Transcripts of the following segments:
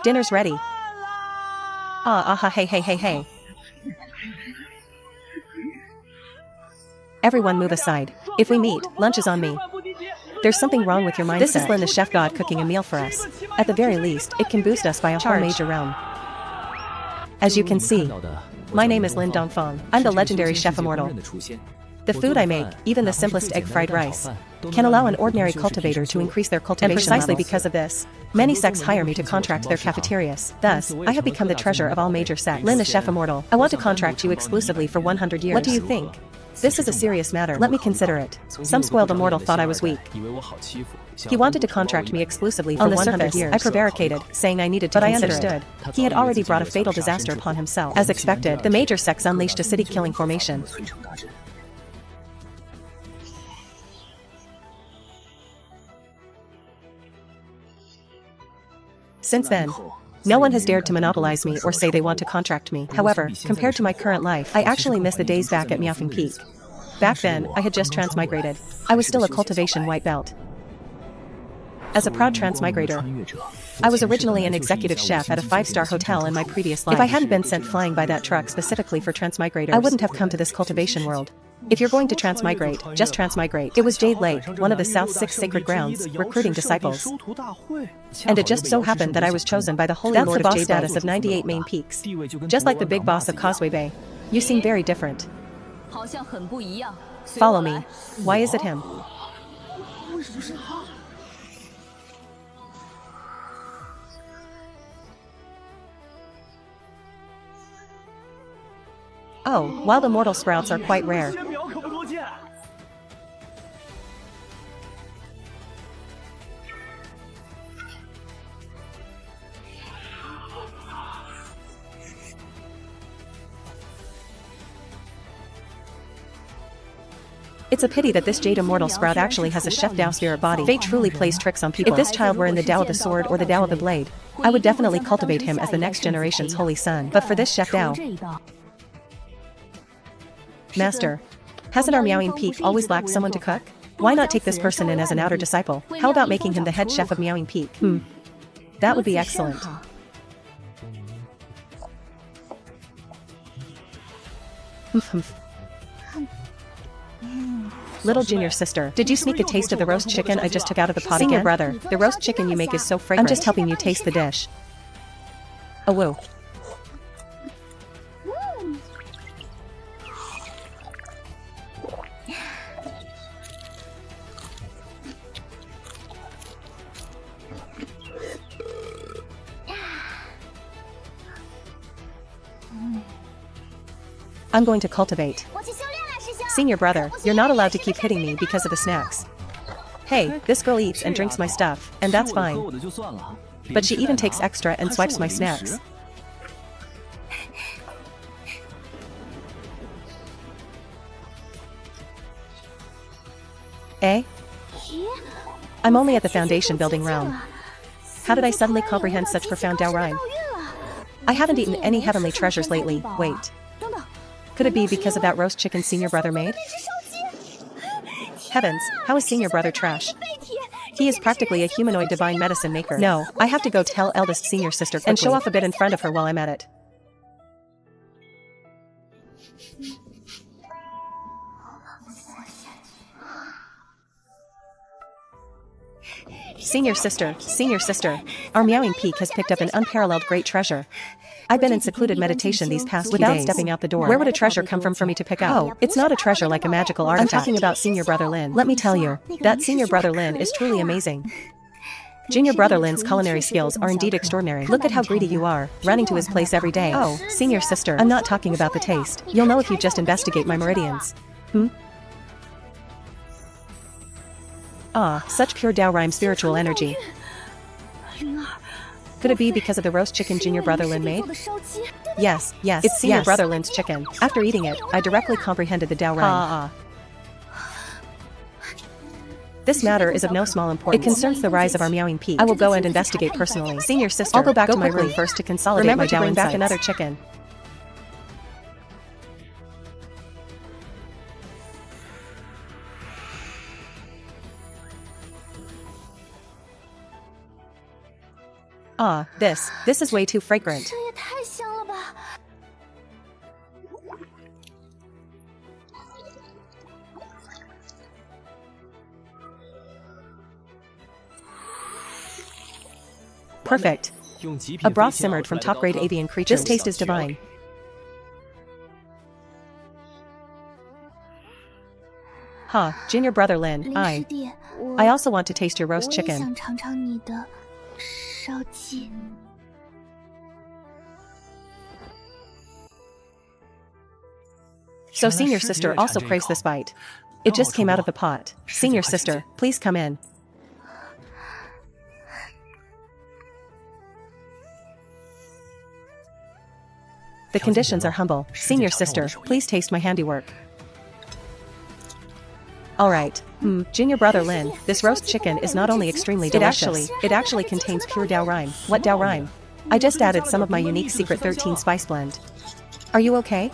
Dinner's ready. Hey. Everyone move aside. If we meet, lunch is on me. There's something wrong with your mindset. This is Lin the chef god cooking a meal for us. At the very least, it can boost us by a whole major realm. As you can see, my name is Lin Dongfang. I'm the legendary Chef Immortal. The food I make, even the simplest egg fried rice, can allow an ordinary cultivator to increase their cultivation levels. And precisely because of this, many sects hire me to contract their cafeterias. Thus, I have become the treasure of all major sects. Lin the Chef Immortal, I want to contract you exclusively for 100 years. What do you think? This is a serious matter. Let me consider it. Some spoiled immortal thought I was weak. He wanted to contract me exclusively for 100 years. I prevaricated, saying I needed to, but I understood. He had already brought a fatal disaster upon himself. As expected, the major sects unleashed a city-killing formation. Since then, no one has dared to monopolize me or say they want to contract me. However, compared to my current life, I actually miss the days back at Miaofeng Peak. Back then, I had just transmigrated. I was still a cultivation white belt. As a proud transmigrator, I was originally an executive chef at a 5-star hotel in my previous life. If I hadn't been sent flying by that truck specifically for transmigrators, I wouldn't have come to this cultivation world. If you're going to transmigrate, just transmigrate. It was Jade Lake, one of the South's 6 sacred grounds, recruiting disciples. And it just so happened that I was chosen by the Holy Lord of Jade. That's the boss status of 98 main peaks. Just like the big boss of Causeway Bay. You seem very different. Follow me. Why is it him? Oh, while the mortal sprouts are quite rare. It's a pity that this Jade Immortal Sprout actually has a Chef Dao spirit body. Fate truly plays tricks on people. If this child were in the Dao of the Sword or the Dao of the Blade, I would definitely cultivate him as the next generation's holy son. But for this Chef Dao... Master, hasn't our Miaofeng Peak always lacked someone to cook? Why not take this person in as an outer disciple? How about making him the head chef of Miaofeng Peak? That would be excellent. Little junior sister, did you sneak a taste of the roast chicken I just took out of the pot again? Senior brother, the roast chicken you make is so fragrant. I'm just helping you taste the dish. Oh whoa. I'm going to cultivate. Senior brother, you're not allowed to keep hitting me because of the snacks. Hey, this girl eats and drinks my stuff, and that's fine. But she even takes extra and swipes my snacks. Eh? I'm only at the foundation building realm. How did I suddenly comprehend such profound Dao rhyme? I haven't eaten any heavenly treasures lately. Wait. Could it be because of that roast chicken senior brother made? Heavens, how is senior brother trash? He is practically a humanoid divine medicine maker. No, I have to go tell eldest senior sister quickly and show off a bit in front of her while I'm at it. Senior sister, our Miaofeng Peak has picked up an unparalleled great treasure. I've been in secluded meditation these past few days without stepping out the door. Where would a treasure come from for me to pick up? Oh, it's not a treasure like a magical artifact. I'm talking about senior brother Lin. Let me tell you, that senior brother Lin is truly amazing. Junior brother Lin's culinary skills are indeed extraordinary. Look at how greedy you are, running to his place every day. Oh, senior sister, I'm not talking about the taste. You'll know if you just investigate my meridians. Ah, such pure Dao rhyme spiritual energy. Could it be because of the roast chicken junior brother Lin made? Yes, it's senior brother Lin's chicken. After eating it, I directly comprehended the Dao rhyme. This matter is of no small importance. It concerns the rise of our Miaofeng Peak. I will go and investigate personally. Senior sister, I'll go back to my room first to consolidate my Dao insights. Remember to bring back another chicken. Ah, this is way too fragrant. 这也太香了吧！ Perfect. A broth simmered from top-grade avian creatures. This taste is divine. Huh, Junior brother Lin, 林师弟， I also want to taste your roast 我也 chicken. 想尝尝你的烧鸡。 So senior sister also craves this bite. It just came out of the pot. Senior sister, please come in. The conditions are humble. Senior sister, please taste my handiwork. Alright. Junior brother Lin, this roast chicken is not only extremely delicious, it actually contains pure Dao rhyme. What Dao rhyme? I just added some of my unique secret 13 spice blend. Are you okay?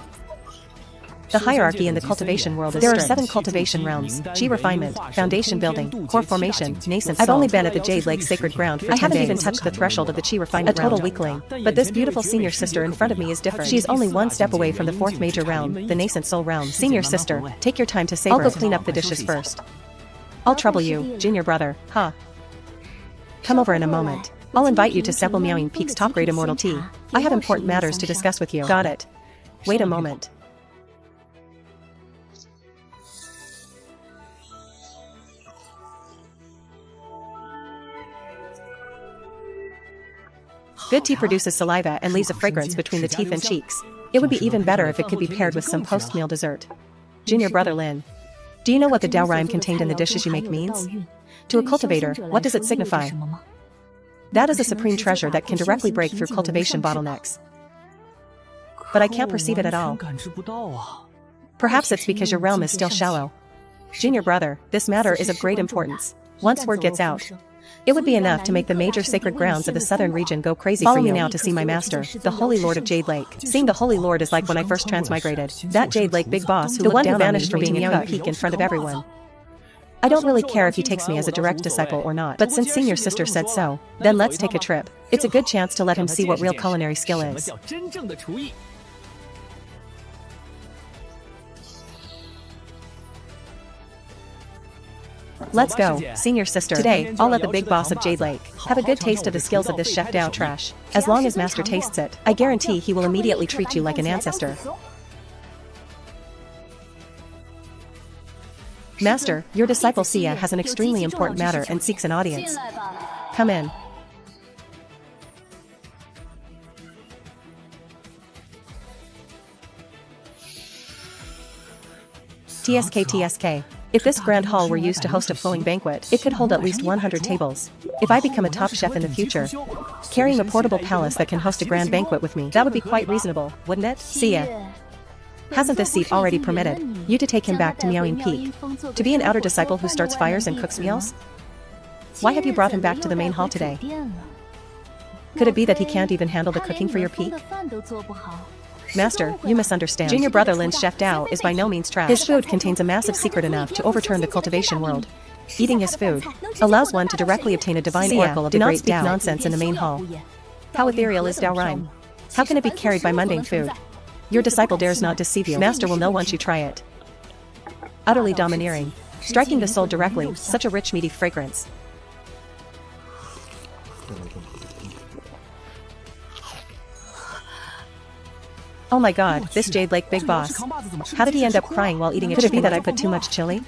The hierarchy in the cultivation world is there are 7 cultivation realms: Qi refinement, foundation building, core formation, nascent. I've only been at the Jade Lake sacred ground for 10 days. I haven't even touched the threshold of the Qi refinement. A total weakling. But this beautiful senior sister in front of me is different. She's only one step away from the 4th major realm, the nascent soul realm. Senior sister, take your time to savor. I'll go clean up the dishes first. I'll trouble you, junior brother, huh? Come over in a moment. I'll invite you to Sepal Miaoying Peak's top-grade immortal tea. I have important matters to discuss with you. Got it. Wait a moment. Good tea produces saliva and leaves a fragrance between the teeth and cheeks. It would be even better if it could be paired with some post-meal dessert. Junior brother Lin, do you know what the Dao rhyme contained in the dishes you make means? To a cultivator, what does it signify? That is a supreme treasure that can directly break through cultivation bottlenecks. But I can't perceive it at all. Perhaps it's because your realm is still shallow. Junior brother, this matter is of great importance. Once word gets out, it would be enough to make the major sacred grounds of the southern region go crazy for you. Follow me now to see my master, the Holy Lord of Jade Lake. Seeing the Holy Lord is like when I first transmigrated. That Jade Lake big boss who vanished from being a peak in front of everyone. I don't really care if he takes me as a direct disciple or not, but since senior sister said so, then let's take a trip. It's a good chance to let him see what real culinary skill is. Let's go, senior sister. Today, I'll let the big boss of Jade Lake have a good taste of the skills of this Chef Dao trash. As long as master tastes it, I guarantee he will immediately treat you like an ancestor. Master, your disciple Sia has an extremely important matter and seeks an audience. Come in. TSK. If this grand hall were used to host a flowing banquet, it could hold at least 100 tables. If I become a top chef in the future, carrying a portable palace that can host a grand banquet with me, that would be quite reasonable, wouldn't it? Sia. Hasn't this seat already permitted you to take him back to Miaoying Peak? To be an outer disciple who starts fires and cooks meals? Why have you brought him back to the main hall today? Could it be that he can't even handle the cooking for your peak? Master, you misunderstand. Junior brother Lin's Chef Dao is by no means trash. His food contains a massive secret enough to overturn the cultivation world. Eating his food allows one to directly obtain a divine oracle of the great Dao. Nonsense in the main hall. How ethereal is Dao rhyme? How can it be carried by mundane food? Your disciple dares not deceive you. Master will know once you try it. Utterly domineering. Striking the soul directly, such a rich meaty fragrance. Oh my god, this Jade Lake big boss. How did he end up crying while eating a chicken? Could it be that I put too much chili?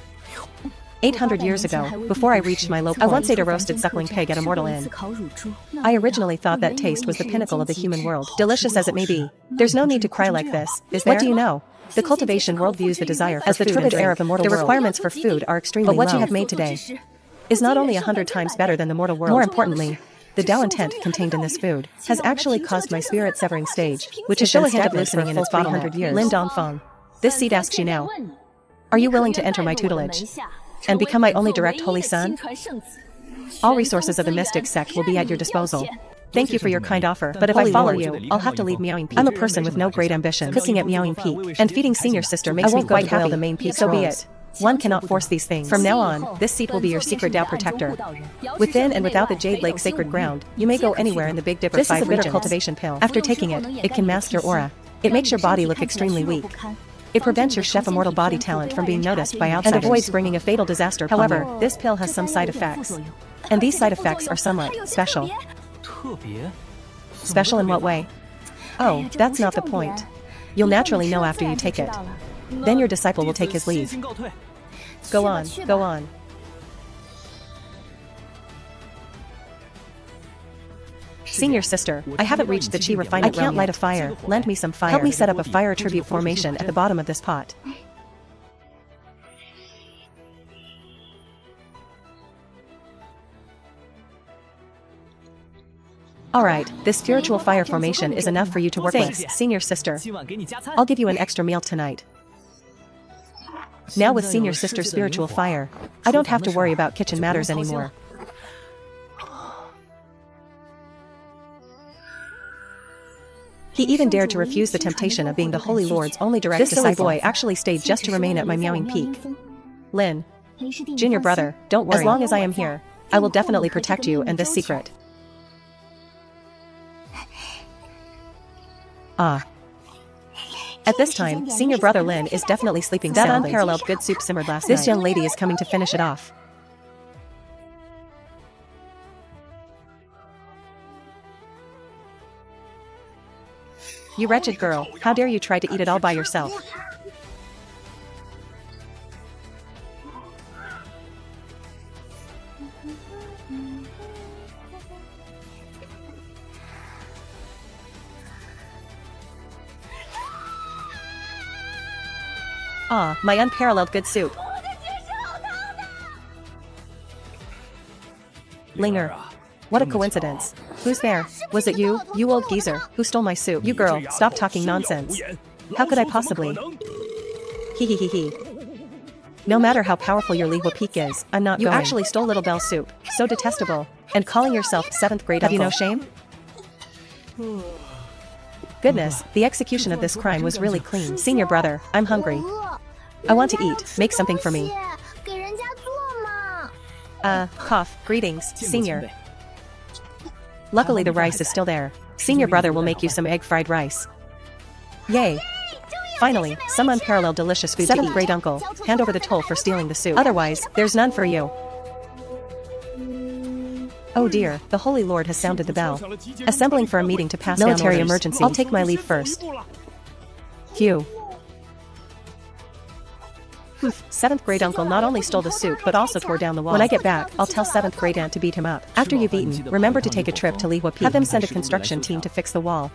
800 years ago, before I reached my low point, I once ate a roasted suckling pig at Immortal Inn. I originally thought that taste was the pinnacle of the human world. Delicious as it may be, there's no need to cry like this, is there? What do you know? The cultivation world views the desire for food and drink. The requirements for food are extremely low. But what you have made today is not only 100 times better than the mortal world. More importantly, the Dao intent contained in this food has actually caused my spirit-severing stage, which is show a hint of loosening in its 300 years. Lin Dongfang, this seat asks you now. Are you willing to enter my tutelage and become my only direct holy son? All resources of the mystic sect will be at your disposal. Thank you for your kind offer, but if I follow you, I'll have to leave Miaoying Peak. I'm a person with no great ambition. Cooking at Miaoying Peak and feeding senior sister makes me quite happy. The main peak, so be it. One cannot force these things. From now on, this seat will be your secret Dao protector. Within and without the Jade Lake sacred ground, you may go anywhere in the Big Dipper. This is a bitter cultivation pill. After taking it, it can mask your aura. It makes your body look extremely weak. It prevents your Chef Immortal body talent from being noticed by outsiders and avoids bringing a fatal disaster. However, this pill has some side effects. And these side effects are somewhat special. Special in what way? Oh, that's not the point. You'll naturally know after you take it. Then your disciple will take his leave. Go on, go on. Senior sister, I haven't reached the chi refinement. I can't light a fire. Lend me some fire. Help me set up a fire tribute formation at the bottom of this pot. Alright, this spiritual fire formation is enough for you to work with, senior sister. I'll give you an extra meal tonight. Now with senior sister's spiritual fire, I don't have to worry about kitchen matters anymore. He even dared to refuse the temptation of being the Holy Lord's only direct disciple. This silly boy actually stayed just to remain at my meowing peak. Lin, junior brother, don't worry. As long as I am here, I will definitely protect you and this secret. Ah. At this time, senior brother Lin is definitely sleeping soundly. That unparalleled good soup simmered last night. This young lady is coming to finish it off. You wretched girl, how dare you try to eat it all by yourself? Ah, my unparalleled good soup. Linger. What a coincidence. Who's there? Was it you, you old geezer, who stole my soup? You girl, stop talking nonsense. How could I possibly? Hee hee hee hee. No matter how powerful your Li Hua Peak is, I'm not going. You actually stole Little Belle's soup. So detestable. And calling yourself 7th grade uncle. Have you no shame? Goodness, the execution of this crime was really clean. Senior brother, I'm hungry. I want to eat. Make something for me. Cough. Greetings, senior. Luckily the rice is still there. Senior brother will make you some egg fried rice. Yay. Finally, some unparalleled delicious food to eat. 7th grade uncle, hand over the toll for stealing the soup. Otherwise, there's none for you. Oh dear, the Holy Lord has sounded the bell. Assembling for a meeting to pass military down emergency. I'll take my leave first. Phew. 7th grade uncle not only stole the soup but also tore down the wall. When I get back, I'll tell 7th grade aunt to beat him up. After you've eaten, remember to take a trip to Li Hua Peak. Have them send a construction team to fix the wall.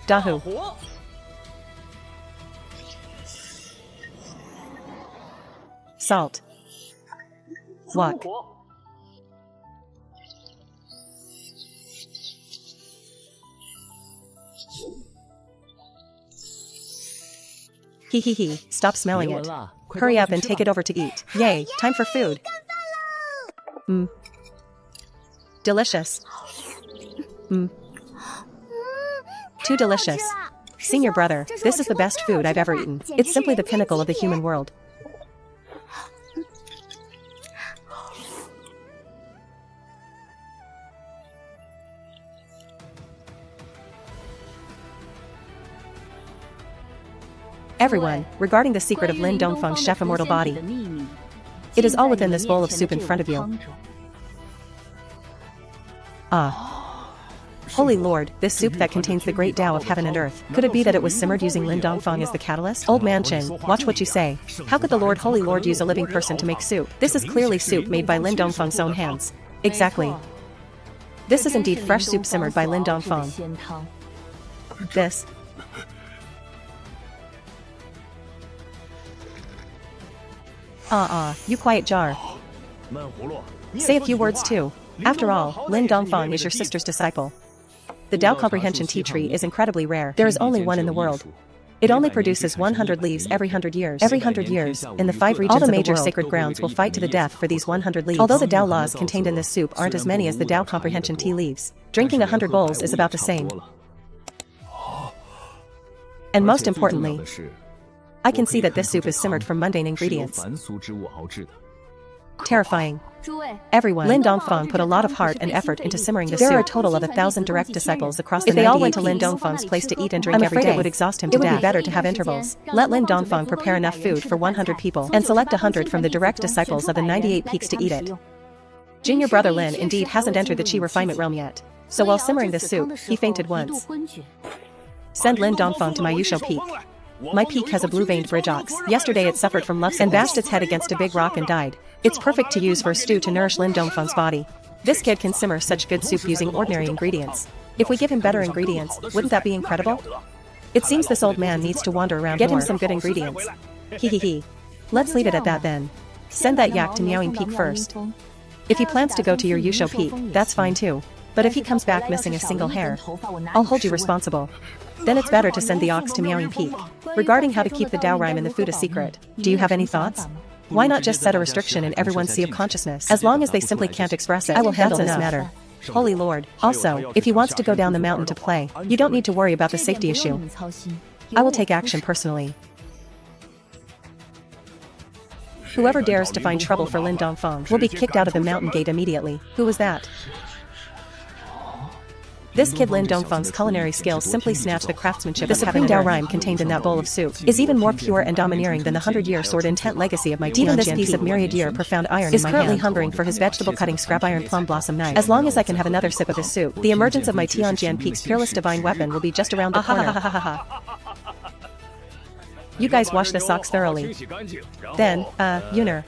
Dahu. Salt. Wok. Hee hee hee, stop smelling it. Hurry up and take it over to eat. Yay, time for food. Delicious. Too delicious. Senior brother, this is the best food I've ever eaten. It's simply the pinnacle of the human world. Everyone, regarding the secret of Lin Dongfang's Chef Immortal body. It is all within this bowl of soup in front of you. Ah. Holy Lord, this soup that contains the great Dao of heaven and earth. Could it be that it was simmered using Lin Dongfang as the catalyst? Old man Chin, watch what you say. How could the Lord Holy Lord use a living person to make soup? This is clearly soup made by Lin Dongfang's own hands. Exactly. This is indeed fresh soup simmered by Lin Dongfang. This. You quiet jar. Say a few words too. After all, Lin Dongfang is your sister's disciple. The Dao comprehension tea tree is incredibly rare. There is only one in the world. It only produces 100 leaves every 100 years. Every 100 years, in the 5 regions all the major sacred grounds will fight to the death for these 100 leaves. Although the Dao laws contained in this soup aren't as many as the Dao comprehension tea leaves, drinking 100 bowls is about the same. And most importantly, I can see that this soup is simmered from mundane ingredients. Terrifying. Everyone, Lin Dongfang put a lot of heart and effort into simmering the soup. There are a total of 1,000 direct disciples across the 98 If they all went to Lin Dongfang's place to eat and drink every day, it would exhaust him to death. It would be better to have intervals. Let Lin Dongfang prepare enough food for 100 people and select 100 from the direct disciples of the 98 peaks to eat it. Junior brother Lin indeed hasn't entered the Qi refinement realm yet, so while simmering this soup, he fainted once. Send Lin Dongfang to my Yusho Peak. My peak has a blue-veined bridge ox. Yesterday it suffered from love and bashed its head against a big rock and died. It's perfect to use for a stew to nourish Lin Dongfang's body. This kid can simmer such good soup using ordinary ingredients. If we give him better ingredients, wouldn't that be incredible? It seems this old man needs to wander around. Get him some good ingredients. Hee. Let's leave it at that then. Send that yak to Meowing Peak first. If he plans to go to your Yusho Peak, that's fine too. But if he comes back missing a single hair, I'll hold you responsible. Then it's better to send the ox to Meowing Peak. Regarding how to keep the Dao rhyme in the food a secret, do you have any thoughts? Why not just set a restriction in everyone's sea of consciousness? As long as they simply can't express it, I will handle this matter. Holy Lord. Also, if he wants to go down the mountain to play, you don't need to worry about the safety issue. I will take action personally. Whoever dares to find trouble for Lin Dongfang will be kicked out of the mountain gate immediately. Who was that? This kid Lin Dongfang's culinary skills simply snatch the craftsmanship the supreme Dao rhyme contained in that bowl of soup is even more pure and domineering than the 100-year sword intent legacy of my Tianjian. Even this piece of myriad-year profound iron is currently hungering for his vegetable-cutting scrap iron plum blossom knife. As long as I can have another sip of this soup, the emergence of my Tianjian Peak's peerless divine weapon will be just around the corner. You guys wash this ox thoroughly. Then, Yuner,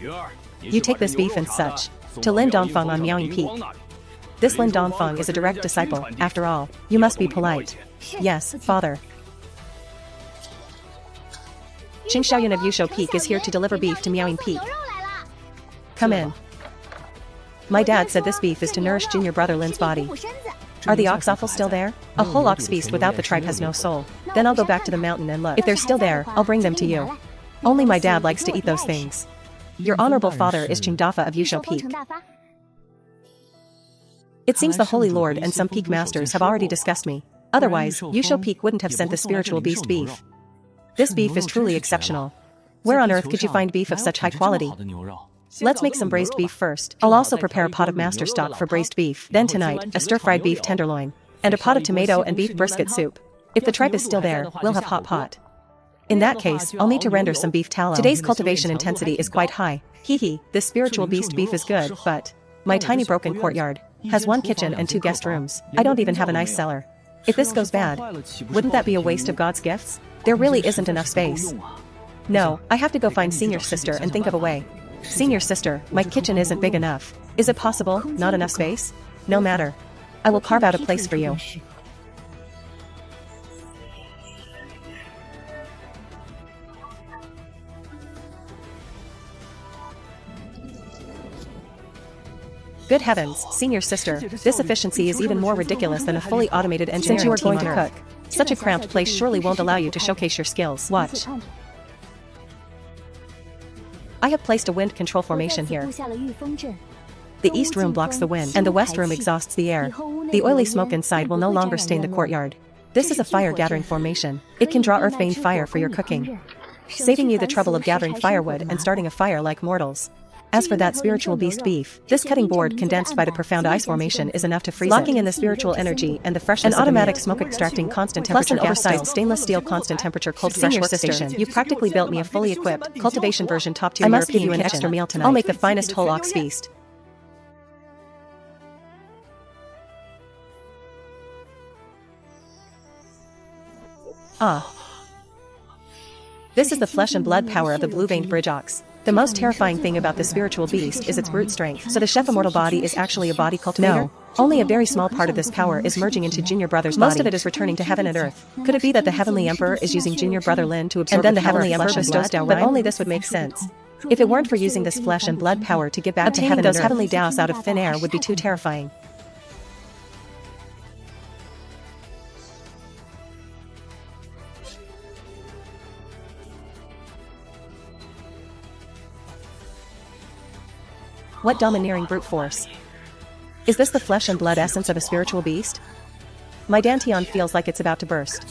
you take this beef and such to Lin Dongfang on Meowing Peak. This Lin Dongfang is a direct disciple, after all. You must be polite. Yes, father. Qing Xiaoyun of Yusho Peak is here to deliver beef to Meowing Peak. Come in. My dad said this beef is to nourish junior brother Lin's body. Are the ox offal still there? A whole ox feast without the tripe has no soul. Then I'll go back to the mountain and look. If they're still there, I'll bring them to you. Only my dad likes to eat those things. Your honorable father is Qing Dafa of Yusho Peak. It seems the Holy Lord and some peak masters have already discussed me. Otherwise, Yusho Peak wouldn't have sent the spiritual beast beef. This beef is truly exceptional. Where on earth could you find beef of such high quality? Let's make some braised beef first. I'll also prepare a pot of master stock for braised beef. Then tonight, a stir-fried beef tenderloin. And a pot of tomato and beef brisket soup. If the tripe is still there, we'll have hot pot. In that case, I'll need to render some beef tallow. Today's cultivation intensity is quite high. This spiritual beast beef is good, but my tiny broken courtyard has 1 kitchen and 2 guest rooms. I don't even have an ice cellar. If this goes bad, wouldn't that be a waste of God's gifts? There really isn't enough space. No, I have to go find senior sister and think of a way. Senior sister, my kitchen isn't big enough. Is it possible, not enough space? No matter. I will carve out a place for you. Good heavens, senior sister, this efficiency is even more ridiculous than a fully automated engineering team on Earth. Such a cramped place surely won't allow you to showcase your skills. Watch. I have placed a wind control formation here. The east room blocks the wind, and the west room exhausts the air. The oily smoke inside will no longer stain the courtyard. This is a fire-gathering formation. It can draw earth-veined fire for your cooking, saving you the trouble of gathering firewood and starting a fire like mortals. As for that spiritual beast beef, this cutting board condensed by the profound ice formation is enough to freeze locking in the spiritual energy and the freshness. An automatic smoke extracting constant temperature plus an oversized stainless steel constant temperature cold fresh workstation. You practically built me a fully equipped cultivation version top tier. I must give you an extra meal tonight. I'll make the finest whole ox feast. This is the flesh and blood power of the blue-veined bridge ox. The most terrifying thing about the spiritual beast is its brute strength. So the chef immortal body is actually a body cultivator? No. Only a very small part of this power is merging into Junior Brother's body. Most of it is returning to heaven and earth. Could it be that the Heavenly Emperor is using Junior Brother Lin to absorb and then the Heavenly Emperor bestows Dao? But only this would make sense. If it weren't for using this flesh and blood power to give back to heaven, those heavenly Daos out of thin air would be too terrifying. What domineering brute force? Is this the flesh and blood essence of a spiritual beast? My dantian feels like it's about to burst.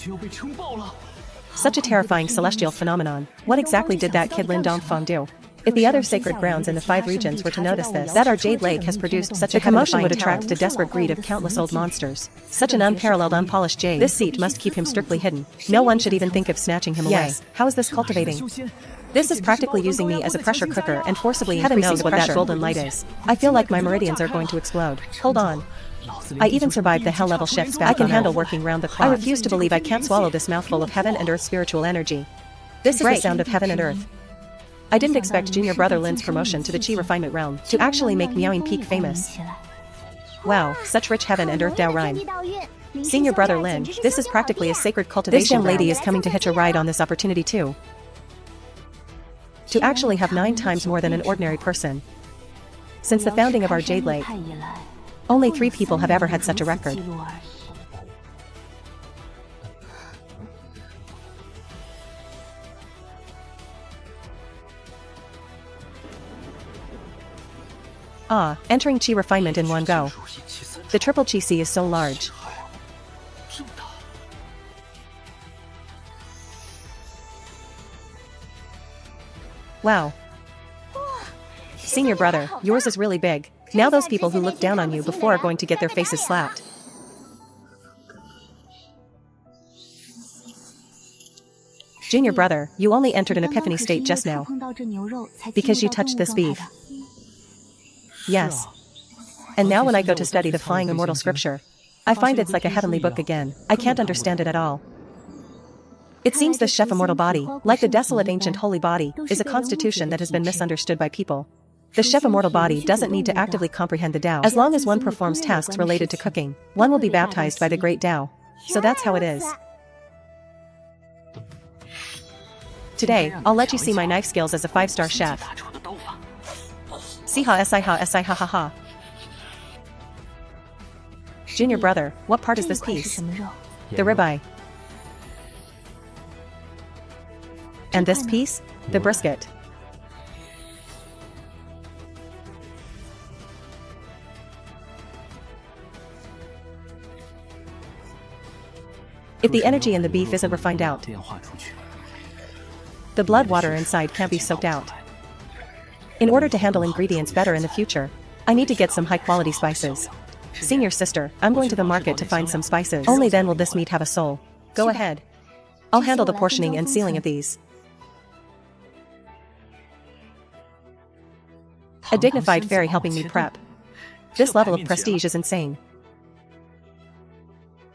Such a terrifying celestial phenomenon. What exactly did that kid Lin Dongfang do? If the other sacred grounds in the 5 regions were to notice this, that our Jade Lake has produced such a commotion would attract the desperate greed of countless old monsters. Such an unparalleled unpolished jade. This seat must keep him strictly hidden. No one should even think of snatching him away. Yes. How is this cultivating? This is practically using me as a pressure cooker and forcibly increasing what that golden light is. I feel like my meridians are going to explode. Hold on. I even survived the hell level chef's bath. I can handle working round the clock. I refuse to believe I can't swallow this mouthful of heaven and earth spiritual energy. This is the sound of heaven and earth. I didn't expect junior brother Lin's promotion to the chi refinement realm to actually make Meowing Peak famous. Wow, such rich heaven and earth Dao rhyme. Senior brother Lin, this is practically a sacred cultivation. This young lady is coming to hitch a ride on this opportunity too. To actually have 9 times more than an ordinary person. Since the founding of our Jade Lake, only 3 people have ever had such a record. Ah, entering chi refinement in one go. The triple chi C is so large. Wow. Senior brother, yours is really big. Now those people who looked down on you before are going to get their faces slapped. Junior brother, you only entered an epiphany state just now. Because you touched this beef. Yes. And now when I go to study the flying immortal scripture, I find it's like a heavenly book again. I can't understand it at all. It seems the Chef Immortal body, like the desolate ancient holy body, is a constitution that has been misunderstood by people. The Chef Immortal body doesn't need to actively comprehend the Dao. As long as one performs tasks related to cooking, one will be baptized by the great Dao. So that's how it is. Today, I'll let you see my knife skills as a 5-star chef. Si-ha si-ha si-ha ha ha. Junior brother, what part is this piece? The ribeye. And this piece? The brisket. If the energy in the beef isn't refined out, the blood water inside can't be soaked out. In order to handle ingredients better in the future, I need to get some high-quality spices. Senior sister, I'm going to the market to find some spices. Only then will this meat have a soul. Go ahead. I'll handle the portioning and sealing of these. A dignified fairy helping me prep. This level of prestige is insane.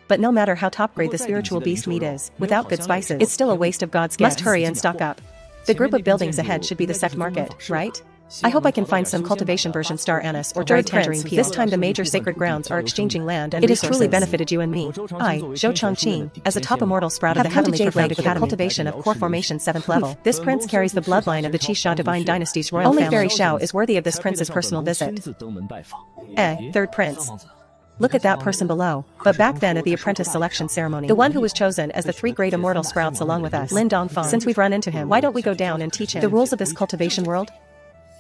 But no matter how top-grade the spiritual beast meat is, without good spices, it's still a waste of God's gifts. Must hurry and stock up. The group of buildings ahead should be the sect market, right? I hope I can find some cultivation version star anise or dried tangerine peel. This time the major sacred grounds are exchanging land and resources. It has truly benefited you and me. I, Zhou Chongqing, as a top immortal sprout of the Heavenly Dao with the cultivation of core formation 7th level. This prince carries the bloodline of the Qixia divine dynasty's royal family. Only Fairy Xiao is worthy of this prince's personal visit. Third prince. Look at that person below. But back then at the apprentice selection ceremony, the one who was chosen as the 3 great immortal sprouts along with us, Lin Dongfang. Since we've run into him, why don't we go down and teach him the rules of this cultivation world?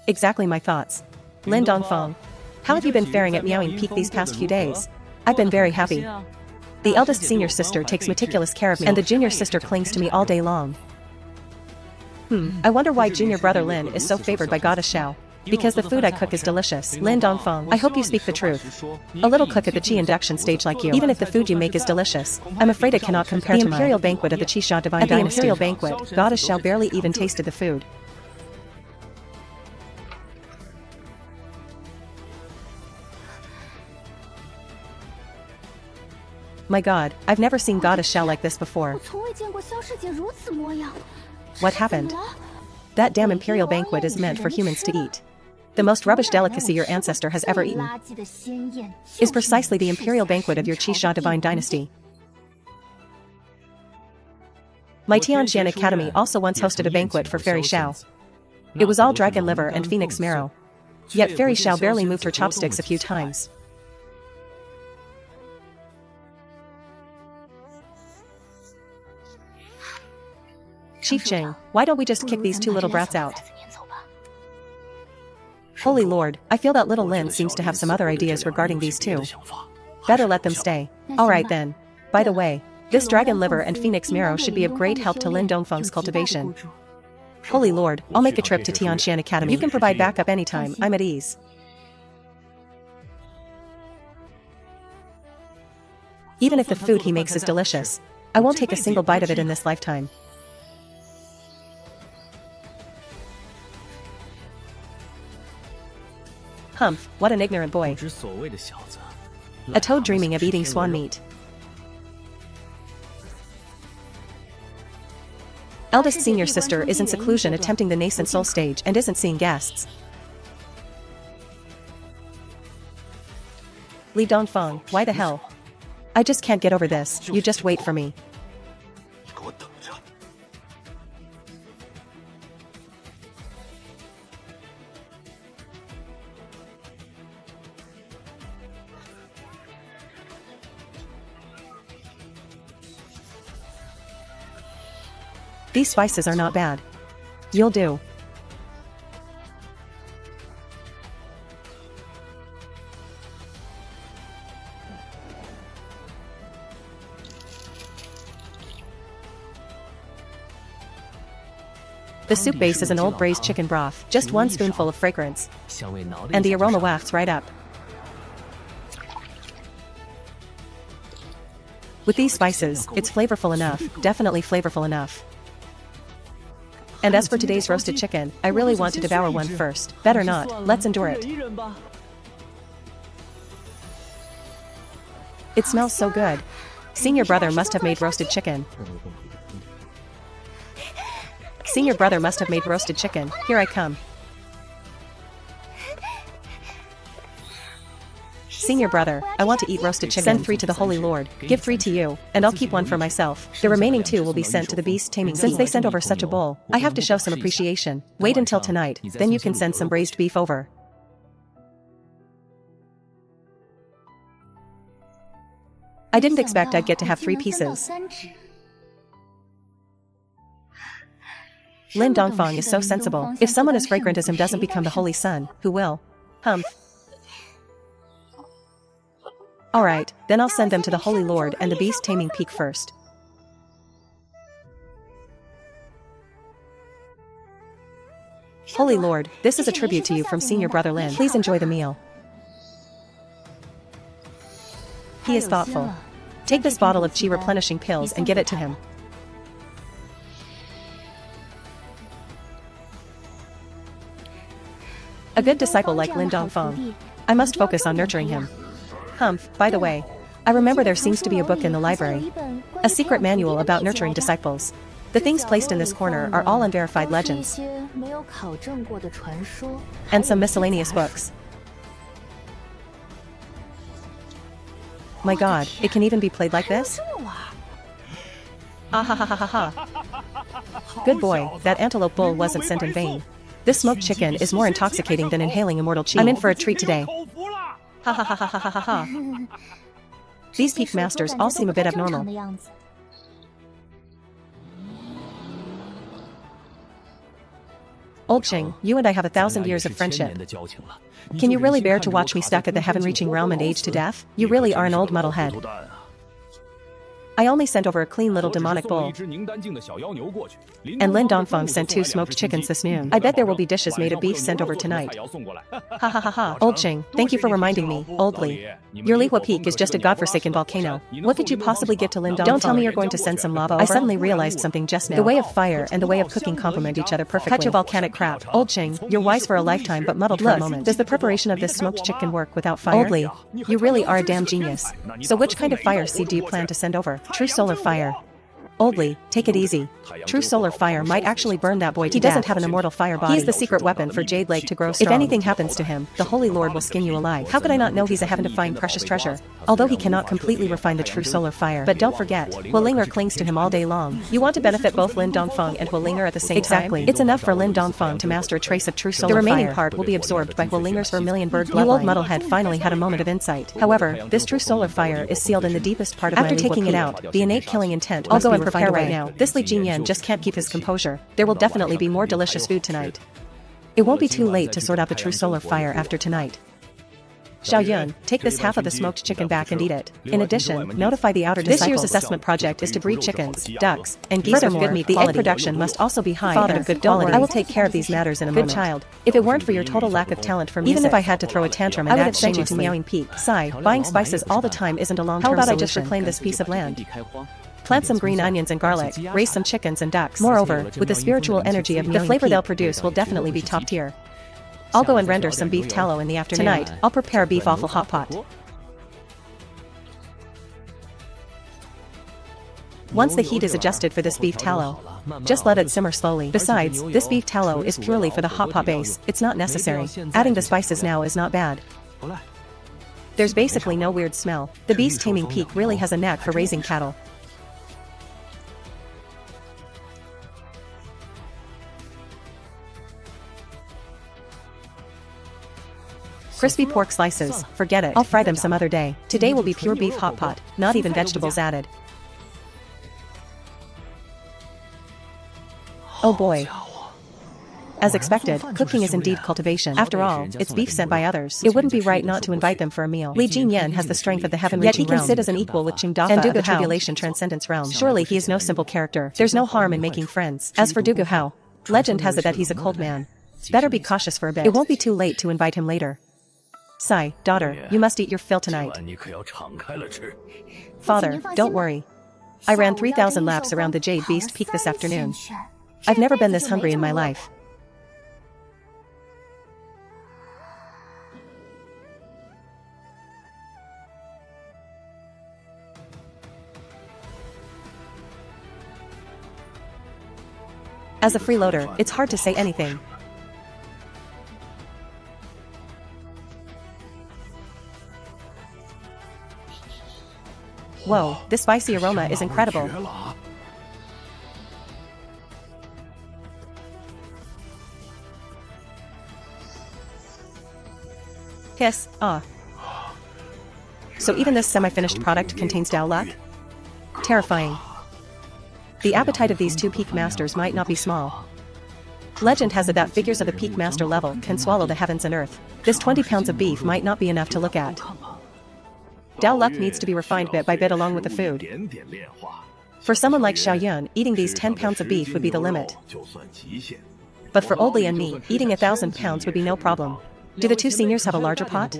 Exactly my thoughts. Lin Dongfang. How have you been faring at Meowing Peak these past few days? I've been very happy. The eldest senior sister takes meticulous care of me, and the junior sister clings to me all day long. I wonder why junior brother Lin is so favored by Goddess Xiao. Because the food I cook is delicious. Lin Dongfang, I hope you speak the truth. A little cook at the Qi induction stage like you. Even if the food you make is delicious, I'm afraid it cannot compare to the imperial banquet of the Qixia divine dynasty. At the imperial banquet, Goddess Xiao barely even tasted the food. My god, I've never seen Goddess Xiao like this before. What happened? That damn imperial banquet is meant for humans to eat. The most rubbish delicacy your ancestor has ever eaten is precisely the imperial banquet of your Qixia divine dynasty. My Tianqian Academy also once hosted a banquet for Fairy Xiao. It was all dragon liver and phoenix marrow. Yet Fairy Xiao barely moved her chopsticks a few times. Chief Jing, why don't we just kick these 2 little brats out? Holy Lord, I feel that little Lin seems to have some other ideas regarding these two. Better let them stay. Alright then. By the way, this dragon liver and phoenix marrow should be of great help to Lin Dongfang's cultivation. Holy Lord, I'll make a trip to Tianshan Academy. You can provide backup anytime, I'm at ease. Even if the food he makes is delicious, I won't take a single bite of it in this lifetime. Humph, what an ignorant boy. A toad dreaming of eating swan meat. Eldest senior sister is in seclusion attempting the nascent soul stage and isn't seeing guests. Lin Dongfang, why the hell? I just can't get over this, you just wait for me. These spices are not bad. You'll do. The soup base is an old braised chicken broth, just 1 spoonful of fragrance. And the aroma wafts right up. With these spices, it's flavorful enough, definitely flavorful enough. And as for today's roasted chicken, I really want to devour one first. Better not, let's endure it. It smells so good. Senior brother must have made roasted chicken. Senior brother must have made roasted chicken. Here I come. Senior brother, I want to eat roasted chicken. Send 3 to the Holy Lord, give 3 to you, and I'll keep 1 for myself. The remaining 2 will be sent to the beast taming. Since they sent over such a bowl, I have to show some appreciation. Wait until tonight, then you can send some braised beef over. I didn't expect I'd get to have 3 pieces. Lin Dongfang is so sensible. If someone as fragrant as him doesn't become the Holy Son, who will? Humph. Alright, then I'll send them to the Holy Lord and the beast taming peak first. Holy Lord, this is a tribute to you from Senior Brother Lin. Please enjoy the meal. He is thoughtful. Take this bottle of chi replenishing pills and give it to him. A good disciple like Lin Dongfang. I must focus on nurturing him. Humph, by the way, I remember there seems to be a book in the library. A secret manual about nurturing disciples. The things placed in this corner are all unverified legends. And some miscellaneous books. My god, it can even be played like this? Ah ha ha ha ha ha. Good boy, that antelope bull wasn't sent in vain. This smoked chicken is more intoxicating than inhaling immortal chi. I'm in for a treat today. Ha ha ha ha ha ha ha. These peak masters all seem a bit abnormal. Old Ching, you and I have 1,000 years of friendship. Can you really bear to watch me stuck at the heaven-reaching realm and age to death? You really are an old muddlehead. I only sent over a clean little demonic bowl. And Lin Dongfang sent 2 smoked chickens this noon. I bet there will be dishes made of beef sent over tonight. Ha ha ha ha. Old Ching, thank you for reminding me, Old Li. Your Lihua Peak is just a godforsaken volcano. What could you possibly give to Lin Dongfang? Don't tell me you're going to send some lava over. I suddenly realized something just now. The way of fire and the way of cooking complement each other perfectly. Cut your volcanic crap. Old Ching, you're wise for a lifetime but muddled for a moment. Does the preparation of this smoked chicken work without fire? Old Li, you really are a damn genius. So which kind of fire seed do you plan to send over? True solar fire. Old Li, take it easy. True solar fire might actually burn that boy to death. He doesn't have an immortal fire body. He is the secret weapon for Jade Lake to grow strong. If anything happens to him, the Holy Lord will skin you alive. How could I not know he's a heaven-defying precious treasure? Although he cannot completely refine the true solar fire. But don't forget, Huolinger clings to him all day long. You want to benefit both Lin Dongfang and Huolinger at the same time? Exactly. It's enough for Lin Dongfang to master a trace of true solar fire. The remaining part will be absorbed by Huolinger's vermilion bird bloodline. You old muddlehead finally had a moment of insight. However, this true solar fire is sealed in the deepest part of my After taking it out, the innate killing intent I'll go and prepare right now. This Li Jingyan just can't keep his composure. There will definitely be more delicious food tonight. It won't be too late to sort out the true solar fire after tonight. Xiaoyun, take this half of the smoked chicken back and eat it. In addition, notify the outer disciples. This year's assessment project is to breed chickens, ducks, and geese of good meat. The egg production must also be high and of good quality. I will take care of these matters in a moment. Good child. If it weren't for your total lack of talent for music, even if I had to throw a tantrum, I would have sent you to Meowing Peak. Sigh, buying spices all the time isn't a long-term solution. How about I just reclaim this piece of land? Plant some green onions and garlic, raise some chickens and ducks. Moreover, with the spiritual energy of the flavor they'll produce will definitely be top tier. I'll go and render some beef tallow in the afternoon. Tonight, I'll prepare a beef offal hot pot. Once the heat is adjusted for this beef tallow, just let it simmer slowly. Besides, this beef tallow is purely for the hot pot base. It's not necessary. Adding the spices now is not bad. There's basically no weird smell. The beast taming peak really has a knack for raising cattle. Crispy pork slices, forget it. I'll fry them some other day. Today will be pure beef hot pot, not even vegetables added. Oh boy. As expected, cooking is indeed cultivation. After all, it's beef sent by others. It wouldn't be right not to invite them for a meal. Li Jinyan has the strength of the heaven-reaching realm. Yet he can sit as an equal with Donghua and the tribulation transcendence realm. Surely he is no simple character. There's no harm in making friends. As for Donghua, legend has it that he's a cold man. Better be cautious for a bit. It won't be too late to invite him later. Sigh, daughter, you must eat your fill tonight. Father, don't worry. I ran 3,000 laps around the Jade Beast Peak this afternoon. I've never been this hungry in my life. As a freeloader, it's hard to say anything. Whoa, this spicy aroma is incredible. Hiss, ah. So even this semi-finished product contains Dao luck? Terrifying. The appetite of these two peak masters might not be small. Legend has it that figures of the peak master level can swallow the heavens and earth. This 20 pounds of beef might not be enough to look at. Dao luck needs to be refined bit by bit along with the food. For someone like Xiaoyun, eating these 10 pounds of beef would be the limit. But for Old Li and me, eating 1,000 pounds would be no problem. Do the two seniors have a larger pot?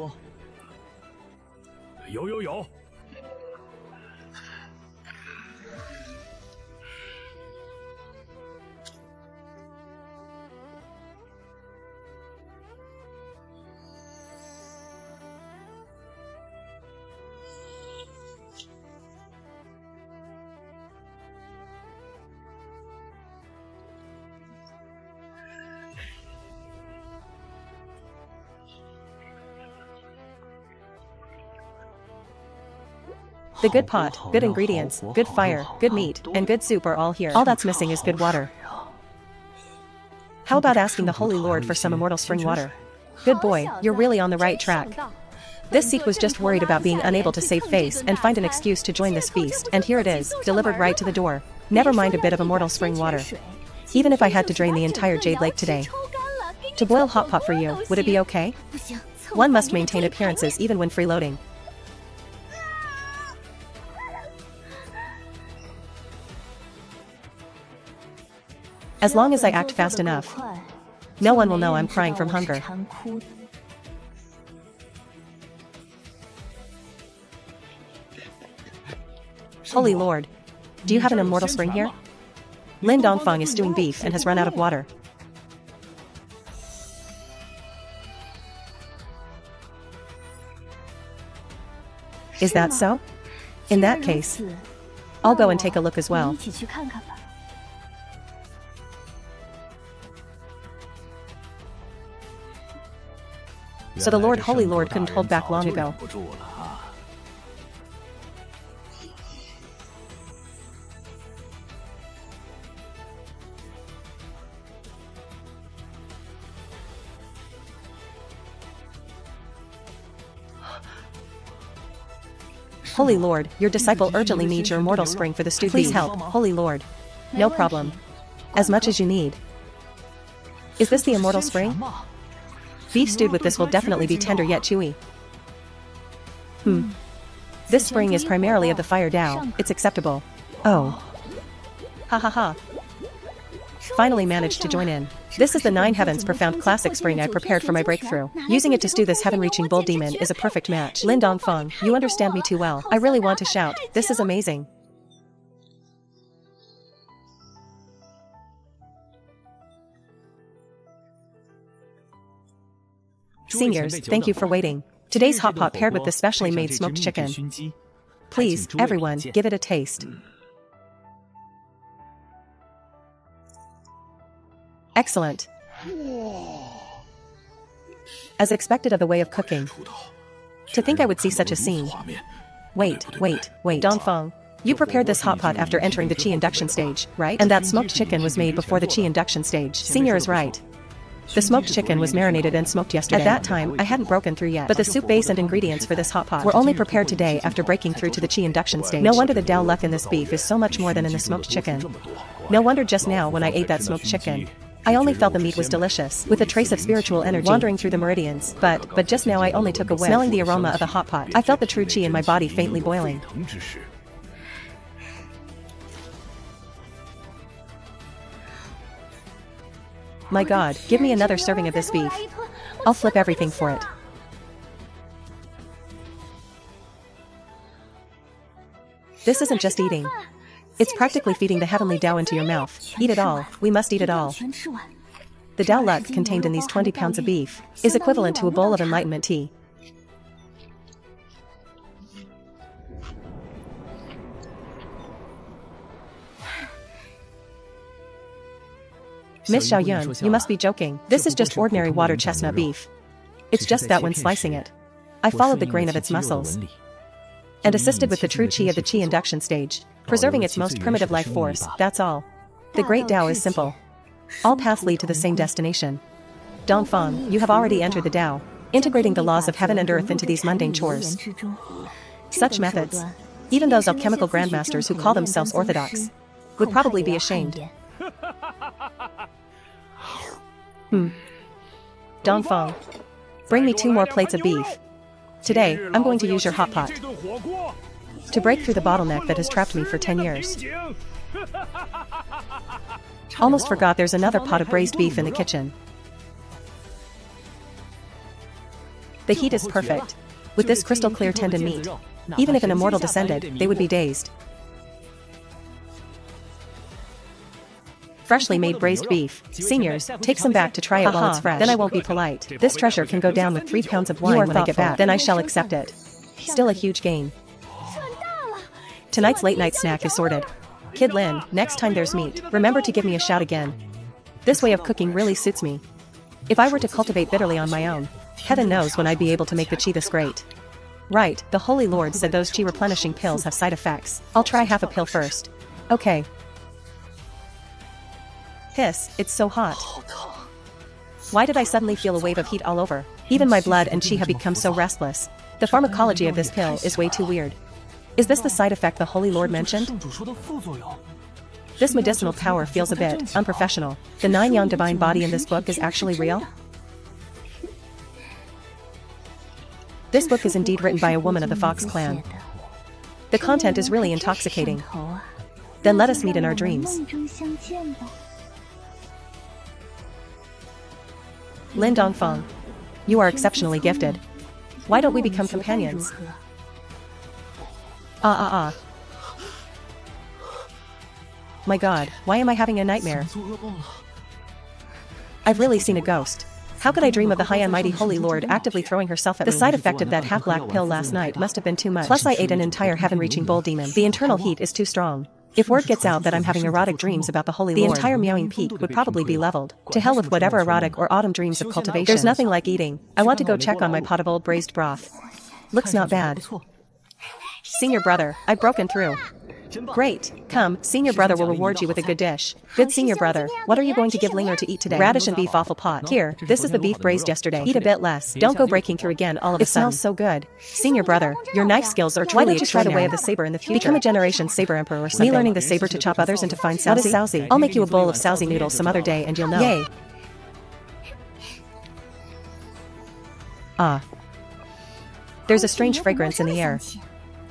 The good pot, good ingredients, good fire, good meat, and good soup are all here. All that's missing is good water. How about asking the Holy Lord for some immortal spring water? Good boy, you're really on the right track. This Sikh was just worried about being unable to save face and find an excuse to join this feast, and here it is, delivered right to the door. Never mind a bit of immortal spring water. Even if I had to drain the entire Jade Lake today. To boil hot pot for you, would it be okay? One must maintain appearances even when freeloading. As long as I act fast enough, no one will know I'm crying from hunger. Holy Lord, do you have an immortal spring here? Lin Dongfang is stewing beef and has run out of water. Is that so? In that case, I'll go and take a look as well. So the Lord Holy Lord couldn't hold back long ago. Holy Lord, your disciple urgently needs your immortal spring for the stewed beef. Please help, Holy Lord. No problem. As much as you need. Is this the Immortal spring? Beef stewed with this will definitely be tender yet chewy. This spring is primarily of the Fire Dao, it's acceptable. Oh. Ha ha ha. Finally managed to join in. This is the 9 Heavens Profound Classic Spring I prepared for my breakthrough. Using it to stew this heaven-reaching bull demon is a perfect match. Lin Dongfang, you understand me too well. I really want to shout. This is amazing. Seniors, thank you for waiting. Today's hot pot paired with the specially made smoked chicken. Please, everyone, give it a taste. Excellent. As expected of the way of cooking. To think I would see such a scene. Wait. Dongfang, you prepared this hot pot after entering the Qi induction stage, right? And that smoked chicken was made before the Qi induction stage. Senior is right. The smoked chicken was marinated and smoked yesterday. At that time, I hadn't broken through yet. But the soup base and ingredients for this hot pot were only prepared today after breaking through to the Qi induction stage. No wonder the Dao luck in this beef is so much more than in the smoked chicken. No wonder just now when I ate that smoked chicken, I only felt the meat was delicious, with a trace of spiritual energy wandering through the meridians, but just now I only took a whiff. Smelling the aroma of the hot pot, I felt the true Qi in my body faintly boiling. My God, give me another serving of this beef. I'll flip everything for it. This isn't just eating. It's practically feeding the Heavenly Dao into your mouth. Eat it all. We must eat it all. The Dao luck contained in these 20 pounds of beef is equivalent to a bowl of enlightenment tea. Miss Xiaoyun, you must be joking. This is just ordinary water chestnut beef. It's just that when slicing it, I followed the grain of its muscles and assisted with the true Qi of the Qi induction stage, preserving its most primitive life force, that's all. The great Dao is simple. All paths lead to the same destination. Dongfang, you have already entered the Dao, integrating the laws of heaven and earth into these mundane chores. Such methods, even those alchemical grandmasters who call themselves orthodox, would probably be ashamed. Donghua, bring me 2 more plates of beef. Today, I'm going to use your hot pot to break through the bottleneck that has trapped me for 10 years. Almost forgot there's another pot of braised beef in the kitchen. The heat is perfect. With this crystal clear tendon meat, even if an immortal descended, they would be dazed. Freshly made braised beef. Seniors, take some back to try it while it's fresh. Then I won't be polite. This treasure can go down with 3 pounds of wine when I get back. Then I shall accept it. Still a huge gain. Tonight's late night snack is sorted. Kid Lin, next time there's meat, remember to give me a shout again. This way of cooking really suits me. If I were to cultivate bitterly on my own, heaven knows when I'd be able to make the Qi this great. Right, the Holy Lord said those Qi replenishing pills have side effects. I'll try half a pill first. Okay. Hiss, it's so hot. Why did I suddenly feel a wave of heat all over? Even my blood and Qi have become so restless. The pharmacology of this pill is way too weird. Is this the side effect the Holy Lord mentioned? This medicinal power feels a bit unprofessional. The 9-yang divine body in this book is actually real? This book is indeed written by a woman of the Fox clan. The content is really intoxicating. Then let us meet in our dreams. Lin Dongfang, you are exceptionally gifted. Why don't we become companions? My God, why am I having a nightmare? I've really seen a ghost. How could I dream of the high and mighty Holy Lord actively throwing herself at me? The side effect of that half-black pill last night must have been too much. Plus I ate an entire heaven-reaching bull demon. The internal heat is too strong. If word gets out that I'm having erotic dreams about the Holy Lord, the entire meowing peak would probably be leveled. To hell with whatever erotic or autumn dreams of cultivation. There's nothing like eating. I want to go check on my pot of old braised broth. Looks not bad. Senior brother, I've broken through. Great. Come, senior brother will reward you with a good dish. Good senior brother, what are you going to give Linger to eat today? Radish and beef waffle pot. Here, this is the beef braised yesterday. Eat a bit less. Don't go breaking through again all of a sudden. It smells so good. Senior brother, your knife skills are truly extraordinary. Why don't you try the way of the saber in the future? Become a generation saber emperor or something. Me learning the saber to chop others into fine sousy? What is sousy? I'll make you a bowl of sousy noodles some other day and you'll know. Yay. Ah. There's a strange fragrance in the air.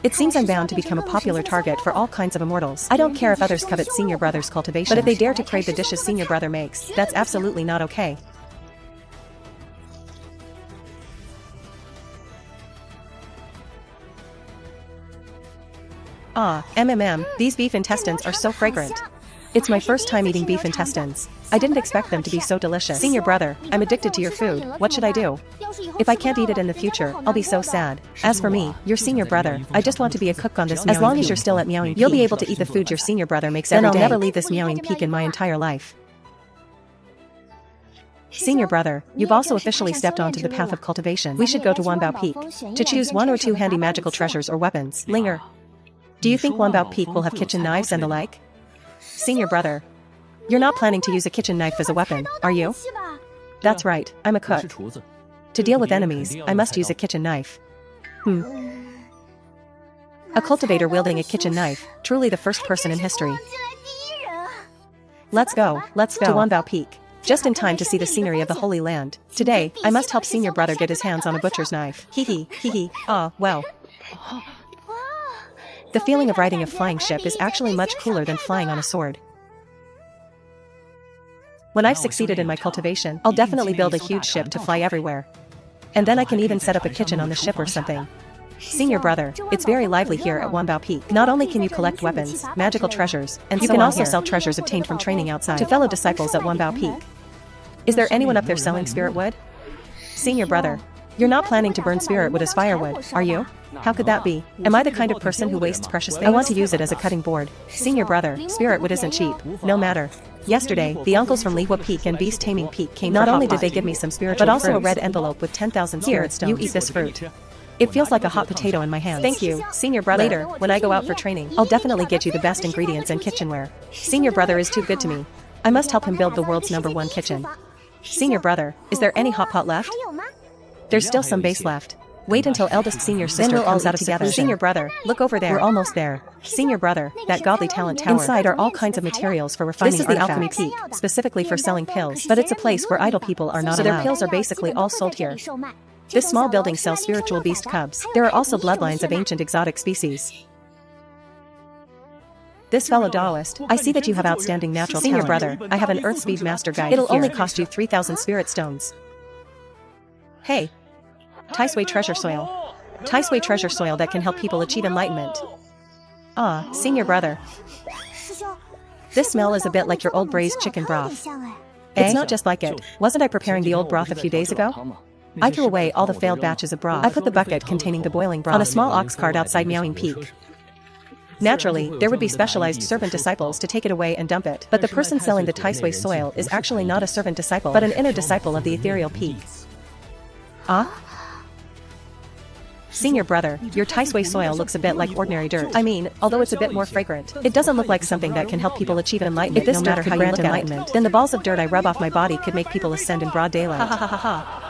It seems I'm bound to become a popular target for all kinds of immortals. I don't care if others covet Senior Brother's cultivation, but if they dare to crave the dishes Senior Brother makes, that's absolutely not okay. Ah, these beef intestines are so fragrant. It's my first time eating beef intestines. I didn't expect them to be so delicious. Senior Brother, I'm addicted to your food. What should I do? If I can't eat it in the future, I'll be so sad. As for me, your Senior Brother, I just want to be a cook on this. As long as you're still at Meowing Peak, you'll be able to eat the food your Senior Brother makes every day. Then I'll never leave this Meowing Peak in my entire life. Senior Brother, you've also officially stepped onto the path of cultivation. We should go to Wanbao Peak to choose 1 or 2 handy magical treasures or weapons. Linger, do you think Wanbao Peak will have kitchen knives and the like? Senior Brother, you're not planning to use a kitchen knife as a weapon, are you? That's right, I'm a cook. To deal with enemies, I must use a kitchen knife. A cultivator wielding a kitchen knife, truly the first person in history. Let's go to Wanbao Peak. Just in time to see the scenery of the Holy Land. Today, I must help Senior Brother get his hands on a butcher's knife. Hee hee, ah, well. The feeling of riding a flying ship is actually much cooler than flying on a sword. When I've succeeded in my cultivation, I'll definitely build a huge ship to fly everywhere. And then I can even set up a kitchen on the ship or something. Senior Brother, it's very lively here at Wanbao Peak. Not only can you collect weapons, magical treasures, and you can also sell treasures obtained from training outside to fellow disciples at Wanbao Peak. Is there anyone up there selling spirit wood? Senior Brother, you're not planning to burn spirit wood as firewood, are you? How could that be? Am I the kind of person who wastes precious things? I want to use it as a cutting board. Senior Brother, spirit wood isn't cheap, no matter. Yesterday, the uncles from Lihua Peak and Beast Taming Peak came. Not only did they give me some spiritual but also fruits, a red envelope with 10,000 spirit stones. You eat this fruit. It feels like a hot potato in my hands. Thank you, Senior Brother. Later, when I go out for training, I'll definitely get you the best ingredients and kitchenware. Senior Brother is too good to me. I must help him build the world's #1 kitchen. Senior Brother, is there any hot pot left? There's still some base left. Wait until eldest senior sister comes out of together. Senior Brother, look over there. We're almost there. Senior Brother, that godly talent tower. Inside are all kinds of materials for refining artifacts. This is the Alchemy Peak, specifically for selling pills, but it's a place where idle people are not allowed. So their pills are basically all sold here. This small building sells spiritual beast cubs. There are also bloodlines of ancient exotic species. This fellow Taoist, I see that you have outstanding natural talent. Senior Brother, I have an Earth Speed Master Guide. It'll only cost you 3,000 spirit stones. Hey. Taisui treasure soil. Taisui treasure soil that can help people achieve enlightenment. Ah, Senior Brother. This smell is a bit like your old braised chicken broth. It's not just like it. Wasn't I preparing the old broth a few days ago? I threw away all the failed batches of broth. I put the bucket containing the boiling broth on a small ox cart outside Meowing Peak. Naturally, there would be specialized servant disciples to take it away and dump it. But the person selling the Taisui soil is actually not a servant disciple, but an inner disciple of the ethereal peak. Ah? Senior Brother, your Taisui soil looks a bit like ordinary dirt. I mean, although it's a bit more fragrant, it doesn't look like something that can help people achieve enlightenment. If this no matter how you look enlightenment, then the balls of dirt I rub off my body could make people ascend in broad daylight. Ha ha ha ha.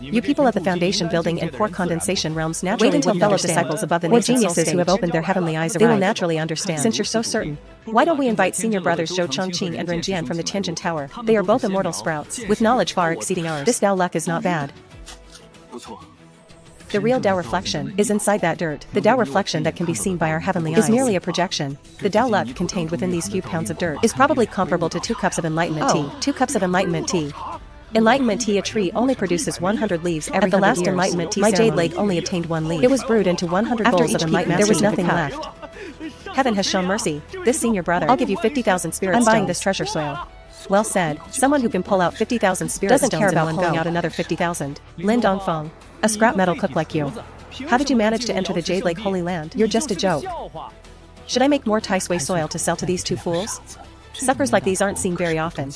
You people at the Foundation building and poor condensation realms naturally wait until fellow disciples above the geniuses who have opened their heavenly eyes arrive. They will naturally understand. Since you're so certain, why don't we invite Senior Brothers Zhou Chongqing and Renjian from the Tianjin Tower? They are both immortal sprouts, with knowledge far exceeding ours. This Dao luck is not bad. The real Dao reflection is inside that dirt. The Dao reflection that can be seen by our heavenly eyes is merely a projection. The Dao luck contained within these few pounds of dirt is probably comparable to 2 cups of enlightenment tea. 2 cups of enlightenment tea. Enlightenment tea, a tree only produces 100 leaves every 100 years. At the last enlightenment tea ceremony, my jade lake only obtained 1 leaf. It was brewed into 100 bowls of enlightenment. There was nothing left. Heaven has shown mercy. This Senior Brother, I'll give you 50,000 spirit stones. I'm buying this treasure soil. Well said. Someone who can pull out 50,000 spirit stones doesn't care about pulling out another 50,000. Lin Dongfang, a scrap metal cook like you. How did you manage to enter the Jade Lake Holy Land? You're just a joke. Should I make more Taisui soil to sell to these 2 fools? Suckers like these aren't seen very often.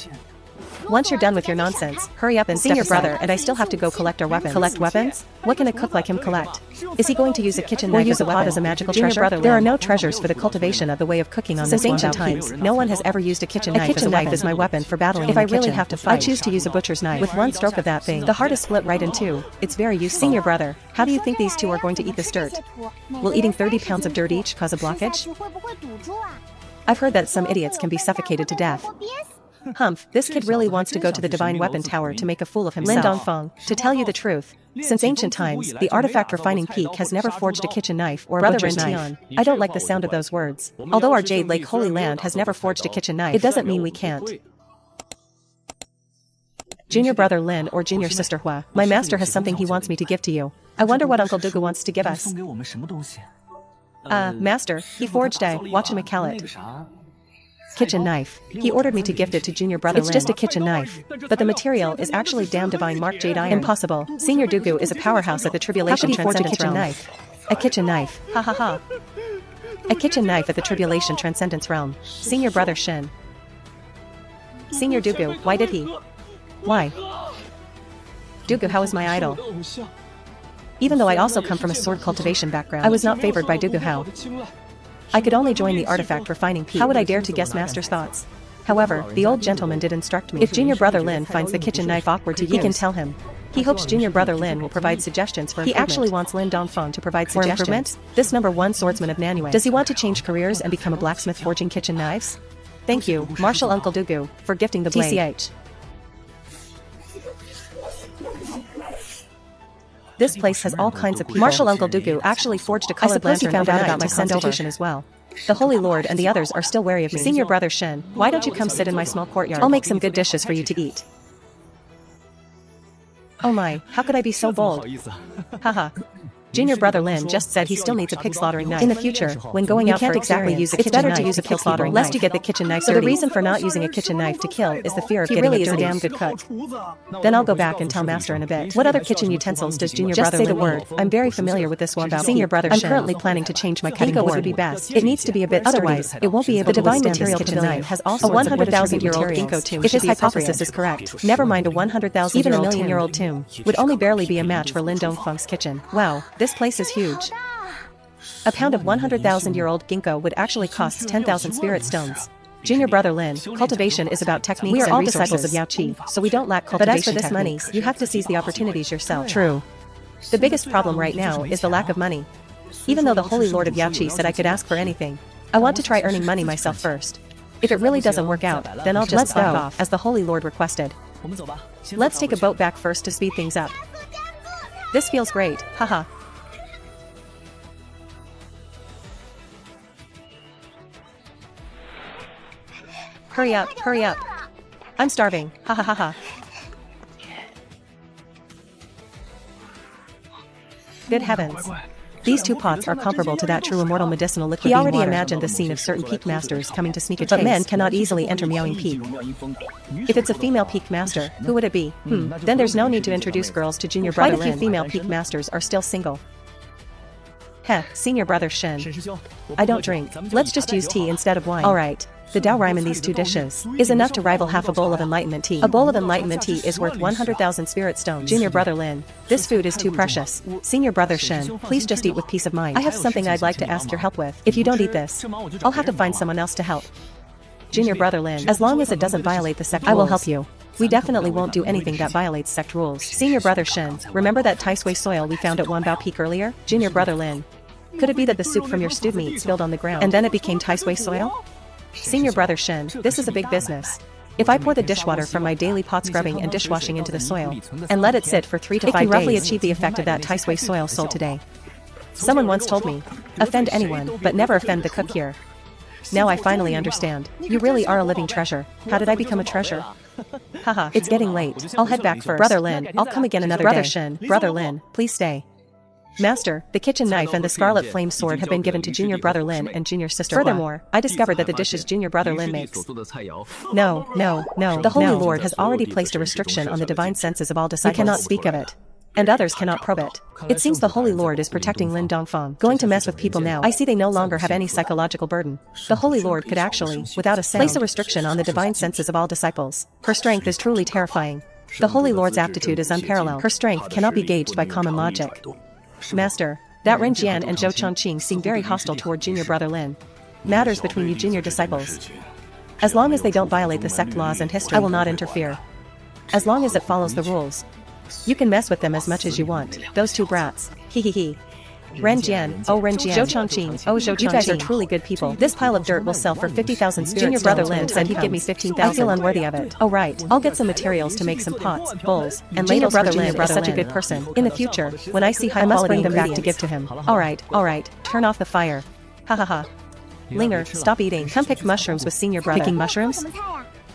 Once you're done with your nonsense, hurry up and Senior Brother, and I still have to go collect our weapons. Collect weapons? What can a cook like him collect? Is he going to use a kitchen knife as a pot as a magical treasure? There are no treasures for the cultivation of the way of cooking on this ancient times. No one has ever used a kitchen knife as a weapon. Is my weapon for battling in the kitchen. If I really have to fight, I choose to use a butcher's knife. With one stroke of that thing, the heart is split right in 2. It's very useful. Senior Brother, how do you think these 2 are going to eat this dirt? Will eating 30 pounds of dirt each cause a blockage? I've heard that some idiots can be suffocated to death. Humph, this kid really wants to go to the Divine Weapon Tower to make a fool of himself. Lin Dongfang, to tell you the truth, since ancient times, the artifact refining peak has never forged a kitchen knife or a butcher's knife. I don't like the sound of those words. Although our Jade Lake Holy Land has never forged a kitchen knife, it doesn't mean we can't. Junior brother Lin or junior sister Hua, my master has something he wants me to give to you. I wonder what Uncle Donghua wants to give us. Master, he forged a whatchamacallit kitchen knife. He ordered me to gift it to junior brother Lin. It's just a kitchen knife, but the material is actually damn divine mark jade iron. Impossible. Senior Donghua is a powerhouse at the Tribulation Transcendence Realm. A kitchen knife. Ha ha ha. A kitchen knife at the Tribulation Transcendence Realm. Senior brother Shin. Senior Donghua, why did he? Why? Donghua, how is my idol? Even though I also come from a sword cultivation background, I was not favored by Donghua how. I could only join the artifact refining peak. How would I dare to guess master's thoughts? However, the old gentleman did instruct me. If junior brother Lin finds the kitchen knife awkward to use, he can tell him. He hopes junior brother Lin will provide suggestions for improvement. He actually wants Lin Dongfang to provide suggestions. This #1 swordsman of Manhua. Does he want to change careers and become a blacksmith forging kitchen knives? Thank you, Martial Uncle Donghua, for gifting the blade. TCH. This place has all kinds of people. Martial Uncle Donghua actually forged a colored lantern. He found out about my constitution as well. The Holy Lord and the others are still wary of me. Senior brother Shen, why don't you come sit in my small courtyard? I'll make some good dishes for you to eat. Oh my, how could I be so bold? Haha. Junior brother Lin just said he still needs a pig slaughtering knife. In the future, when going out for exactly use a kitchen knife, it's better to use a pig slaughtering knife lest you get the kitchen knife. So the reason for not using a kitchen knife to kill is the fear of getting really a damn good cook. Then I'll go back and tell master in a bit. What other kitchen utensils does junior brother Lin need? Just say the word. I'm very familiar with this one about senior brother Shen. I'm currently planning to change my cutting board. Would be best. It needs to be a bit otherwise. It won't be able to withstand this kitchen knife. Has all sorts of 100,000-year-old ginkgo tomb. If his hypothesis is correct, never mind a 100,000 even a million-year-old tomb would only barely be a match for Lin Dongfang's kitchen. Wow, this place is huge. A pound of 100,000-year-old ginkgo would actually cost 10,000 spirit stones. Junior brother Lin, cultivation is about techniques. We are all disciples of Yao Qi, so we don't lack cultivation. But as for this money, you have to seize the opportunities yourself. True. The biggest problem right now is the lack of money. Even though the Holy Lord of Yao Qi said I could ask for anything, I want to try earning money myself first. If it really doesn't work out, then I'll just fuck off, as the Holy Lord requested. Let's take a boat back first to speed things up. This feels great, haha. Hurry up, hurry up. I'm starving, ha ha ha ha. Good heavens. These two pots are comparable to that true immortal medicinal liquid. He already imagined the scene of certain peak masters coming to sneak a taste. But men cannot easily enter Meowing Peak. If it's a female peak master, who would it be? Then there's no need to introduce girls to junior brother Lin. Quite a few female peak masters are still single. Heh, senior brother Shen. I don't drink. Let's just use tea instead of wine. Alright. The Dao rhyme in these two dishes is enough to rival half a bowl of enlightenment tea. A bowl of enlightenment tea is worth 100,000 spirit stones. Junior brother Lin, this food is too precious. Senior brother Shen, please just eat with peace of mind. I have something I'd like to ask your help with. If you don't eat this, I'll have to find someone else to help. Junior brother Lin, as long as it doesn't violate the sect rules, I will help you. We definitely won't do anything that violates sect rules. Senior brother Shen, remember that Tai Sui soil we found at Wanbao Peak earlier? Junior brother Lin, could it be that the soup from your stewed meat spilled on the ground and then it became Tai Sui soil? Senior brother Shen, this is a big business. If I pour the dishwater from my daily pot scrubbing and dishwashing into the soil, and let it sit for 3 to 5 days, it can roughly achieve the effect of that Tai Sui soil sold today. Someone once told me, offend anyone, but never offend the cook here. Now I finally understand. You really are a living treasure. How did I become a treasure? Haha, it's getting late. I'll head back first. Brother Lin, I'll come again another day. Brother Shen, brother Lin, please stay. Master, the kitchen knife and the scarlet flame sword have been given to junior brother Lin and junior sister Hua. Furthermore, I discovered that the dishes junior brother Lin makes. No. The Holy Lord has already placed a restriction on the divine senses of all disciples. We cannot speak of it. And others cannot probe it. It seems the Holy Lord is protecting Lin Dongfang. Going to mess with people now, I see they no longer have any psychological burden. The Holy Lord could actually, without a sound, place a restriction on the divine senses of all disciples. Her strength is truly terrifying. The Holy Lord's aptitude is unparalleled. Her strength cannot be gauged by common logic. Master, that Ren Jian and Zhou Chongqing seem very hostile toward junior brother Lin. Matters between you junior disciples. As long as they don't violate the sect laws and history, I will not interfere. As long as it follows the rules. You can mess with them as much as you want, those two brats, hee hee hee. Ren Jian, oh Ren Jian, Zhou Chongqing, oh Zhou Chongqing. You guys are truly good people. This pile of dirt will sell for 50,000 spirits. Junior brother Lin said he'd give me 15,000. I feel unworthy of it. Oh right, I'll get some materials to make some pots, bowls, and ladles. Brother Lin is such a good person. In the future, when I see high quality, I must bring them back to give to him. Alright, turn off the fire. Ha ha ha. Linger, stop eating. Come pick mushrooms with senior brother. Picking mushrooms?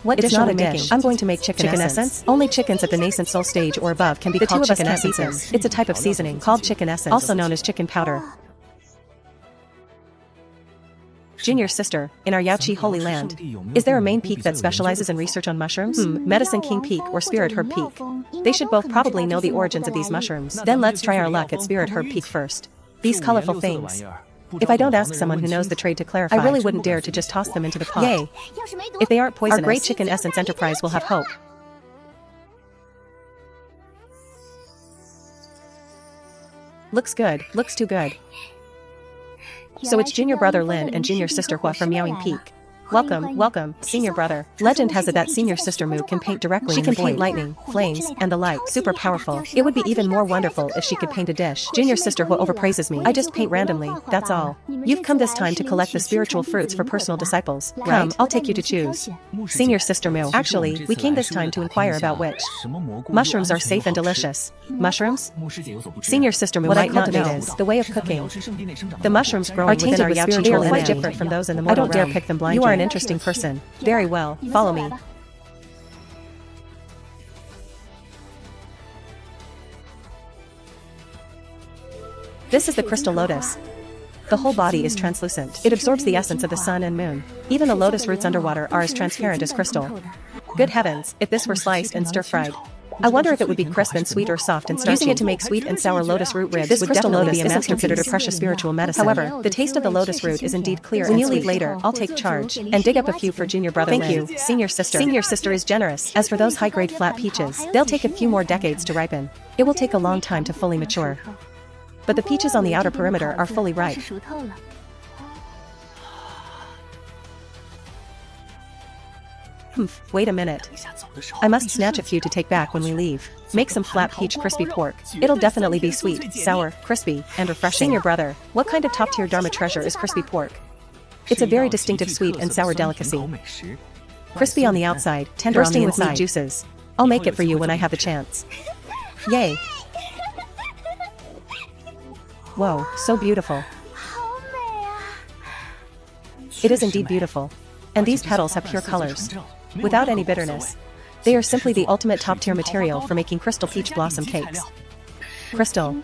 What dish are we making? I'm going to make chicken essence. Only chickens at the nascent soul stage or above can be called chicken essence. It's a type of seasoning called chicken essence, also known as chicken powder. Junior sister, in our Yaoqi Holy Land, is there a main peak that specializes in research on mushrooms? Medicine King Peak or Spirit Herb Peak. They should both probably know the origins of these mushrooms. Then let's try our luck at Spirit Herb Peak first. These colorful things. If I don't ask someone who knows the trade to clarify, I really wouldn't dare to just toss them into the pot. Yay! If they aren't poisonous, our great chicken essence enterprise will have hope. Looks good, looks too good. So it's junior brother Lin and junior sister Hua from Meowing Peak. Welcome, senior brother. Legend has it that senior sister Mu can paint directly. She can paint lightning, flames, and the like. Super powerful. It would be even more wonderful if she could paint a dish. Junior sister Hua overpraises me. I just paint randomly, that's all. You've come this time to collect the spiritual fruits for personal disciples. Come, I'll take you to choose. Senior sister Mu. Actually, we came this time to inquire about which mushrooms are safe and delicious. Mushrooms? Senior sister Mu might not know is the way of cooking. The mushrooms growing within our Yaoqi Holy Land are quite different from those in the mortal realm. I don't dare pick them blindly. You are an interesting person. Very well, follow me. This is the crystal lotus. The whole body is translucent. It absorbs the essence of the sun and moon. Even the lotus roots underwater are as transparent as crystal. Good heavens, if this were sliced and stir-fried. I wonder if it would be crisp and sweet or soft and starchy. Using it to make sweet and sour lotus root ribs this would definitely be a masterpiece. Considered a precious spiritual medicine. However, the taste of the lotus root is indeed clear and sweet. When you leave later, I'll take charge and dig up a few for junior brother Lin. Thank you, senior sister. Senior sister is generous. As for those high-grade flat peaches, they'll take a few more decades to ripen. It will take a long time to fully mature. But the peaches on the outer perimeter are fully ripe. Wait a minute. I must snatch a few to take back when we leave. Make some flat peach crispy pork. It'll definitely be sweet, sour, crispy, and refreshing. Senior brother, what kind of top-tier Dharma treasure is crispy pork? It's a very distinctive sweet and sour delicacy. Crispy on the outside, tender on the inside. With meat juices. I'll make it for you when I have the chance. Yay! Whoa, so beautiful. It is indeed beautiful. And these petals have pure colors. Without any bitterness. They are simply the ultimate top-tier material for making crystal peach blossom cakes. Crystal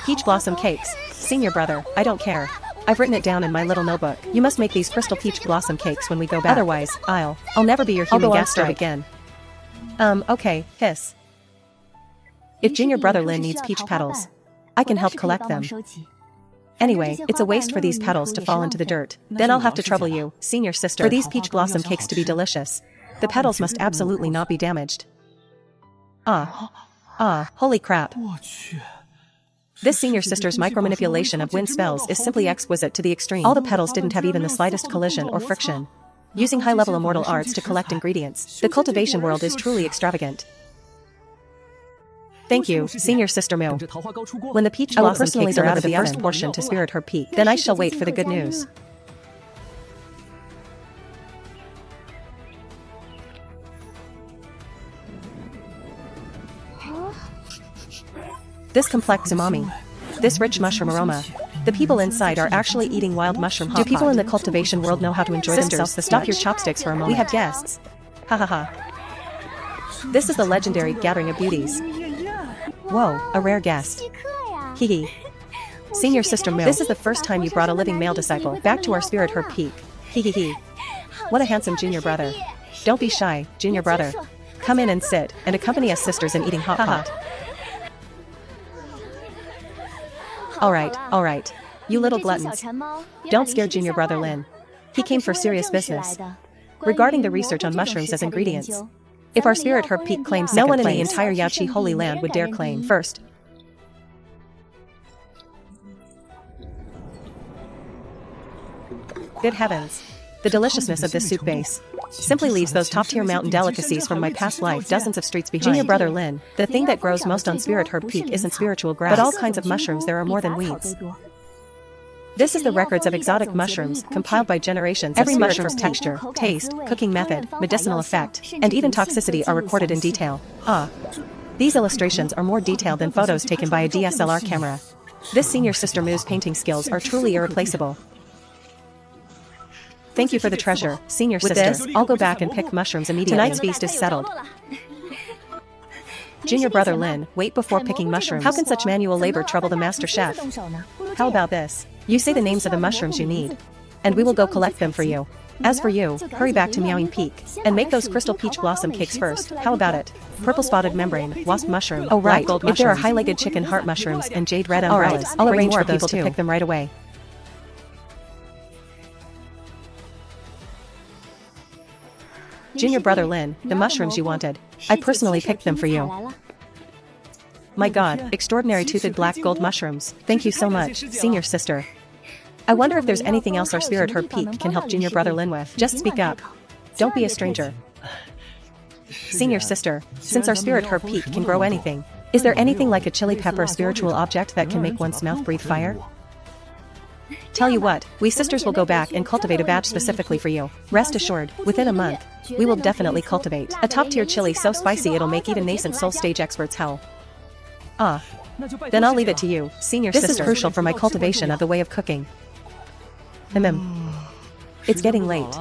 peach blossom cakes. Senior brother, I don't care. I've written it down in my little notebook. You must make these crystal peach blossom cakes when we go back. Otherwise, I'll never be your human gas stove again. Okay, hiss. If junior brother Lin needs peach petals, I can help collect them. Anyway, it's a waste for these petals to fall into the dirt. Then I'll have to trouble you, senior sister. For these peach blossom cakes to be delicious, the petals must absolutely not be damaged. Holy crap. This senior sister's micromanipulation of wind spells is simply exquisite to the extreme. All the petals didn't have even the slightest collision or friction. Using high-level immortal arts to collect ingredients, the cultivation world is truly extravagant. Thank you, senior sister Mu. When the peach blossom cakes are out of the first portion to Spirit Herb Peak, then I shall wait for the good news. This complex umami. This rich mushroom aroma. The people inside are actually eating wild mushroom hot pot. Do people in the cultivation world know how to enjoy themselves? Stop your chopsticks for a moment. We have guests. Ha ha ha. This is the legendary Gathering of Beauties. Whoa, a rare guest. Hee. Senior sister Mu, this is the first time you brought a living male disciple back to our Spirit Herb Peak. Hee. What a handsome junior brother. Don't be shy, junior brother. Come in and sit, and accompany us sisters in eating hot pot. Alright. You little gluttons. Don't scare junior brother Lin. He came for serious business. Regarding the research on mushrooms as ingredients, if our Spirit Herb Peak claims second place, no one in the entire Yaoqi Holy Land would dare claim first. Good heavens. The deliciousness of this soup base. simply leaves those top-tier mountain delicacies from my past life dozens of streets behind. Junior brother Lin, the thing that grows most on Spirit Herb Peak isn't spiritual grass, but all kinds of mushrooms. There are more than weeds. This is the records of exotic mushrooms, compiled by generations. Every mushroom's texture, taste, cooking method, medicinal effect, and even toxicity are recorded in detail. These illustrations are more detailed than photos taken by a DSLR camera. This senior sister Mu's painting skills are truly irreplaceable. Thank you for the treasure, senior sister. With this, I'll go back and pick mushrooms immediately. Tonight's feast is settled. Junior brother Lin, wait before picking mushrooms. How can such manual labor trouble the master chef? How about this? You say the names of the mushrooms you need, and we will go collect them for you. As for you, hurry back to Meowing Peak, and make those crystal peach blossom cakes first. How about it? Purple spotted membrane, wasp mushroom, oh right, gold if there are high-legged chicken heart mushrooms and jade red umbrellas, right, I'll arrange for people to pick them right away. Junior brother Lin, the mushrooms you wanted. I personally picked them for you. My god, extraordinary toothed black gold mushrooms. Thank you so much, senior sister. I wonder if there's anything else our Spirit Herb Peak can help junior brother Lin with. Just speak up. Don't be a stranger. Senior sister, since our Spirit Herb Peak can grow anything, is there anything like a chili pepper spiritual object that can make one's mouth breathe fire? Tell you what, we sisters will go back and cultivate a batch specifically for you. Rest assured, within a month, we will definitely cultivate a top-tier chili so spicy it'll make even nascent soul stage experts howl. Then I'll leave it to you, senior sister. This is crucial for my cultivation of the way of cooking. It's getting late.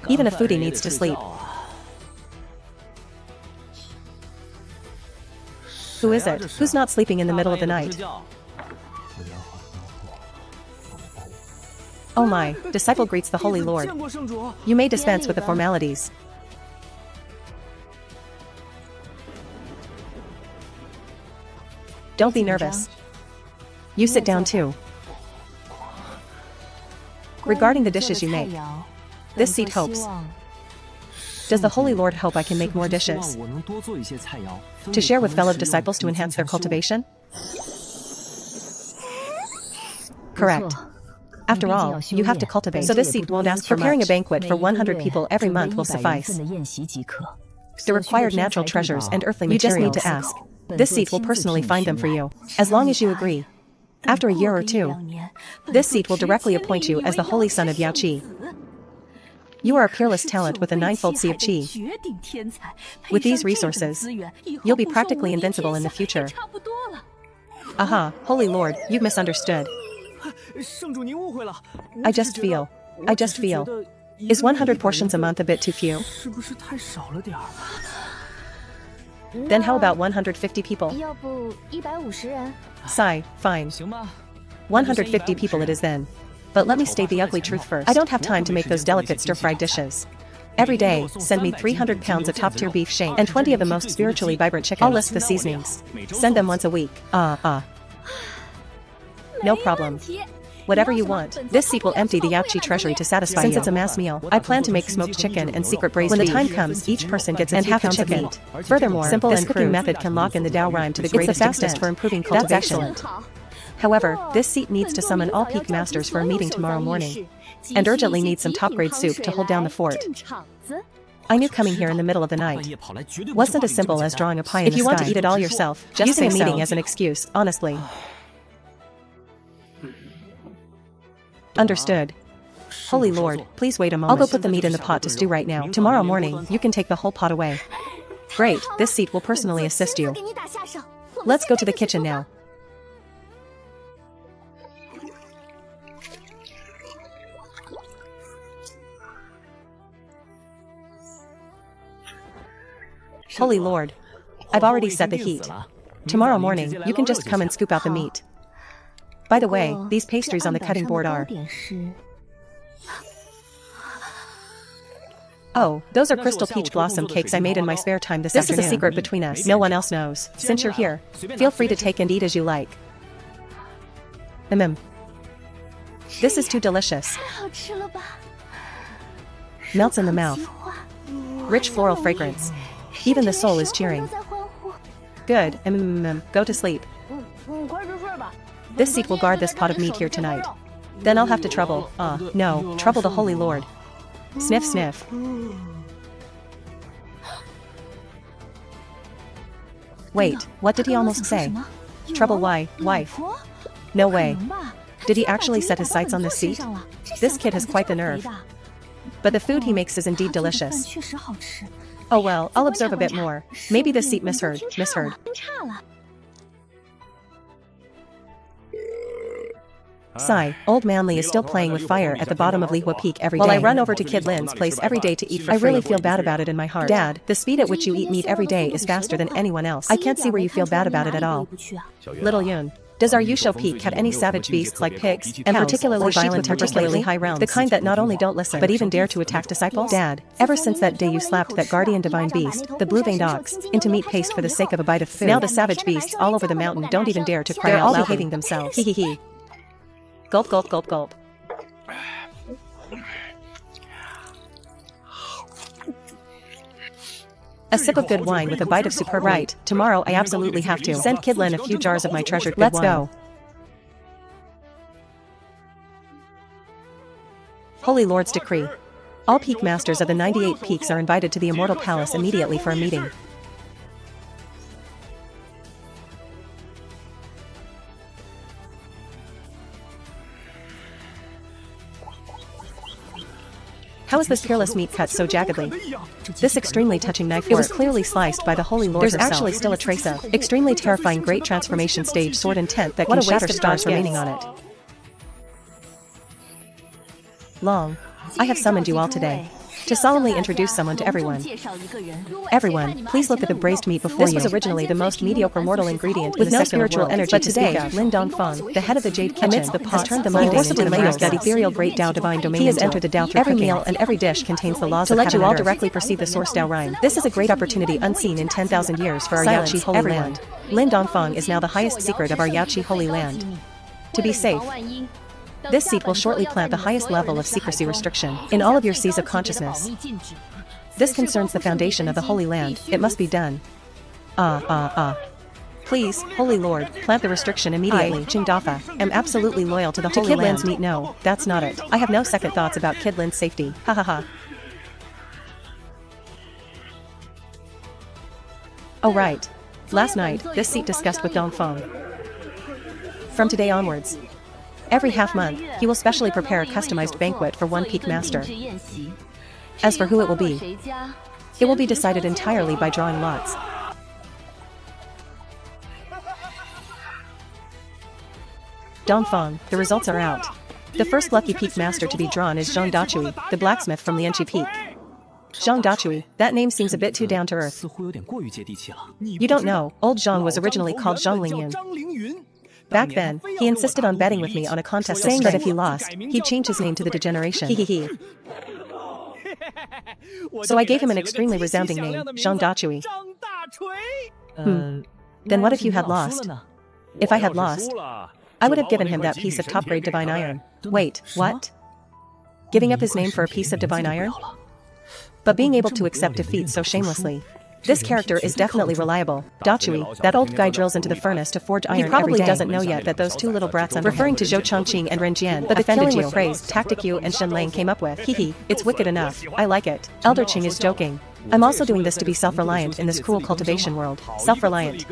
Even a foodie needs to sleep. Who is it? Who's not sleeping in the middle of the night? Oh my, disciple greets the Holy Lord. You may dispense with the formalities. Don't be nervous. You sit down too. Regarding the dishes you make, this seat hopes. Does the Holy Lord hope I can make more dishes to share with fellow disciples to enhance their cultivation? Correct. After all, you have to cultivate, so this seat won't ask for much. Preparing a banquet for 100 people every month will suffice. The required natural treasures and earthly materials. You just need to ask. This seat will personally find them for you, as long as you agree. After a year or two, this seat will directly appoint you as the holy son of Yao Qi. You are a peerless talent with a ninefold sea of Qi. With these resources, you'll be practically invincible in the future. Aha, Holy Lord, you've misunderstood. I just feel. Is 100 portions a month a bit too few? Then how about 150 people? Sigh, fine. 150 people it is then. But let me state the ugly truth first. I don't have time to make those delicate stir-fried dishes. Every day, send me 300 pounds of top-tier beef shank and 20 of the most spiritually vibrant chicken. I'll list the seasonings. Send them once a week. No problem. Whatever you want. This seat will empty the Yao Qi treasury to satisfy you. Since it's a mass meal, I plan to make smoked chicken and secret braised beef. When the time comes, each person gets a few pounds of meat. Furthermore, simple this cooking method can lock in the Dao rhyme to the greatest extent for improving cultivation. That's excellent. However, this seat needs to summon all peak masters for a meeting tomorrow morning, and urgently needs some top-grade soup to hold down the fort. I knew coming here in the middle of the night wasn't as simple as drawing a pie in the sky. If you want to eat it all yourself, just using a meeting as an excuse, honestly. Understood. Holy Lord, please wait a moment. I'll go put the meat in the pot to stew right now. Tomorrow morning, you can take the whole pot away. Great, this seat will personally assist you. Let's go to the kitchen now. Holy Lord, I've already set the heat. Tomorrow morning, you can just come and scoop out the meat. By the way, these pastries on the cutting board are... Oh, those are crystal peach blossom cakes I made in my spare time this afternoon. This is a secret between us. No one else knows. Since you're here, feel free to take and eat as you like. This is too delicious. Melts in the mouth. Rich floral fragrance. Even the soul is cheering. Good, go to sleep. This seat will guard this pot of meat here tonight. Then I'll have to trouble the Holy Lord. Sniff sniff. Wait, what did he almost say? Trouble why, wife? No way. Did he actually set his sights on this seat? This kid has quite the nerve. But the food he makes is indeed delicious. Oh well, I'll observe a bit more. Maybe this seat misheard. Sigh, old Manly is still playing with fire at the bottom of Lihua Peak every day. While I run over to Kid Lin's place every day to eat for free. I really feel bad about it in my heart. Dad, the speed at which you eat meat every day is faster than anyone else. I can't see where you feel bad about it at all. Little Yun. Does our Yusho Peak have any savage beasts like pigs, and particularly violent tempers lately, high rounds, the kind that not only don't listen, but even dare to attack disciples? Dad, ever since that day you slapped that guardian divine beast, the blue-veined ox, into meat paste for the sake of a bite of food, now the savage beasts all over the mountain don't even dare to cry out loudly. They're all behaving themselves. Hee. Gulp gulp gulp gulp. A sip of good wine with a bite of superb. Right, tomorrow I absolutely have to send Kid Lin a few jars of my treasured good wine. Let's go. Holy Lord's decree. All peak masters of the 98 peaks are invited to the Immortal Palace immediately for a meeting. How is this peerless meat cut so jaggedly? This extremely touching knife work. It was clearly sliced by the Holy Lord herself. There's actually still a trace of extremely terrifying great transformation stage sword intent that can shatter stars remaining on it. Long, I have summoned you all today to solemnly introduce someone to everyone. Everyone, please look at the braised meat before you. This was originally the most mediocre mortal ingredient with no spiritual energy, but today, Lin Dongfang, the head of the Jade Kitchen, has turned the mundane into the layers that ethereal great Dao divine domain. He has entered the Dao through every meal and every dish contains the laws to let you all directly perceive the source Dao rhyme. This is a great opportunity unseen in 10,000 years for our Yaoqi holy land. Lin Dongfang is now the highest secret of our Yaoqi holy land. To be safe, this seat will shortly plant the highest level of secrecy restriction in all of your seas of consciousness. This concerns the foundation of the Holy Land. It must be done. Please, Holy Lord, plant the restriction immediately. Qingdafa, am absolutely loyal to the Holy Land. To Kid Lin's meat, no, that's not it. I have no second thoughts about Kid Lin's safety. Ha ha ha. Oh right. Last night, this seat discussed with Dongfang. From today onwards, every half-month, he will specially prepare a customized banquet for one peak master. As for who it will be decided entirely by drawing lots. Dongfang, the results are out. The first lucky peak master to be drawn is Zhang Dachui, the blacksmith from Lianqi Peak. Zhang Dachui, that name seems a bit too down to earth. You don't know, old Zhang was originally called Zhang Lingyun. Back then, he insisted on betting with me on a contest saying that if he lost, he'd change his name to the Degeneration. Hehehe. So I gave him an extremely resounding name, Zhang Dachui. Then what if you had lost? If I had lost, I would have given him that piece of top-grade divine iron. Wait, what? Giving up his name for a piece of divine iron? But being able to accept defeat so shamelessly. This character is definitely reliable. Dachui, that old guy drills into the furnace to forge iron. He probably doesn't know yet that those two little brats under referring to Zhou Chongqing and Ren Jian, but the killing with praise Tactic Yu and Shen Lang came up with. Hehe, it's wicked enough. I like it. Elder Qing is joking. I'm also doing this to be self-reliant in this cruel cultivation world. Self-reliant.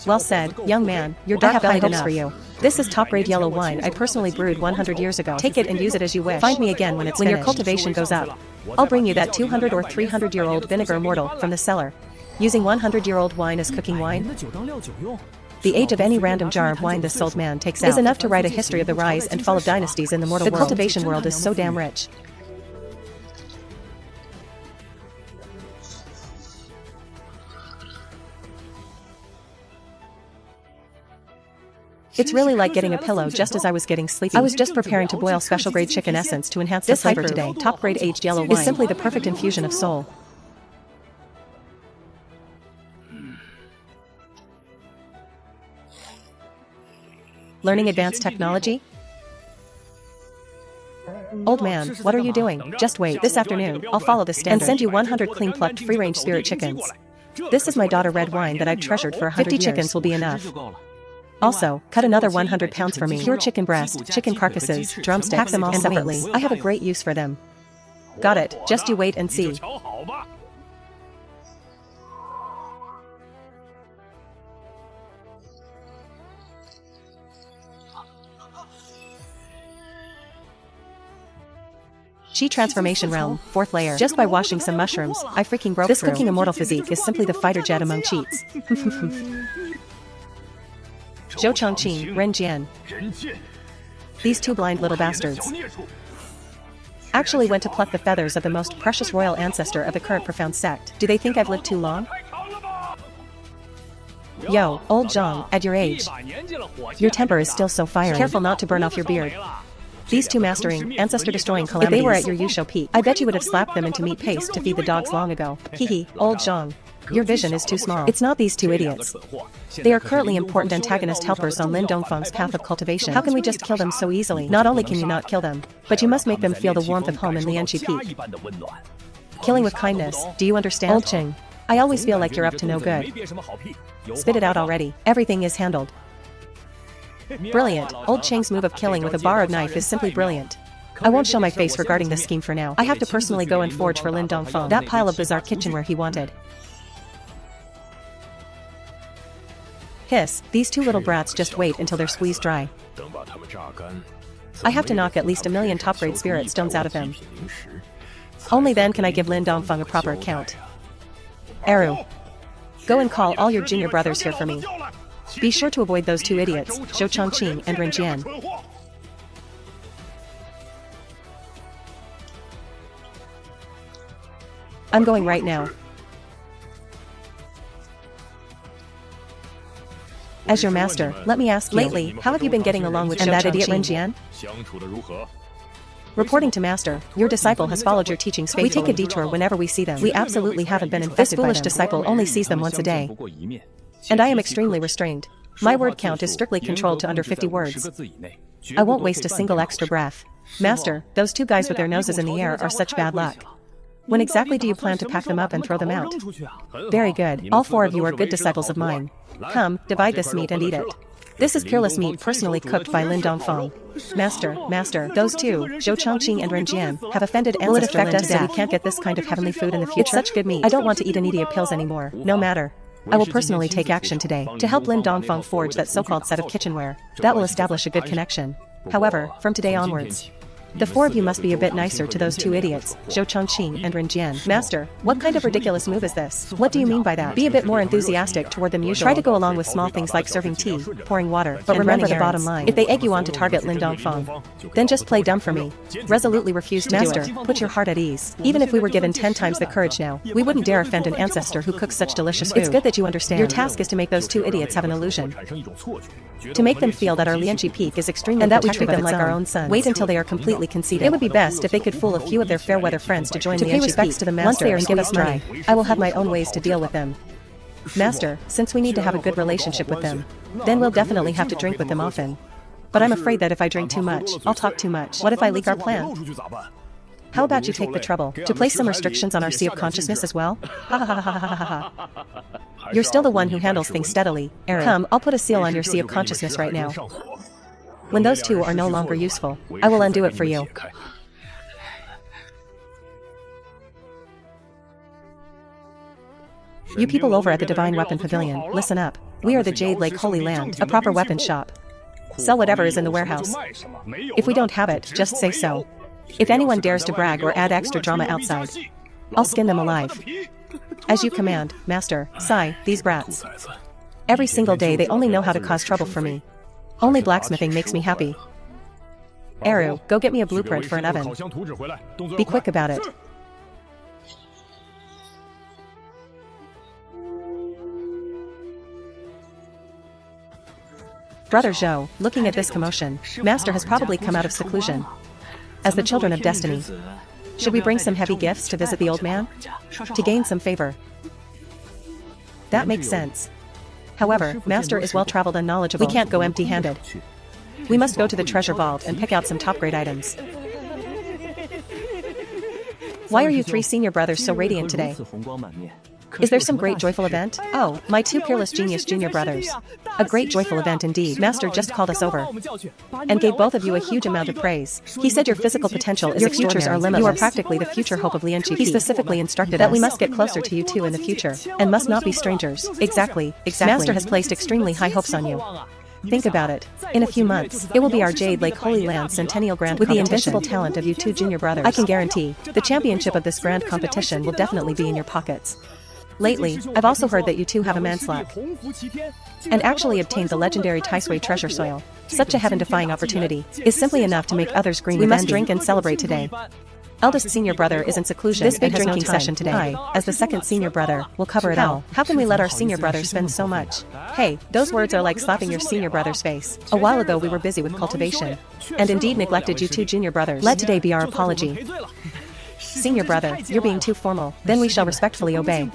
Well said, young man, your dark belly hopes for you. This is top-grade yellow wine I personally brewed 100 years ago. Take it and use it as you wish. Find me again when it's finished. Your cultivation goes up. I'll bring you that 200 or 300-year-old vinegar immortal from the cellar. Using 100-year-old wine as cooking wine? The age of any random jar of wine this old man takes out is enough to write a history of the rise and fall of dynasties in the mortal world. The cultivation world is so damn rich. It's really like getting a pillow just as I was getting sleepy. I was just preparing to boil special grade chicken essence to enhance the flavor today. Top grade aged yellow wine is simply the perfect infusion of soul. Learning advanced technology? Old man, what are you doing? Just wait. This afternoon, I'll follow the standard and send you 100 clean plucked free-range spirit chickens. This is my daughter red wine that I've treasured for 100 years. 50 chickens will be enough. Also, cut another 100 pounds for me. Pure chicken breast, chicken carcasses, drumsticks, pack them all separately. I have a great use for them. Got it, just you wait and see. Chi transformation realm, 4th layer. Just by washing some mushrooms, I freaking broke through. This cooking immortal physique is simply the fighter jet among cheats. Zhou Chongqing, Ren Jian. These two blind little bastards actually went to pluck the feathers of the most precious royal ancestor of the current profound sect. Do they think I've lived too long? Yo, old Zhang, at your age, your temper is still so fiery. Careful not to burn off your beard. These two mastering, ancestor-destroying calamities. If they were at your Yusho peak, I bet you would have slapped them into meat paste to feed the dogs long ago. Hehe, old Zhang. Your vision is too small. It's not these two idiots. They are currently important antagonist helpers on Lin Dongfang's path of cultivation. How can we just kill them so easily? Not only can you not kill them, but you must make them feel the warmth of home in Lianqi Peak. Killing with kindness, do you understand? Old Qing, I always feel like you're up to no good. Spit it out already. Everything is handled. Brilliant. Old Qing's move of killing with a borrowed knife is simply brilliant. I won't show my face regarding this scheme for now. I have to personally go and forge for Lin Dongfang that pile of bizarre kitchenware he wanted. Hiss, these two little brats just wait until they're squeezed dry. I have to knock at least 1 million top-grade spirit stones out of him. Only then can I give Lin Dongfang a proper account. Eru, go and call all your junior brothers here for me. Be sure to avoid those two idiots, Zhou Chongqing and Ren Jian. I'm going right now. As your master, let me ask you, lately, how have you been getting along with that idiot Ren Jian? Reporting to master, your disciple has followed your teachings faithfully. We take a detour whenever we see them. We absolutely haven't been infested by them. This foolish disciple only sees them once a day. And I am extremely restrained. My word count is strictly controlled to under 50 words. I won't waste a single extra breath. Master, those two guys with their noses in the air are such bad luck. When exactly do you plan to pack them up and throw them out? Very good. All 4 of you are good disciples of mine. Come, divide this meat and eat it. This is peerless meat personally cooked by Lin Dongfang. Master, those two, Zhou Chongqing and Ren Jian, have offended ancestor Lin to death. We can't get this kind of heavenly food in the future. It's such good meat. I don't want to eat immediate pills anymore. No matter. I will personally take action today to help Lin Dongfang forge that so-called set of kitchenware. That will establish a good connection. However, from today onwards, the 4 of you must be a bit nicer to those two idiots, Zhou Chongqing and Ren Jian. Master, what kind of ridiculous move is this? What do you mean by that? Be a bit more enthusiastic toward them usually. Try to go along with small things like serving tea, pouring water, but remember the bottom line. If they egg you on to target Lin Dongfang, then just play dumb for me. Resolutely refuse to do it. Master, put your heart at ease. Even if we were given 10 times the courage now, we wouldn't dare offend an ancestor who cooks such delicious food. It's good that you understand. Your task is to make those two idiots have an illusion. To make them feel that our Lianqi Peak is extremely and that we treat them like our own sons. Wait until they are completely conceited. It would be best if they could fool a few of their fair-weather friends to join the pay respects to the master. Once they are and give us dry, I will have my own ways to deal with them. Master, since we need to have a good relationship with them, then we'll definitely have to drink with them often. But I'm afraid that if I drink too much, I'll talk too much. What if I leak our plan? How about you take the trouble to place some restrictions on our sea of consciousness as well? Ha ha ha ha ha ha ha. You're still the one who handles things steadily, Aaron. Come, I'll put a seal on your sea of consciousness right now. When those two are no longer useful, I will undo it for you. You people over at the Divine Weapon Pavilion, listen up. We are the Jade Lake Holy Land, a proper weapon shop. Sell whatever is in the warehouse. If we don't have it, just say so. If anyone dares to brag or add extra drama outside, I'll skin them alive. As you command, Master. Sigh, these brats. Every single day they only know how to cause trouble for me. Only blacksmithing makes me happy. Eru, go get me a blueprint for an oven. Be quick about it. Brother Zhou, looking at this commotion, Master has probably come out of seclusion. As the children of destiny, should we bring some heavy gifts to visit the old man? To gain some favor. That makes sense. However, Master is well-traveled and knowledgeable. We can't go empty-handed. We must go to the treasure vault and pick out some top-grade items. Why are you 3 senior brothers so radiant today? Is there some great joyful event? Oh, my two peerless genius junior brothers. A great joyful event indeed. Master just called us over and gave both of you a huge amount of praise. He said your physical potential is extraordinary. Your futures are limitless. You are practically the future hope of Lianqi. He specifically instructed that we must get closer to you two in the future and must not be strangers. Exactly. Master has placed extremely high hopes on you. Think about it. In a few months, it will be our Jade Lake Holy Land Centennial Grand Competition. With the invincible talent of you two junior brothers, I can guarantee the championship of this grand competition will definitely be in your pockets. Lately, I've also heard that you two have a manslack and actually obtained the legendary Taisui treasure soil. Such a heaven-defying opportunity is simply enough to make others green. We must drink and celebrate today. Eldest senior brother is in seclusion. This big drinking session today, I, as the second senior brother, will cover it all. How can we let our senior brother spend so much? Hey, those words are like slapping your senior brother's face. A while ago we were busy with cultivation, and indeed neglected you two junior brothers. Let today be our apology. Senior brother, you're being too formal. Then we shall respectfully obey.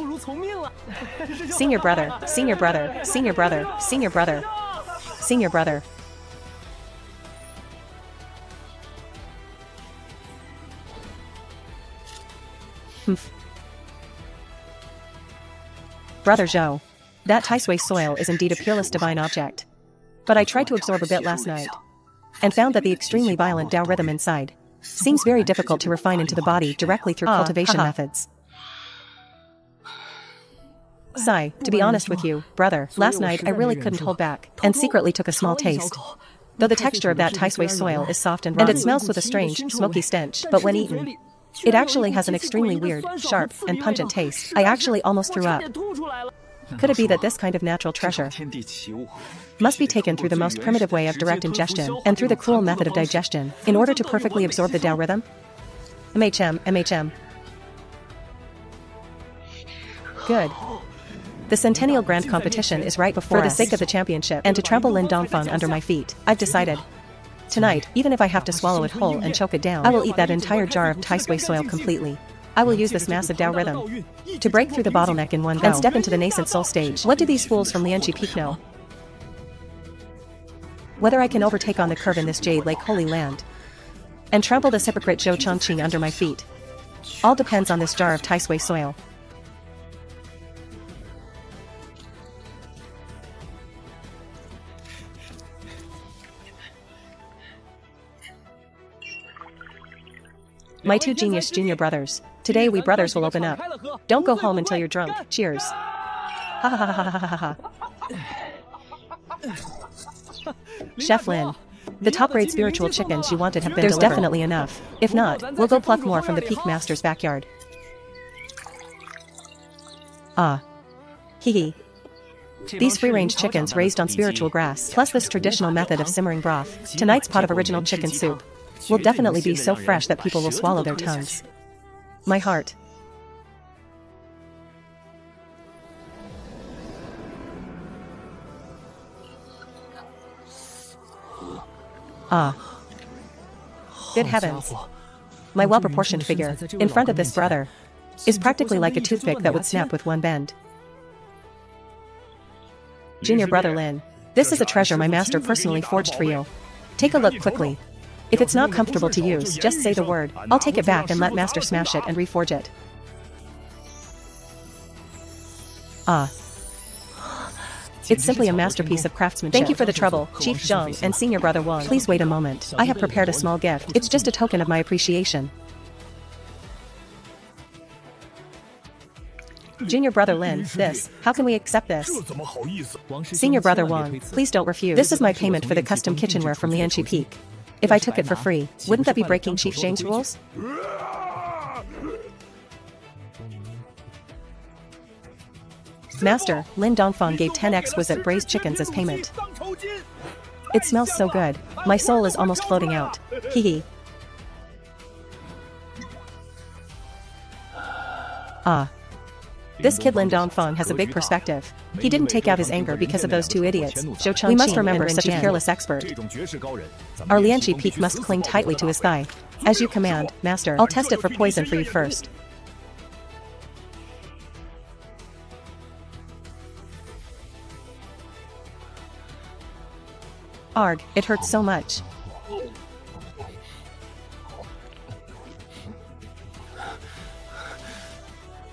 Senior brother, senior brother, senior brother, senior brother, senior brother. Brother Zhou. That Taisui soil is indeed a peerless divine object. But I tried to absorb a bit last night, and found that the extremely violent Dao rhythm inside seems very difficult to refine into the body directly through cultivation methods. Sigh, to be honest with you, brother, last night I really couldn't hold back, and secretly took a small taste. Though the texture of that Taisui soil is soft and rotten, and it smells with a strange, smoky stench, but when eaten, it actually has an extremely weird, sharp, and pungent taste. I actually almost threw up. Could it be that this kind of natural treasure must be taken through the most primitive way of direct ingestion and through the cruel method of digestion in order to perfectly absorb the Dao rhythm? MHM. Good. The Centennial Grand Competition is right before us. For the sake of the championship and to trample Lin Dongfang under my feet, I've decided. Tonight, even if I have to swallow it whole and choke it down, I will eat that entire jar of Taisui soil completely. I will use this massive Dao rhythm to break through the bottleneck in one go and step into the nascent soul stage. What do these fools from Lianqi Peak know? Whether I can overtake on the curve in this Jade Lake Holy Land and trample this hypocrite Zhou Chongqing under my feet all depends on this jar of Taisui soil. My two genius junior brothers. Today we brothers will open up. Don't go home until you're drunk. Cheers. Ha ha ha ha ha ha ha. Chef Lin. The top-grade spiritual chickens you wanted have been delivered. There's definitely enough. If not, we'll go pluck more from the Peak Master's backyard. Ah. Hee. These free-range chickens raised on spiritual grass, plus this traditional method of simmering broth. Tonight's pot of original chicken soup will definitely be so fresh that people will swallow their tongues. My heart. Ah. Good heavens. My well-proportioned figure, in front of this brother, is practically like a toothpick that would snap with one bend. Junior brother Lin, this is a treasure my master personally forged for you. Take a look quickly. If it's not comfortable to use, just say the word. I'll take it back and let master smash it and reforge it. Ah. It's simply a masterpiece of craftsmanship. Thank you for the trouble, Chief Zhang and Senior Brother Wang. Please wait a moment. I have prepared a small gift. It's just a token of my appreciation. Junior Brother Lin, this. How can we accept this? Senior Brother Wang, please don't refuse. This is my payment for the custom kitchenware from Lianqi Peak. If I took it for free, wouldn't that be breaking Chief Zhang's rules? Master, Lin Dongfang gave 10 exquisite braised chickens as payment. It smells so good. My soul is almost floating out. Hee hee. Ah. This kid Lin Dongfang has a big perspective. He didn't take out his anger because of those two idiots, Zhou Chongqing. We must remember such a careless expert. Our Lianqi Peak must cling tightly to his thigh. As you command, Master. I'll test it for poison for you first. Arg, it hurts so much.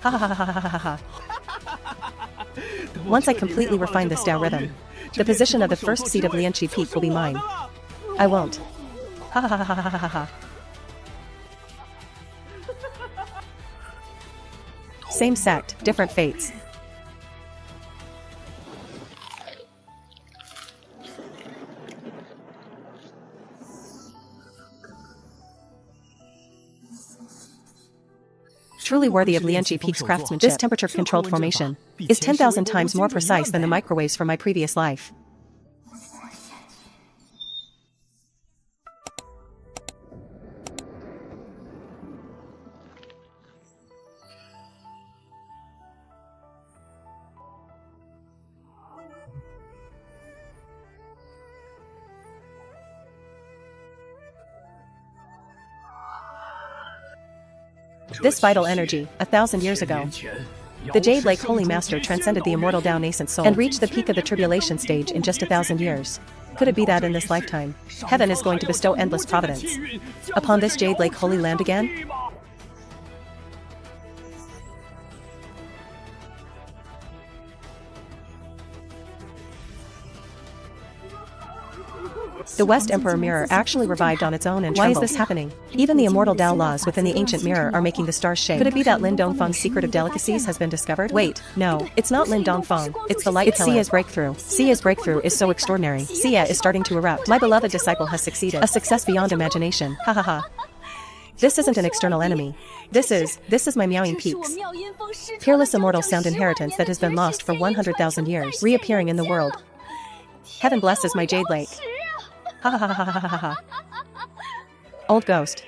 Ha ha ha ha ha ha ha. Once I completely refine this Dao rhythm, the position of the first seat of Lianqi Peak will be mine. I won't. Ha ha ha ha ha ha ha. Same sect, different fates. Truly worthy of Lianqi Peak's craftsmanship. This temperature-controlled formation is 10,000 times more precise than the microwaves from my previous life. This vital energy, 1,000 years ago, the Jade Lake Holy Master transcended the immortal Dao nascent soul and reached the peak of the tribulation stage in just 1,000 years. Could it be that in this lifetime, heaven is going to bestow endless providence upon this Jade Lake Holy Land again? The West Emperor Mirror actually revived on its own and trembled. Why is this happening? Even the immortal Dao laws within the ancient mirror are making the stars shake. Could it be that Lin Dongfang's secret of delicacies has been discovered? Wait, no, it's not Lin Dongfang, it's the light pillar. Sia's breakthrough. Sia's breakthrough is so extraordinary. Sia is starting to erupt. My beloved disciple has succeeded. A success beyond imagination. Ha ha ha. This isn't an external enemy. This is my meowing peaks. Peerless immortal sound inheritance that has been lost for 100,000 years, reappearing in the world. Heaven blesses my Jade Lake. Ha ha ha ha ha ha ha. Old ghost.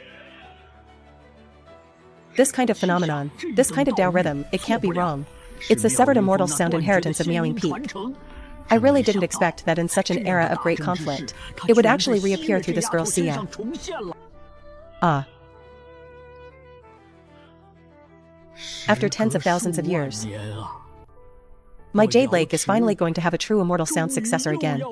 This kind of phenomenon, this kind of Dao rhythm, it can't be wrong. It's the severed immortal sound inheritance of Meowing Peak. I really didn't expect that in such an era of great conflict, it would actually reappear through this girl Sia. Ah. After tens of thousands of years, my Jade Lake is finally going to have a true immortal sound successor again.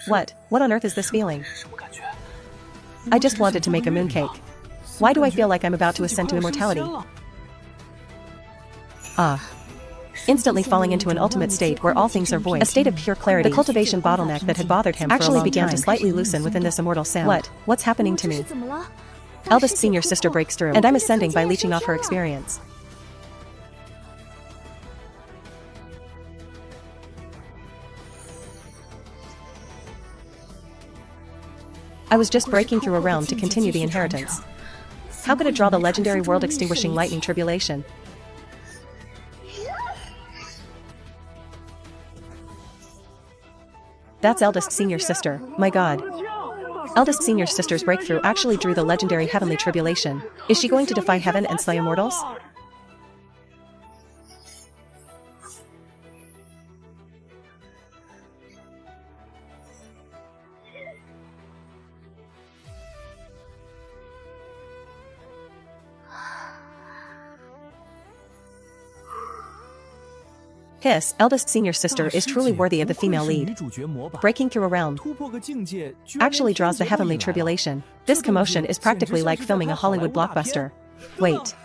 What on earth is this feeling? I just wanted to make a mooncake. Why do I feel like I'm about to ascend to immortality? Ah. Instantly falling into an ultimate state where all things are void. A state of pure clarity. The cultivation bottleneck that had bothered him actually began to slightly loosen within this immortal sound. What's happening to me? Eldest senior sister breaks through, and I'm ascending by leeching off her experience. I was just breaking through a realm to continue the inheritance. How could it draw the legendary world-extinguishing lightning tribulation? That's eldest senior sister, my god. Eldest senior sister's breakthrough actually drew the legendary heavenly tribulation. Is she going to defy heaven and slay immortals? Hiss, eldest senior sister is truly worthy of the female lead. Breaking through a realm actually draws the heavenly tribulation. This commotion is practically like filming a Hollywood blockbuster. Wait.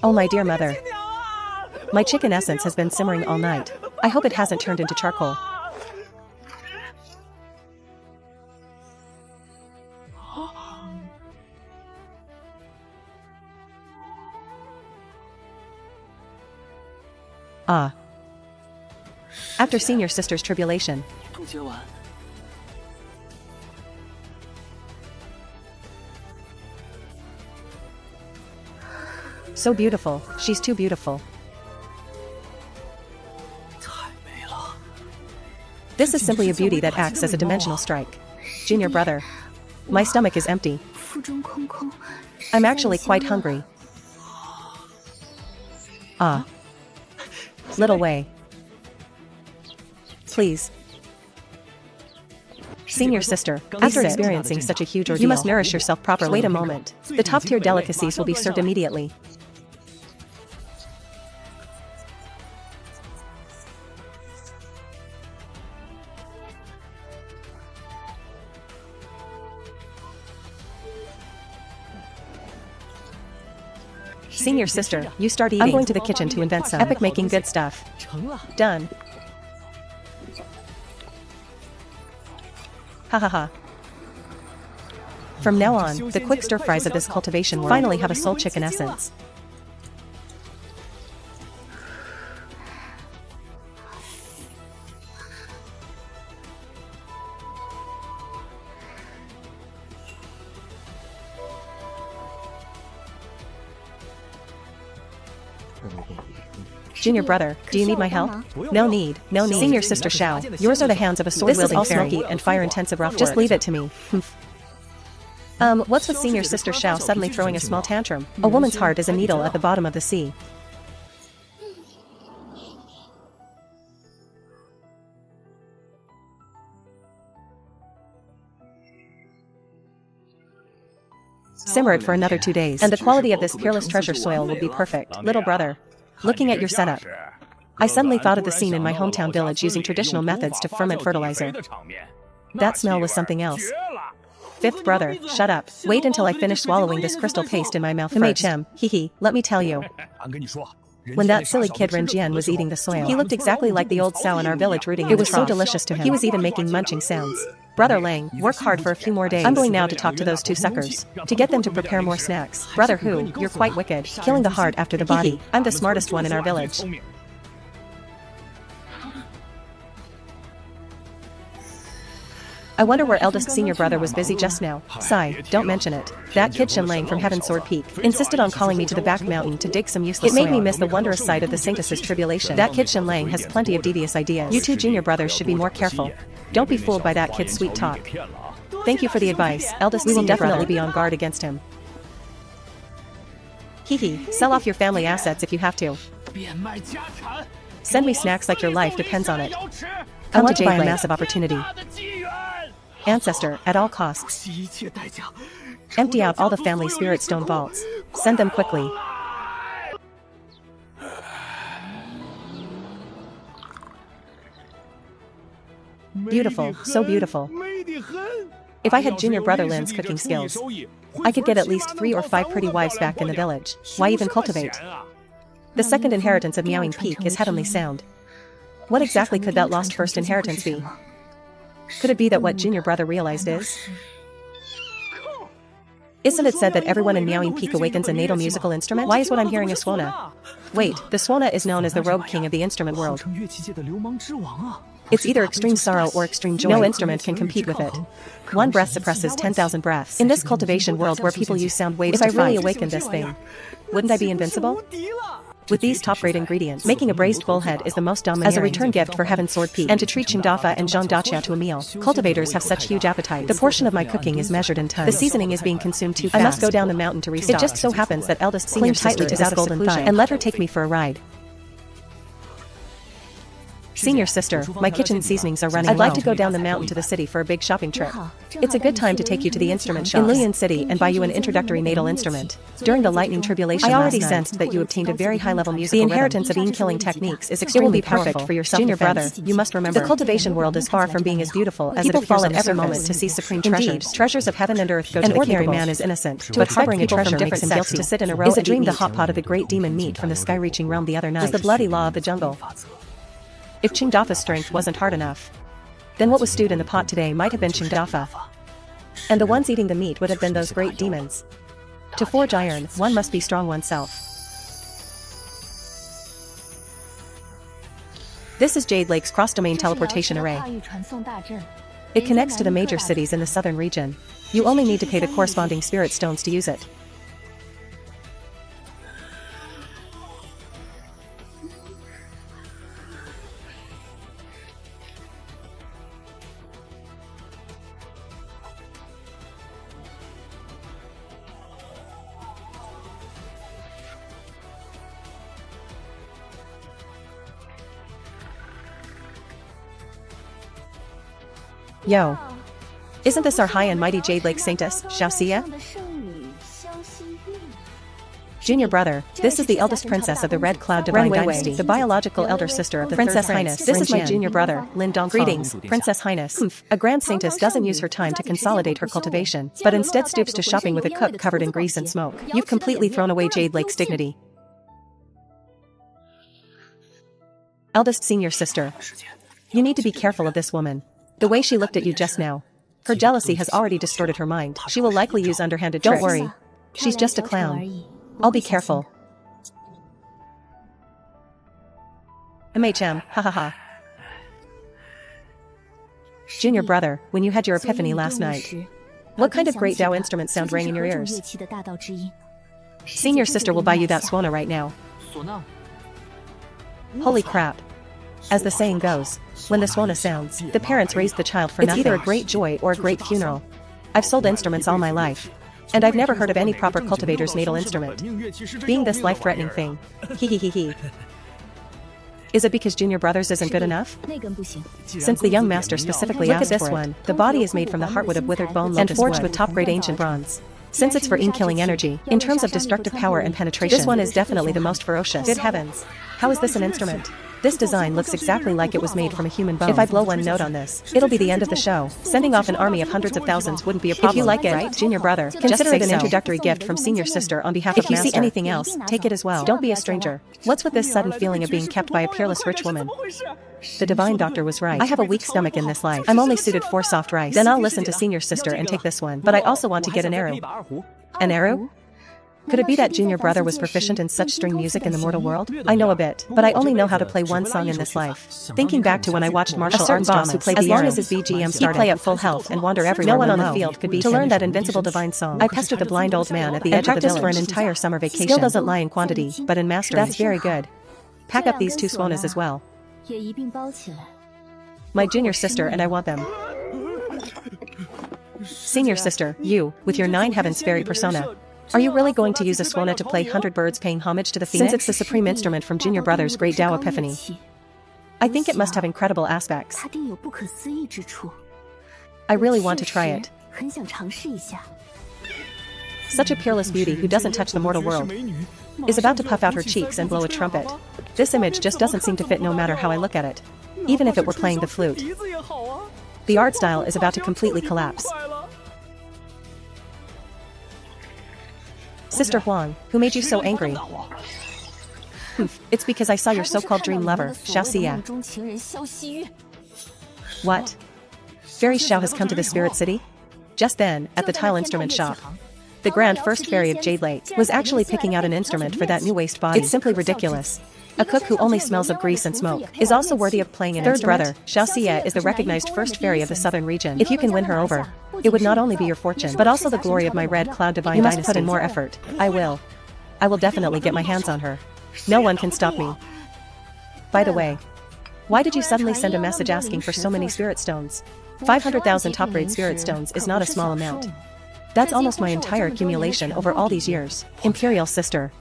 Oh my dear mother. My chicken essence has been simmering all night. I hope it hasn't turned into charcoal. Ah. After senior sister's tribulation. So beautiful, she's too beautiful. This is simply a beauty that acts as a dimensional strike. Junior brother. My stomach is empty. I'm actually quite hungry. Ah. Little way. Please. Senior sister, after experiencing such a huge ordeal, you must nourish yourself properly. Wait a moment. The top-tier delicacies will be served immediately. Senior sister, you start eating. I'm going to the kitchen to invent some epic making good stuff. Done. Ha ha ha. From now on, the quick stir fries of this cultivation will finally have a soul chicken essence. Junior brother, do you need my help? No need, no need. Senior sister Xiao, yours are the hands of a sword-wielding fairy. This is all smoky and fire-intensive rough work. Just leave it to me. What's with senior sister Xiao suddenly throwing a small tantrum? A woman's heart is a needle at the bottom of the sea. Simmer it for another 2 days, and the quality of this peerless treasure soil will be perfect. Little brother, looking at your setup, I suddenly thought of the scene in my hometown village using traditional methods to ferment fertilizer. That smell was something else. Fifth brother, shut up. Wait until I finish swallowing this crystal paste in my mouth first. Hee, let me tell you. When that silly kid Ren Jian was eating the soil, he looked exactly like the old sow in our village rooting in the trough. It was so delicious to him. He was even making munching sounds. Brother Lang, work hard for a few more days. I'm going now to talk to those two suckers, to get them to prepare more snacks. Brother Hu, you're quite wicked, killing the heart after the body. I'm the smartest one in our village. I wonder where eldest senior brother was busy just now. Sigh, don't mention it. That kid Shen Lang from Heaven Sword Peak insisted on calling me to the back mountain to dig some useless soil. It made me miss the wondrous sight of the Sanctus's tribulation. That kid Shen Lang has plenty of devious ideas. You two junior brothers should be more careful. Don't be fooled by that kid's sweet talk. Thank you for the advice, eldest senior brother. We will definitely be on guard against him. Hee, sell off your family assets if you have to. Send me snacks like your life depends on it. I want to buy a massive opportunity. Ancestor, at all costs. Empty out all the family spirit stone vaults. Send them quickly. Beautiful, so beautiful. If I had junior brother Lin's cooking skills, I could get at least 3 or 5 pretty wives back in the village. Why even cultivate? The second inheritance of Miaoying Peak is heavenly sound. What exactly could that lost first inheritance be? Could it be that what junior brother realized is? Isn't it said that everyone in Miaoying Peak awakens a natal musical instrument? Why is what I'm hearing a Swona? Wait, the Swona is known as the rogue king of the instrument world. It's either extreme sorrow or extreme joy. No instrument can compete with it. One breath suppresses 10,000 breaths. In this cultivation world where people use sound waves to fight, if I really awaken this thing, wouldn't I be invincible? With these top-grade ingredients, making a braised bullhead is the most domineering. As a return gift for Heaven Sword Peak, and to treat Qingdafa and Zhang Dachia to a meal, cultivators have such huge appetites. The portion of my cooking is measured in tons. The seasoning is being consumed too fast. I must go down the mountain to restock. It just so happens that eldest senior sister is out of seclusion, and let her take me for a ride. Senior sister, my kitchen seasonings are running low. I'd like to go down the mountain to the city for a big shopping trip. It's a good time to take you to the instrument shops in Luyan City and buy you an introductory natal instrument. During the lightning tribulation I already sensed that you obtained a very high-level musical rhythm. The inheritance of killing techniques is extremely perfect for your self-defense. Junior brother, you must remember, the cultivation world is far from being as beautiful as people fall at every moment to see supreme treasures. Indeed, treasures of heaven and earth go to the ordinary man is innocent. To harboring a treasure makes him guilty. To sit in a row is a dream. The hot pot of the great demon meat from the sky-reaching realm the other night was the bloody law of the jungle. If Qingdafa's strength wasn't hard enough, then what was stewed in the pot today might have been Qingdafa. And the ones eating the meat would have been those great demons. To forge iron, one must be strong oneself. This is Jade Lake's cross-domain teleportation array. It connects to the major cities in the southern region. You only need to pay the corresponding spirit stones to use it. Yo. Isn't this our high and mighty Jade Lake Sanctus, Xiaoxia? Junior brother, this is the eldest princess of the Red Cloud Divine Dynasty, the biological elder sister of the Princess Highness. This is my junior brother, Lin Dongfang. Greetings, Princess Highness. A grand saintess doesn't use her time to consolidate her cultivation, but instead stoops to shopping with a cook covered in grease and smoke. You've completely thrown away Jade Lake's dignity. Eldest senior sister. You need to be careful of this woman. The way she looked at you just now. Her jealousy has already distorted her mind. She will likely use underhanded tricks. Don't worry. She's just a clown. I'll be careful. MHM, hahaha. Junior brother, when you had your epiphany last night, what kind of great Dao instrument sound rang in your ears? Senior sister will buy you that Suona right now. Holy crap. As the saying goes, when the Suona sounds, the parents raised the child for nothing. It's either a great joy or a great funeral. I've sold instruments all my life, and I've never heard of any proper cultivator's natal instrument being this life-threatening thing. Hee. Is it because Junior Brothers isn't good enough? Since the young master specifically asked for it. Look at this one. The body is made from the heartwood of withered bone and forged with top-grade ancient bronze. Since it's for yin-killing energy, in terms of destructive power and penetration, this one is definitely the most ferocious. Good heavens. How is this an instrument? This design looks exactly like it was made from a human bone. If I blow one note on this, it'll be the end of the show. Sending off an army of hundreds of thousands wouldn't be a problem. If you like it, right? Junior brother, consider it an introductory gift from senior sister on behalf of master. If you see anything else, take it as well. Don't be a stranger. What's with this sudden feeling of being kept by a peerless rich woman? The divine doctor was right. I have a weak stomach in this life. I'm only suited for soft rice. Then I'll listen to senior sister and take this one. But I also want to get an arrow. An arrow? Could it be that Junior brother was proficient in such string music in the mortal world? I know a bit, but I only know how to play one song in this life. Thinking back to when I watched martial arts dramas, who played as long as his BGM started, he'd play at full health and wander everywhere. No one on the field could beat him. To learn that invincible divine song, I pestered the blind old man at the edge of the village for an entire summer vacation. Skill doesn't lie in quantity, but in mastery. That's very good. Pack up these two Suonas as well. My junior sister and I want them. Senior sister, you, with your 9 heavens fairy persona. Are you really going to use a Suona to play 100 birds paying homage to the phoenix? Since it's the supreme instrument from Junior Brothers' great Dao epiphany, I think it must have incredible aspects. I really want to try it. Such a peerless beauty who doesn't touch the mortal world is about to puff out her cheeks and blow a trumpet. This image just doesn't seem to fit no matter how I look at it, even if it were playing the flute. The art style is about to completely collapse. Sister Huang, who made you so angry? It's because I saw your so-called dream lover, Xiao Xia. What? Fairy Xiao has come to the Spirit City? Just then, at the tile instrument shop, the grand first fairy of Jade Lake was actually picking out an instrument for that new waste body. It's simply ridiculous. A cook who only smells of grease and smoke is also worthy of playing an instrument. Third brother, Xiao Xia is the recognized first fairy of the southern region. If you can win her over, it would not only be your fortune, but also the glory of my Red Cloud Divine Dynasty. You must put in more effort. I will. I will definitely get my hands on her. No one can stop me. By the way, why did you suddenly send a message asking for so many spirit stones? 500,000 top-grade spirit stones is not a small amount. That's almost my entire accumulation over all these years. Imperial sister.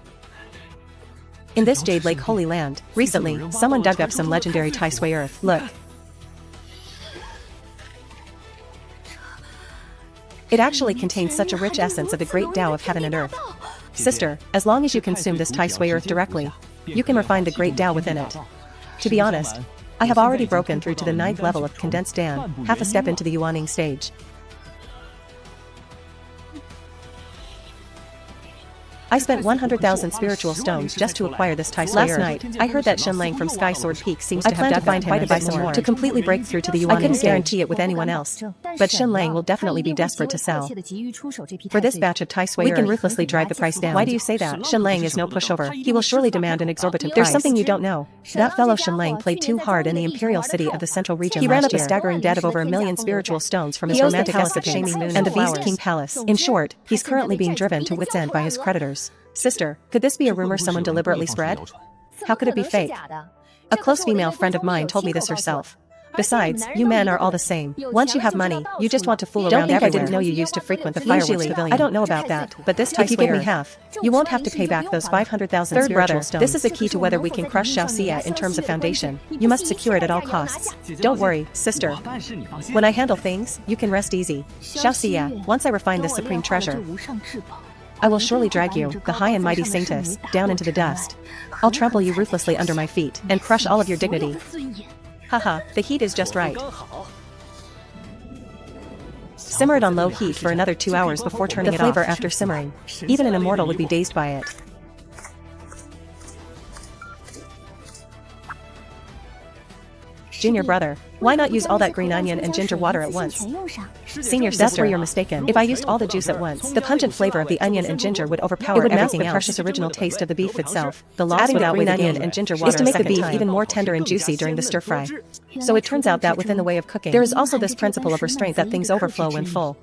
In this Jade Lake Holy Land, recently, someone dug up some legendary Tai Sui earth. Look. It actually contains such a rich essence of the great Tao of heaven and earth. Sister, as long as you consume this Tai Sui earth directly, you can refine the great Tao within it. To be honest, I have already broken through to the 9th level of condensed Dan, half a step into the Yuaning stage. I spent 100,000 spiritual stones just to acquire this Tai Sui earth. Last night, I heard that Shen Lang from Sky Sword Peak seems to have dug quite a bit more to completely break through to the Yuaning. I couldn't guarantee it with anyone else, but Shen Lang will definitely be desperate to sell. For this batch of Tai Sui we can ruthlessly drive the price down. Why do you say that? Shen Lang is no pushover. He will surely demand an exorbitant price. There's something you don't know. That fellow Shen Lang played too hard in the imperial city of the central region. He ran up a staggering debt of over 1 million spiritual stones from his romantic escapades and the Beast King Palace. In short, he's currently being driven to wit's end by his creditors. Sister, could this be a rumor someone deliberately spread? How could it be fake? A close female friend of mine told me this herself. Besides, you men are all the same. Once you have money, you just want to fool around everywhere. I didn't know you used to frequent the fireworks pavilion. I don't know about that, but this time if you give me half, you won't have to pay back those 500,000 Third brother, stones. This is a key to whether we can crush Xiao Xia in terms of foundation. You must secure it at all costs. Don't worry, sister. When I handle things, you can rest easy. Xiao Xia, once I refine this supreme treasure, I will surely drag you, the high and mighty saintess, down into the dust. I'll trample you ruthlessly under my feet, and crush all of your dignity. Haha, the heat is just right. Simmer it on low heat for another 2 hours before turning it off. The flavor after simmering. Even an immortal would be dazed by it. Junior brother, why not use all that green onion and ginger water at once? Senior sister, that's where you're mistaken. If I used all the juice at once, the pungent flavor of the onion and ginger would overpower everything else. It would mask the precious original taste of the beef itself. The loss adding that green onion and ginger water is to make the beef even more tender and juicy during the stir fry. So it turns out that within the way of cooking, there is also this principle of restraint that things overflow when full.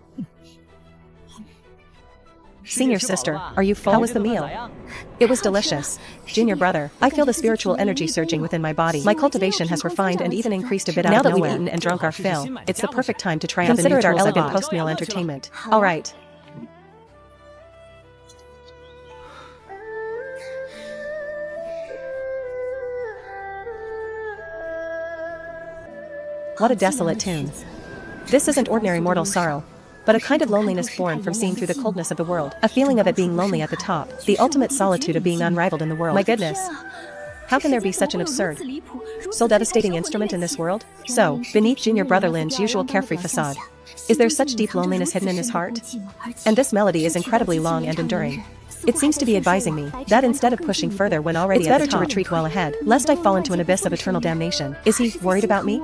Senior sister, are you full? How was the meal? It was delicious. Junior brother, I feel the spiritual energy surging within my body. My cultivation has refined and even increased a bit out of nowhere. Now that we've eaten and drunk our fill, it's the perfect time to try out the new tools of good post-meal entertainment. Alright. What a desolate tune. This isn't ordinary mortal sorrow, but a kind of loneliness born from seeing through the coldness of the world. A feeling of it being lonely at the top. The ultimate solitude of being unrivaled in the world. My goodness. How can there be such an absurd, soul devastating instrument in this world? So, beneath Junior brother Lin's usual carefree facade, is there such deep loneliness hidden in his heart? And this melody is incredibly long and enduring. It seems to be advising me that instead of pushing further when already at the top, it's better to retreat well ahead, lest I fall into an abyss of eternal damnation. Is he worried about me?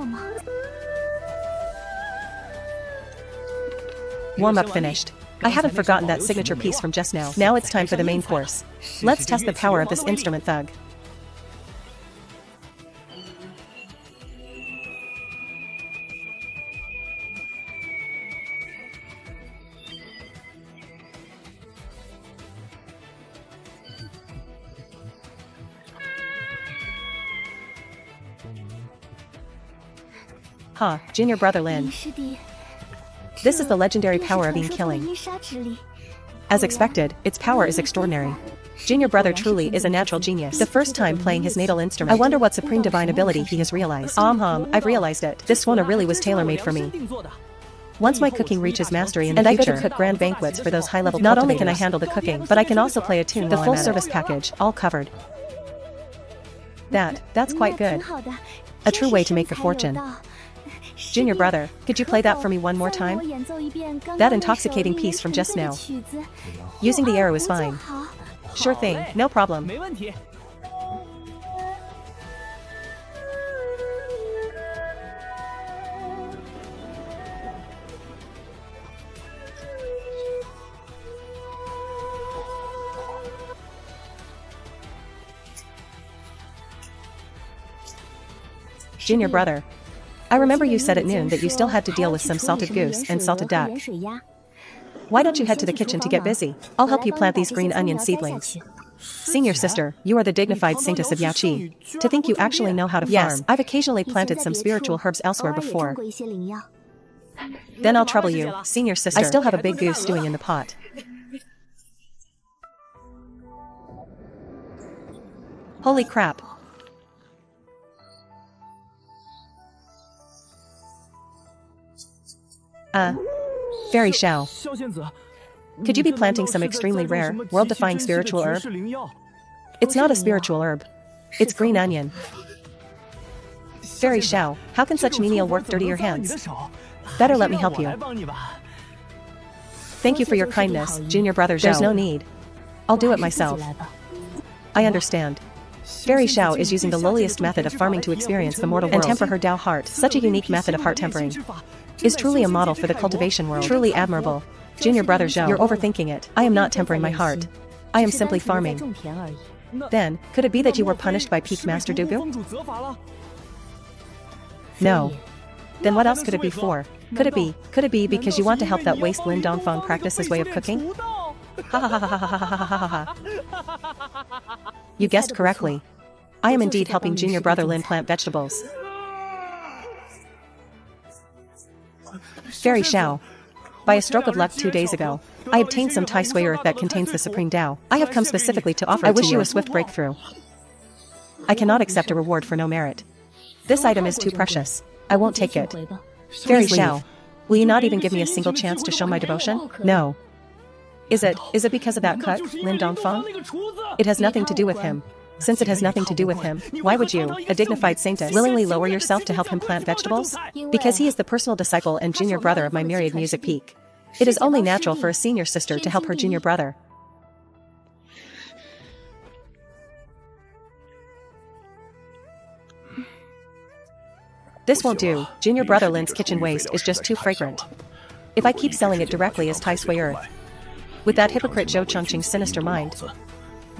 Warm-up finished. I haven't forgotten that signature piece from just now. Now it's time for the main course. Let's test the power of this instrument thug. Ha, Junior brother Lin. This is the legendary power of killing. As expected, its power is extraordinary. Junior brother truly is a natural genius. The first time playing his natal instrument, I wonder what supreme divine ability he has realized. I've realized it. This Swona really was tailor-made for me. Once my cooking reaches mastery in the future, I go to cook grand banquets for those high-level cultivators. Not only can I handle the cooking, but I can also play a tune. The full service package, all covered. That's quite good. A true way to make your fortune. Junior brother, could you play that for me one more time? That intoxicating piece from just now. Using the arrow is fine. Sure thing, no problem. Junior brother, I remember you said at noon that you still had to deal with some salted goose and salted duck. Why don't you head to the kitchen to get busy? I'll help you plant these green onion seedlings. Senior sister, you are the dignified saintess of Yachi. To think you actually know how to farm. Yes, I've occasionally planted some spiritual herbs elsewhere before. Then I'll trouble you, senior sister. I still have a big goose stewing in the pot. Holy crap. Fairy Xiao. Could you be planting some extremely rare, world-defying spiritual herb? It's not a spiritual herb. It's green onion. Fairy Xiao, how can such menial work dirty your hands? Better let me help you. Thank you for your kindness, Junior brother Zhao. There's no need. I'll do it myself. I understand. Fairy Xiao is using the lowliest method of farming to experience the mortal world and temper her Dao heart. Such a unique method of heart tempering is truly a model for the cultivation world. Truly admirable. Junior brother Zhao, you're overthinking it. I am not tempering my heart. I am simply farming. Then, could it be that you were punished by Peak Master Dugu? No. Then what else could it be for? Could it be because you want to help that waste Lin Dongfang practice his way of cooking? Ha ha ha ha ha ha ha ha ha. You guessed correctly. I am indeed helping Junior brother Lin plant vegetables. Fairy Xiao. By a stroke of luck 2 days ago, I obtained some Tai Sui earth that contains the Supreme Dao. I have come specifically to offer it to you. I wish you a swift breakthrough. I cannot accept a reward for no merit. This item is too precious. I won't take it. Fairy Xiao, will you not even give me a single chance to show my devotion? No. Is it because of that cook, Lin Dongfang? It has nothing to do with him. Since it has nothing to do with him, why would you, a dignified saintess, willingly lower yourself to help him plant vegetables? Because he is the personal disciple and junior brother of my myriad music peak. It is only natural for a senior sister to help her junior brother. This won't do. Junior brother Lin's kitchen waste is just too fragrant. If I keep selling it directly as Tai Sui Earth, with that hypocrite Zhou Chongqing's sinister mind,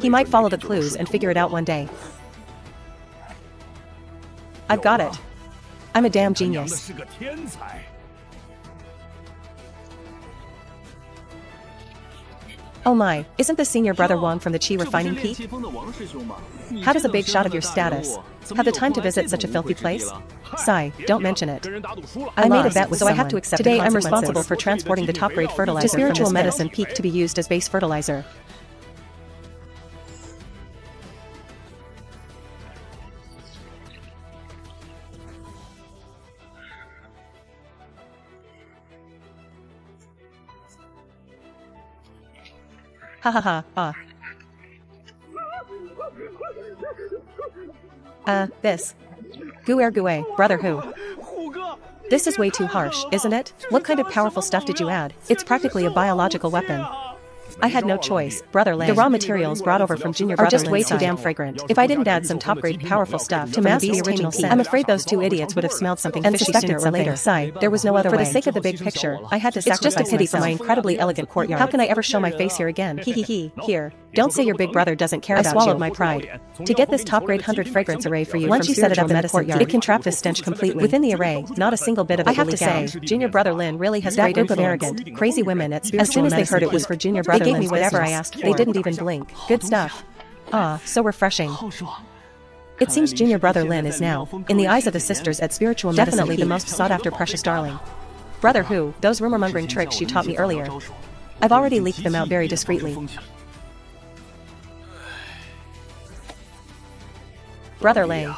he might follow the clues and figure it out one day. I've got it. I'm a damn genius. Oh my, isn't the senior brother Wang from the Qi refining peak? How does a big shot of your status have the time to visit such a filthy place? Sigh, don't mention it. I made a bet with someone. I have to accept today I'm responsible for transporting the top-grade fertilizer to spiritual medicine peak to be used as base fertilizer. Ha ha ha, this. Gouer, brother who? This is way too harsh, isn't it? What kind of powerful stuff did you add? It's practically a biological weapon. I had no choice, brother Lin. The raw materials brought over from junior brother are just way too damn fragrant. If I didn't add some top-grade powerful stuff to mask the original scent, I'm afraid those two idiots would have smelled something fishy sooner or later. Sigh, there was no other way. For the sake of the big picture, I had to sacrifice myself. It's just a pity for my incredibly elegant courtyard. How can I ever show my face here again? Here. Don't say your big brother doesn't care about you. I swallowed my pride. To get this top-grade 100 fragrance array for you once you set it up in the courtyard, it can trap this stench completely. Within the array, not a single bit of it I have to say, junior brother Lin really has great group of arrogant, crazy women at spiritual medicine. As soon as they heard it was for junior brother Lin, they gave me whatever I asked for. They didn't even blink. Good stuff. Ah, so refreshing. It seems junior brother Lin is now, in the eyes of the sisters at spiritual medicine, definitely the most sought-after precious darling. Brother who, those rumor-mongering tricks you taught me earlier, I've already leaked them out very discreetly. Brother Lei,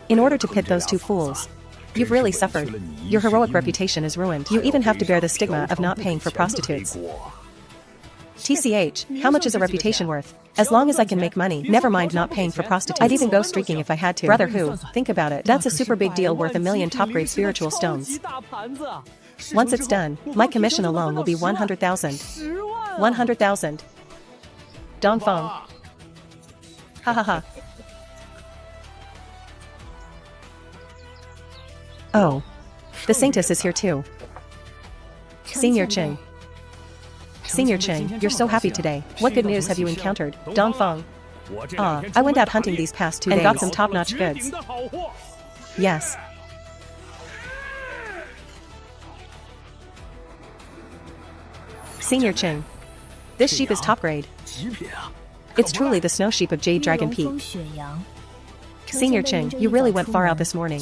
in order to pit those two fools, you've really suffered. Your heroic reputation is ruined. You even have to bear the stigma of not paying for prostitutes. TCH, how much is a reputation worth? As long as I can make money, never mind not paying for prostitutes. I'd even go streaking if I had to. Brother who, think about it, that's a super big deal worth 1 million top-grade spiritual stones. Once it's done, my commission alone will be 100,000. 100,000. Dongfang. Ha ha ha. Oh. The Saintess is here too. Senior Ching. Senior Ching, you're so happy today. What good news have you encountered? Dongfang. I went out hunting these past 2 days and got some top-notch goods. Yes. Senior Ching. This sheep is top grade. It's truly the snow sheep of Jade Dragon Peak. Senior Ching, you really went far out this morning.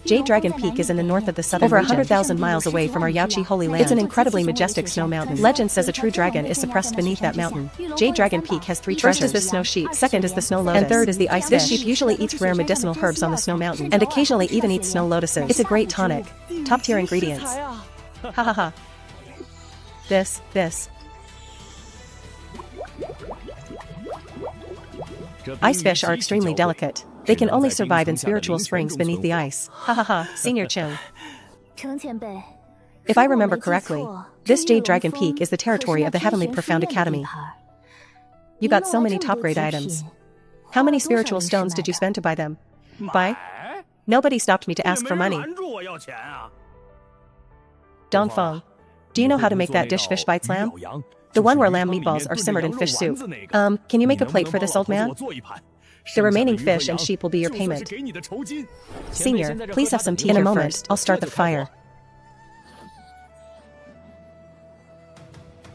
Jade Dragon Peak is in the north of the southern region, over 100,000 miles away from our Yaoqi Holy Land. It's an incredibly majestic snow mountain. Legend says a true dragon is suppressed beneath that mountain. Jade Dragon Peak has 3 treasures. First is the snow sheep, second is the snow lotus, and third is the ice fish. This sheep usually eats rare medicinal herbs on the snow mountain, and occasionally even eats snow lotuses. It's a great tonic. Top-tier ingredients. Ha ha ha. This. Ice fish are extremely delicate. They can only survive in spiritual springs beneath the ice. Ha ha ha, Senior Ching. If I remember correctly, this Jade Dragon Peak is the territory of the Heavenly Profound Academy. You got so many top-grade items. How many spiritual stones did you spend to buy them? Buy? Nobody stopped me to ask for money. Dongfang, do you know how to make that dish fish bites lamb? The one where lamb meatballs are simmered in fish soup. Can you make a plate for this old man? The remaining fish and sheep will be your payment. Senior, please have some tea. In a moment, I'll start the fire.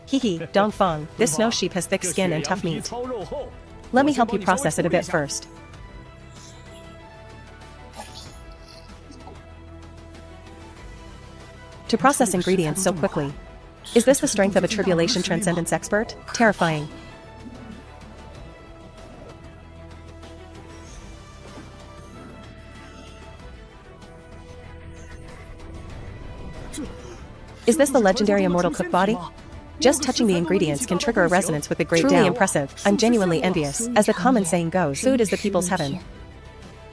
Hehe, Dongfang, this snow sheep has thick skin and tough meat. Let me help you process it a bit first. To process ingredients so quickly. Is this the strength of a tribulation transcendence expert? Terrifying. Is this the legendary Immortal cook body? Just touching the ingredients can trigger a resonance with the great Dao. Truly impressive. I'm genuinely envious. As the common saying goes, food is the people's heaven.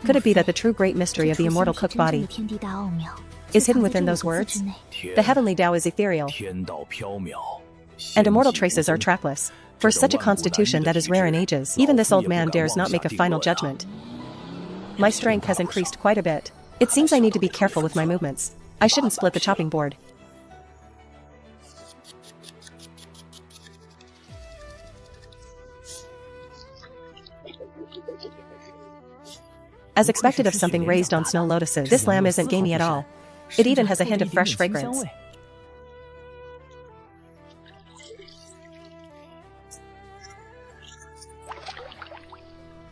Could it be that the true great mystery of the immortal cook body is hidden within those words? The Heavenly Dao is ethereal, and immortal traces are trackless. For such a constitution that is rare in ages, even this old man dares not make a final judgment. My strength has increased quite a bit. It seems I need to be careful with my movements. I shouldn't split the chopping board. As expected of something raised on snow lotuses, this lamb isn't gamey at all. It even has a hint of fresh fragrance.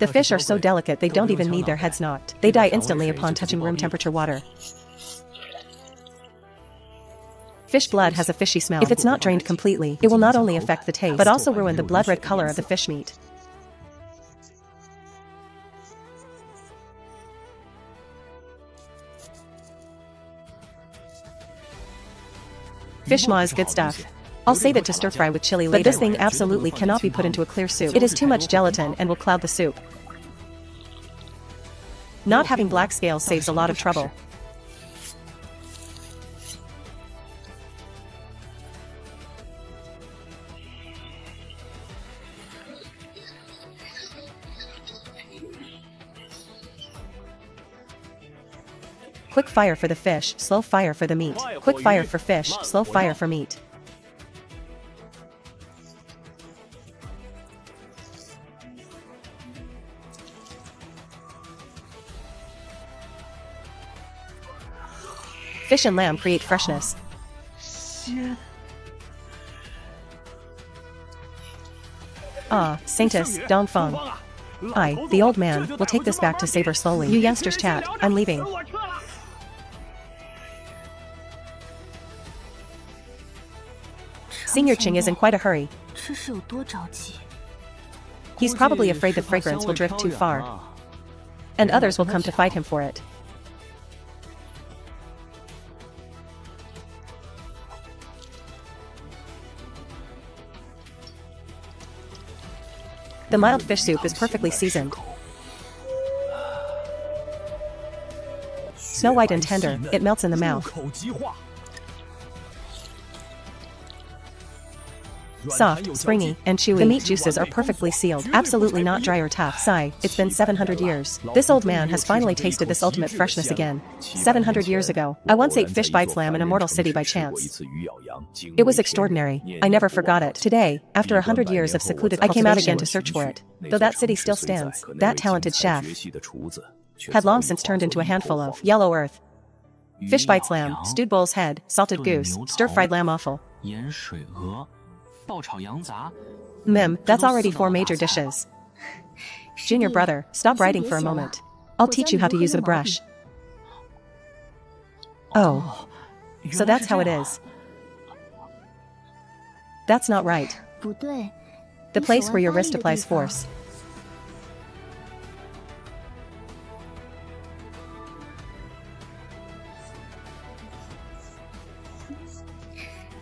The fish are so delicate they don't even need their heads knocked. They die instantly upon touching room temperature water. Fish blood has a fishy smell. If it's not drained completely, it will not only affect the taste, but also ruin the blood-red color of the fish meat. Fish maw is good stuff. I'll save it to stir fry with chili later. But this thing absolutely cannot be put into a clear soup. It is too much gelatin and will cloud the soup. Not having black scales saves a lot of trouble. Quick fire for the fish, slow fire for the meat. Quick fire for fish, slow fire for meat. Fish and lamb create freshness. Ah, Saintess, Dongfang. I, the old man, will take this back to savor slowly. You youngsters chat, I'm leaving. Senior Ching is in quite a hurry. He's probably afraid the fragrance will drift too far, and others will come to fight him for it. The mild fish soup is perfectly seasoned. Snow white and tender, it melts in the mouth. Soft, springy, and chewy. The meat juices are perfectly sealed, absolutely not dry or tough. Sigh, it's been 700 years. This old man has finally tasted this ultimate freshness again. 700 years ago, I once ate fish bites lamb in Immortal City by chance. It was extraordinary. I never forgot it. Today, after 100 years of secluded cultivation, I came out again to search for it. Though that city still stands, that talented chef had long since turned into a handful of yellow earth. Fish bites lamb, stewed bull's head, salted goose, stir-fried lamb offal. That's already 4 major dishes. Junior brother, stop writing for a moment. I'll teach you how to use a brush. Oh, so that's how it is. That's not right. The place where your wrist applies force.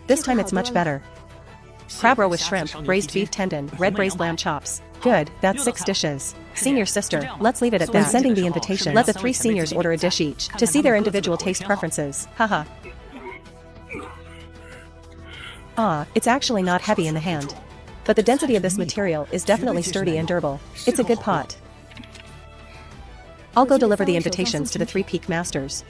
This time it's much better. Crab roe with shrimp, braised beef tendon, red braised lamb chops. Good, that's 6 dishes. Senior sister, let's leave it at that. Then sending the invitation, let the 3 seniors order a dish each, to see their individual taste preferences. Haha. Ah, it's actually not heavy in the hand. But the density of this material is definitely sturdy and durable. It's a good pot. I'll go deliver the invitations to the 3 peak masters.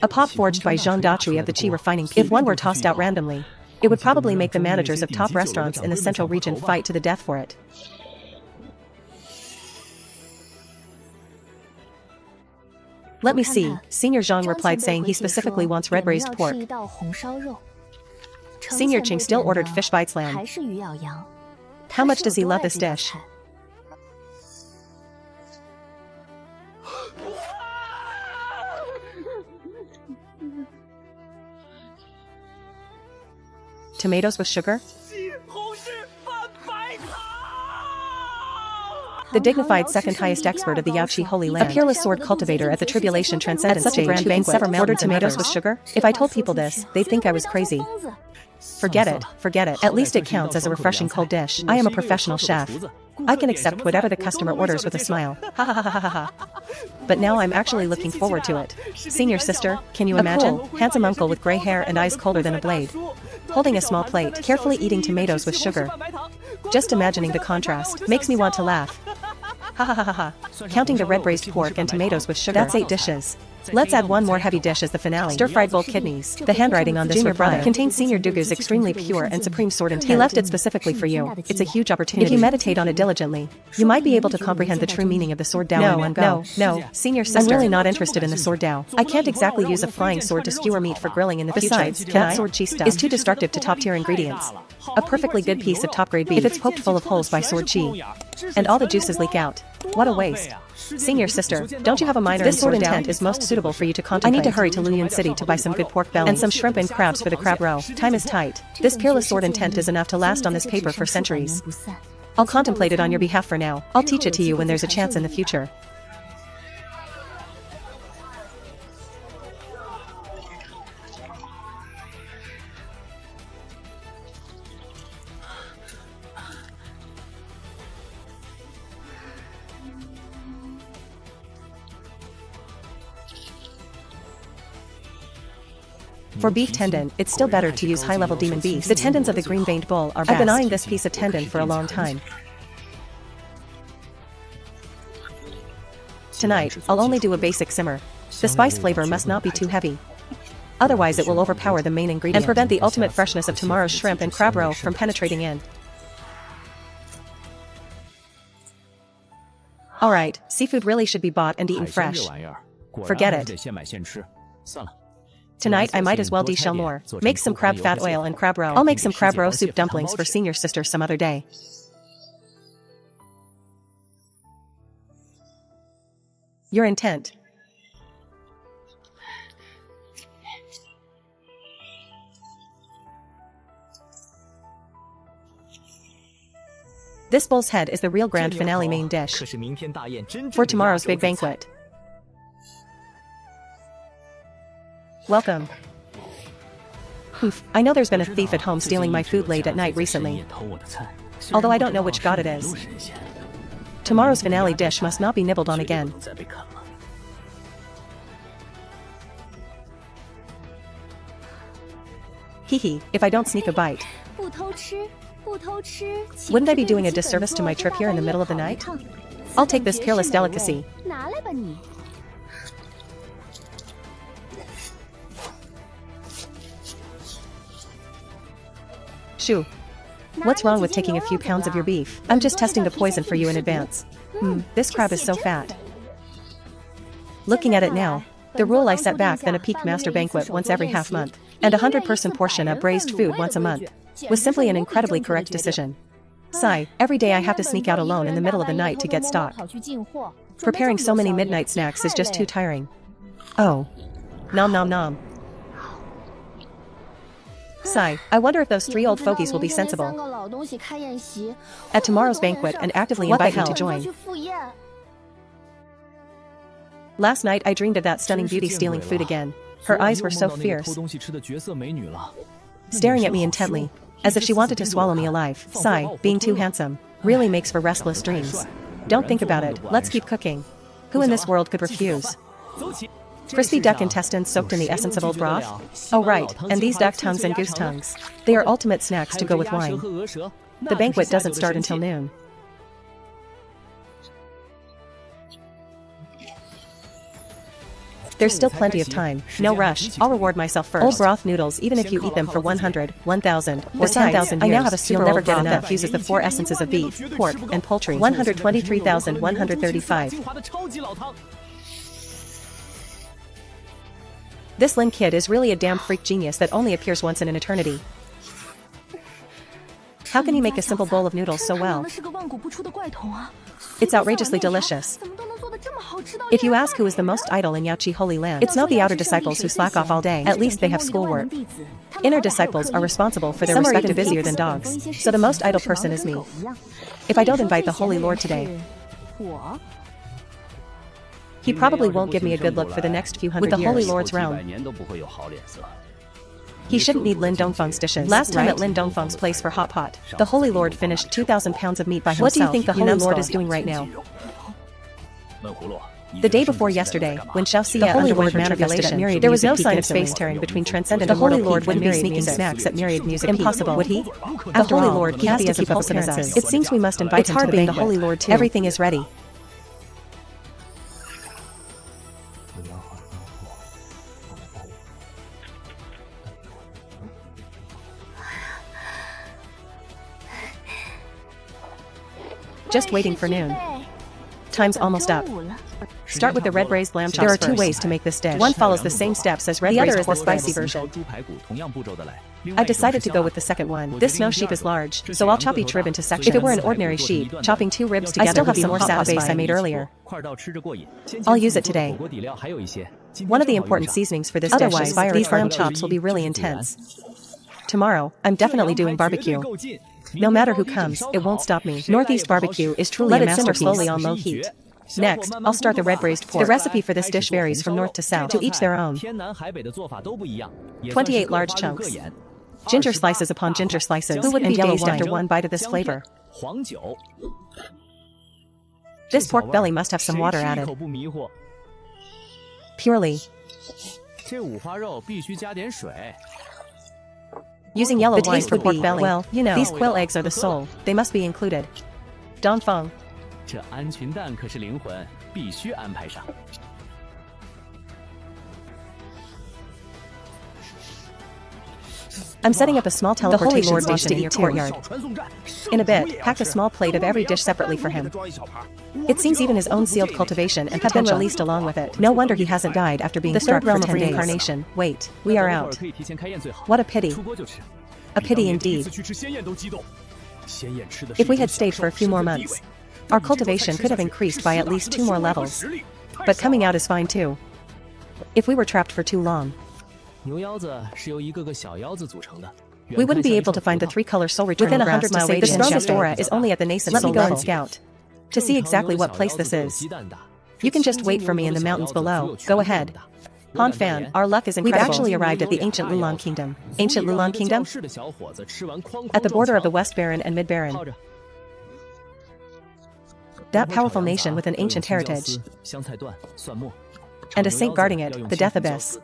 A pot forged by Zhang Datri of the Qi refining. If one were tossed out randomly, it would probably make the managers of top restaurants in the central region fight to the death for it. Let me see, Senior Zhang replied saying he specifically wants red braised pork. Senior Qing still ordered fish bites lamb. How much does he love this dish? Tomatoes with sugar? The dignified second highest expert of the Yaoqi Holy Land. A peerless sword cultivator at the Tribulation Transcendence stage. At such a grand banquet, ordered tomatoes with sugar? If I told people this, they'd think I was crazy. Forget it, forget it. At least it counts as a refreshing cold dish. I am a professional chef. I can accept whatever the customer orders with a smile. Ha ha ha ha ha ha. But now I'm actually looking forward to it. Senior sister, can you imagine? Handsome uncle with gray hair and eyes colder than a blade. Holding a small plate, carefully eating tomatoes with sugar. Just imagining the contrast makes me want to laugh. Ha ha ha ha ha. Counting the red braised pork and tomatoes with sugar. That's 8 dishes. Let's add one more heavy dish as the finale. Stir-fried bull kidneys. The handwriting on this junior brother contains Senior Dugu's extremely pure and supreme sword intent. He left it specifically for you. It's a huge opportunity. If you meditate on it diligently, you might be able to comprehend the true meaning of the sword Dao. No, Senior sister. I'm really not interested in the sword Dao. I can't exactly use a flying sword to skewer meat for grilling in the future. Besides, that sword chi stuff is too destructive to top-tier ingredients. A perfectly good piece of top-grade beef if it's poked full of holes by sword chi. And all the juices leak out. What a waste. Senior sister, don't you have a minor this sword intent is most suitable for you to contemplate. I need to hurry to Luyan City to buy some good pork belly and some shrimp and crabs for the crab roe. Time is tight. This peerless sword intent is enough to last on this paper for centuries. I'll contemplate it on your behalf for now. I'll teach it to you when there's a chance in the future. For beef tendon, it's still better to use high-level demon beef. The tendons of the green-veined bull are best. I've been eyeing this piece of tendon for a long time. Tonight, I'll only do a basic simmer. The spice flavor must not be too heavy. Otherwise it will overpower the main ingredient and prevent the ultimate freshness of tomorrow's shrimp and crab roe from penetrating in. Alright, seafood really should be bought and eaten fresh. Forget it. Tonight I might as well deshell more. Make some crab fat oil and crab roe. I'll make some crab roe soup dumplings for Senior sister some other day. Your intent. This bull's head is the real grand finale main dish for tomorrow's big banquet. Welcome. Oof, I know there's been a thief at home stealing my food late at night recently. Although I don't know which god it is. Tomorrow's finale dish must not be nibbled on again. Hehe, if I don't sneak a bite. Wouldn't I be doing a disservice to my trip here in the middle of the night? I'll take this peerless delicacy. Shoo. What's wrong with taking a few pounds of your beef? I'm just testing the poison for you in advance. This crab is so fat. Looking at it now, the rule I set back then a peak master banquet once every half month, and 100-person portion of braised food once a month, was simply an incredibly correct decision. Sigh, every day I have to sneak out alone in the middle of the night to get stock. Preparing so many midnight snacks is just too tiring. Oh. Nom nom nom. Sigh, I wonder if those 3 old fogies will be sensible at tomorrow's banquet and actively invite me to join. Last night I dreamed of that stunning beauty stealing food again. Her eyes were so fierce, staring at me intently, as if she wanted to swallow me alive. Sigh, being too handsome really makes for restless dreams. Don't think about it, let's keep cooking. Who in this world could refuse? Crispy duck intestines soaked in the essence of old broth? Oh right, and these duck tongues and goose tongues. They are ultimate snacks to go with wine. The banquet doesn't start until noon. There's still plenty of time, no rush, I'll reward myself first. Old broth noodles even if you eat them for 100, 1,000, or 10,000 years. I now have a super old broth that fuses the 4 essences of beef, pork, and poultry. 123,135. This Lin kid is really a damn freak genius that only appears once in an eternity. How can he make a simple bowl of noodles so well? It's outrageously delicious. If you ask who is the most idle in Yaoqi Holy Land, it's not the outer disciples who slack off all day. At least they have schoolwork. Inner disciples are responsible for their respective busier than dogs. So the most idle person is me. If I don't invite the Holy Lord today, He probably won't give me a good look for the next few hundred years. With the Holy Lord's realm. He shouldn't need Lin Dongfang's dishes. Last time at Lin Dongfang's place for hot pot, the Holy Lord finished 2,000 pounds of meat by himself. What do you think the Holy Lord is doing right now? The day before yesterday, when Xiaoxia the Holy Lord manifested, there was no sign of space tearing between transcendent and Holy Lord wouldn't be sneaking snacks at myriad music. Impossible. Would he? The Holy Lord can't be as impulsive as us. It seems we must invite him to the banquet. The Holy Lord too. Everything is ready. Just waiting for noon. Time's almost up. Start with the red braised lamb chops. There are two ways to make this dish. One follows the same steps as red braised. The other is the spicy version. I decided to go with the second one. This snow sheep is large, so I'll chop each rib into sections. If it were an ordinary sheep, chopping 2 ribs together I still have some more hot base I made earlier. I'll use it today. One of the important seasonings for this dish is fire. These lamb chops will be really intense. Tomorrow, I'm definitely doing barbecue. No matter who comes, it won't stop me. Northeast barbecue is truly a masterpiece. Slowly on low heat. Next, I'll start the red braised pork. The recipe for this dish varies from north to south. To each their own. 28 large chunks. Ginger slices upon ginger slices. Who would be dazed after one bite of this flavor? This pork belly must have some water added. Purely. Using yellow wine for pork belly. Well, you know, these quail eggs are the soul. They must be included. Dongfang. I'm setting up a small teleportation station in your courtyard. In a bit, pack a small plate of every dish separately for him. It seems even his own sealed cultivation and have been released along with it. No wonder he hasn't died after being struck for 10 days. The third realm of reincarnation. Wait, we are out. What a pity. A pity indeed. If we had stayed for a few more months, our cultivation could have increased by at least 2 more levels. But coming out is fine too. If we were trapped for too long, we wouldn't be able to find the 3-color soul returning grass. Within 100 mile radius. The strongest aura is only at the nascent soul level. Let me go and scout. To see exactly what place this is. You can just wait for me in the mountains below. Go ahead. Han Fan, our luck is incredible. We've actually arrived at the ancient Lulan Kingdom. Ancient Lulan Kingdom? At the border of the West Baron and Mid Baron. That powerful nation with an ancient heritage. And a saint guarding it, the Death Abyss.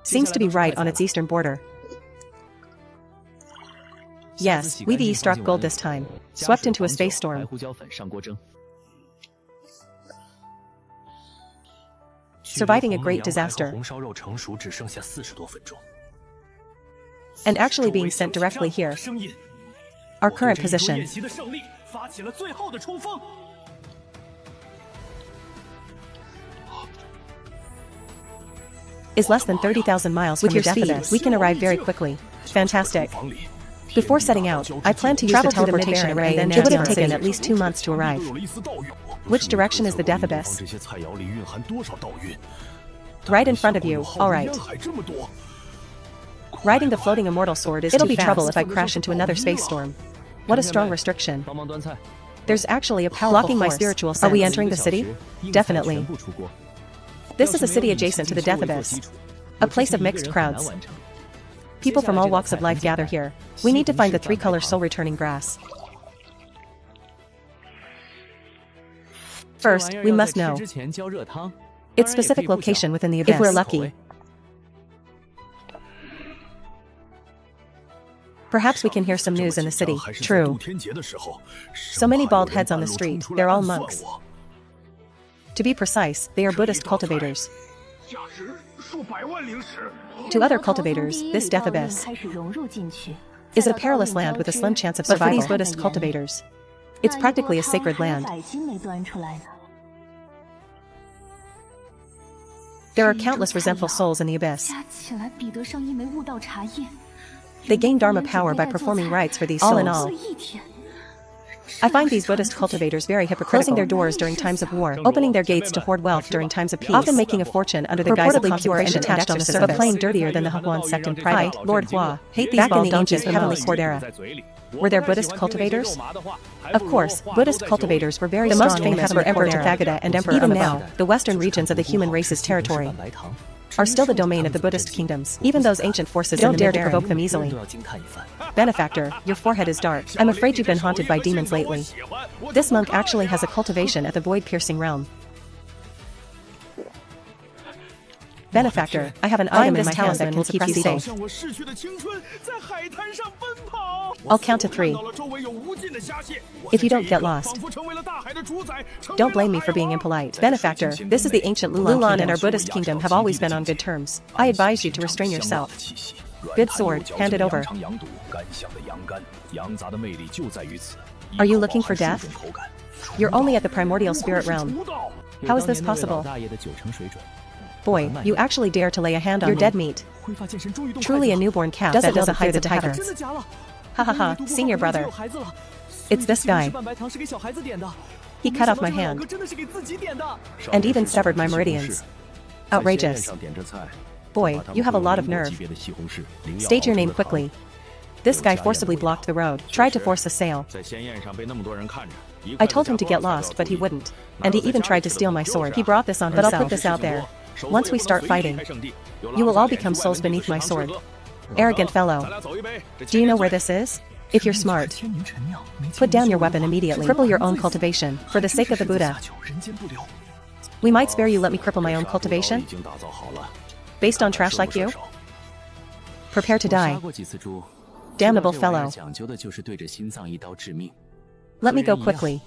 Seems to be right on its eastern border. Yes, we struck gold this time. Swept into a space storm. Surviving a great disaster. And actually being sent directly here. Our current position. Is less than 30,000 miles from the Death Abyss. We can arrive very quickly. Fantastic. Before setting out, I plan to use the teleportation array and it would have taken at least 2 months to arrive. Which direction is the Death Abyss? Right in front of you, alright. Riding the floating Immortal sword is It'll be trouble if I crash into another space storm. What a strong restriction. There's actually a powerful blocking my spiritual sense. Are we entering the city? Definitely. This is a city adjacent to the Death Abyss. A place of mixed crowds. People from all walks of life gather here. We need to find the 3-color soul returning grass. First, we must know its specific location within the abyss. If we're lucky. Perhaps we can hear some news in the city. True. So many bald heads on the street, they're all monks. To be precise, they are Buddhist cultivators. To other cultivators, this Death Abyss is a perilous land with a slim chance of survival. But for these Buddhist cultivators, it's practically a sacred land. There are countless resentful souls in the abyss. They gain Dharma power by performing rites for these souls. All in all, I find these Buddhist cultivators very hypocritical, closing their doors during times of war, opening their gates to hoard wealth during times of peace, often making a fortune under the guise of consecration attached on the surface, but playing dirtier than the Huan sect in private. Lord Hua, hate these bald donkeys in the Heavenly Court era. Were there Buddhist cultivators? Of course, Buddhist cultivators were very strong. The most famous were Emperor Tathagata and Emperor Even now, the western regions of the human race's territory are still the domain of the Buddhist kingdoms. Even those ancient forces don't dare to provoke them easily. Benefactor, your forehead is dark. I'm afraid you've been haunted by demons lately. This monk actually has a cultivation at the void-piercing realm. Benefactor, I have an item in my hand that can keep you safe. I'll count to 3. If you don't get lost, don't blame me for being impolite. Benefactor, this is the ancient Lulan and our Buddhist kingdom have always been on good terms. I advise you to restrain yourself. Good sword, hand it over. Are you looking for death? You're only at the primordial spirit realm. How is this possible? Boy, you actually dare to lay a hand on me. You're dead meat. Truly a newborn calf that doesn't hide the heavens. Ha ha ha, senior brother. It's this guy. He cut off my hand. And even severed my meridians. Outrageous. Boy, you have a lot of nerve. State your name quickly. This guy forcibly blocked the road, tried to force a sale. I told him to get lost, but he wouldn't. And he even tried to steal my sword. He brought this on himself. But I'll put this out there. Once we start fighting, you will all become souls beneath my sword. Arrogant fellow. Do you know where this is? If you're smart, put down your weapon immediately. Cripple your own cultivation, for the sake of the Buddha. We might spare you. Let me cripple my own cultivation? Based on trash like you? Prepare to die. Damnable fellow. Let me go quickly.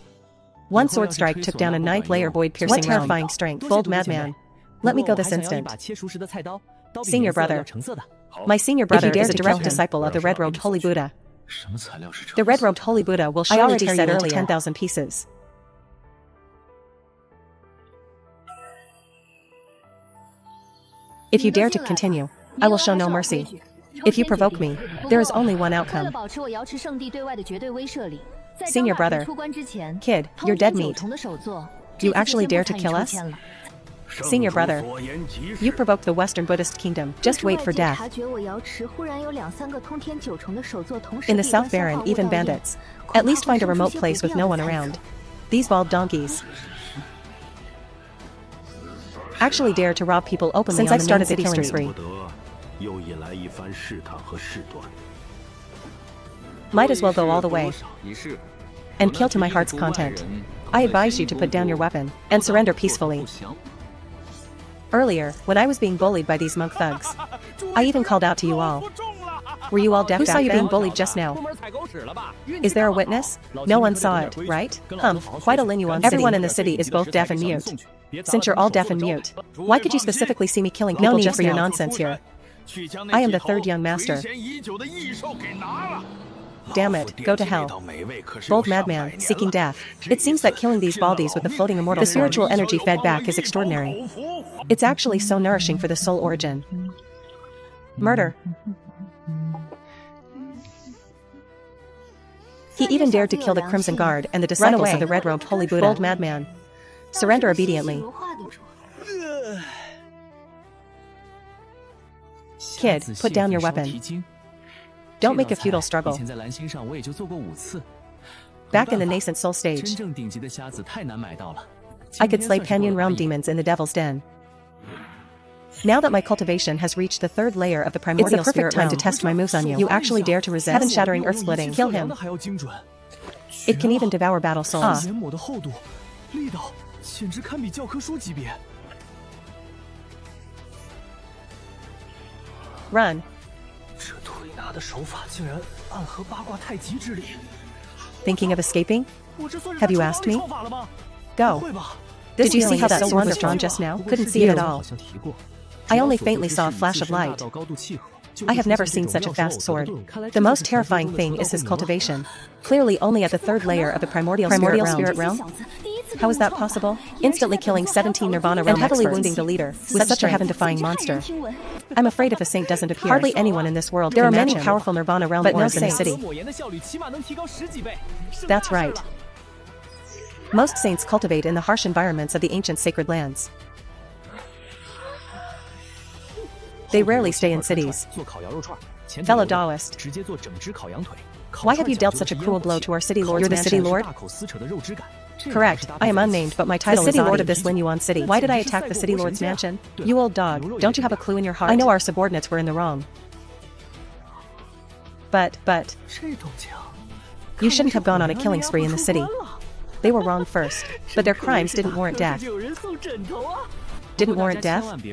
One sword strike took down a 9th layer void-piercing realm. What terrifying strength. Bold madman. Let me go this instant. Senior brother. My senior brother is a direct disciple of the red-robed Holy Buddha. The red-robed Holy Buddha will surely tear you into 10,000 pieces. If you dare to continue, I will show no mercy. If you provoke me, there is only one outcome. Senior brother. Kid, you're dead meat. You actually dare to kill us? Senior brother. You provoked the Western Buddhist kingdom. Just wait for death. In the South Baron, even bandits. At least find a remote place with no one around. These bald donkeys actually dare to rob people openly. Since I started the killing spree. Might as well go all the way and kill to my heart's content. I advise you to put down your weapon and surrender peacefully. Earlier, when I was being bullied by these monk thugs, I even called out to you all. Were you all deaf? Who saw you being bullied just now? Is there a witness? No one saw it, right? Quite a Lin city. Everyone in the city is both deaf and mute. Since you're all deaf and mute, why could you specifically see me killing people? No need for your nonsense here. I am the 3rd young master. Damn it, go to hell. Bold madman, seeking death. It seems that killing these baldies with the floating immortal, the spiritual energy fed back is extraordinary. It's actually so nourishing for the soul origin. Murder. He even dared to kill the Crimson Guard and the disciples of the red-robed Holy Buddha. Bold madman. Surrender obediently. Kid, put down your weapon. Don't make a futile struggle. Back in the nascent soul stage, I could slay Panyan realm demons in the Devil's Den. Now that my cultivation has reached the 3rd layer of the primordial spirit realm, to test my moves on you. You actually dare to resist. Heaven-shattering, earth-splitting. Kill him. It can even devour battle souls. Run. Thinking of escaping? Have you asked me? Go. Did you see how that sword was drawn just now? Couldn't see it at all. I only faintly saw a flash of light. I have never seen such a fast sword. The most terrifying thing is his cultivation. Clearly only at the 3rd layer of the primordial spirit realm. How is that possible? Instantly killing 17 Nirvana realm and heavily wounding the leader with such a heaven-defying monster. I'm afraid if a saint doesn't appear, hardly anyone in this world. There are many powerful Nirvana realm orbs in the city. That's right. Most saints cultivate in the harsh environments of the ancient sacred lands. They rarely stay in cities. Fellow Taoist, why have you dealt such a cruel blow to our city lord's mansion? You're the city lord? Correct, I am unnamed, but my title is city lord of this Lin Yuan city. Why did I attack the city lord's mansion? You old dog, don't you have a clue in your heart? I know our subordinates were in the wrong. But... You shouldn't have gone on a killing spree in the city. They were wrong first, but their crimes didn't warrant death. Didn't warrant death?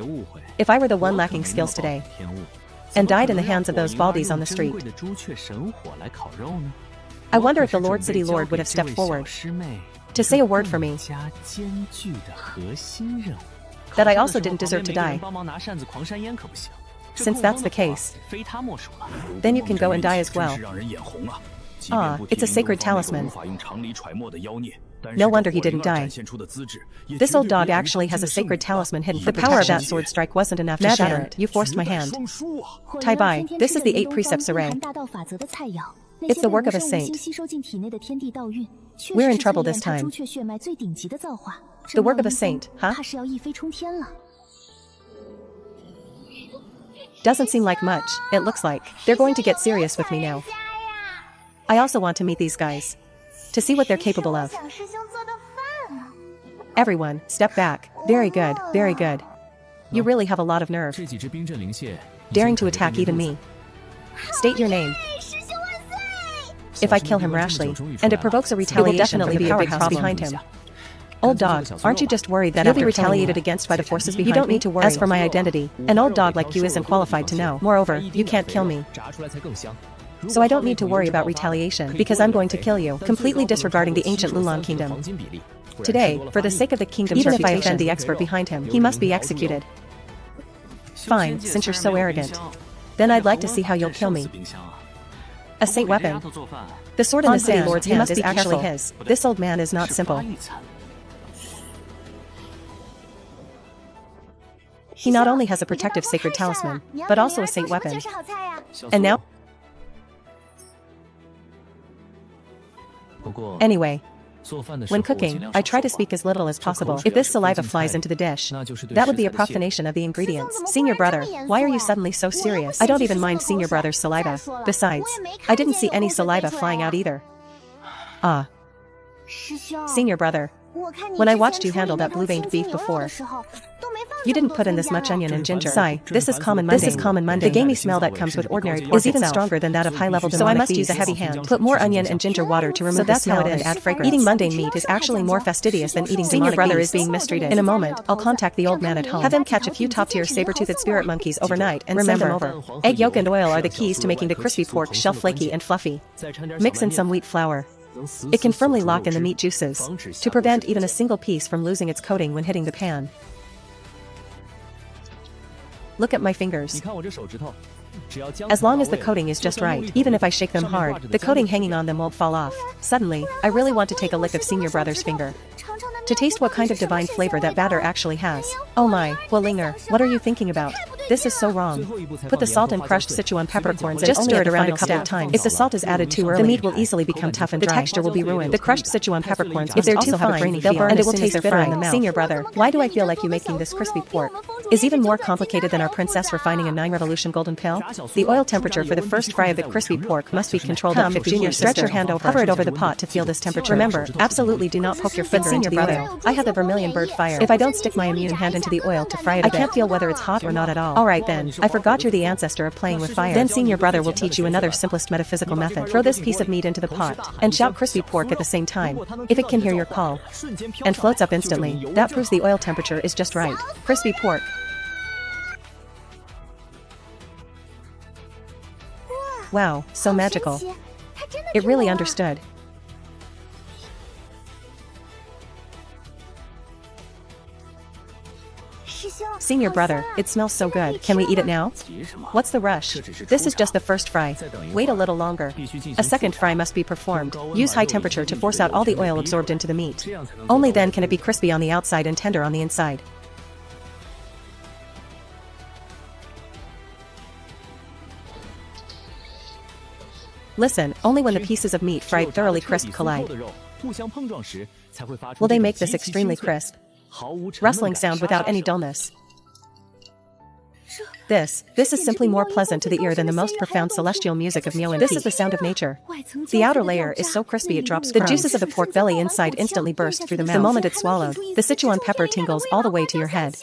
If I were the one lacking skills today, and died in the hands of those baldies on the street, I wonder if the Lord City Lord would have stepped forward to say a word for me, that I also didn't deserve to die. Since that's the case, then you can go and die as well. Ah, it's a sacred talisman. No wonder he didn't die. This old dog actually has a sacred talisman hidden for protection. The power of that sword strike wasn't enough to shatter it. You forced my hand. Tai Bai, this is the 8 precepts array. It's the work of a saint. We're in trouble this time. The work of a saint, huh? Doesn't seem like much, it looks like. They're going to get serious with me now. I also want to meet these guys, to see what they're capable of. Everyone, step back. Very good, very good. You really have a lot of nerve. Daring to attack even me. State your name. If I kill him rashly, and it provokes a retaliation, it will definitely be a big problem behind him. Old dog, aren't you just worried that you'll be retaliated against by the forces behind me? You don't need to worry. As for my identity, an old dog like you isn't qualified to know. Moreover, you can't kill me. So I don't need to worry about retaliation, because I'm going to kill you, completely disregarding the ancient Lulan kingdom. Today, for the sake of the kingdom's reputation, even if I offend the expert behind him, he must be executed. Fine, since you're so arrogant. Then I'd like to see how you'll kill me. A saint weapon. The sword in the city lord's hand is actually his. This old man is not simple. He not only has a protective sacred talisman, but also a saint weapon. And now... Anyway, when cooking, I try to speak as little as possible. If this saliva flies into the dish, that would be a profanation of the ingredients. Senior brother, why are you suddenly so serious? I don't even mind senior brother's saliva. Besides, I didn't see any saliva flying out either. Ah. Senior brother, when I watched you handle that blue-veined beef before, you didn't put in this much onion and ginger. Sigh, this is common mundane. This is common mundane. The gamey smell that comes with ordinary pork is even stronger than that of high-level demonic. So I must use a heavy hand. Put more onion and ginger water to remove the smell and add fragrance. Eating mundane meat is actually more fastidious than eating demonic. Senior brother is being mistreated. In a moment, I'll contact the old man at home. Have him catch a few top-tier saber-toothed spirit monkeys overnight and send them over. Egg yolk and oil are the keys to making the crispy pork shell flaky and fluffy. Mix in some wheat flour. It can firmly lock in the meat juices, to prevent even a single piece from losing its coating when hitting the pan. Look at my fingers. As long as the coating is just right, even if I shake them hard, the coating hanging on them won't fall off. Suddenly, I really want to take a lick of senior brother's finger, to taste what kind of divine flavor that batter actually has. Oh my, Wallinger, what are you thinking about? This is so wrong. Put the salt and crushed Sichuan peppercorns and just stir it around a couple of times. If the salt is added too early, the meat will easily become tough and dry. The texture will be ruined. The crushed Sichuan peppercorns, if they're too fine, they'll burn and it will taste bitter in the mouth. Senior brother, why do I feel like you making this crispy pork is even more complicated than our princess refining a 9 revolution golden pill? The oil temperature for the first fry of the crispy pork must be controlled at 50 degrees. Stretch your hand over, hover it over the pot to feel this temperature. Remember, absolutely do not poke your finger into the oil. I have the vermilion bird fire. If I don't stick my immune hand into the oil to fry it, I can't feel whether it's hot or not at all. Alright then, I forgot you're the ancestor of playing with fire. Then senior brother will teach you another simplest metaphysical method. Throw this piece of meat into the pot, and shout crispy pork at the same time, if it can hear your call, and floats up instantly. That proves the oil temperature is just right. Crispy pork. Wow, so magical. It really understood. Senior brother, it smells so good. Can we eat it now? What's the rush? This is just the first fry. Wait a little longer. A second fry must be performed. Use high temperature to force out all the oil absorbed into the meat. Only then can it be crispy on the outside and tender on the inside. Listen, only when the pieces of meat fried thoroughly crisp collide will they make this extremely crisp, rustling sound without any dullness. This is simply more pleasant to the ear than the most profound celestial music of Myo and This is the sound of nature. The outer layer is so crispy it drops crumbs. The juices of the pork belly inside instantly burst through the mouth. The moment it's swallowed, the Sichuan pepper tingles all the way to your head.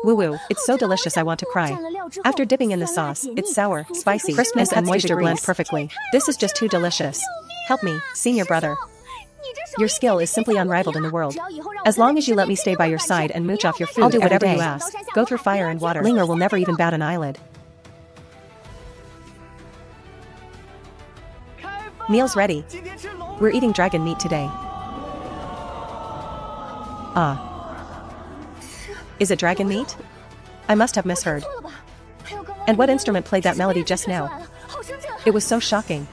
Woo-woo, it's so delicious I want to cry. After dipping in the sauce, it's sour, spicy, crispness and moisture blend perfectly. This is just too delicious. Help me, senior brother. Your skill is simply unrivaled in the world. As long as you let me stay by your side and mooch off your food, I'll do whatever you ask. Go through fire and water. Linger will never even bat an eyelid. Meal's ready. We're eating dragon meat today. Ah. Is it dragon meat? I must have misheard. And what instrument played that melody just now? It was so shocking.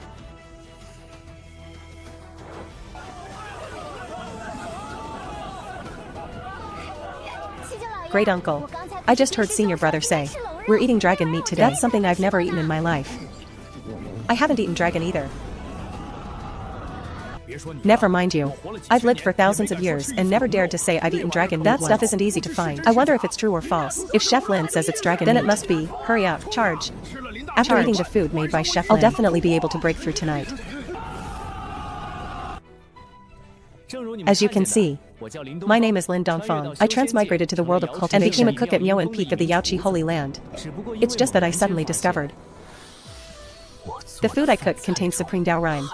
Great uncle. I just heard senior brother say, we're eating dragon meat today. That's something I've never eaten in my life. I haven't eaten dragon either. Never mind you. I've lived for thousands of years and never dared to say I've eaten dragon meat. That stuff isn't easy to find. I wonder if it's true or false. If Chef Lin says it's dragon meat, then it must be. Hurry up, charge. After eating the food made by Chef Lin, I'll definitely be able to break through tonight. As you can see, my name is Lin Dongfang. I transmigrated to the world of cultivation and became a cook at Myo and Peak of the Yaoqi Holy Land. It's just that I suddenly discovered the food I cook contains supreme Dao rhyme.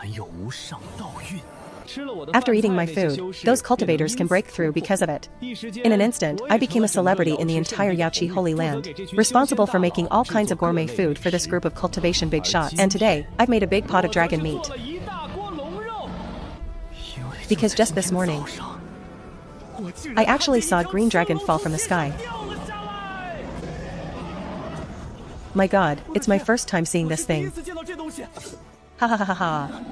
After eating my food, those cultivators can break through because of it. In an instant, I became a celebrity in the entire Yaoqi Holy Land, responsible for making all kinds of gourmet food for this group of cultivation big shots. And today, I've made a big pot of dragon meat. Because just this morning, I actually saw a green dragon fall from the sky. My god, it's my first time seeing this thing. Ha ha ha ha ha.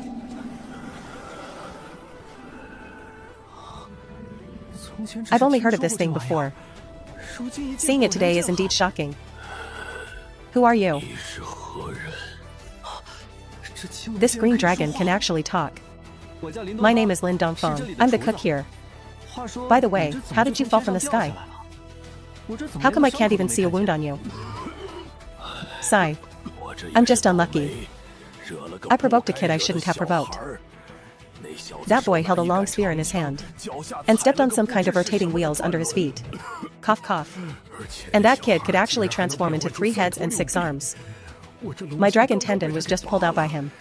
I've only heard of this thing before. Seeing it today is indeed shocking. Who are you? This green dragon can actually talk. My name is Lin Dongfang. I'm the cook here. By the way, how did you fall from the sky? How come I can't even see a wound on you? Sigh. I'm just unlucky. I provoked a kid I shouldn't have provoked. That boy held a long spear in his hand and stepped on some kind of rotating wheels under his feet. Cough cough. And that kid could actually transform into 3 heads and 6 arms. My dragon tendon was just pulled out by him.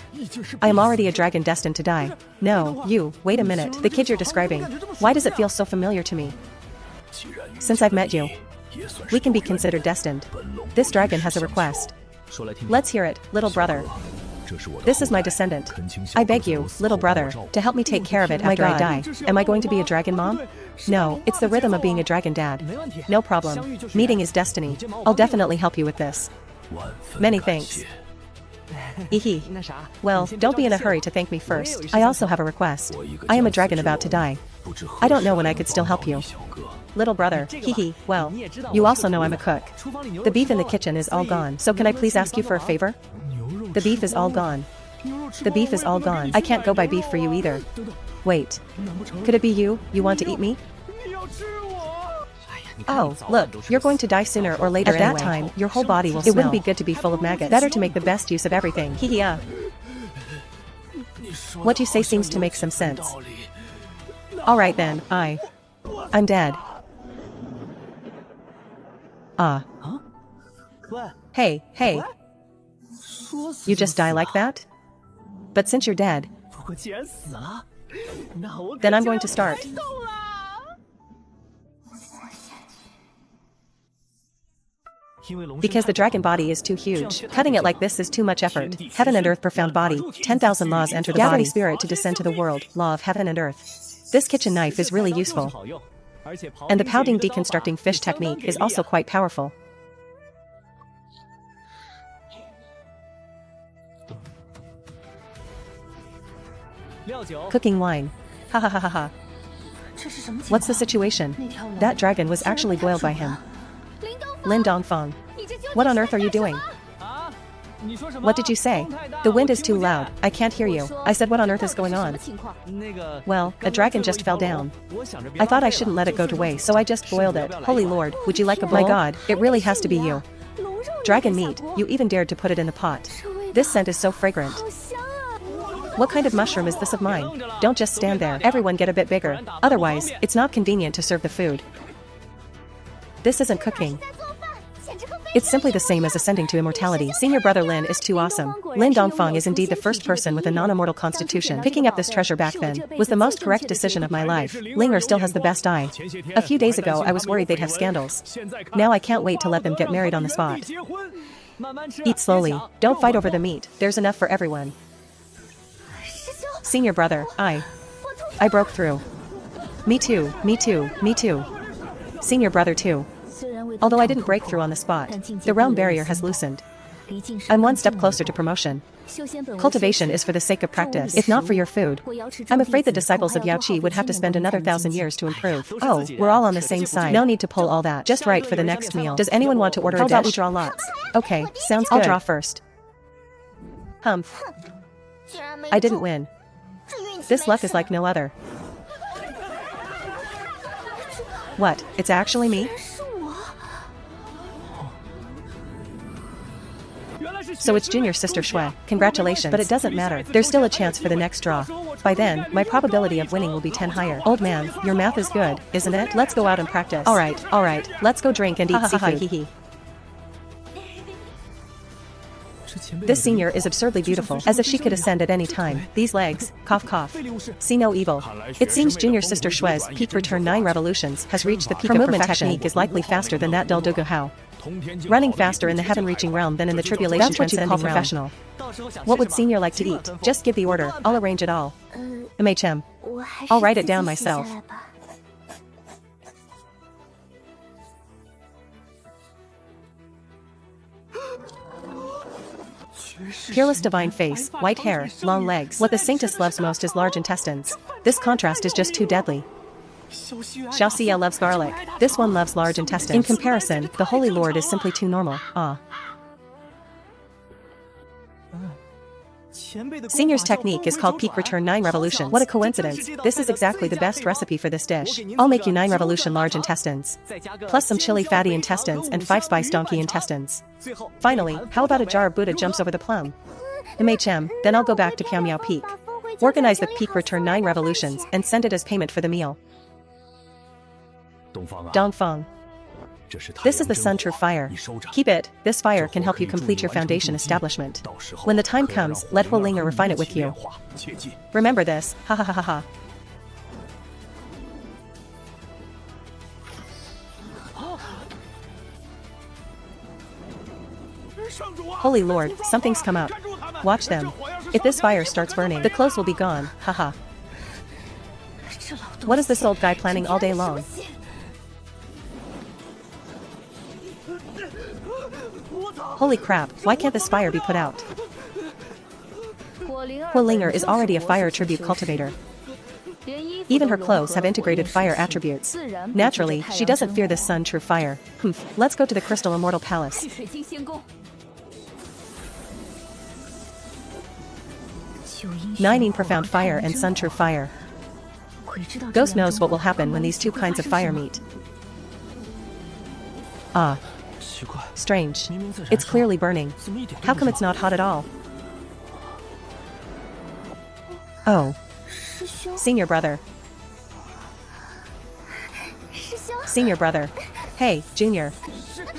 I am already a dragon destined to die. No, you, wait a minute. The kid you're describing. Why does it feel so familiar to me? Since I've met you, we can be considered destined. This dragon has a request. Let's hear it, little brother. This is my descendant. I beg you, little brother, to help me take care of it after I die. Am I going to be a dragon mom? No, it's the rhythm of being a dragon dad. No problem. Meeting is destiny. I'll definitely help you with this. Many thanks. Ehe. Well, don't be in a hurry to thank me first. I also have a request. I am a dragon about to die. I don't know when I could still help you. Little brother, hee. Well, you also know I'm a cook. The beef in the kitchen is all gone, so can I please ask you for a favor? The beef is all gone. The beef is all gone. I can't go buy beef for you either. Wait. Could it be you? You want to eat me? Oh, look, you're going to die sooner or later. At that time, your whole body will smell. It wouldn't be good to be full of maggots. Better to make the best use of everything. Hee. What you say seems to make some sense. Alright then, I'm dead. Ah. Hey. You just die like that? But since you're dead, then I'm going to start. Because the dragon body is too huge. Cutting it like this is too much effort. Heaven and earth profound body. 10,000 laws enter the body. Gathering spirit to descend to the world. Law of heaven and earth. This kitchen knife is really useful. And the pounding deconstructing fish technique is also quite powerful. Cooking wine. Ha ha ha ha ha. What's the situation? That dragon was actually boiled by him. Lin Dongfang. What on earth are you doing? What did you say? The wind is too loud, I can't hear you. I said what on earth is going on? Well, a dragon just fell down. I thought I shouldn't let it go to waste, so I just boiled it. Holy Lord, would you like a bowl? My God, it really has to be you. Dragon meat, you even dared to put it in the pot. This scent is so fragrant. What kind of mushroom is this of mine? Don't just stand there, everyone get a bit bigger. Otherwise, it's not convenient to serve the food. This isn't cooking. It's simply the same as ascending to immortality. Senior brother Lin is too awesome. Lin Dongfang is indeed the first person with a non-immortal constitution. Picking up this treasure back then was the most correct decision of my life. Linger still has the best eye. A few days ago I was worried they'd have scandals. Now I can't wait to let them get married on the spot. Eat slowly. Don't fight over the meat. There's enough for everyone. Senior brother, I broke through. Me too, me too, me too. Senior brother too. Although I didn't break through on the spot, the realm barrier has loosened. I'm one step closer to promotion. Cultivation is for the sake of practice, if not for your food. I'm afraid the disciples of Yaoqi would have to spend another 1,000 years to improve. Oh, we're all on the same side. No need to pull all that. Just right for the next meal. Does anyone want to order a dish? How about we draw lots? Okay, sounds good. I'll draw first. Humph. I didn't win. This luck is like no other. What? It's actually me? So it's junior sister Shui. Congratulations. But it doesn't matter. There's still a chance for the next draw. By then, my probability of winning will be 10 higher. Old man, your math is good, isn't it? Let's go out and practice. Alright. Let's go drink and eat seafood. This senior is absurdly beautiful, as if she could ascend at any time. These legs, cough cough. See no evil. It seems junior sister Shui's peak return 9 revolutions has reached the peak of movement technique is likely faster than that Donghua. Running faster in the heaven-reaching realm than in the tribulation transcending realm. Professional. What would senior like to eat? Just give the order, I'll arrange it all. MHM. I'll write it down myself. Peerless divine face, white hair, long legs. What the saintess loves most is large intestines. This contrast is just too deadly. Xiaoxia loves garlic. This one loves large intestines. In comparison, the Holy Lord is simply too normal. Senior's technique is called peak return 9 revolutions. What a coincidence. This is exactly the best recipe for this dish. I'll make you 9 revolution large intestines. Plus some chili fatty intestines and 5 spice donkey intestines. Finally, how about a jar of Buddha jumps over the plum? MHM, then I'll go back to Kiao Peak. Organize the peak return 9 revolutions and send it as payment for the meal. Dongfang. This is the Sun True Fire. Keep it, this fire can help you complete your foundation establishment. When the time comes, let Hu Linger refine it with you. Remember this, ha ha ha ha ha. Holy Lord, something's come up. Watch them. If this fire starts burning, the clothes will be gone, haha. What is this old guy planning all day long? Holy crap, why can't this fire be put out? Hu Linger is already a fire tribute cultivator. Even her clothes have integrated fire attributes. Naturally, she doesn't fear the Sun True Fire. Let's go to the Crystal Immortal Palace. 9 Profound Fire and Sun True Fire. Ghost knows what will happen when these two kinds of fire meet. Strange. It's clearly burning. How come it's not hot at all? Oh. Senior brother. Senior brother. Hey, junior.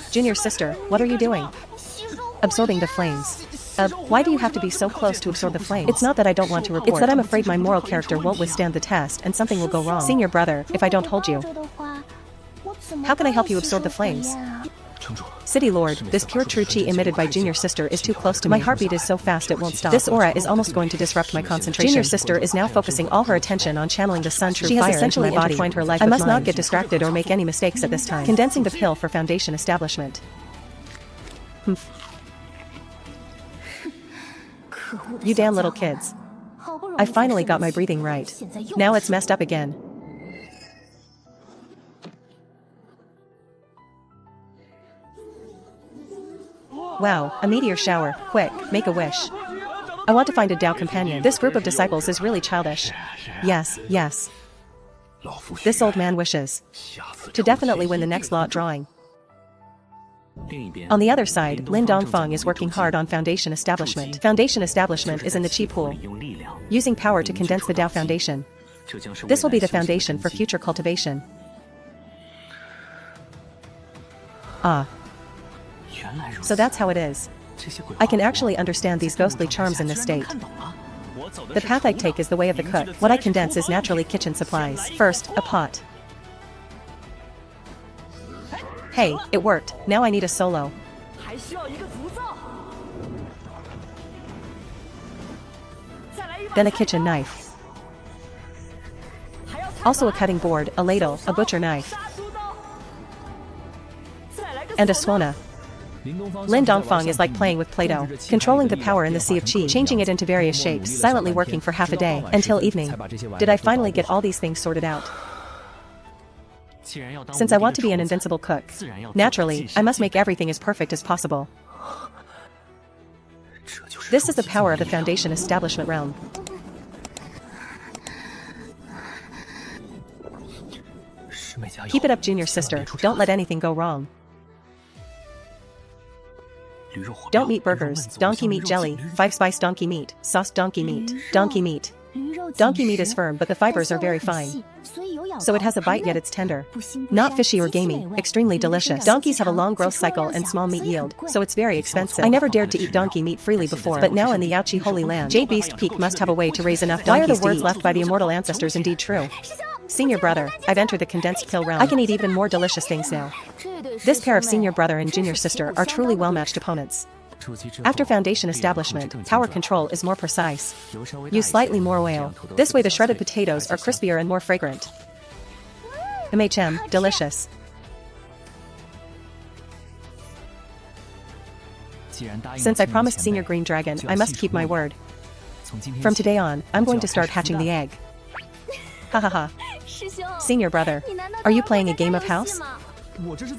Junior sister, what are you doing? Absorbing the flames. Why do you have to be so close to absorb the flames? It's not that I don't want to report. It's that I'm afraid my moral character won't withstand the test and something will go wrong. Senior brother, if I don't hold you. How can I help you absorb the flames? City Lord, this pure true chi emitted by Junior Sister is too close to me. My heartbeat is so fast it won't stop. This aura is almost going to disrupt my concentration. Junior Sister is now focusing all her attention on channeling the sun true fire. She has essentially intertwined her life with mine. I must not get distracted or make any mistakes at this time. Condensing the pill for foundation establishment. You damn little kids. I finally got my breathing right. Now it's messed up again. Wow, a meteor shower. Quick, make a wish. I want to find a Dao companion. This group of disciples is really childish. Yes, yes. This old man wishes to definitely win the next lot drawing. On the other side, Lin Dongfang is working hard on foundation establishment. Foundation establishment is in the chi pool, using power to condense the Dao foundation. This will be the foundation for future cultivation. Ah. So that's how it is. I can actually understand these ghostly charms in this state. The path I take is the way of the cook. What I condense is naturally kitchen supplies. First, a pot. Hey, it worked. Now I need a solo. Then a kitchen knife. Also a cutting board, a ladle, a butcher knife. And a swana. Lin Dongfang is like playing with Play-Doh, controlling the power in the sea of chi, changing it into various shapes, silently working for half a day, until evening. Did I finally get all these things sorted out? Since I want to be an invincible cook, naturally, I must make everything as perfect as possible. This is the power of the foundation establishment realm. Keep it up, Junior Sister. Don't let anything go wrong. Don't meat burgers, donkey meat jelly, 5-spice donkey meat, sauce donkey meat, donkey meat. Donkey meat is firm but the fibers are very fine. So it has a bite yet it's tender. Not fishy or gamey, extremely delicious. Donkeys have a long growth cycle and small meat yield, so it's very expensive. I never dared to eat donkey meat freely before, but now in the Yaoqi Holy Land, Jade Beast Peak must have a way to raise enough donkeys. Why are the words left by the immortal ancestors indeed true? Senior brother, I've entered the condensed pill realm. I can eat even more delicious things now. This pair of senior brother and junior sister are truly well-matched opponents. After foundation establishment, power control is more precise. Use slightly more oil. This way the shredded potatoes are crispier and more fragrant. Delicious. Since I promised Senior Green Dragon, I must keep my word. From today on, I'm going to start hatching the egg. Hahaha. Senior brother, are you playing a game of house?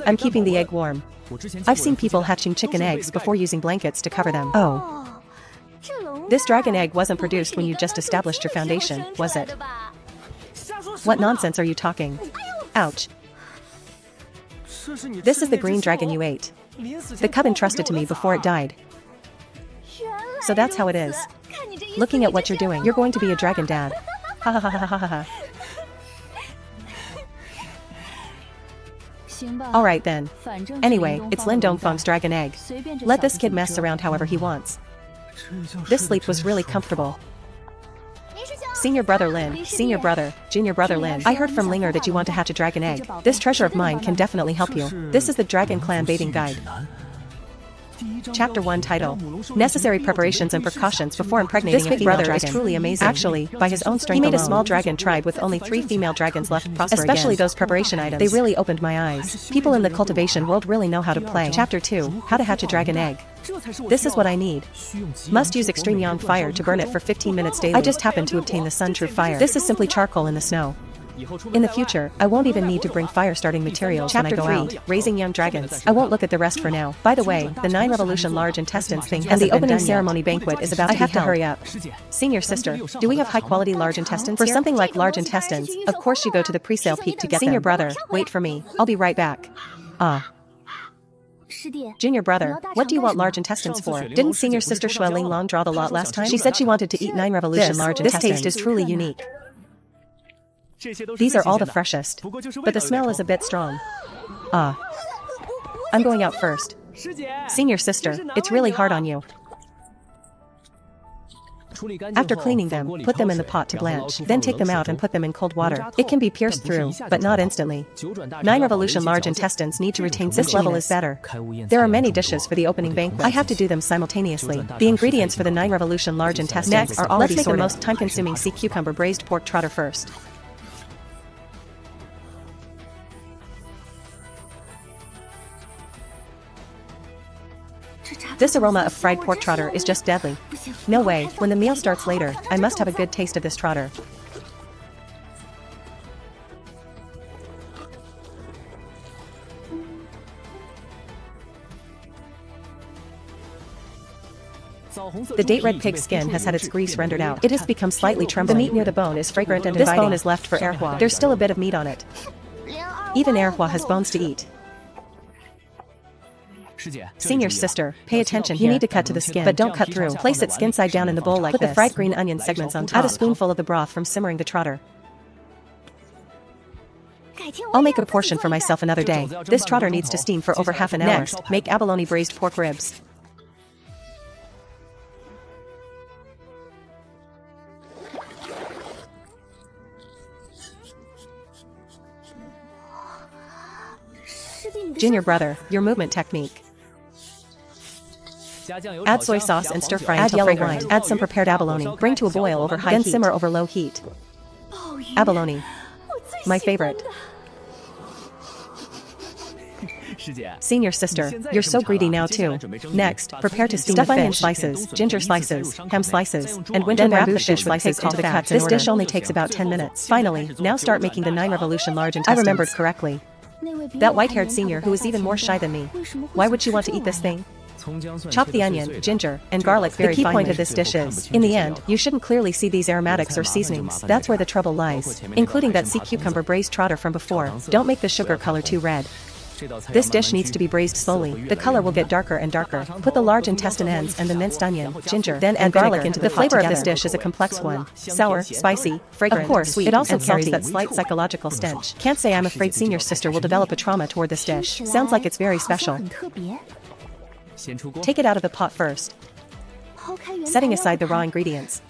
I'm keeping the egg warm. I've seen people hatching chicken eggs before using blankets to cover them. Oh. This dragon egg wasn't produced when you just established your foundation, was it? What nonsense are you talking? Ouch. This is the green dragon you ate. The cub entrusted to me before it died. So that's how it is. Looking at what you're doing, you're going to be a dragon dad. Ha ha ha ha ha ha ha. Alright then. Anyway, it's Lin Dongfang's dragon egg. Let this kid mess around however he wants. This sleep was really comfortable. Senior brother Lin, senior brother, junior brother Lin. I heard from Linger that you want to hatch a dragon egg. This treasure of mine can definitely help you. This is the Dragon Clan Bathing Guide. Chapter 1 title. Necessary preparations and precautions before impregnating this big brother is truly amazing. Actually, by his own strength, he made a small dragon tribe with only 3 female dragons left prosper especially again. Those preparation items. They really opened my eyes. People in the cultivation world really know how to play. Chapter 2. How to hatch a dragon egg. This is what I need. Must use extreme yang fire to burn it for 15 minutes daily. I just happened to obtain the sun true fire. This is simply charcoal in the snow. In the future, I won't even need to bring fire-starting materials when I go out. Raising young dragons. I won't look at the rest for now. By the way, the 9 Revolution large intestines thing and the opening ceremony banquet is about to be held. I have to hurry up. Senior sister, do we have high-quality large intestines? For something like large intestines, of course you go to the pre-sale peak to get them. Senior brother, wait for me. I'll be right back. Ah. Junior brother, what do you want large intestines for? Didn't senior sister Shui Ling Long draw the lot last time? She said she wanted to eat 9 Revolution large intestines. This taste is truly unique. These are all the freshest, but the smell is a bit strong. Ah. I'm going out first. Senior sister, it's really hard on you. After cleaning them, put them in the pot to blanch. Then take them out and put them in cold water. It can be pierced through, but not instantly. 9 revolution large intestines need to retain this level is better. There are many dishes for the opening banquet. I have to do them simultaneously. The ingredients for the 9 revolution large intestines are already sorted. Let's make the most time-consuming sea cucumber braised pork trotter first. This aroma of fried pork trotter is just deadly. No way, when the meal starts later, I must have a good taste of this trotter. The date red pig skin has had its grease rendered out. It has become slightly tremble. The meat near the bone is fragrant and inviting. This bone is left for Erhua. There's still a bit of meat on it. Even Erhua has bones to eat. Senior sister, pay attention. You need to cut to the skin, but don't cut through. Place it skin side down in the bowl like this. Put the fried green onion segments on top. Add a spoonful of the broth from simmering the trotter. I'll make a portion for myself another day. This trotter needs to steam for over half an hour. Next, make abalone braised pork ribs. Junior brother, your movement technique. Add soy sauce and stir fry until fragrant. Add some prepared abalone. Bring to a boil over high heat. Then simmer over low heat. Abalone. My favorite. Senior sister, you're so greedy now too. Next, prepare to steam stuff onion slices, ginger slices, ham slices, and winter wrap the fish slices into the cuts. This dish only takes about 10 minutes. Finally, now start making the 9 revolution large intestines. I remembered correctly. That white-haired senior who is even more shy than me. Why would she want to eat this thing? Chop the onion, ginger, and garlic very finely. The key point of this dish is, in the end, you shouldn't clearly see these aromatics or seasonings. That's where the trouble lies. Including that sea cucumber braised trotter from before. Don't make the sugar color too red. This dish needs to be braised slowly. The color will get darker and darker. Put the large intestine ends and the minced onion, ginger, then add garlic into the flavor of this dish is a complex one. Sour, spicy, fragrant, of course, sweet. It also carries that slight psychological stench. Can't say I'm afraid senior sister will develop a trauma toward this dish. Sounds like it's very special. Take it out of the pot first. Setting aside the raw ingredients.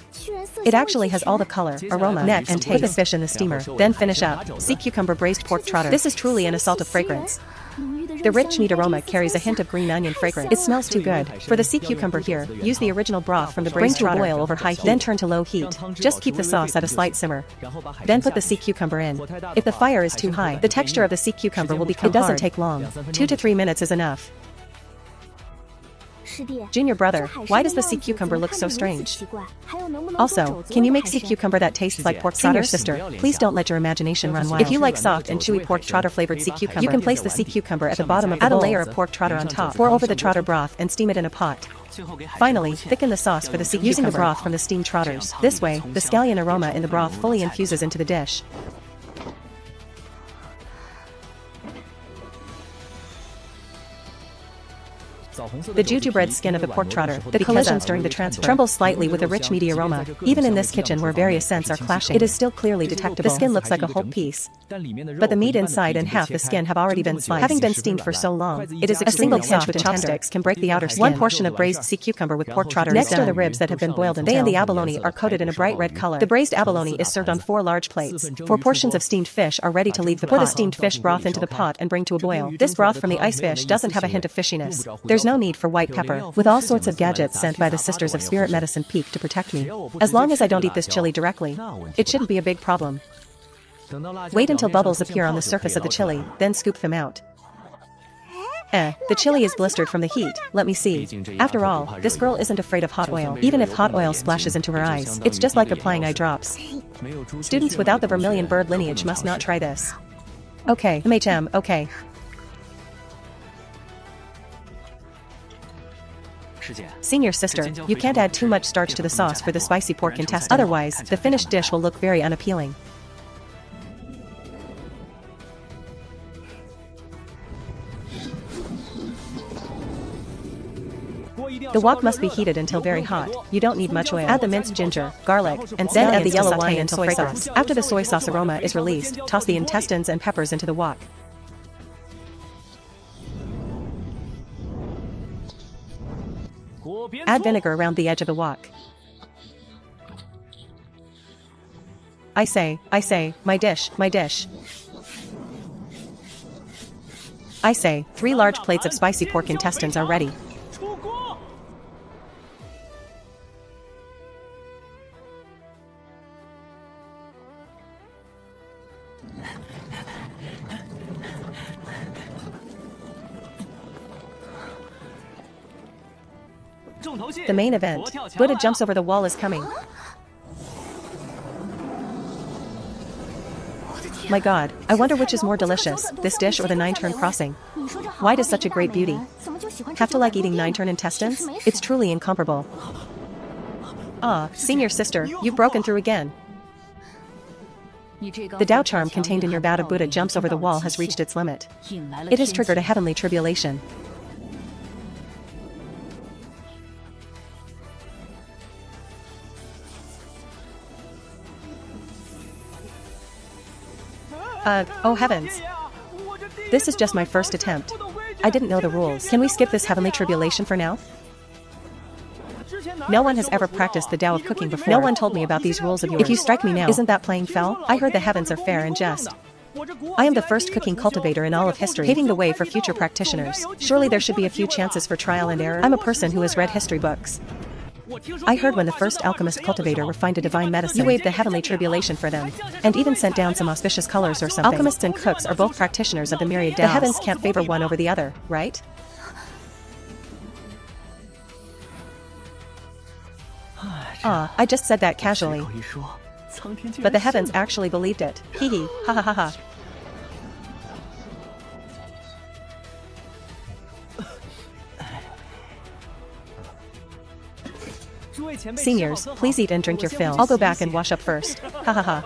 It actually has all the color, aroma, neck, and taste. Put the fish in the steamer, then finish up. Sea cucumber braised pork trotter. This is truly an assault of fragrance. The rich meat aroma carries a hint of green onion fragrance. It smells too good. For the sea cucumber here, use the original broth from the braised trotter. Bring to a boil over high heat, then turn to low heat. Just keep the sauce at a slight simmer. Then put the sea cucumber in. If the fire is too high, the texture of the sea cucumber will become hard. It doesn't take long. 2 to 3 minutes is enough. Junior brother, why does the sea cucumber look so strange? Also, can you make sea cucumber that tastes like pork trotter? Senior sister, please don't let your imagination run wild. If you like soft and chewy pork trotter flavored sea cucumber, you can place the sea cucumber at the bottom of the bowl. Add a layer of pork trotter on top. Pour over the trotter broth and steam it in a pot. Finally, thicken the sauce for the sea cucumber using the broth from the steamed trotters. This way, the scallion aroma in the broth fully infuses into the dish. The jujubread skin of the pork trotter, the collisions during the transfer, trembles slightly with a rich meaty aroma. Even in this kitchen where various scents are clashing, it is still clearly detectable. The skin looks like a whole piece, but the meat inside and half the skin have already been sliced. Having been steamed for so long, it is a single pinch with chopsticks can break the outer skin. 1 portion of braised sea cucumber with pork trotter. Next are the ribs that have been boiled until they and the abalone are coated in a bright red color. The braised abalone is served on 4 large plates. 4 portions of steamed fish are ready to leave the pot. Pour the steamed fish broth into the pot and bring to a boil. This broth from the ice fish doesn't have a hint of fishiness. There's no need for white pepper. With all sorts of gadgets sent by the Sisters of Spirit Medicine Peak to protect me. As long as I don't eat this chili directly, it shouldn't be a big problem. Wait until bubbles appear on the surface of the chili, then scoop them out. The chili is blistered from the heat, let me see. After all, this girl isn't afraid of hot oil. Even if hot oil splashes into her eyes, it's just like applying eye drops. Students without the vermilion bird lineage must not try this. Okay, MHM, okay. Senior sister, you can't add too much starch to the sauce for the spicy pork intestine. Otherwise, the finished dish will look very unappealing. The wok must be heated until very hot. You don't need much oil. Add the minced ginger, garlic, and then add the yellow wine and soy sauce. After the soy sauce aroma is released, toss the intestines and peppers into the wok. Add vinegar around the edge of the wok. I say, my dish. I say, 3 large plates of spicy pork intestines are ready. The main event, Buddha jumps over the wall, is coming. My god, I wonder which is more delicious, this dish or the 9-turn crossing. White is such a great beauty. Have to like eating 9-turn intestines? It's truly incomparable. Ah, senior sister, you've broken through again. The Dao charm contained in your vat of Buddha jumps over the wall has reached its limit. It has triggered a heavenly tribulation. Oh heavens. This is just my first attempt. I didn't know the rules. Can we skip this heavenly tribulation for now? No one has ever practiced the Dao of cooking before. No one told me about these rules of yours. If you strike me now, isn't that playing foul? I heard the heavens are fair and just. I am the first cooking cultivator in all of history, paving the way for future practitioners. Surely there should be a few chances for trial and error. I'm a person who has read history books. I heard when the first alchemist cultivator refined a divine medicine, you waved the heavenly tribulation for them, and even sent down some auspicious colors or something. Alchemists and cooks are both practitioners of the myriad Daos. The heavens can't favor one over the other, right? Ah, I just said that casually. But the heavens actually believed it. Hee hee, ha ha ha ha. Seniors, please eat and drink your fill. I'll go back and wash up first. Ha ha ha.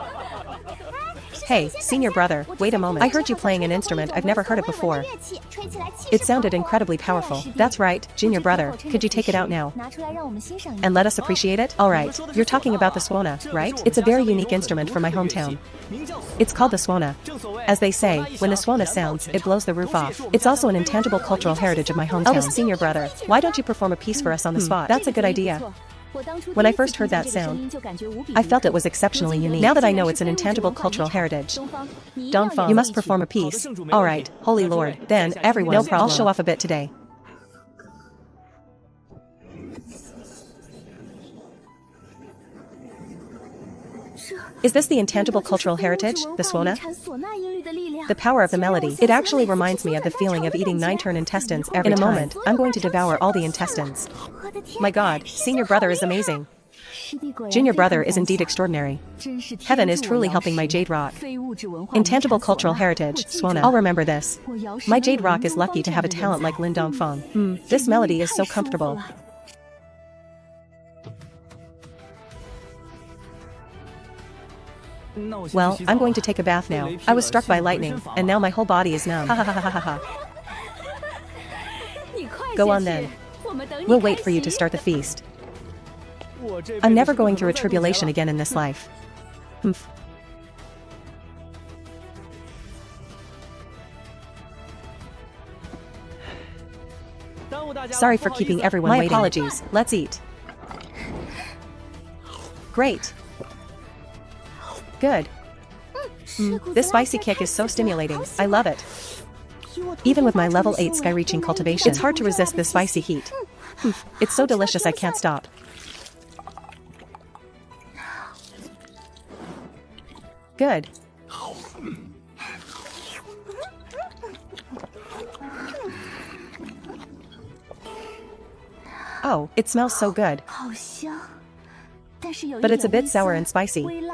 Hey, senior brother, wait a moment. I heard you playing an instrument I've never heard of before. It sounded incredibly powerful. That's right, junior brother, could you take it out now? And let us appreciate it? Alright, you're talking about the swona, right? It's a very unique instrument from my hometown. It's called the swona. As they say, when the swona sounds, it blows the roof off. It's also an intangible cultural heritage of my hometown. Eldest senior brother, why don't you perform a piece for us on the spot? That's a good idea. When I first heard that sound, I felt it was exceptionally unique. Now that I know it's an intangible cultural heritage. Dongfang, you must perform a piece. Alright, holy lord, then, everyone, no problem. I'll show off a bit today. Is this the intangible cultural heritage, the swona? The power of the melody. It actually reminds me of the feeling of eating 9-turn intestines every time. In a moment, I'm going to devour all the intestines. My god, senior brother is amazing. Junior brother is indeed extraordinary. Heaven is truly helping my jade rock. Intangible cultural heritage, swona. I'll remember this. My jade rock is lucky to have a talent like Lin Dongfang. This melody is so comfortable. Well, I'm going to take a bath now. I was struck by lightning, and now my whole body is numb. Ha ha ha ha ha ha. Go on then. We'll wait for you to start the feast. I'm never going through a tribulation again in this life. Humph. Sorry for keeping everyone waiting. My apologies. Let's eat. Great. Good. This spicy kick is so stimulating. I love it. Even with my level 8 sky-reaching cultivation, it's hard to resist this spicy heat. It's so delicious I can't stop. Good. Oh, it smells so good. But it's a bit sour and spicy.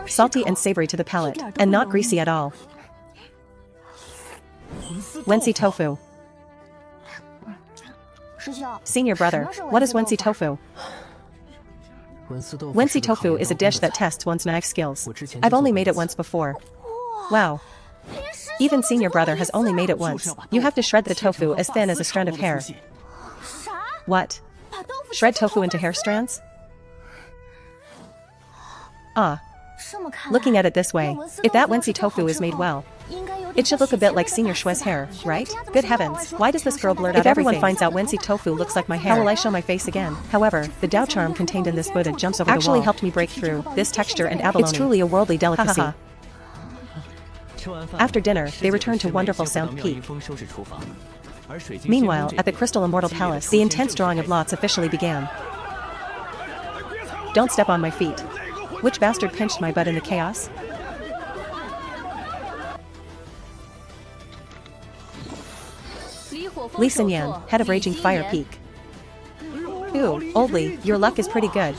Salty and savory to the palate, and not greasy at all. Wensi tofu. Senior brother, what is Wensi tofu? Wensi tofu is a dish that tests one's knife skills. I've only made it once before. Wow. Even senior brother has only made it once. You have to shred the tofu as thin as a strand of hair. What? Shred tofu into hair strands? Ah. Looking at it this way, if that Wensi tofu is made well, It should look a bit like Senior Shue's hair, right? Good heavens, why does this girl blurt out everything? If everyone finds out Wensi tofu looks like my hair, how will I show my face again? However, the Dao charm contained in this Buddha jumps over the wall actually helped me break through this texture and abalone. It's truly a worldly delicacy. After dinner, they returned to Wonderful Sound Peak. Meanwhile, at the Crystal Immortal Palace, the intense drawing of lots officially began. Don't step on my feet. Which bastard pinched my butt in the chaos? Li Xinyan, head of Raging Fire Peak. Ooh, old Li, your luck is pretty good.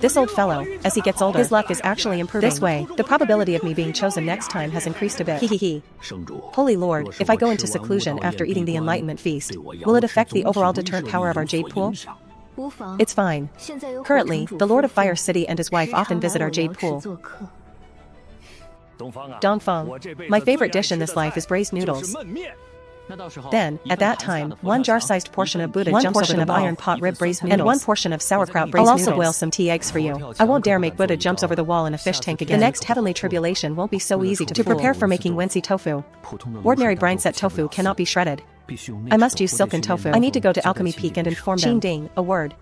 This old fellow, as he gets older, his luck is actually improving. This way, the probability of me being chosen next time has increased a bit. Hehehe. Holy Lord, if I go into seclusion after eating the Enlightenment Feast, will it affect the overall deterrent power of our Jade Pool? It's fine. Currently, the Lord of Fire City and his wife often visit our Jade Pool. Dongfang, my favorite dish in this life is braised noodles. Then, at that time, one jar-sized portion of Buddha jumps over the iron pot rib braised noodles, and one portion of sauerkraut braised noodles. I'll also boil some tea eggs for you. I won't dare make Buddha jumps over the wall in a fish tank again. The next heavenly tribulation won't be so easy to prepare for making Wensi tofu. Ordinary brine set tofu cannot be shredded. I must use silken tofu. I need to go to Alchemy Peak and inform them. Ding, a word.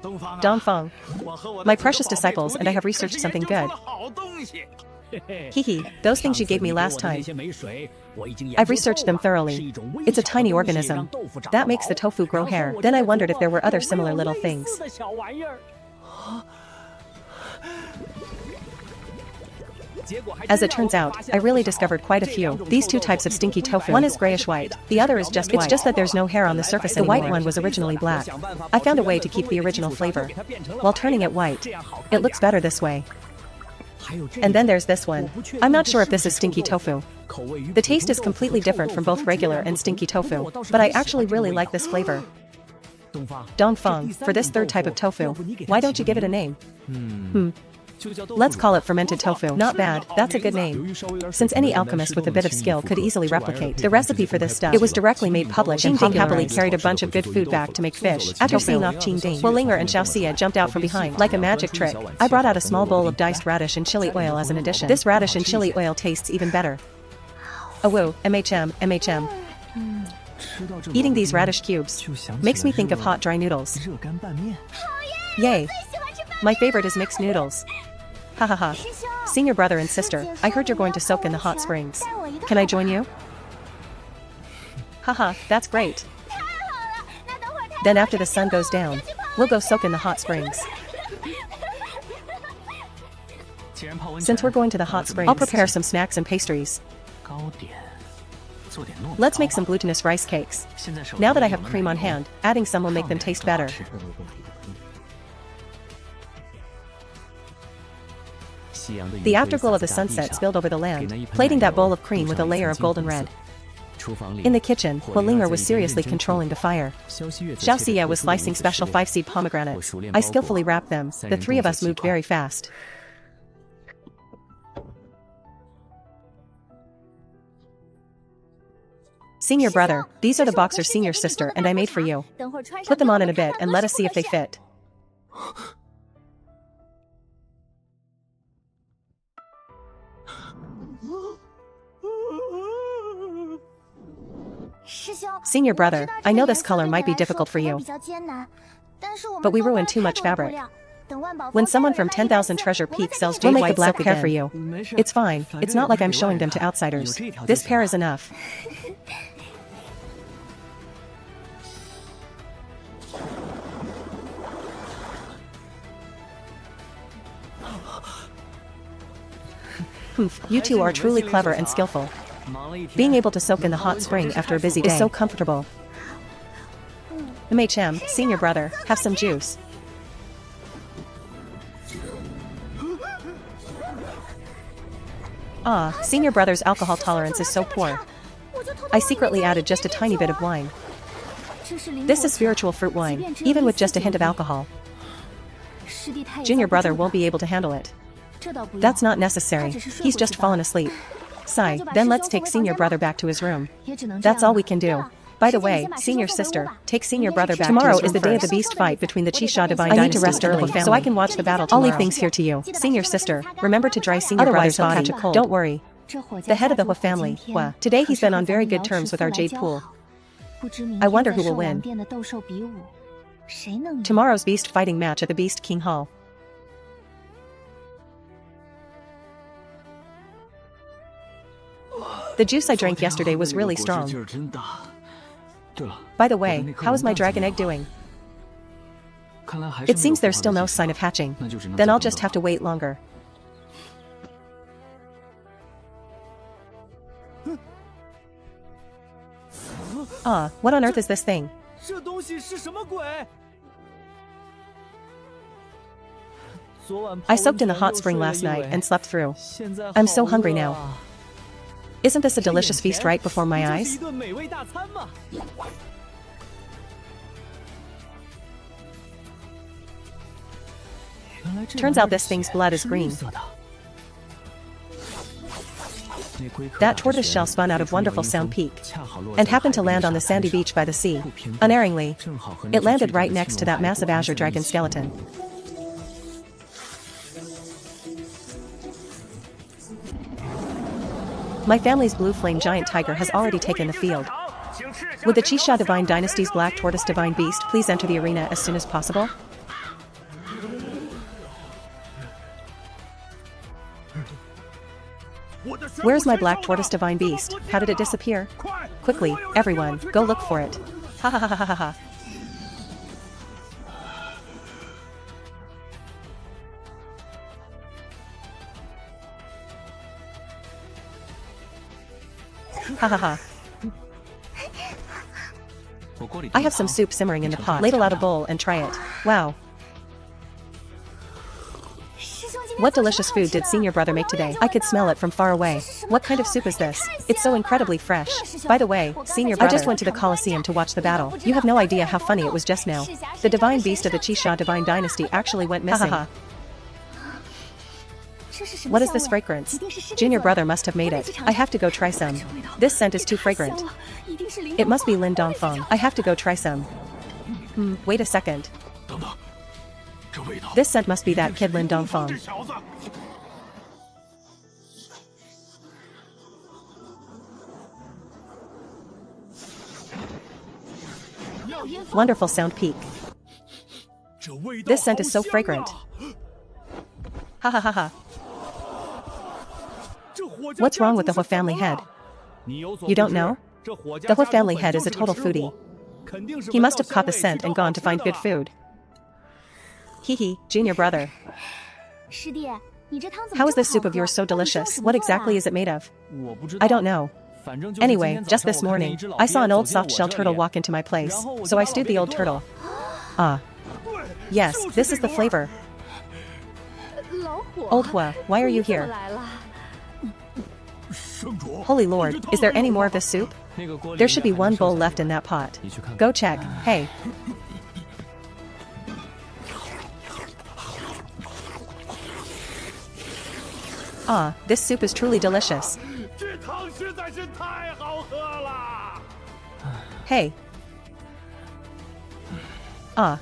Dongfang, my precious disciples and I have researched something good. Hehe, those things you gave me last time. I've researched them thoroughly. It's a tiny organism. That makes the tofu grow hair. Then I wondered if there were other similar little things. As it turns out, I really discovered quite a few. These two types of stinky tofu. One is grayish-white, the other is just white. It's just that there's no hair on the surface anymore. The white one was originally black. I found a way to keep the original flavor. While turning it white, it looks better this way. And then there's this one. I'm not sure if this is stinky tofu. The taste is completely different from both regular and stinky tofu, but I actually really like this flavor. Dongfang, for this third type of tofu, why don't you give it a name? Let's call it fermented tofu. Not bad, that's a good name. Since any alchemist with a bit of skill could easily replicate the recipe for this stuff, it was directly made public and Ding happily carried a bunch of good food back to make fish. After seeing off Qing Ding, Linger and Xiaoxia jumped out from behind. Like a magic trick, I brought out a small bowl of diced radish and chili oil as an addition. This radish and chili oil tastes even better. Oh whoa, MHM. Eating these radish cubes makes me think of hot dry noodles. Yay! My favorite is mixed noodles. Hahaha. Senior brother and sister, I heard you're going to soak in the hot springs. Can I join you? Haha, that's great. Then after the sun goes down, we'll go soak in the hot springs. Since we're going to the hot springs, I'll prepare some snacks and pastries. Let's make some glutinous rice cakes. Now that I have cream on hand, adding some will make them taste better. The afterglow of the sunset spilled over the land, plating that bowl of cream with a layer of golden red. In the kitchen, Linger was seriously controlling the fire. Xiaoxia was slicing special 5-seed pomegranates. I skillfully wrapped them. The three of us moved very fast. Senior brother, these are the boxers senior sister and I made for you. Put them on in a bit and let us see if they fit. Senior brother, I know this color might be difficult for you, but we ruined too much fabric. When someone from 10,000 Treasure Peak sells jade white black hair for you, it's fine, it's not like I'm showing them to outsiders. This pair is enough. Poof, you two are truly clever and skillful. Being able to soak in the hot spring after a busy day is so comfortable. MHM, senior brother, have some juice. Ah, senior brother's alcohol tolerance is so poor. I secretly added just a tiny bit of wine. This is spiritual fruit wine, even with just a hint of alcohol. Junior brother won't be able to handle it. That's not necessary, he's just fallen asleep. Sigh, then let's take senior brother back to his room. That's all we can do. By the way, senior sister, take senior brother back. Tomorrow is the day of the beast fight between the Qixia Divine Dynasty. I need to rest early, so I can watch the battle tomorrow. I'll leave things here to you. Senior sister, remember to dry senior brother's body. Don't worry. The head of the Hua family, Hua. Today he's been on very good terms with our jade pool. I wonder who will win. Tomorrow's beast fighting match at the Beast King Hall. The juice I drank yesterday was really strong. By the way, how is my dragon egg doing? It seems there's still no sign of hatching. Then I'll just have to wait longer. Ah, what on earth is this thing? I soaked in the hot spring last night and slept through. I'm so hungry now. Isn't this a delicious feast right before my eyes? Turns out this thing's blood is green. That tortoise shell spun out of wonderful Sound Peak and happened to land on the sandy beach by the sea. Unerringly, it landed right next to that massive azure dragon skeleton. My family's blue flame giant tiger has already taken the field. Would the Qixia Divine Dynasty's black tortoise divine beast please enter the arena as soon as possible? Where's my black tortoise divine beast? How did it disappear? Quickly, everyone, go look for it. Ha ha ha ha ha ha. Ha ha ha. I have some soup simmering in the pot. Ladle out a bowl and try it. Wow. What delicious food did senior brother make today? I could smell it from far away. What kind of soup is this? It's so incredibly fresh. By the way, senior brother, I just went to the Colosseum to watch the battle. You have no idea how funny it was just now. The divine beast of the Qixia Divine Dynasty actually went missing. What is this fragrance? Junior brother must have made it. I have to go try some. This scent is too fragrant. It must be Lin Dongfang. I have to go try some. Wait a second. This scent must be that kid Lin Dongfang. Wonderful Sound Peak. This scent is so fragrant. Ha ha ha ha. What's wrong with the Hua family head? You don't know? The Hua family head is a total foodie. He must have caught the scent and gone to find good food. Hee, junior brother. How is this soup of yours so delicious? What exactly is it made of? I don't know. Anyway, just this morning, I saw an old soft-shell turtle walk into my place, so I stewed the old turtle. Ah. Yes, this is the flavor. Old Hua, why are you here? Holy Lord, is there any more of this soup? There should be one bowl left in that pot. Go check. Hey. Ah, this soup is truly delicious. Hey. Ah.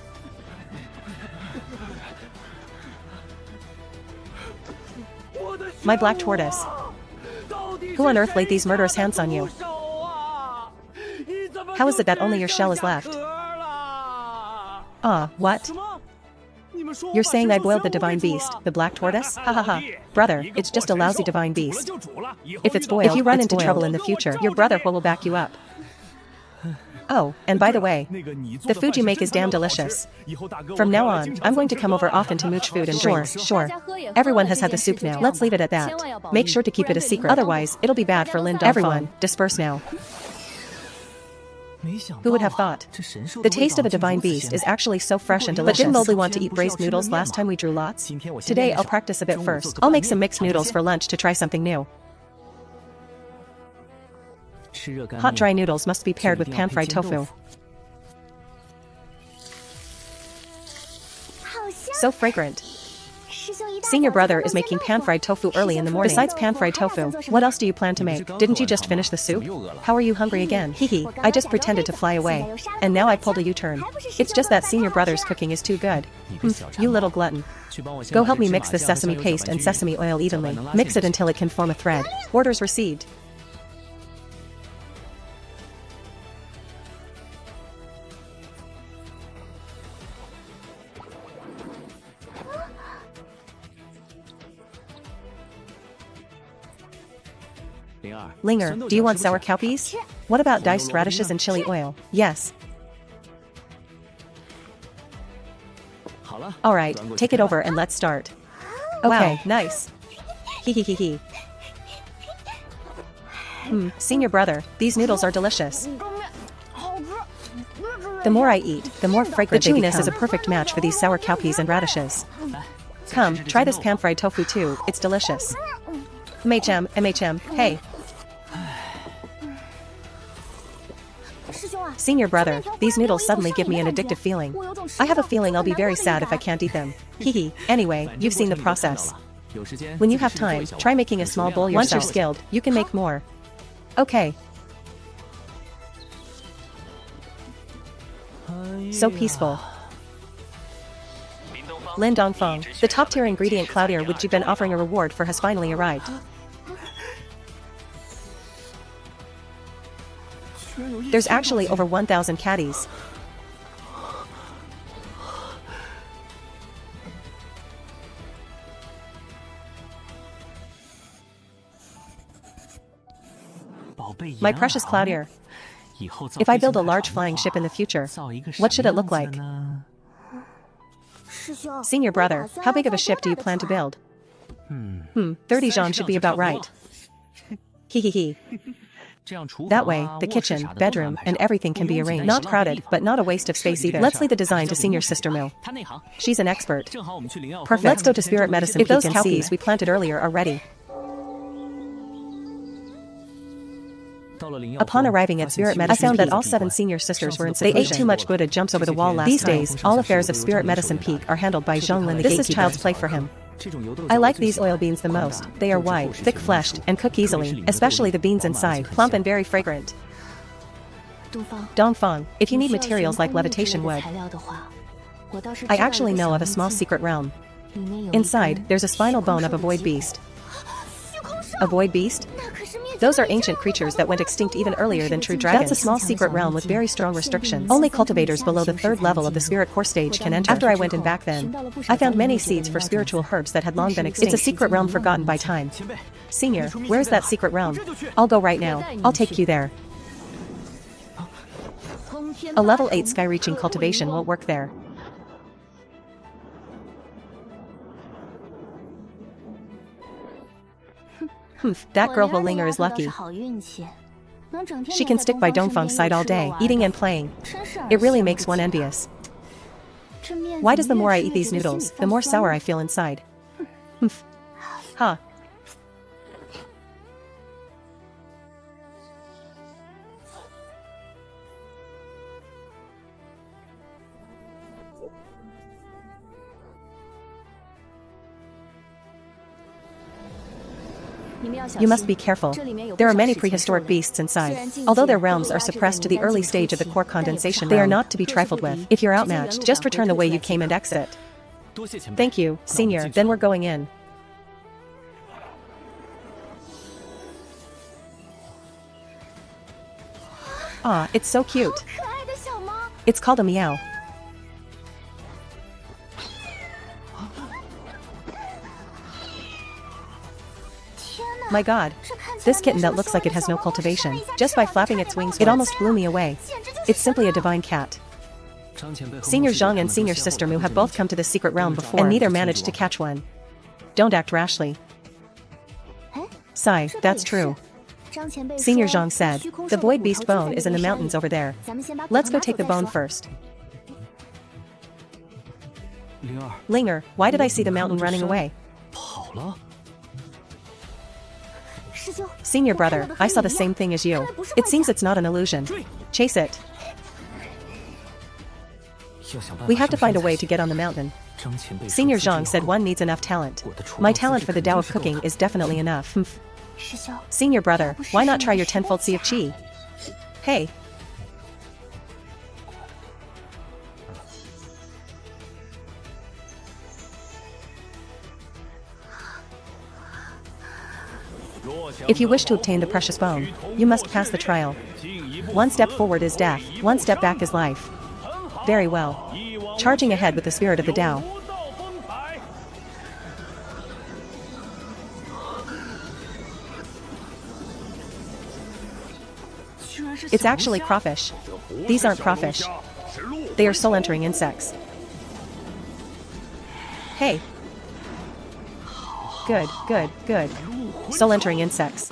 My black tortoise. Who on earth laid these murderous hands on you? How is it that only your shell is left? Ah, what? You're saying I boiled the divine beast, the black tortoise? Ha ha ha. Brother, it's just a lousy divine beast. If it's boiled, if you run into trouble in the future, your brother will back you up. Oh, and by the way, the food you make is damn delicious. From now on, I'm going to come over often to mooch food and drinks. Sure. Everyone has had the soup now. Let's leave it at that. Make sure to keep it a secret. Otherwise, it'll be bad for Lin Dongfang. Everyone, disperse now. Who would have thought? The taste of a divine beast is actually so fresh and delicious. But didn't Mobley want to eat braised noodles last time we drew lots? Today I'll practice a bit first. I'll make some mixed noodles for lunch to try something new. Hot dry noodles must be paired with pan-fried tofu. So fragrant. Senior brother is making pan-fried tofu early in the morning. Besides pan-fried tofu, what else do you plan to make? Didn't you just finish the soup? How are you hungry again? Hehe, I just pretended to fly away. And now I pulled a U-turn. It's just that senior brother's cooking is too good. You little glutton. Go help me mix the sesame paste and sesame oil evenly. Mix it until it can form a thread. Orders received. Linger, do you want sour cowpeas? What about diced radishes and chili oil? Yes. Alright, take it over and let's start. Okay, wow. Nice. Hehehehe. Senior brother, these noodles are delicious. The more I eat, the more fragrant they become. The chewiness is a perfect match for these sour cowpeas and radishes. Come, try this pan-fried tofu too, it's delicious. MHM, hey. Senior brother, these noodles suddenly give me an addictive feeling. I have a feeling I'll be very sad if I can't eat them. Hehe, anyway, you've seen the process. When you have time, try making a small bowl yourself. Once you're skilled, you can make more. Okay. So peaceful. Lin Dongfang, the top-tier ingredient cloutier which you've been offering a reward for has finally arrived. There's actually over 1,000 caddies. My precious cloutier. If I build a large flying ship in the future, what should it look like? Senior brother, how big of a ship do you plan to build? 30 zhang should be about right. Hehehe. That way, the kitchen, bedroom, and everything can be arranged. Not crowded, but not a waste of space either. Let's leave the design to Senior Sister Mu. She's an expert. Perfect. Let's go to Spirit Medicine. If those cowpeas we planted earlier are ready. Upon arriving at Spirit Medicine, I found that all 7 senior sisters were in seclusion. They ate too much Buddha jumps over the wall last These days, all affairs of Spirit Medicine Peak are handled by Zhonglin the gatekeeper. This is child's play for him. I like these oil beans the most. They are wide, thick-fleshed, and cook easily, especially the beans inside, plump and very fragrant. Dongfang, if you need materials like levitation wood, I actually know of a small secret realm. Inside, there's a spinal bone of a void beast. A void beast? Those are ancient creatures that went extinct even earlier than true dragons. That's a small secret realm with very strong restrictions. Only cultivators below the 3rd level of the spirit core stage can enter. After I went in back then, I found many seeds for spiritual herbs that had long been extinct. It's a secret realm forgotten by time. Senior, where's that secret realm? I'll go right now. I'll take you there. A level 8 sky-reaching cultivation won't work there. That girl Linger is lucky. She can stick by Dongfang's side all day, eating and playing. It really makes one envious. Why does the more I eat these noodles, the more sour I feel inside? Huh. You must be careful. There are many prehistoric beasts inside. Although their realms are suppressed to the early stage of the core condensation, they are not to be trifled with. If you're outmatched, just return the way you came and exit. Thank you, Senior. Then we're going in. Ah, it's so cute. It's called a meow. My god. This kitten that looks like it has no cultivation. Just by flapping its wings, it almost blew me away. It's simply a divine cat. Senior Zhang and Senior Sister Mu have both come to this secret realm before, and neither managed to catch one. Don't act rashly. Sigh, that's true. Senior Zhang said, the void beast bone is in the mountains over there. Let's go take the bone first. Linger, why did I see the mountain running away? Senior brother, I saw the same thing as you. It seems it's not an illusion. Chase it. We have to find a way to get on the mountain. Senior Zhang said one needs enough talent. My talent for the Dao of cooking is definitely enough. Senior brother, why not try your tenfold sea of qi? Hey. If you wish to obtain the precious bone, you must pass the trial. One step forward is death, one step back is life. Very well. Charging ahead with the spirit of the Dao. It's actually crawfish. These aren't crawfish. They are soul-entering insects. Hey. Good, good, good. Soul-entering insects.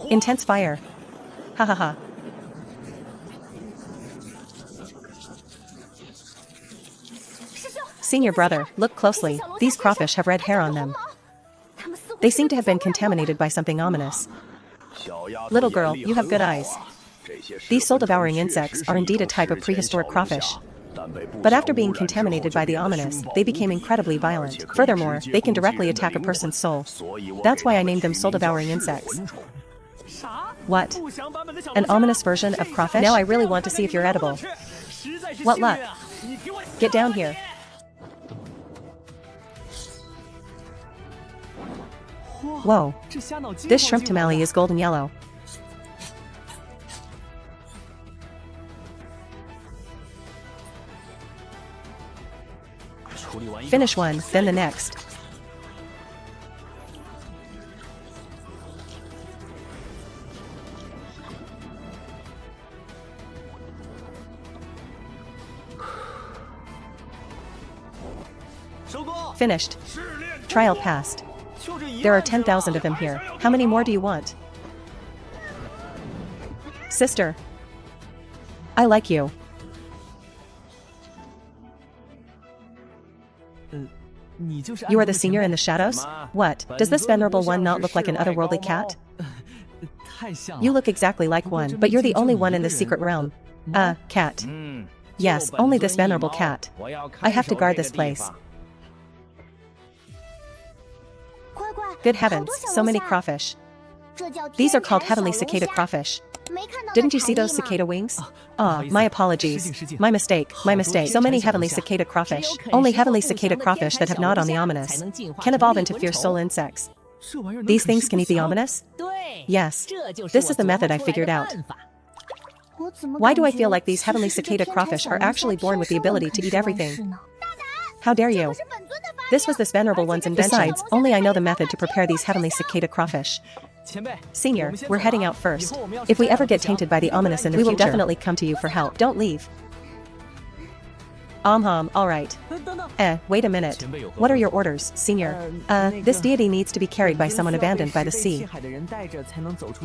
Intense fire. Ha ha ha. Senior brother, look closely. These crawfish have red hair on them. They seem to have been contaminated by something ominous. Little girl, you have good eyes. These soul-devouring insects are indeed a type of prehistoric crawfish. But after being contaminated by the ominous, they became incredibly violent. Furthermore, they can directly attack a person's soul. That's why I named them soul-devouring insects. What? An ominous version of crawfish? Now I really want to see if you're edible. What luck? Get down here. Whoa. This shrimp tamale is golden yellow. Finish one, then the next. Finished. Trial passed. There are 10,000 of them here. How many more do you want? Sister. I like you. You are the senior in the shadows? What, does this venerable one not look like an otherworldly cat? You look exactly like one, but you're the only one in the secret realm. Cat. Yes, only this venerable cat. I have to guard this place. Good heavens, so many crawfish. These are called heavenly cicada crawfish. Didn't you see those cicada wings? My apologies. My mistake, my mistake. So many heavenly cicada crawfish. Only heavenly cicada crawfish that have not on the ominous can evolve into fierce soul insects. These things can eat the ominous? Yes. This is the method I figured out. Why do I feel like these heavenly cicada crawfish are actually born with the ability to eat everything? How dare you? This was this venerable one's invention. Besides, only I know the method to prepare these heavenly cicada crawfish. Senior, we're heading out first. If we ever get tainted by the ominous in the future, we will definitely come to you for help. Don't leave. Alright. Wait a minute. What are your orders, Senior? This deity needs to be carried by someone abandoned by the sea.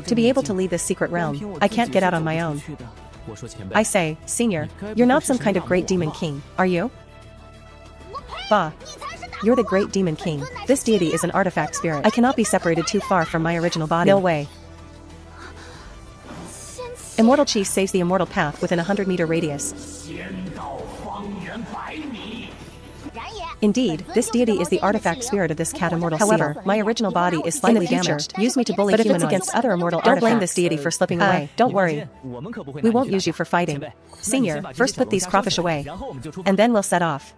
To be able to leave this secret realm, I can't get out on my own. I say, Senior, you're not some kind of great demon king, are you? Bah. You're the great demon king. This deity is an artifact spirit. I cannot be separated too far from my original body. No way. Immortal Chi saves the immortal path within a 100-meter radius. Indeed, this deity is the artifact spirit of this cat immortal. However, my original body is slightly damaged. Use me to bully humanoids. But if it's against other immortal artifacts, don't blame this deity for slipping away. Don't worry. We won't use you for fighting. Senior, first put these crawfish away. And then we'll set off.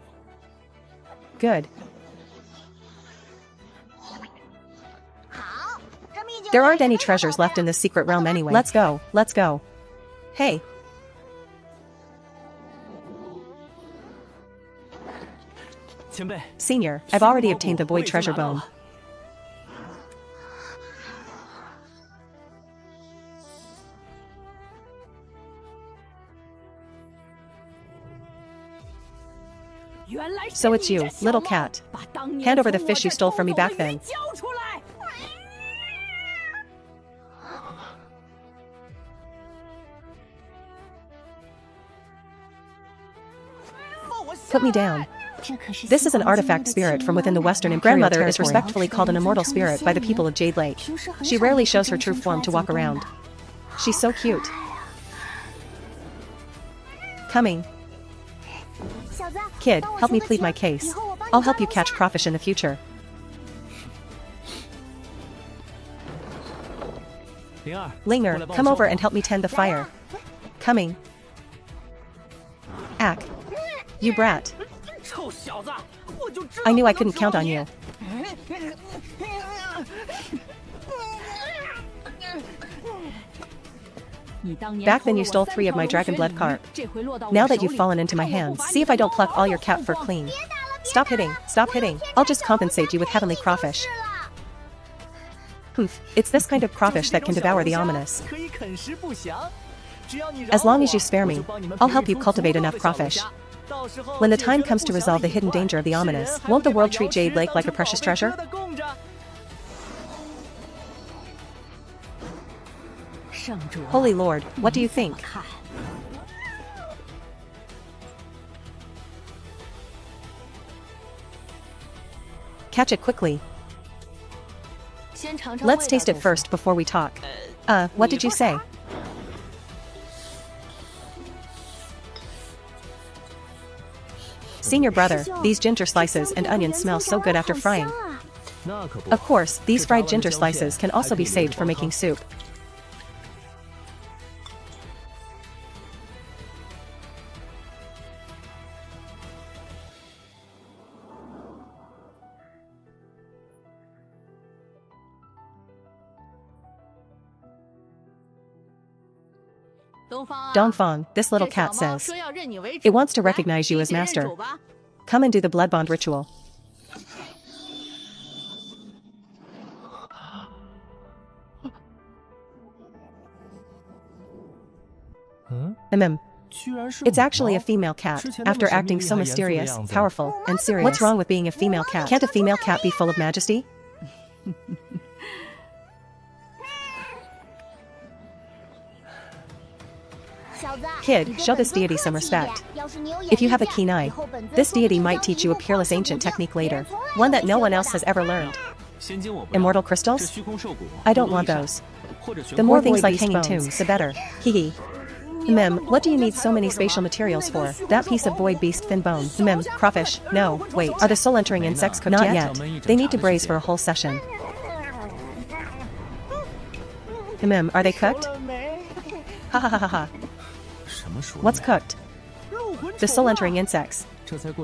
Good. There aren't any treasures left in this secret realm anyway. Let's go, let's go. Hey. Senior, I've already obtained the void treasure bone. So it's you, little cat. Hand over the fish you stole from me back then. Put me down. This is an artifact spirit from within the Western Imperial Grandmother territory. Is respectfully called an immortal spirit by the people of Jade Lake. She rarely shows her true form to walk around. She's so cute. Coming. Kid, help me plead my case. I'll help you catch crawfish in the future. Linger, come over and help me tend the fire. Coming. Ack. You brat. I knew I couldn't count on you. Back then you stole 3 of my dragon blood carp. Now that you've fallen into my hands, see if I don't pluck all your cat fur clean. Stop hitting, stop hitting. I'll just compensate you with heavenly crawfish. Humph, it's this kind of crawfish that can devour the ominous. As long as you spare me, I'll help you cultivate enough crawfish. When the time comes to resolve the hidden danger of the ominous, won't the world treat Jade Lake like a precious treasure? Holy Lord, what do you think? Catch it quickly. Let's taste it first before we talk. What did you say? Senior brother, these ginger slices and onions smell so good after frying. Of course, these fried ginger slices can also be saved for making soup. Dongfang, this little cat says. It wants to recognize you as master. Come and do the blood bond ritual. It's actually a female cat, after acting so mysterious, powerful, and serious. What's wrong with being a female cat? Can't a female cat be full of majesty? Kid, show this deity some respect. If you have a keen eye, this deity might teach you a peerless ancient technique later, one that no one else has ever learned. Immortal crystals? I don't want those. The more things like hanging tombs, the better. Hehe. What do you need so many spatial materials for? That piece of void beast fin bone. Crawfish. No, wait. Are the soul-entering insects cooked yet? Not yet. They need to braise for a whole session. Are they cooked? Ha ha ha ha ha. What's cooked? The soul-entering insects.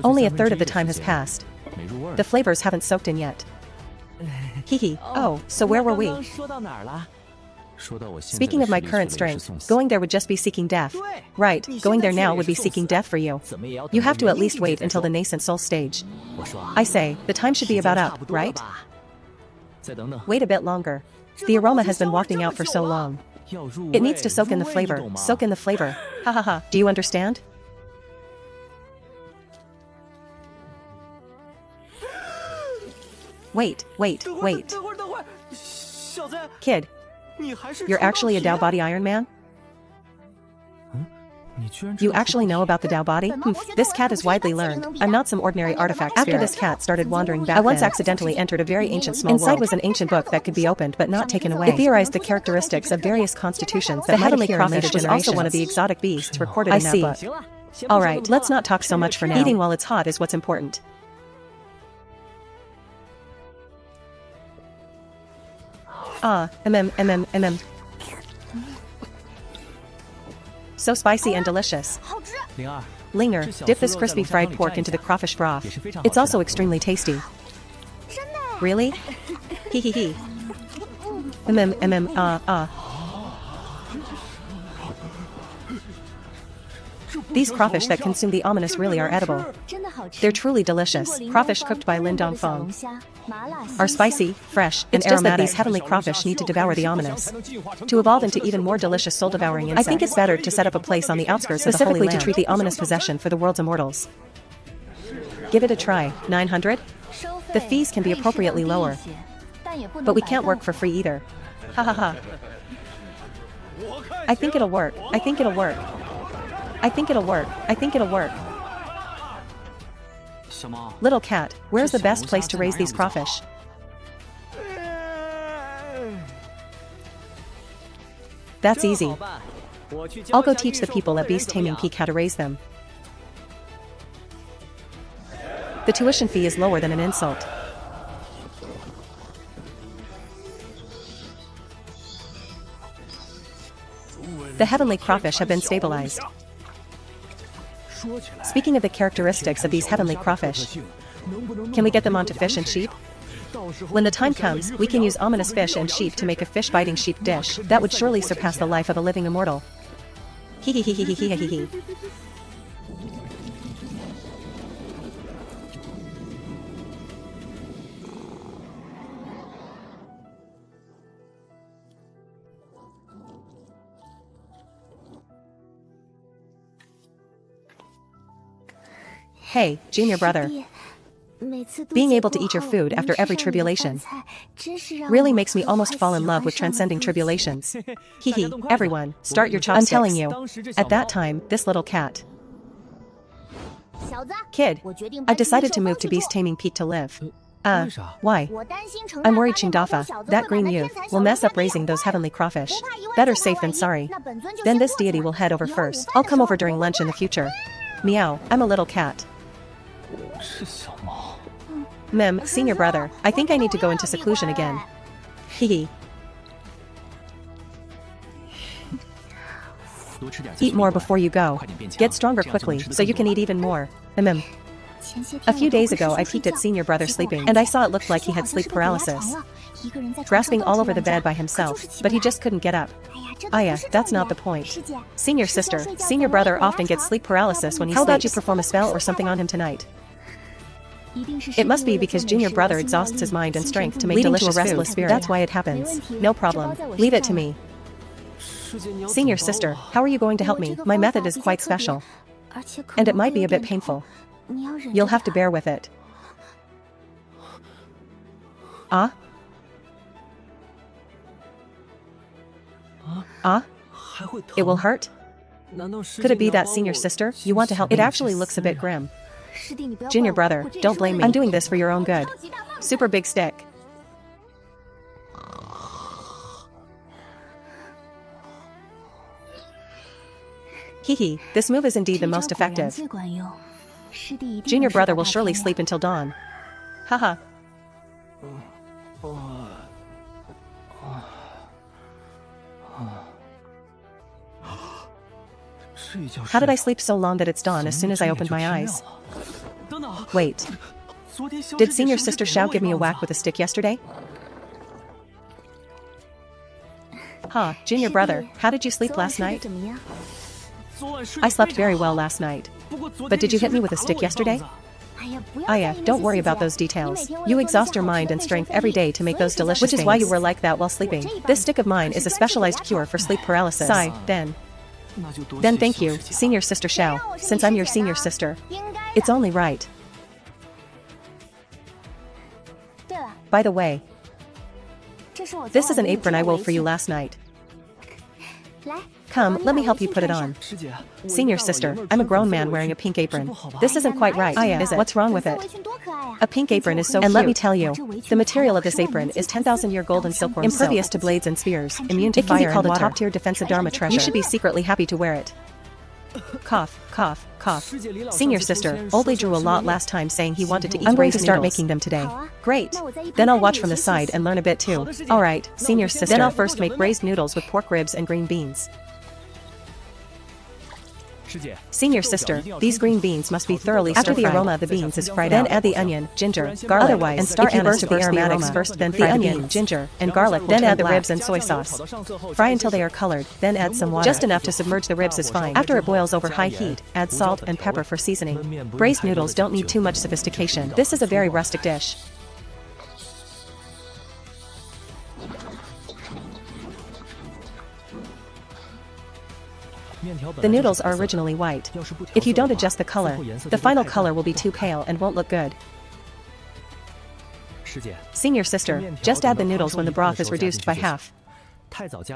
Only a third of the time has passed. The flavors haven't soaked in yet. Hehe. Oh, so where were we? Speaking of my current strength, going there would just be seeking death. Right, going there now would be seeking death for you. You have to at least wait until the nascent soul stage. I say, the time should be about up, right? Wait a bit longer. The aroma has been wafting out for so long. It needs to soak in the flavor, soak in the flavor. Ha ha ha, do you understand? Wait. Kid, you're actually a Dao body Iron Man? You actually know about the Dao body? This cat is widely learned. I'm not some ordinary artifact spirit. After this cat started wandering back, I once accidentally entered a very ancient small world. Inside was an ancient book that could be opened but not taken away. It theorized the characteristics of various constitutions that heavenly crawfish was also one of the exotic beasts recorded in that book. Alright, let's not talk so much for now. Eating while it's hot is what's important. So spicy and delicious. Linger, dip this crispy fried pork into the crawfish broth. It's also extremely tasty. Really? Hee hee hee. These crawfish that consume the ominous really are edible. They're truly delicious. Crawfish cooked by Lin Dongfang are spicy, fresh, and aromatic. Just that these heavenly crawfish need to devour the ominous to evolve into even more delicious soul-devouring insects. I think it's better to set up a place on the outskirts of the Holy Land, specifically to treat the ominous possession for the world's immortals. Give it a try. 900? The fees can be appropriately lower, but we can't work for free either. Ha ha ha. I think it'll work. I think it'll work. I think it'll work. I think it'll work. Little cat, where's the best place to raise these crawfish? That's easy. I'll go teach the people at Beast Taming Peak how to raise them. The tuition fee is lower than an insult. The heavenly crawfish have been stabilized. Speaking of the characteristics of these heavenly crawfish, can we get them onto fish and sheep? When the time comes, we can use ominous fish and sheep to make a fish-biting sheep dish that would surely surpass the life of a living immortal. Hee hee hee hee hee hee hee. Hey, junior brother. Being able to eat your food after every tribulation really makes me almost fall in love with transcending tribulations. Hee hee, everyone, start your chopsticks. I'm telling you, at that time, this little cat. Kid, I've decided to move to Beast Taming Peak to live. Why? I'm worried Qingdafa, that green youth, will mess up raising those heavenly crawfish. Better safe than sorry. Then this deity will head over first. I'll come over during lunch in the future. Meow, I'm a little cat. Mem, senior brother, I think I need to go into seclusion again. Hee. Eat more before you go. Get stronger quickly, so you can eat even more. A few days ago I peeked at senior brother sleeping, and I saw it looked like he had sleep paralysis. Grasping all over the bed by himself, but he just couldn't get up. That's not the point. Senior sister, senior brother often gets sleep paralysis when he sleeps. How about you perform a spell or something on him tonight? It must be because junior brother exhausts his mind and strength to make delicious food. Restless spirit. That's why it happens. No problem. Leave it to me. Senior sister, how are you going to help me? My method is quite special. And it might be a bit painful. You'll have to bear with it. It will hurt? Could it be that senior sister? You want to help? It actually looks a bit grim. Junior brother, don't blame me. I'm doing this for your own good. Super big stick. Hee, this move is indeed the most effective. Junior brother will surely sleep until dawn. Haha. How did I sleep so long that it's dawn as soon as I opened my eyes? Wait. Did senior sister Xiao give me a whack with a stick yesterday? Junior brother, how did you sleep last night? I slept very well last night. But did you hit me with a stick yesterday? Don't worry about those details. You exhaust your mind and strength every day to make those delicious things. Which is why you were like that while sleeping. This stick of mine is a specialized cure for sleep paralysis. Then thank you, senior sister Xiao, since I'm your senior sister. It's only right. By the way, this is an apron I wove for you last night. Come, let me help you put it on. Senior sister, I'm a grown man wearing a pink apron. This isn't quite right, is it? What's wrong with it? A pink apron is so cute. And let me tell you, the material of this apron is 10,000-year gold and silkworm impervious to blades and spears, immune to fire and water. It can be called a top-tier defensive Dharma treasure. You should be secretly happy to wear it. Cough, cough, cough. Senior sister, Oldly drew a lot last time saying he wanted to eat. I'm going to start making them today. Great. Then I'll watch from the side and learn a bit too. Alright, senior sister. Then I'll first make braised noodles with pork ribs and green beans. Senior sister, these green beans must be thoroughly stir-fried. After the aroma of the beans is fried out, then add the onion, ginger, garlic, otherwise, and star anise to burst the aromatics first, then fry the onion, ginger, and garlic, then add the ribs and soy sauce. Fry until they are colored, then add some water. Just enough to submerge the ribs is fine. After it boils over high heat, add salt and pepper for seasoning. Braised noodles don't need too much sophistication. This is a very rustic dish. The noodles are originally white. If you don't adjust the color, the final color will be too pale and won't look good. Senior sister, just add the noodles when the broth is reduced by half.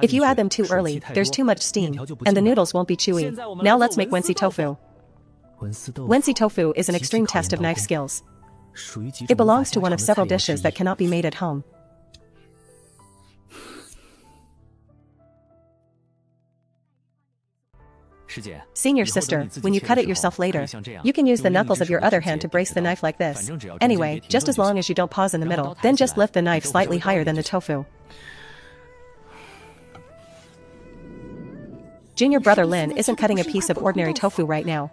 If you add them too early, there's too much steam, and the noodles won't be chewy. Now let's make wensi tofu. Wensi tofu is an extreme test of knife skills. It belongs to one of several dishes that cannot be made at home. Senior sister, when you cut it yourself later, you can use the knuckles of your other hand to brace the knife like this. Anyway, just as long as you don't pause in the middle, then just lift the knife slightly higher than the tofu. Junior brother Lin isn't cutting a piece of ordinary tofu right now,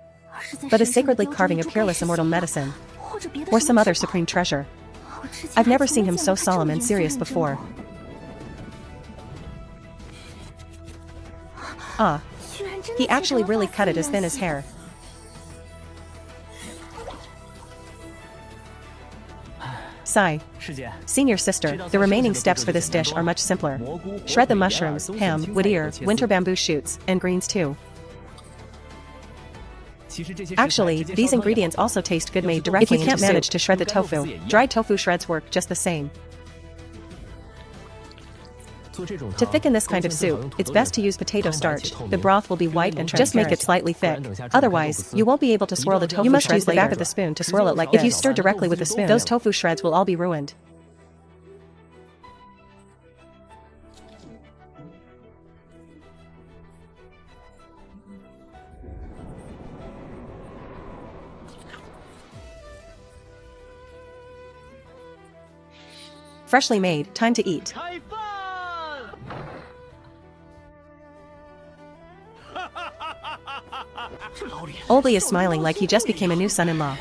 but is sacredly carving a peerless immortal medicine, or some other supreme treasure. I've never seen him so solemn and serious before. Ah. He actually really cut it as thin as hair. Sigh. Senior sister, the remaining steps for this dish are much simpler. Shred the mushrooms, ham, wood ear, winter bamboo shoots, and greens too. Actually, these ingredients also taste good made directly. If you can't manage to shred the tofu, dried tofu shreds work just the same. To thicken this kind of soup, it's best to use potato starch. The broth will be white and just make it slightly thick. Otherwise, you won't be able to swirl the tofu. You must use the back of the spoon to swirl it like this. If you stir directly with the spoon, those tofu shreds will all be ruined. Freshly made, time to eat. Oldie is smiling like he just became a new son-in-law.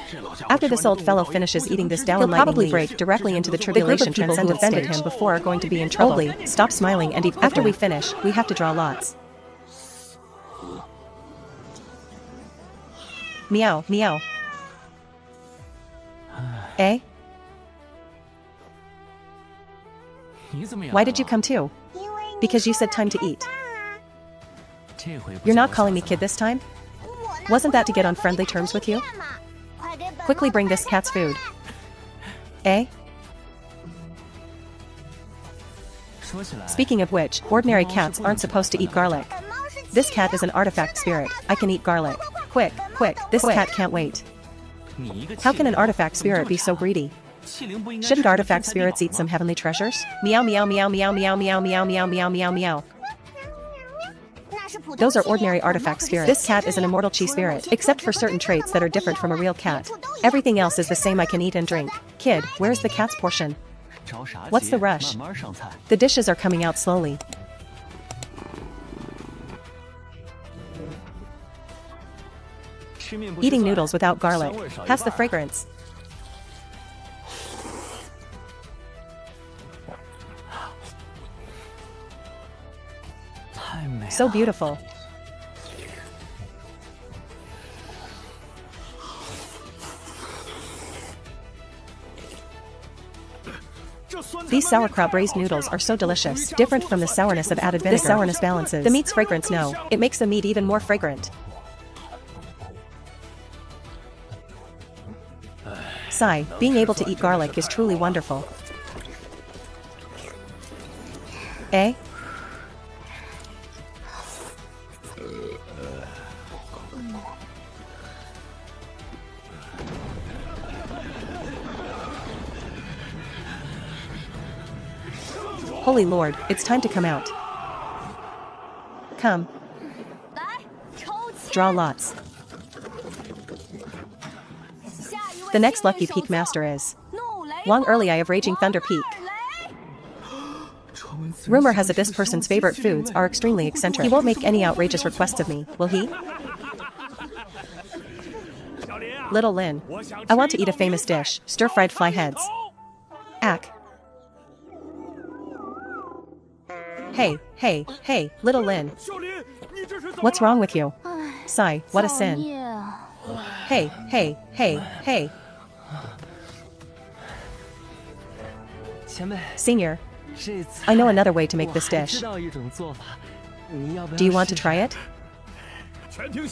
After this old fellow finishes eating this Dao, he'll probably break directly into the tribulation people who offended him before are going to be in trouble. Oldie, stop smiling and eat. After we finish, we have to draw lots. Meow, meow. Eh? Why did you come too? Because you said time to eat. You're not calling me kid this time? Wasn't that to get on friendly terms with you? Quickly bring this cat's food. Eh? Speaking of which, ordinary cats aren't supposed to eat garlic. This cat is an artifact spirit. I can eat garlic. Quick, quick, this cat can't wait. How can an artifact spirit be so greedy? Shouldn't artifact spirits eat some heavenly treasures? Meow meow meow meow meow meow meow meow meow meow meow. Those are ordinary artifact spirits. This cat is an immortal chi spirit, except for certain traits that are different from a real cat. Everything else is the same. I can eat and drink. Kid, where's the cat's portion? What's the rush? The dishes are coming out slowly. Eating noodles without garlic has the fragrance. So beautiful. These sauerkraut braised noodles are so delicious, different from the sourness of added vinegar. This sourness balances the meat's fragrance. No, it makes the meat even more fragrant. Sigh, being able to eat garlic is truly wonderful. Eh? Holy Lord, it's time to come out. Come. Draw lots. The next lucky peak master is Long Early Eye of Raging Thunder Peak. Rumor has it this person's favorite foods are extremely eccentric. He won't make any outrageous requests of me, will he? Little Lin, I want to eat a famous dish, stir-fried fly heads. Ack. Hey, little Lin. What's wrong with you? Sigh, what a sin. Hey. Senior, I know another way to make this dish. Do you want to try it?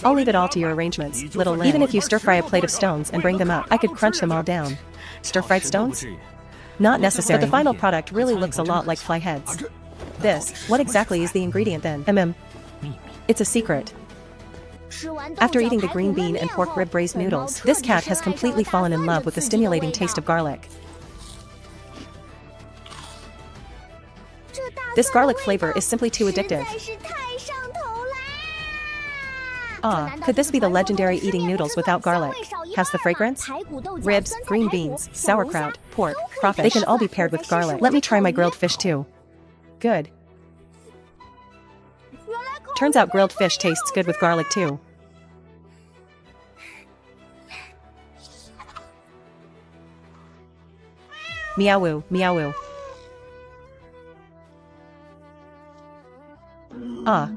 I'll leave it all to your arrangements, little Lin. Even if you stir-fry a plate of stones and bring them up, I could crunch them all down. Stir-fried stones? Not necessary. But the final product really looks a lot like fly heads. This, what exactly is the ingredient then? It's a secret. After eating the green bean and pork rib braised noodles, this cat has completely fallen in love with the stimulating taste of garlic. This garlic flavor is simply too addictive. Ah, could this be the legendary eating noodles without garlic? Has the fragrance? Ribs, green beans, sauerkraut, pork, crawfish. They can all be paired with garlic. Let me try my grilled fish too. Good. Turns out grilled fish tastes good with garlic too. Meow-woo, meow-woo. Ah.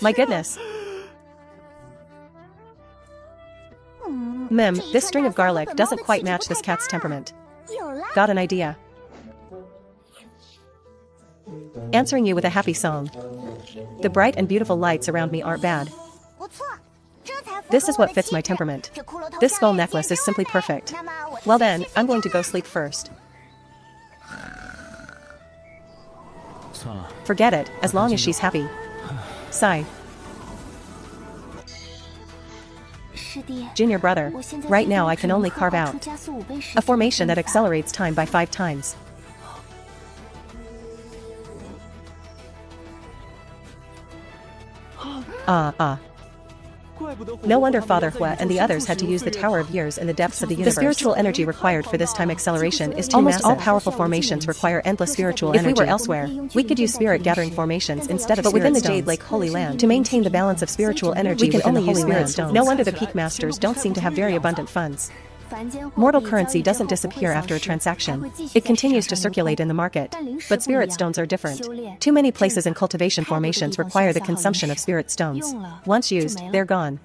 My goodness. This string of garlic doesn't quite match this cat's temperament. Got an idea. Answering you with a happy song. The bright and beautiful lights around me aren't bad. This is what fits my temperament. This skull necklace is simply perfect. Well then, I'm going to go sleep first. Forget it, as long as she's happy. Sigh. Junior brother, right now I can only carve out a formation that accelerates time by 5 times. No wonder Father Hua and the others had to use the Tower of Years in the depths of the universe. The spiritual energy required for this time acceleration is too massive. Almost all powerful formations require endless spiritual energy. If we were elsewhere, we could use spirit gathering formations instead of within the Jade Lake Holy Land. To maintain the balance of spiritual energy, we can only use spirit stones. No wonder the Peak Masters don't seem to have very abundant funds. Mortal currency doesn't disappear after a transaction. It continues to circulate in the market. But spirit stones are different. Too many places in cultivation formations require the consumption of spirit stones. Once used, they're gone.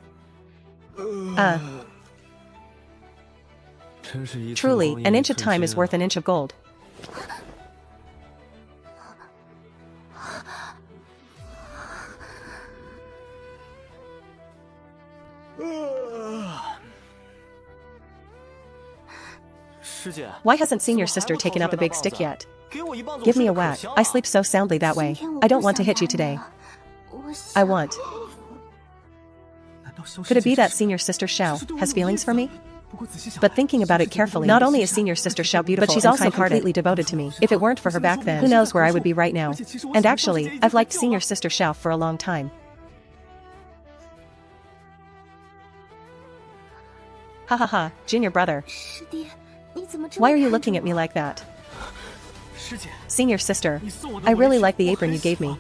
Truly, an inch of time is worth an inch of gold. Why hasn't senior sister taken out the big stick yet? Give me a whack. I sleep so soundly that way. I don't want to hit you today. I want. Could it be that senior sister Xiao has feelings for me? But thinking about it carefully, not only is senior sister Xiao beautiful, but she's also completely devoted to me. If it weren't for her back then, who knows where I would be right now. And actually, I've liked senior sister Xiao for a long time. Ha ha ha, junior brother. Why are you looking at me like that? Senior sister, I really like the apron you gave me.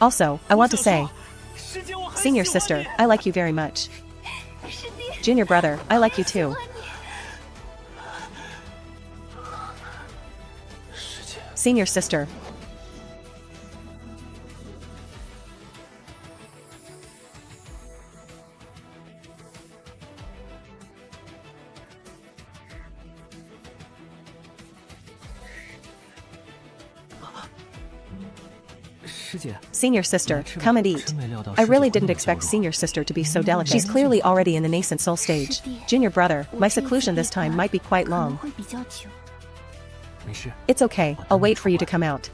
Also, I want to say, senior sister, I like you very much. Junior brother, I like you too. Senior sister. Senior sister, come and eat. I really didn't expect senior sister to be so delicate. She's clearly already in the nascent soul stage. Junior brother, my seclusion this time might be quite long. It's okay, I'll wait for you to come out.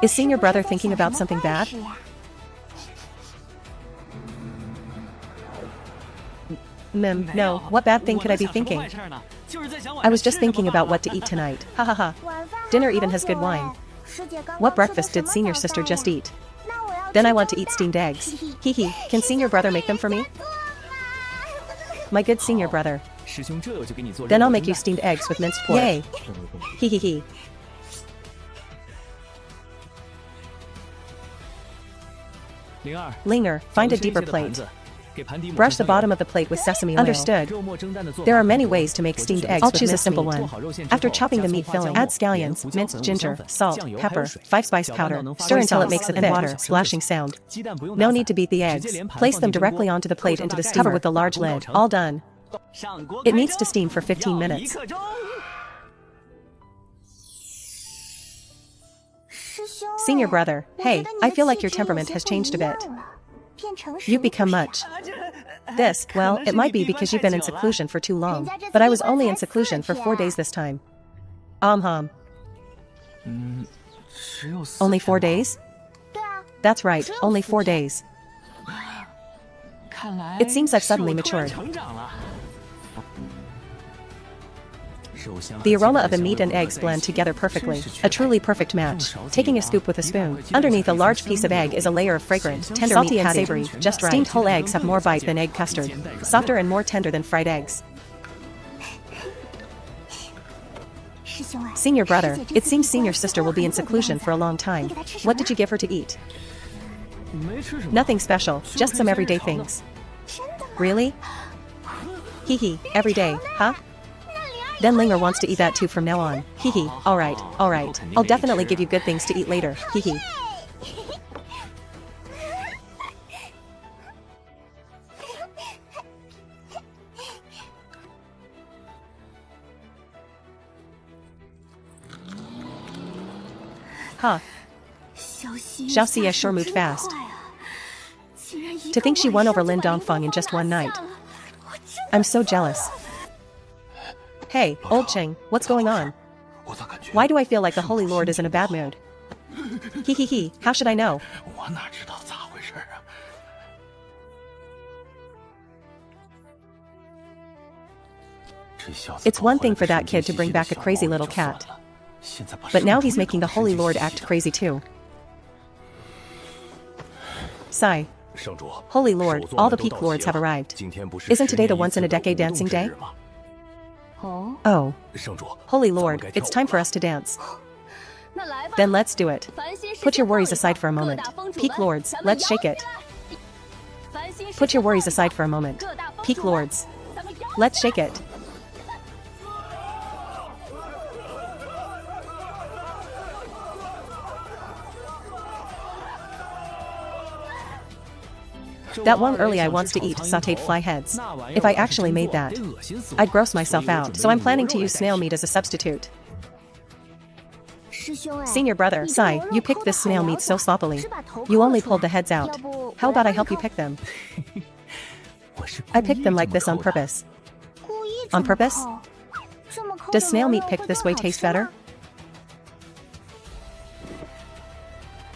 Is senior brother thinking about something bad? No, what bad thing could I be thinking? I was just thinking about what to eat tonight. Ha ha ha. Dinner even has good wine. What breakfast did senior sister just eat? Then I want to eat steamed eggs. Hee hee, can senior brother make them for me? My good senior brother. Then I'll make you steamed eggs with minced pork. Yay. Hee hee hee. Linger, find a deeper plate. Brush the bottom of the plate with sesame oil. Understood. There are many ways to make steamed eggs. I'll choose a simple one. After chopping the meat filling, add scallions, minced ginger, salt, pepper, 5-spice powder. Stir until it makes a thick water, splashing sound. No need to beat the eggs. Place them directly onto the plate into the steamer. Cover with the large lid. All done. It needs to steam for 15 minutes. Senior brother, hey, I feel like your temperament has changed a bit. You've become much. This, well, it might be because you've been in seclusion for too long, but I was only in seclusion for 4 days this time. Only 4 days? That's right, only 4 days. It seems I've suddenly matured. The aroma of the meat and eggs blend together perfectly. A truly perfect match. Taking a scoop with a spoon. Underneath a large piece of egg is a layer of fragrant, tender salty and savory, just right. Steamed whole eggs have more bite than egg custard. Softer and more tender than fried eggs. Senior brother, it seems senior sister will be in seclusion for a long time. What did you give her to eat? Nothing special, just some everyday things. Really? Hee hee, every day, huh? Then Linger wants to eat that too from now on. Hee hee, alright. I'll definitely give you good things to eat later, hee hee. Huh. Xiaoxia sure moved fast. To think she won over Lin Dongfang in just one night. I'm so jealous. Hey, old Cheng, what's going on? Why do I feel like the Holy Lord is in a bad mood? Hee hee hee, how should I know? It's one thing for that kid to bring back a crazy little cat. But now he's making the Holy Lord act crazy too. Sigh. Holy Lord, all the peak lords have arrived. Isn't today the once-in-a-decade dancing day? Oh. Holy Lord, it's time for us to dance. Then let's do it. Put your worries aside for a moment. Peak lords, let's shake it. Put your worries aside for a moment. Peak lords. Let's shake it. That Wang early wants to eat sautéed fly heads. If I actually made that, I'd gross myself out, so I'm planning to use snail meat as a substitute. Senior brother, Sai, you picked this snail meat so sloppily. You only pulled the heads out. How about I help you pick them? I picked them like this on purpose. On purpose? Does snail meat picked this way taste better?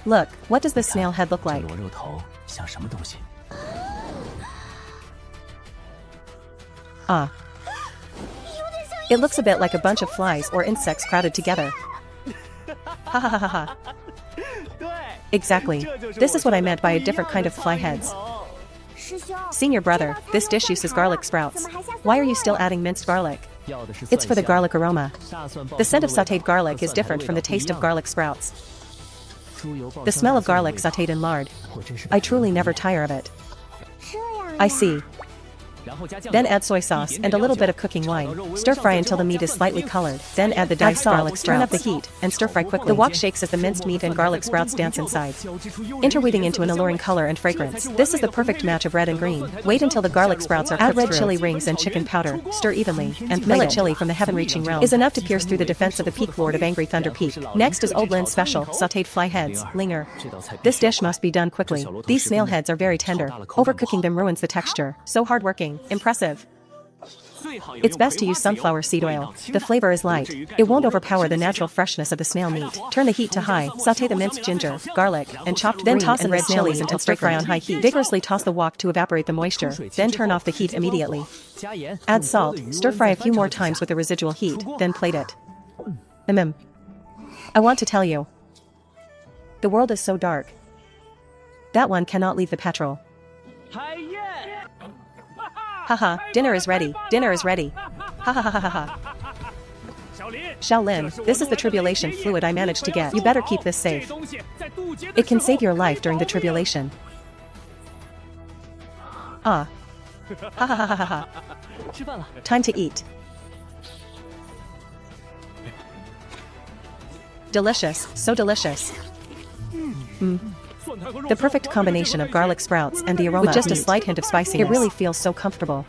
Look, what does this snail head look like? Ah. It looks a bit like a bunch of flies or insects crowded together. Ha ha ha ha ha. Exactly. This is what I meant by a different kind of fly heads. Senior brother, this dish uses garlic sprouts. Why are you still adding minced garlic? It's for the garlic aroma. The scent of sautéed garlic is different from the taste of garlic sprouts. The smell of garlic sautéed in lard. I truly never tire of it. I see. Then add soy sauce and a little bit of cooking wine. Stir fry until the meat is slightly colored. Then add the diced garlic sprouts. Turn up the heat and stir fry quickly. The wok shakes as the minced meat and garlic sprouts dance inside, interweaving into an alluring color and fragrance. This is the perfect match of red and green. Wait until the garlic sprouts are cooked. Add red chili rings and chicken powder. Stir evenly, and millet chili from the heaven-reaching realm is enough to pierce through the defense of the Peak Lord of Angry Thunder Peak. Next is Old Lin's special, sautéed fly heads, Linger. This dish must be done quickly. These snail heads are very tender. Overcooking them ruins the texture. So hardworking, impressive. It's best to use sunflower seed oil. The flavor is light. It won't overpower the natural freshness of the snail meat. Turn the heat to high. Sauté the minced ginger, garlic, and chopped then toss in red chilies until stir fry on high heat. Vigorously toss the wok to evaporate the moisture. Then turn off the heat immediately. Add salt. Stir fry a few more times with the residual heat. Then plate it. I want to tell you. The world is so dark. That one cannot leave the petrol. Haha, dinner is ready. Dinner is ready. Ha ha ha ha ha. Shaolin, this is the tribulation fluid I managed to get. You better keep this safe. It can save your life during the tribulation. Ah. Ha ha ha ha ha. Time to eat. Delicious, so delicious. The perfect combination of garlic sprouts and the aroma with just a slight hint of spiciness. It really feels so comfortable.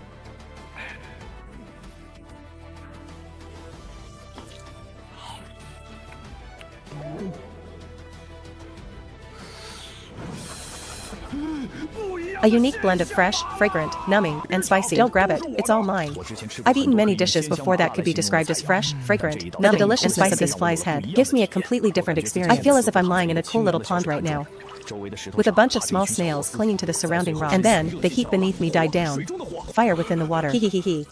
A unique blend of fresh, fragrant, numbing, and spicy. Don't grab it, it's all mine. I've eaten many dishes before that could be described as fresh, fragrant, numbing, the deliciousness of this fly's head gives me a completely different experience. I feel as if I'm lying in a cool little pond right now, with a bunch of small snails clinging to the surrounding rocks. And then, the heat beneath me died down. Fire within the water. Hee hee hee hee.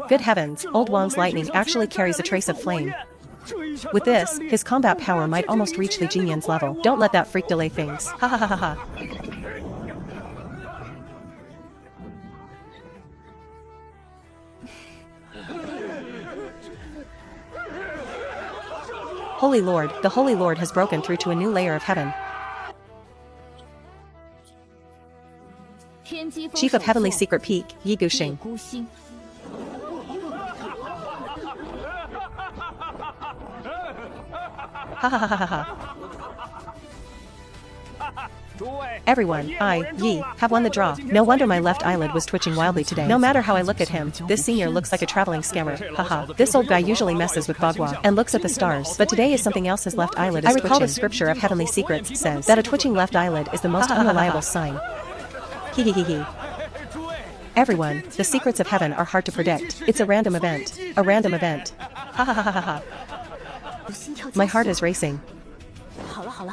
Good heavens, old Wang's lightning actually carries a trace of flame. With this, his combat power might almost reach Li Jingyan's level. Don't let that freak delay things. Ha ha ha ha ha. Holy Lord, the Holy Lord has broken through to a new layer of heaven. Chief of Heavenly Secret Peak, Yi Guxing. Ha ha ha ha ha. Everyone, I, Yi, have won the draw. No wonder my left eyelid was twitching wildly today. No matter how I look at him, this senior looks like a traveling scammer. Haha. This old guy usually messes with Donghua and looks at the stars, but today is something else. His left eyelid is twitching. I recall the scripture of Heavenly Secrets says that a twitching left eyelid is the most unreliable sign. Hee. Everyone, the secrets of heaven are hard to predict. It's a random event. A random event. Ha ha ha ha ha. My heart is racing.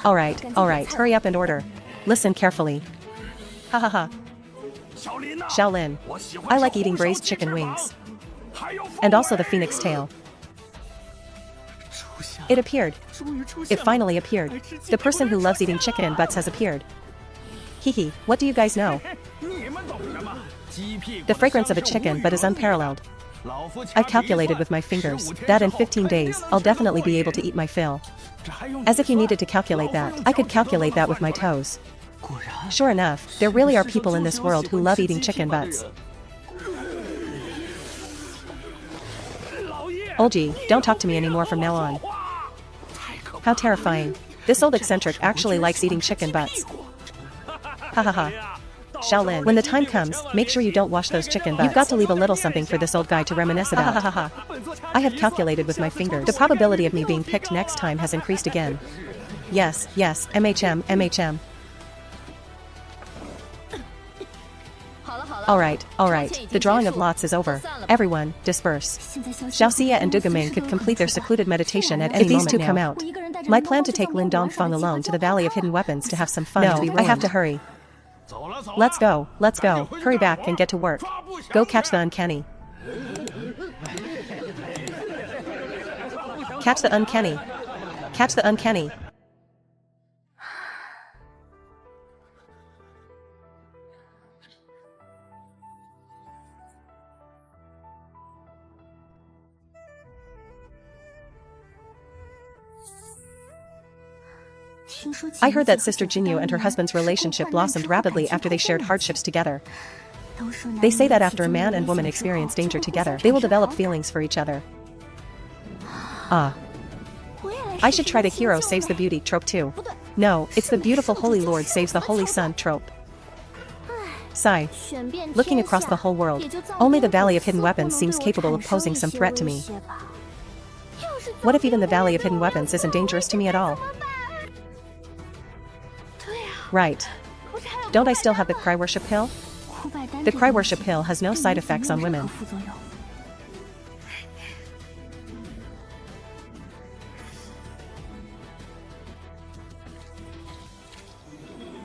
Alright, hurry up and order. Listen carefully. Ha ha ha. Shaolin. I like eating braised chicken wings. And also the phoenix tail. It appeared. It finally appeared. The person who loves eating chicken butts has appeared. Hee, what do you guys know? The fragrance of a chicken butt is unparalleled. I've calculated with my fingers that in 15 days, I'll definitely be able to eat my fill. As if you needed to calculate that, I could calculate that with my toes. Sure enough, there really are people in this world who love eating chicken butts. Olji, don't talk to me anymore from now on. How terrifying. This old eccentric actually likes eating chicken butts. Ha ha ha. Shaolin, when the time comes, make sure you don't wash those chicken butts. You've got to leave a little something for this old guy to reminisce about. Ha ha ha ha. I have calculated with my fingers. The probability of me being picked next time has increased again. Yes, MHM. Alright, the drawing of lots is over. Everyone, disperse. Xiaoxia and Dugaming could complete their secluded meditation at any moment now. If these two come out. My plan to take Lin Dongfang alone to the Valley of Hidden Weapons to have some fun will be ruined. I have to hurry. Let's go. Hurry back and get to work. Go catch the uncanny. Catch the uncanny. I heard that Sister Jinyu and her husband's relationship blossomed rapidly after they shared hardships together. They say that after a man and woman experience danger together, they will develop feelings for each other. Ah. I should try the hero saves the beauty trope too. No, it's the beautiful Holy Lord saves the Holy Son trope. Sigh. Looking across the whole world, only the Valley of Hidden Weapons seems capable of posing some threat to me. What if even the Valley of Hidden Weapons isn't dangerous to me at all? Right. Don't I still have the cry worship pill? The cry worship pill has no side effects on women.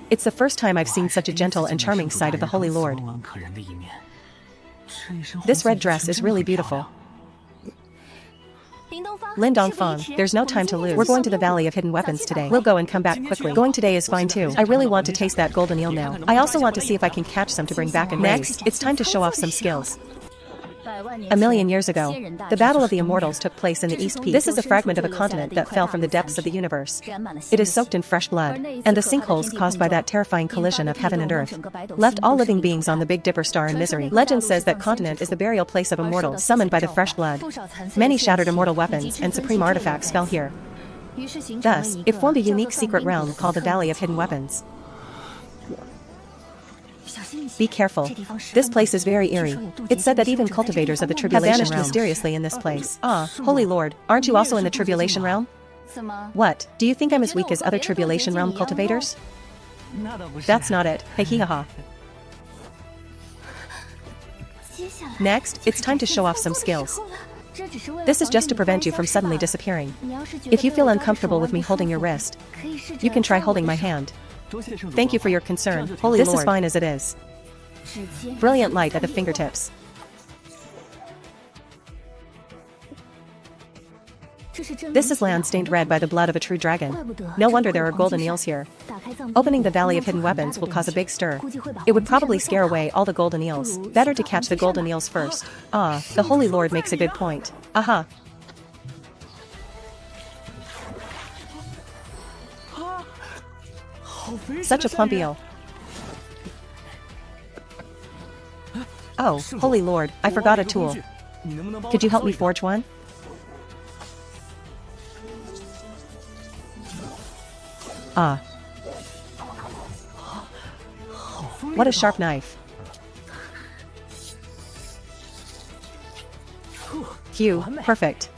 It's the first time I've seen such a gentle and charming side of the Holy Lord. This red dress is really beautiful. Lin Dongfang, there's no time to lose. We're going to the Valley of Hidden Weapons today. We'll go and come back quickly. Going today is fine too. I really want to taste that golden eel now. I also want to see if I can catch some to bring back and raise. It's time to show off some skills. A million years ago, the Battle of the Immortals took place in the East Peak. This is a fragment of a continent that fell from the depths of the universe. It is soaked in fresh blood, and the sinkholes caused by that terrifying collision of heaven and earth left all living beings on the Big Dipper star in misery. Legend says that continent is the burial place of immortals summoned by the fresh blood. Many shattered immortal weapons and supreme artifacts fell here. Thus, it formed a unique secret realm called the Valley of Hidden Weapons. Be careful. This place is very eerie. It's said that even cultivators of the Tribulation have vanished mysteriously in this place. Ah, Holy Lord, aren't you also in the Tribulation realm? What, do you think I'm as weak as other Tribulation realm cultivators? That's not it. Hey hee ha ha. Next, it's time to show off some skills. This is just to prevent you from suddenly disappearing. If you feel uncomfortable with me holding your wrist, you can try holding my hand. Thank you for your concern, Holy Lord. This is fine as it is. Brilliant light at the fingertips. This is land stained red by the blood of a true dragon. No wonder there are golden eels here. Opening the Valley of Hidden Weapons will cause a big stir. It would probably scare away all the golden eels. Better to catch the golden eels first. Ah, the Holy Lord makes a good point. Aha. Such a plump eel. Oh, Holy Lord, I forgot a tool. Could you help me forge one? Ah. What a sharp knife. Phew, perfect.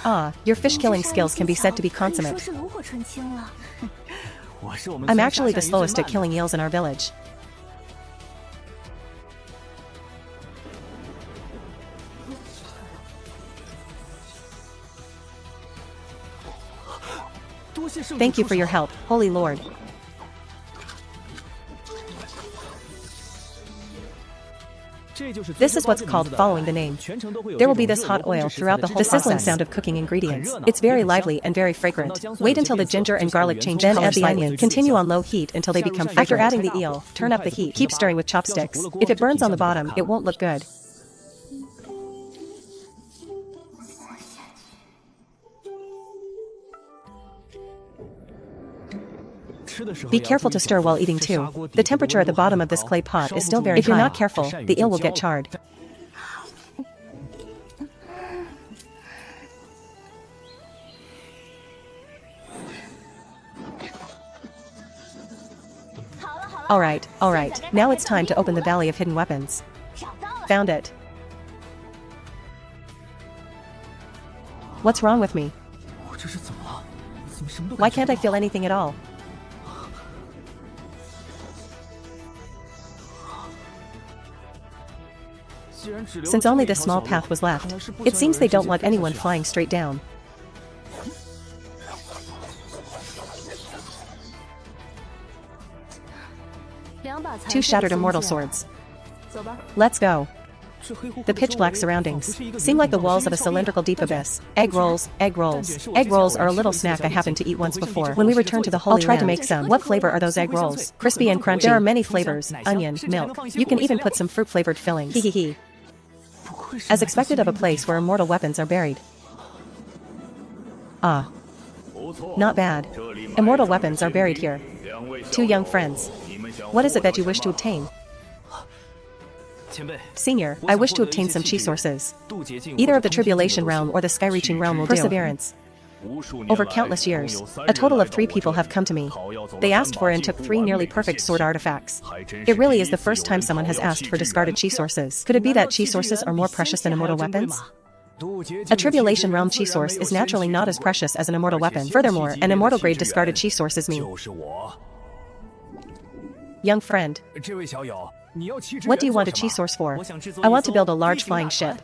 Ah, your fish-killing skills can be said to be consummate. I'm actually the slowest at killing eels in our village. Thank you for your help, Holy Lord. This is what's called following the name. There will be this hot oil throughout the whole process. The sizzling sound of cooking ingredients. It's very lively and very fragrant. Wait until the ginger and garlic change color. Then add the onions. Continue on low heat until they become fragrant. After adding the eel, turn up the heat. Keep stirring with chopsticks. If it burns on the bottom, it won't look good. Be careful to stir while eating too. The temperature at the bottom of this clay pot is still very high. If you're not careful, the eel will get charred. Alright, now it's time to open the Valley of Hidden Weapons. Found it. What's wrong with me? Why can't I feel anything at all? Since only this small path was left, it seems they don't want anyone flying straight down. Two shattered immortal swords. Let's go. The pitch-black surroundings seem like the walls of a cylindrical deep abyss. Egg rolls, egg rolls. Egg rolls are a little snack I happened to eat once before. When we return to the Holy Land, I'll try to make some. What flavor are those egg rolls? Crispy and crunchy. There are many flavors: onion, milk. You can even put some fruit-flavored fillings. Hee. As expected of a place where immortal weapons are buried. Ah. Not bad. Immortal weapons are buried here. Two young friends. What is it that you wish to obtain? Senior, I wish to obtain some chi sources. Either of the Tribulation Realm or the Sky-reaching Realm will do. Perseverance. Over countless years, a total of 3 people have come to me. They asked for and took 3 nearly perfect sword artifacts. It really is the first time someone has asked for discarded chi sources. Could it be that chi sources are more precious than immortal weapons? A Tribulation Realm chi source is naturally not as precious as an immortal weapon. Furthermore, an immortal grade discarded chi source is me. Young friend. What do you want a chi source for? I want to build a large flying ship.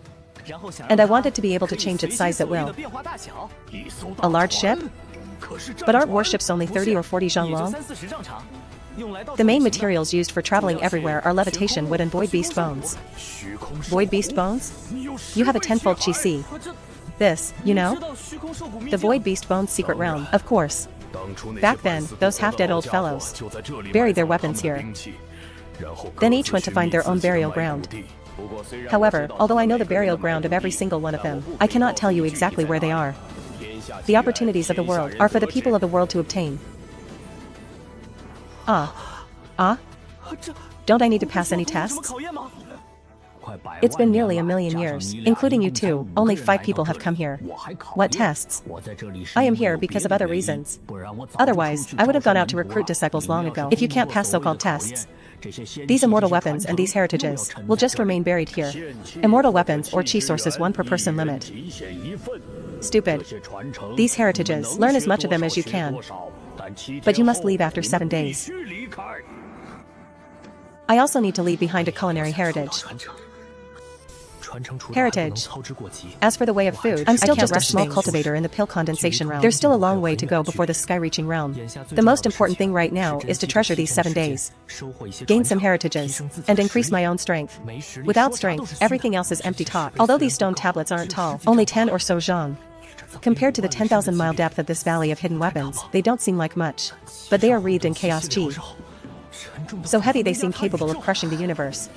And I want it to be able to change its size at will. A large ship? But aren't warships only 30 or 40 zhang long? The main materials used for traveling everywhere are levitation wood and void beast bones. Void beast bones? You have a 10-fold chi si. This, you know? The void beast bones secret realm, of course. Back then, those half-dead old fellows buried their weapons here. Then each went to find their own burial ground. However, although I know the burial ground of every single one of them, I cannot tell you exactly where they are. The opportunities of the world are for the people of the world to obtain. Don't I need to pass any tests? It's been nearly 1,000,000 years, including you two. Only 5 people have come here. What tests? I am here because of other reasons. Otherwise, I would have gone out to recruit disciples long ago. If you can't pass so-called tests, these immortal weapons and these heritages will just remain buried here. Immortal weapons or chi sources 1 per person limit. Stupid. These heritages, learn as much of them as you can. But you must leave after 7 days. I also need to leave behind a culinary heritage. Heritage. As for the way of food, I'm still just a small cultivator in the pill condensation realm. There's still a long way to go before the sky-reaching realm. The most important thing right now is to treasure these 7 days, gain some heritages, and increase my own strength. Without strength, everything else is empty talk. Although these stone tablets aren't tall, only 10 or so zhang. Compared to the 10,000-mile depth of this valley of hidden weapons, they don't seem like much. But they are wreathed in chaos chi. So heavy they seem capable of crushing the universe.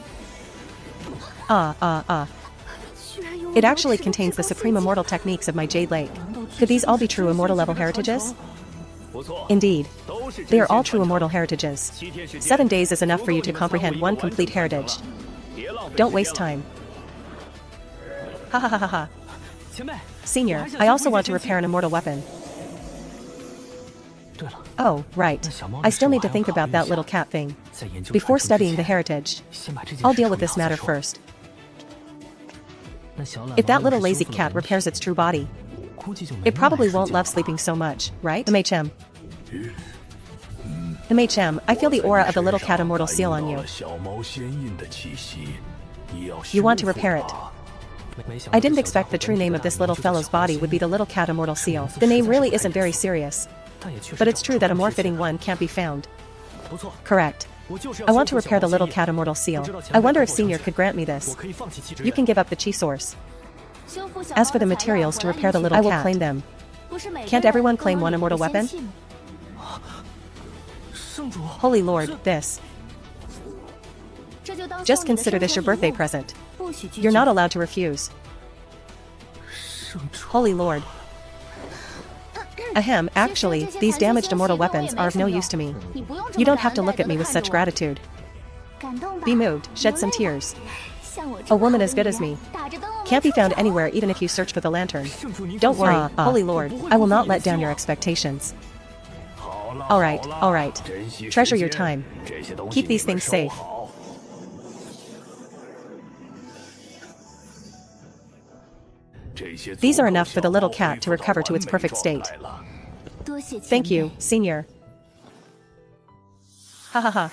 It actually contains the supreme immortal techniques of my Jade Lake. Could these all be true immortal level heritages? Indeed. They are all true immortal heritages. 7 days is enough for you to comprehend one complete heritage. Don't waste time. Ha ha ha ha ha. Senior, I also want to repair an immortal weapon. Oh, right. I still need to think about that little cat thing. Before studying the heritage, I'll deal with this matter first. If that little lazy cat repairs its true body, it probably won't love sleeping so much, right? MHM. MHM, I feel the aura of the little cat immortal seal on you. You want to repair it. I didn't expect the true name of this little fellow's body would be the little cat immortal seal. The name really isn't very serious. But it's true that a more fitting one can't be found. Correct. I want to repair the little cat immortal seal. I wonder if Senior could grant me this. You can give up the chi source. As for the materials to repair the little cat, I will claim them. Can't everyone claim one immortal weapon? Holy Lord, this. Just consider this your birthday present. You're not allowed to refuse. Holy Lord. Ahem, actually, these damaged immortal weapons are of no use to me. You don't have to look at me with such gratitude. Be moved, shed some tears. A woman as good as me can't be found anywhere even if you search for the lantern. Don't worry, Holy Lord, I will not let down your expectations. Alright. Treasure your time. Keep these things safe. These are enough for the little cat to recover to its perfect state. Thank you, Senior. Ha ha ha.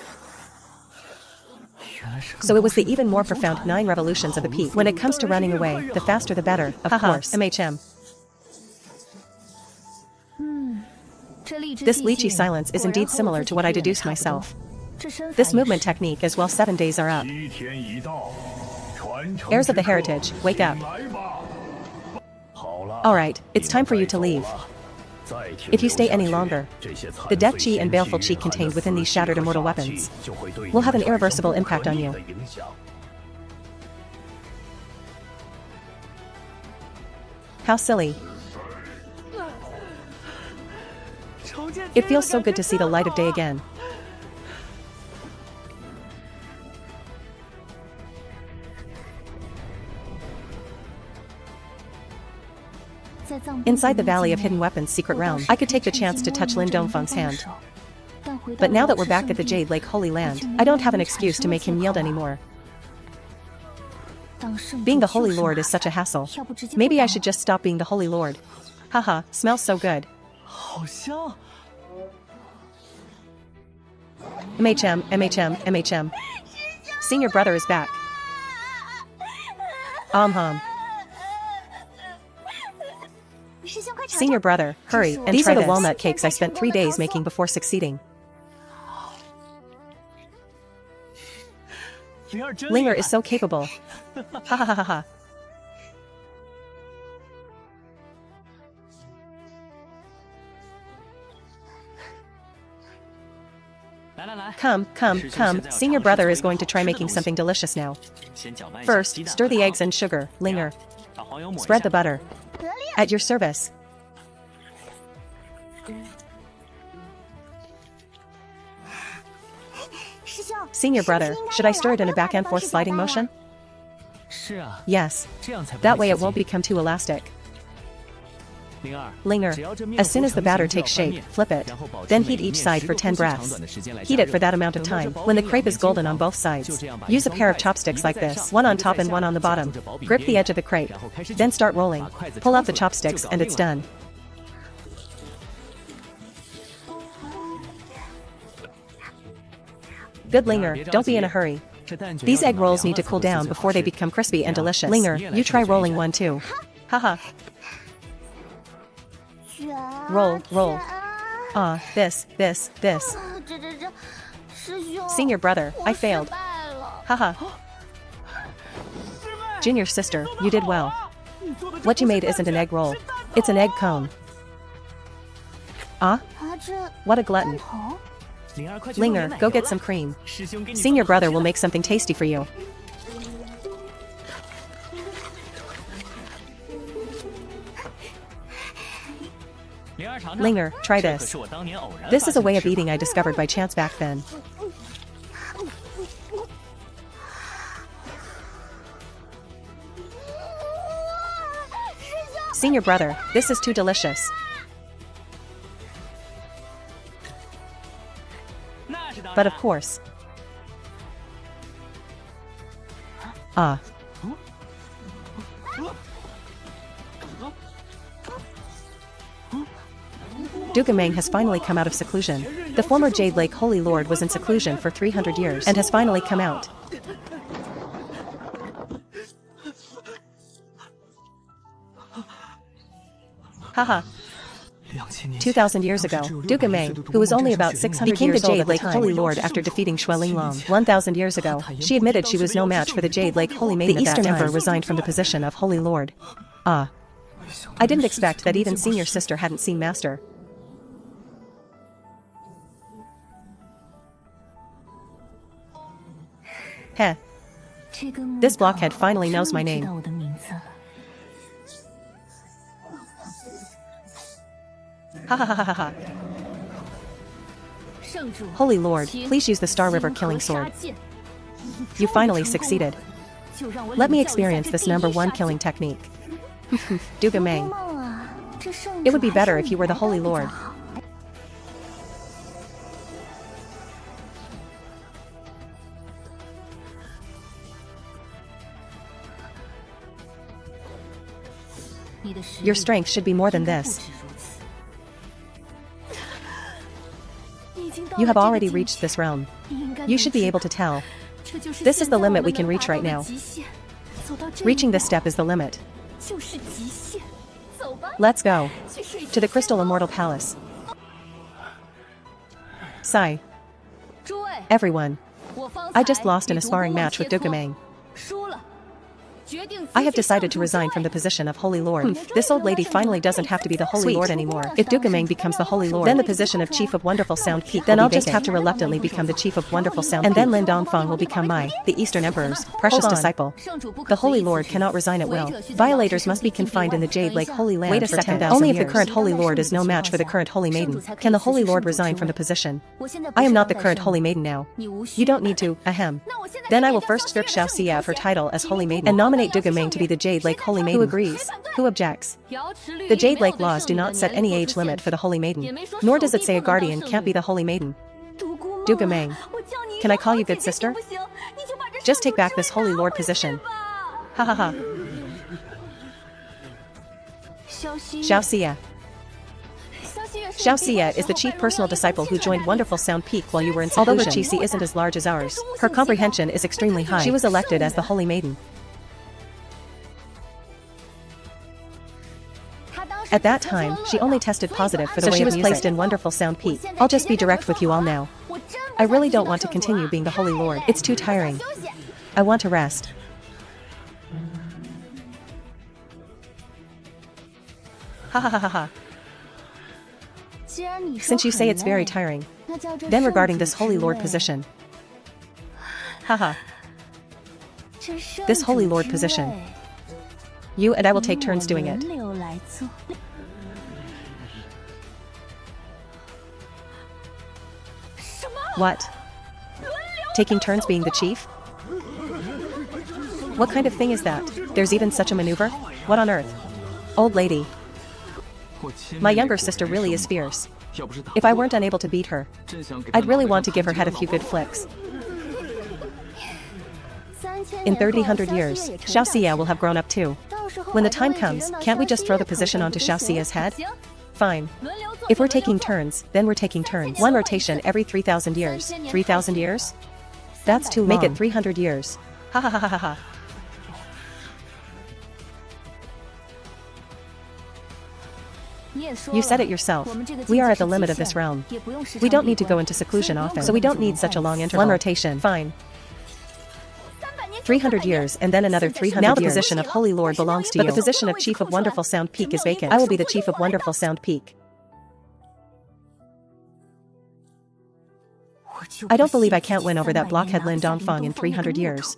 So it was the even more profound 9 revolutions of the peak. When it comes to running away, the faster the better, of course. MHM. This lychee silence is indeed similar to what I deduced myself. This movement technique as well. 7 days are up. Heirs of the heritage, wake up. Alright, it's time for you to leave. If you stay any longer, the death chi and baleful chi contained within these shattered immortal weapons will have an irreversible impact on you. How silly. It feels so good to see the light of day again. Inside the Valley of Hidden Weapons secret realm, I could take the chance to touch Lin Dongfang's hand. But now that we're back at the Jade Lake Holy Land, I don't have an excuse to make him yield anymore. Being the Holy Lord is such a hassle. Maybe I should just stop being the Holy Lord. Haha, smells so good. MHM. Senior brother is back. Senior brother, hurry, and these are the walnut cakes I spent 3 days making before succeeding. Linger is so capable. Ha ha ha ha ha. Come. Senior brother is going to try making something delicious now. First, stir the eggs and sugar, Linger. Spread the butter. At your service. Senior brother, should I stir it in a back and forth sliding motion? Yes. That way it won't become too elastic. Linger, as soon as the batter takes shape, flip it. Then heat each side for 10 breaths. Heat it for that amount of time. When the crepe is golden on both sides, use a pair of chopsticks like this, one on top and one on the bottom. Grip the edge of the crepe. Then start rolling. Pull out the chopsticks and it's done. Good Linger, don't be in a hurry. These egg rolls need to cool down before they become crispy and delicious. Linger, you try rolling one too. Haha. Roll, roll. Ah, this. Senior brother, I failed. Haha. Junior sister, you did well. What you made isn't an egg roll. It's an egg cone. Ah? What a glutton. Linger, go get some cream. Senior brother will make something tasty for you. Linger, try this. This is a way of eating I discovered by chance back then. Senior brother, this is too delicious. But of course. Ah. Dugamang has finally come out of seclusion. The former Jade Lake Holy Lord was in seclusion for 300 years and has finally come out. Haha. 2,000 years ago, Dugamang, who was only about 600 became the Jade Lake Holy Lord after defeating Xuelinglong. 1,000 years ago, she admitted she was no match for the Jade Lake Holy Maiden. The Eastern Emperor resigned from the position of Holy Lord. Ah. I didn't expect that even senior sister hadn't seen Master. Heh. This blockhead finally knows my name. Ha ha ha ha ha. Holy Lord, please use the Star River killing sword. You finally succeeded. Let me experience this #1 killing technique. Dugamang. It would be better if you were the Holy Lord. Your strength should be more than this. You have already reached this realm. You should be able to tell. This is the limit we can reach right now. Reaching this step is the limit. Let's go. To the Crystal Immortal Palace. Sigh. Everyone. I just lost in a sparring match with Dugamang. I have decided to resign from the position of Holy Lord. This old lady finally doesn't have to be the Holy Lord anymore. If Dugamang becomes the Holy Lord, then the position of Chief of Wonderful Sound Peak then I'll just have to reluctantly become the Chief of Wonderful Sound Peak. And then Lin Dongfang will become the Eastern Emperor's precious disciple. The Holy Lord cannot resign at will. Violators must be confined in the Jade Lake Holy Land. Wait a second. Only if the current Holy Lord is no match for the current Holy Maiden can the Holy Lord resign from the position. I am not the current Holy Maiden now. You don't need to, ahem. Then I will first strip Xiao Xia of her title as Holy Maiden and nominate Dugamang to be the Jade Lake Holy Maiden. Who agrees? Who objects? The Jade Lake laws do not set any age limit for the Holy Maiden, nor does it say a guardian can't be the Holy Maiden. Dugamang. Can I call you good sister? Just take back this Holy Lord position. Ha ha ha. Xiao Xia. Xiao Xia is the chief personal disciple who joined Wonderful Sound Peak while you were in seclusion. Although her chi isn't as large as ours, her comprehension is extremely high. She was elected as the Holy Maiden. At that time, she only tested positive for the way of music. So she was placed in Wonderful Sound Peak. I'll just be direct with you all now. I really don't want to continue being the Holy Lord. It's too tiring. I want to rest. Ha ha ha ha ha. Since you say it's very tiring, then regarding this Holy Lord position. Haha. This Holy Lord position. You and I will take turns doing it. What? Taking turns being the chief? What kind of thing is that? There's even such a maneuver? What on earth? Old lady. My younger sister really is fierce. If I weren't unable to beat her, I'd really want to give her head a few good flicks. In 300 years, Xiao Xia will have grown up too. When the time comes, can't we just throw the position onto Xiao Xia's head? Fine. If we're taking turns, then we're taking turns. One rotation every 3,000 years. 3,000 years? That's too long. Make it 300 years. Ha ha ha ha ha. You said it yourself. We are at the limit of this realm. We don't need to go into seclusion often, so we don't need such a long interval. One rotation. Fine. 300 years and then another 300 years. Now the position of Holy Lord belongs to you. But the position of Chief of Wonderful Sound Peak is vacant. I will be the Chief of Wonderful Sound Peak. I don't believe I can't win over that blockhead Lin Dongfang in 300 years.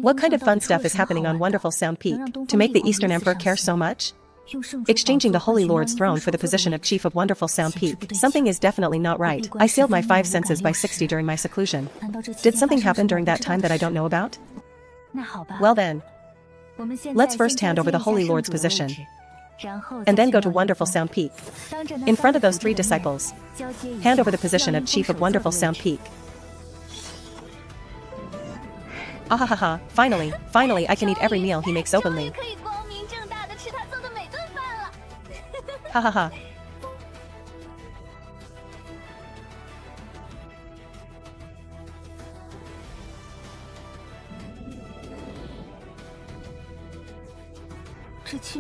What kind of fun stuff is happening on Wonderful Sound Peak to make the Eastern Emperor care so much? Exchanging the Holy Lord's throne for the position of Chief of Wonderful Sound Peak. Something is definitely not right. I sealed my 5 senses by 60 during my seclusion. Did something happen during that time that I don't know about? Well then. Let's first hand over the Holy Lord's position. And then go to Wonderful Sound Peak. In front of those 3 disciples. Hand over the position of Chief of Wonderful Sound Peak. Ahahaha, finally, I can eat every meal he makes openly. Hahaha.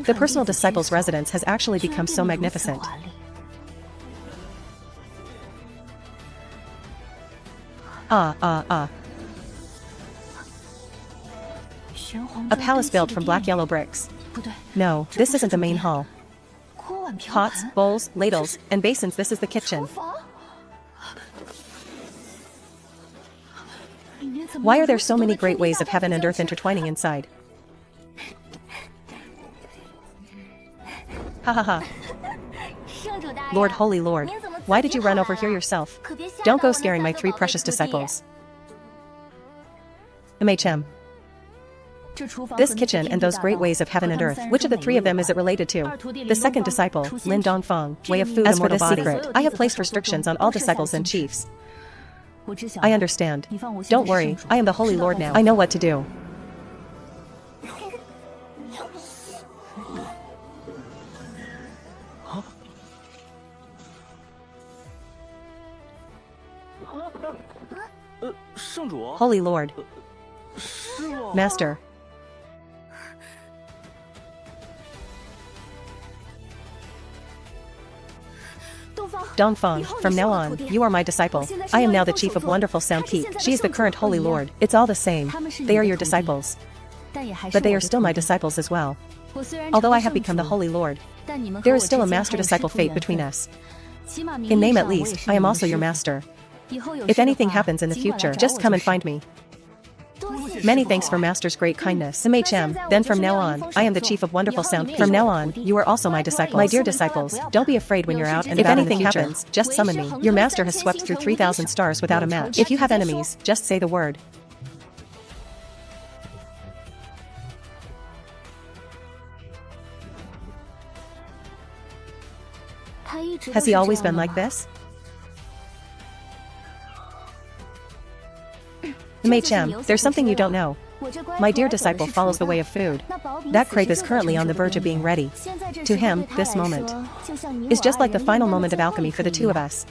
The personal disciple's residence has actually become so magnificent. A palace built from black yellow bricks. No, this isn't the main hall. Pots, bowls, ladles, and basins. This is the kitchen. Why are there so many great ways of heaven and earth intertwining inside? Ha ha ha. Lord, Holy Lord, why did you run over here yourself? Don't go scaring my 3 precious disciples. MHM. This kitchen and those great ways of heaven and earth, which of the 3 of them is it related to? The second disciple, Lin Dongfang, way of food. As for this secret, I have placed restrictions on all disciples and chiefs. I understand. Don't worry, I am the Holy Lord now. I know what to do. Holy Lord. Master. Dongfang, from now on, you are my disciple. I am now the Chief of Wonderful Sound Peak. She is the current Holy Lord. It's all the same. They are your disciples. But they are still my disciples as well. Although I have become the Holy Lord, there is still a master-disciple fate between us. In name at least, I am also your master. If anything happens in the future, just come and find me. Many thanks for Master's great kindness. MHM, then from now on, I am the Chief of Wonderful Sound Peak. From now on, you are also my disciples. My dear disciples, don't be afraid when you're out and if anything happens, just summon me. Your master has swept through 3,000 stars without a match. If you have enemies, just say the word. Has he always been like this? MHM, there's something you don't know. My dear disciple follows the way of food. That crepe is currently on the verge of being ready. To him, this moment is just like the final moment of alchemy for the 2 of us.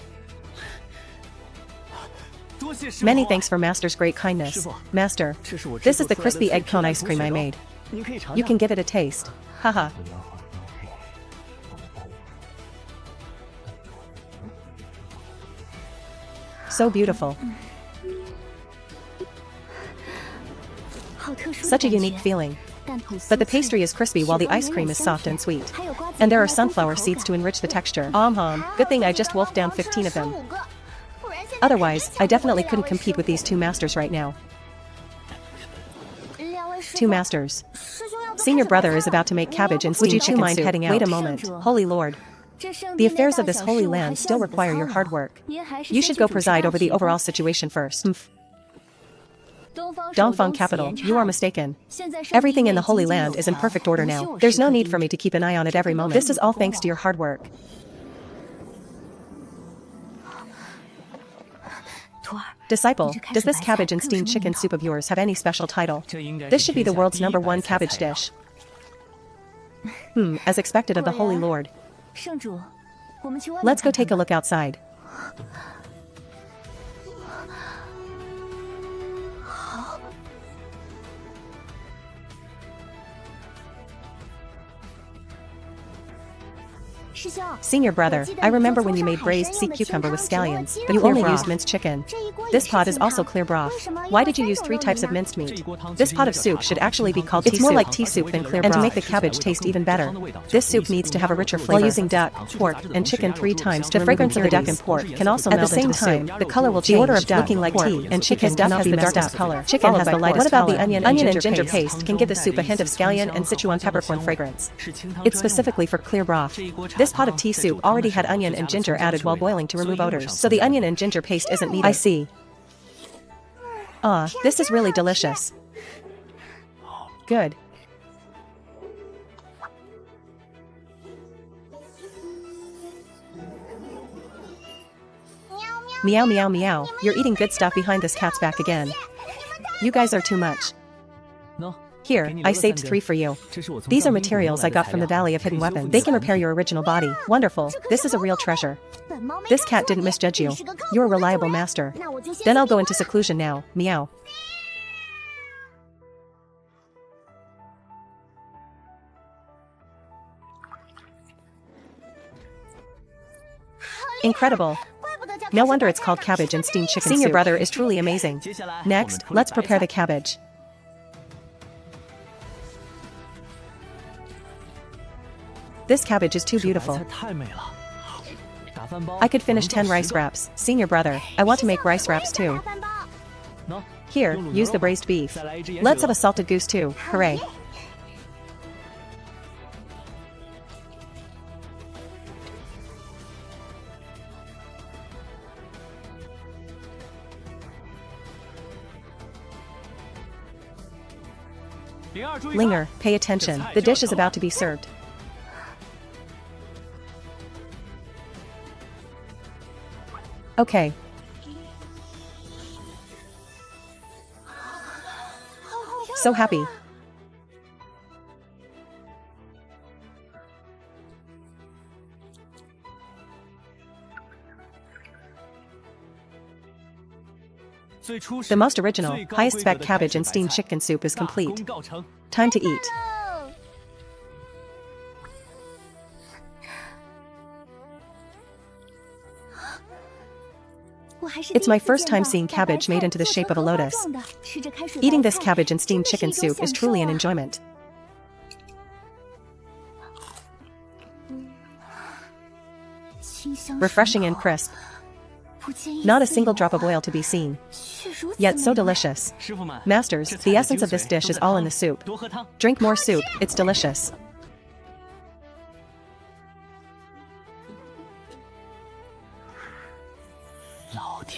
Many thanks for Master's great kindness. Master, this is the crispy egg cone ice cream I made. You can give it a taste. Haha. So beautiful. Such a unique feeling. But the pastry is crispy while the ice cream is soft and sweet. And there are sunflower seeds to enrich the texture. Good thing I just wolfed down 15 of them. Otherwise, I definitely couldn't compete with these 2 masters right now. 2 masters. Senior brother is about to make cabbage and steamed chicken soup. Heading out. Wait a moment, Holy Lord. The affairs of this holy land still require your hard work. You should go preside over the overall situation first. Dongfang capital, you are mistaken. Everything in the Holy Land is in perfect order now. There's no need for me to keep an eye on it every moment. This is all thanks to your hard work. Disciple, does this cabbage and steamed chicken soup of yours have any special title? This should be the world's #1 cabbage dish. As expected of the Holy Lord. Let's go take a look outside. Senior brother, I remember when you made braised sea cucumber with scallions, but you only used minced chicken. This pot is also clear broth. Why did you use 3 types of minced meat? This pot of soup should actually be called tea soup. It's more like tea soup than clear broth. And to make the cabbage taste even better, this soup needs to have a richer flavor. While using duck, pork, and chicken 3 times, the fragrance of the duck and pork can also melt into the soup. The color will change. The order of duck, looking like tea, and chicken duck has the darkest color. Chicken has the lightest. What about the onion and ginger paste? Can give the soup a hint of scallion and Sichuan peppercorn fragrance. It's specifically for clear broth. This pot of tea soup already had onion and ginger added while boiling to remove odors, so the onion and ginger paste isn't needed. I see. This is really delicious. Good. Meow meow meow, you're eating good stuff behind this cat's back again. You guys are too much. Here, I saved 3 for you. These are materials I got from the Valley of Hidden Weapons. They can repair your original body. Wonderful, this is a real treasure. This cat didn't misjudge you. You're a reliable master. Then I'll go into seclusion now, meow. Incredible. No wonder it's called cabbage and steamed chicken soup. Senior brother is truly amazing. Next, let's prepare the cabbage. This cabbage is too beautiful. I could finish 10 rice wraps. Senior brother, I want to make rice wraps too. Here, use the braised beef. Let's have a salted goose too. Hooray. Linger, pay attention. The dish is about to be served. Okay. So happy. The most original, highest spec cabbage and steamed chicken soup is complete. Time to eat. It's my first time seeing cabbage made into the shape of a lotus. Eating this cabbage and steamed chicken soup is truly an enjoyment. Refreshing and crisp. Not a single drop of oil to be seen. Yet so delicious. Masters, the essence of this dish is all in the soup. Drink more soup, it's delicious.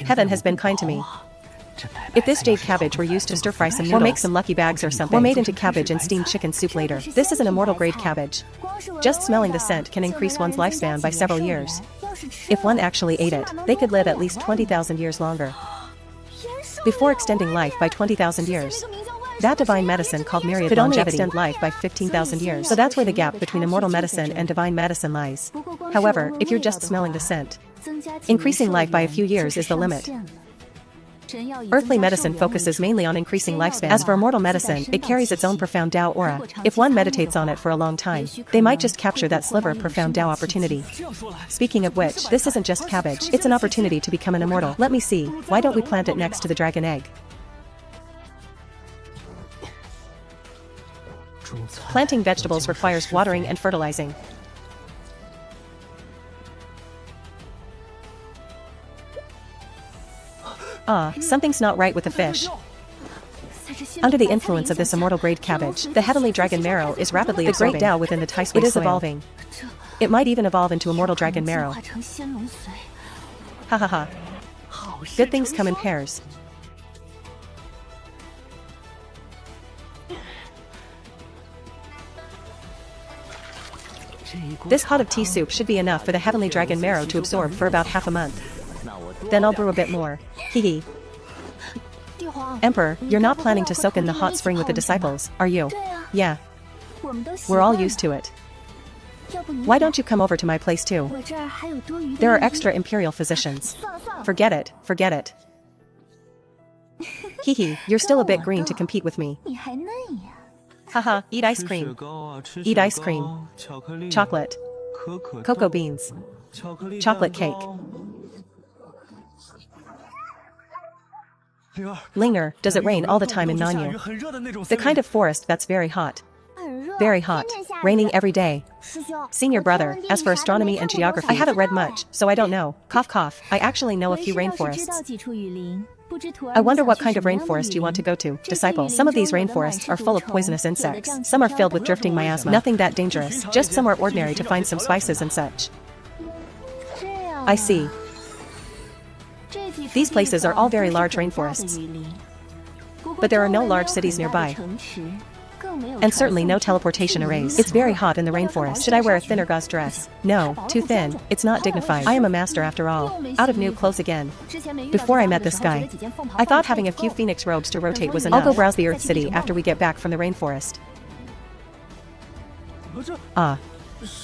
Heaven has been kind to me. If this jade cabbage were used to stir-fry some noodles, or make some lucky bags or something, or made into cabbage and steamed chicken soup later, this is an immortal grade cabbage. Just smelling the scent can increase one's lifespan by several years. If one actually ate it, they could live at least 20,000 years longer. Before extending life by 20,000 years. That divine medicine called myriad could only extend life by 15,000 years. So that's where the gap between immortal medicine and divine medicine lies. However, if you're just smelling the scent, increasing life by a few years is the limit. Earthly medicine focuses mainly on increasing lifespan. As for immortal medicine, it carries its own profound Dao aura. If one meditates on it for a long time, they might just capture that sliver of profound Dao opportunity. Speaking of which, this isn't just cabbage, it's an opportunity to become an immortal. Let me see, why don't we plant it next to the dragon egg? Planting vegetables requires watering and fertilizing. Something's not right with the fish. Under the influence of this immortal grade cabbage, the heavenly dragon marrow is rapidly absorbing the great Dao within the Tai Sui soil. It is evolving. It might even evolve into immortal dragon marrow. Ha ha ha. Good things come in pairs. This pot of tea soup should be enough for the heavenly dragon marrow to absorb for about half a month. Then I'll brew a bit more. Hehe. Emperor, you're not planning to soak in the hot spring with the disciples, are you? Yeah. We're all used to it. Why don't you come over to my place too? There are extra imperial physicians. Forget it, forget it. Hehe, you're still a bit green to compete with me. Haha, eat ice cream. Eat ice cream. Chocolate. cocoa beans, chocolate cake. Linger, does it rain all the time in Nanyu? The kind of forest that's very hot. Very hot. Raining every day. Senior brother, as for astronomy and geography, I haven't read much, so I don't know. Cough cough, I actually know a few rainforests. I wonder what kind of rainforest you want to go to, disciple. Some of these rainforests are full of poisonous insects. Some are filled with drifting miasma. Nothing that dangerous, just somewhere ordinary to find some spices and such. I see. These places are all very large rainforests. But there are no large cities nearby. And certainly no teleportation arrays. It's very hot in the rainforest. Should I wear a thinner gauze dress? No, too thin. It's not dignified. I am a master after all. Out of new clothes again. Before I met this guy, I thought having a few phoenix robes to rotate was enough. I'll go browse the Earth City after we get back from the rainforest. Ah.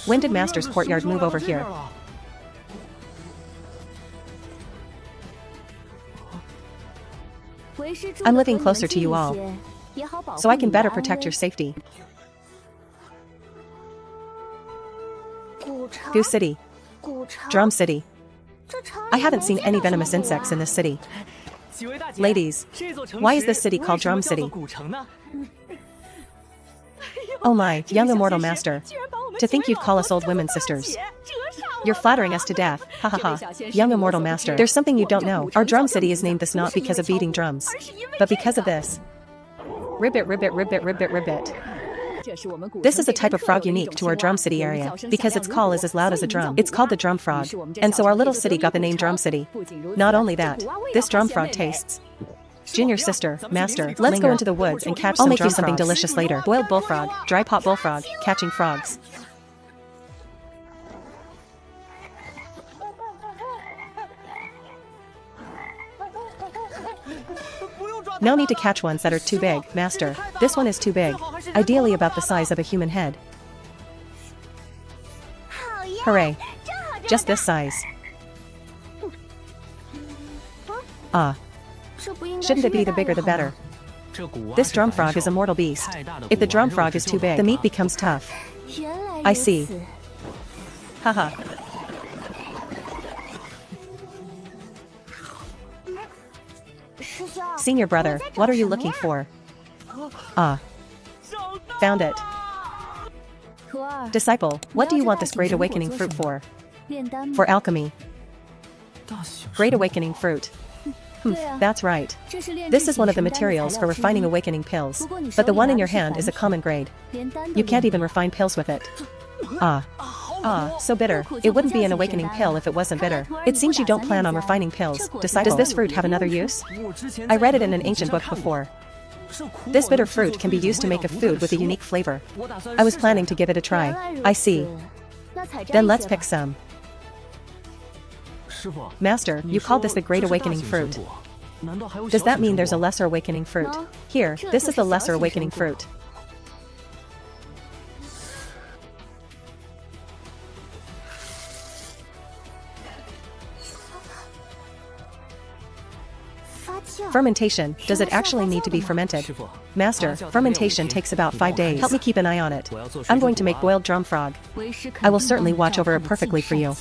When did Master's courtyard move over here? I'm living closer to you all, so I can better protect your safety. Goose City. Drum City. I haven't seen any venomous insects in this city. Ladies, why is this city called Drum City? Oh my, young immortal master. To think you'd call us old women sisters. You're flattering us to death, ha ha ha. Young immortal master. There's something you don't know. Our drum city is named this not because of beating drums, but because of this. Ribbit, ribbit, ribbit, ribbit, ribbit. This is a type of frog unique to our drum city area, because its call is as loud as a drum. It's called the drum frog, and so our little city got the name Drum City. Not only that, this drum frog tastes. Junior sister, master, let's go into the woods and catch some. I'll make you something delicious later. Boiled bullfrog, dry pot bullfrog, catching frogs. No need to catch ones that are too big, master. This one is too big. Ideally about the size of a human head. Hooray. Just this size. Ah. Shouldn't it be the bigger the better? This drum frog is a mortal beast. If the drum frog is too big, the meat becomes tough. I see. Haha. Senior brother, what are you looking for? Ah. Found it. Disciple, what do you want this Great Awakening fruit for? For alchemy. Great Awakening fruit. That's right. This is one of the materials for refining awakening pills, but the one in your hand is a common grade. You can't even refine pills with it. Ah. Ah, so bitter. It wouldn't be an awakening pill if it wasn't bitter. It seems you don't plan on refining pills. Disciple. Does this fruit have another use? I read it in an ancient book before. This bitter fruit can be used to make a food with a unique flavor. I was planning to give it a try. I see. Then let's pick some. Master, you called this the Great Awakening fruit. Does that mean there's a lesser awakening fruit? Here, this is the lesser awakening fruit. Fermentation, does it actually need to be fermented? Master, fermentation takes about 5 days. Help me keep an eye on it. I'm going to make boiled drum frog. I will certainly watch over it perfectly for you.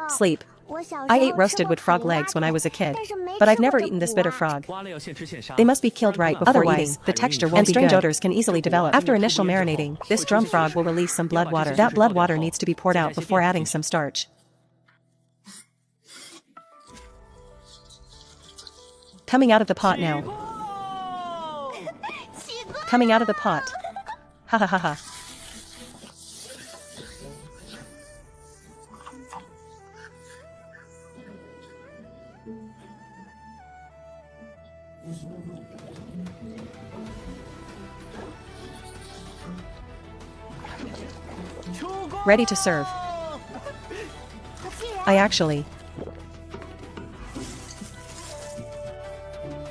Sleep. I ate roasted with frog legs when I was a kid, but I've never eaten this bitter frog. They must be killed right before eating. The texture won't be good. And strange odors can easily develop. After initial marinating, this drum frog will release some blood water. That blood water needs to be poured out before adding some starch. Coming out of the pot now. Coming out of the pot. Ha ha ha ha. Ready to serve. I actually.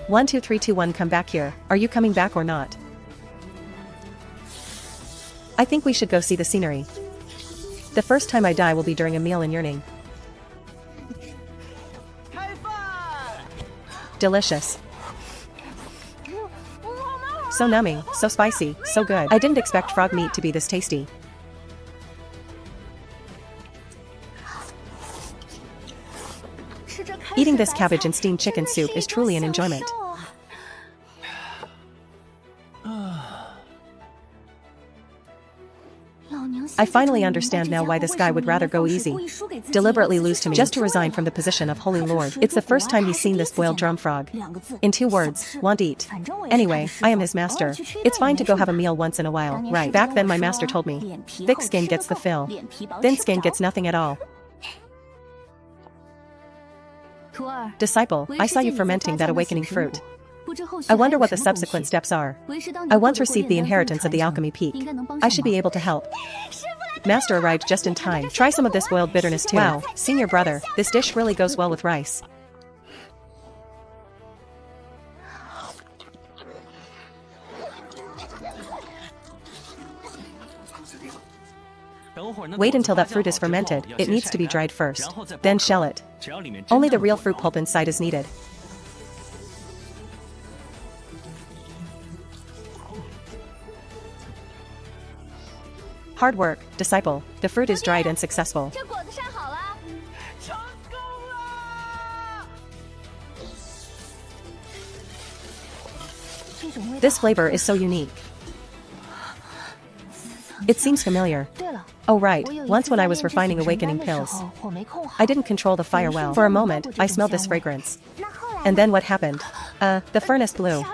1 2 3 2 1 come back here. Are you coming back or not? I think we should go see the scenery. The first time I die will be during a meal in yearning. Delicious. So numbing, so spicy, so good. I didn't expect frog meat to be this tasty. Eating this cabbage and steamed chicken soup is truly an enjoyment. I finally understand now why this guy would rather go easy, deliberately lose to me, just to resign from the position of Holy Lord. It's the first time he's seen this boiled drum frog. In 2 words, want eat. Anyway, I am his master. It's fine to go have a meal once in a while, right? Back then my master told me, thick skin gets the fill, thin skin gets nothing at all. Disciple, I saw you fermenting that awakening fruit. I wonder what the subsequent steps are. I once received the inheritance of the alchemy peak. I should be able to help. Master arrived just in time. Try some of this boiled bitterness too. Wow, senior brother, this dish really goes well with rice. Wait until that fruit is fermented, it needs to be dried first. Then shell it. Only the real fruit pulp inside is needed. Hard work, disciple. The fruit is dried and successful. This flavor is so unique. It seems familiar. Oh right, once when I was refining awakening pills. I didn't control the fire well. For a moment, I smelled this fragrance. And then what happened? The furnace blew.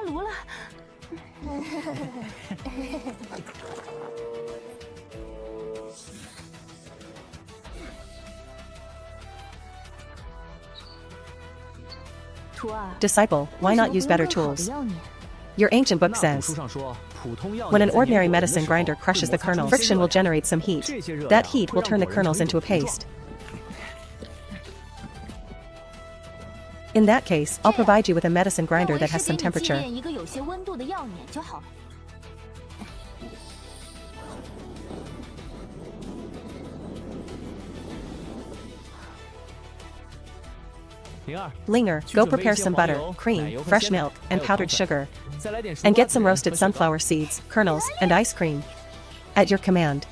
Disciple, why not use better tools? Your ancient book says, when an ordinary medicine grinder crushes the kernels, friction will generate some heat. That heat will turn the kernels into a paste. In that case, I'll provide you with a medicine grinder that has some temperature. Linger, go prepare some butter, cream, fresh milk, and powdered sugar. And get some roasted sunflower seeds, kernels, and ice cream. At your command.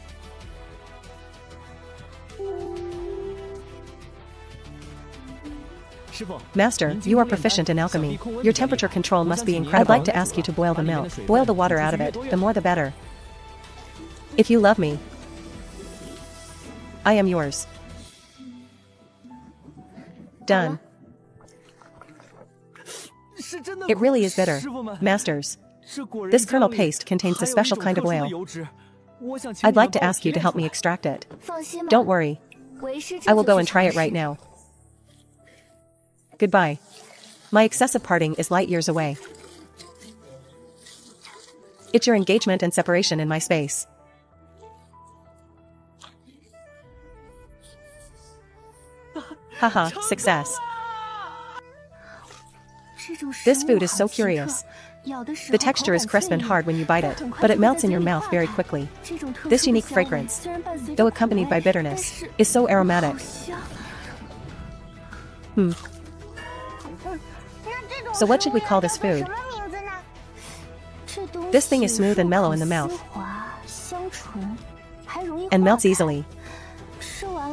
Master, you are proficient in alchemy. Your temperature control must be incredible. I'd like to ask you to boil the milk. Boil the water out of it, the more the better. If you love me, I am yours. Done. It really is bitter. Masters, this kernel paste contains a special kind of oil. I'd like to ask you to help me extract it. Don't worry. I will go and try it right now. Goodbye. My excessive parting is light years away. It's your engagement and separation in my space. Haha, success. This food is so curious. The texture is crisp and hard when you bite it, but it melts in your mouth very quickly. This unique fragrance, though accompanied by bitterness, is so aromatic. So what should we call this food? This thing is smooth and mellow in the mouth, and melts easily.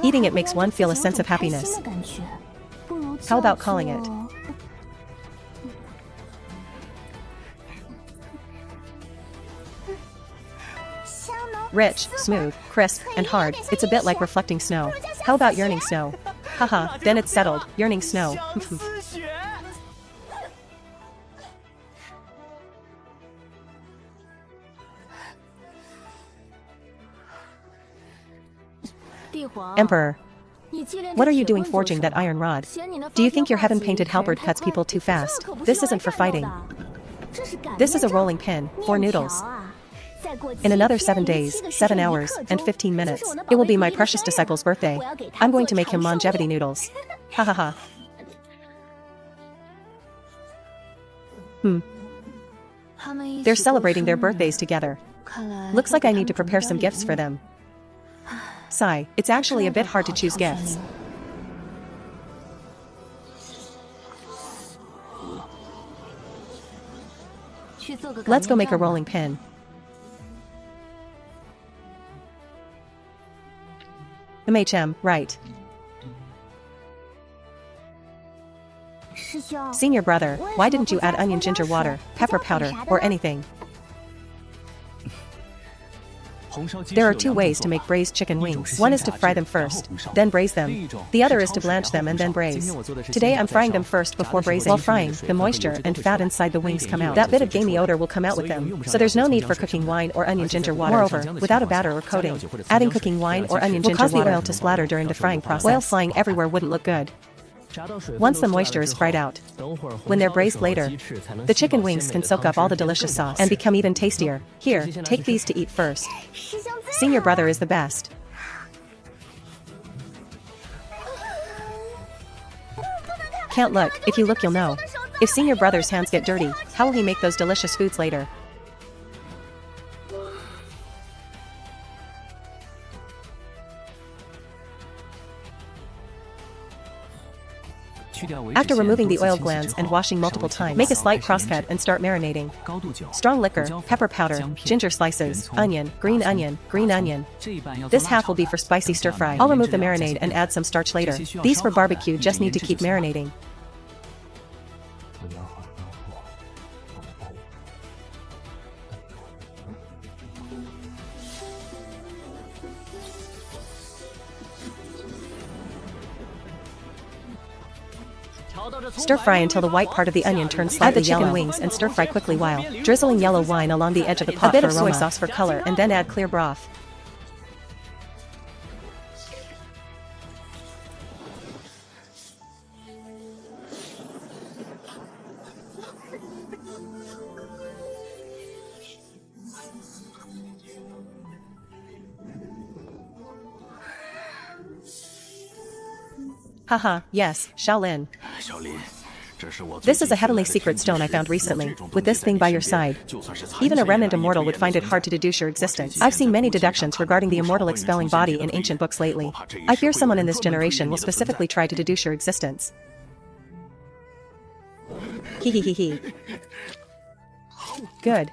Eating it makes one feel a sense of happiness. How about calling it? Rich, smooth, crisp, and hard. It's a bit like reflecting snow. How about yearning snow? Haha, then it's settled. Yearning snow. Emperor, what are you doing forging that iron rod? Do you think your heaven-painted halberd cuts people too fast? This isn't for fighting. This is a rolling pin, for noodles. In another 7 days, 7 hours, and 15 minutes, it will be my precious disciple's birthday. I'm going to make him longevity noodles. Ha ha ha. They're celebrating their birthdays together. Looks like I need to prepare some gifts for them. Sigh, it's actually a bit hard to choose gifts. Let's go make a rolling pin. MHM, right. Senior brother, why didn't you add onion ginger water, pepper powder, or anything? There are two ways to make braised chicken wings. One is to fry them first, then braise them. The other is to blanch them and then braise. Today I'm frying them first before braising. While frying, the moisture and fat inside the wings come out. That bit of gamey odor will come out with them, so there's no need for cooking wine or onion ginger water. Moreover, without a batter or coating, adding cooking wine or onion ginger water will cause the oil to splatter during the frying process. Oil flying everywhere wouldn't look good. Once the moisture is fried out, when they're braised later, the chicken wings can soak up all the delicious sauce and become even tastier. Here, take these to eat first. Senior brother is the best. Can't look, if you look you'll know. If senior brother's hands get dirty, how will he make those delicious foods later? After removing the oil glands and washing multiple times, make a slight crosscut and start marinating. Strong liquor, pepper powder, ginger slices, onion, green onion. This half will be for spicy stir fry. I'll remove the marinade and add some starch later. These for barbecue just need to keep marinating. Stir fry until the white part of the onion turns slightly yellow. Add the chicken wings and stir fry quickly while drizzling yellow wine along the edge of the pot. A bit of soy sauce for color and then add clear broth. Haha, yes, Shaolin. This is a heavenly secret stone I found recently. With this thing by your side, even a remnant immortal would find it hard to deduce your existence. I've seen many deductions regarding the immortal expelling body in ancient books lately. I fear someone in this generation will specifically try to deduce your existence. Hehehehe. Good.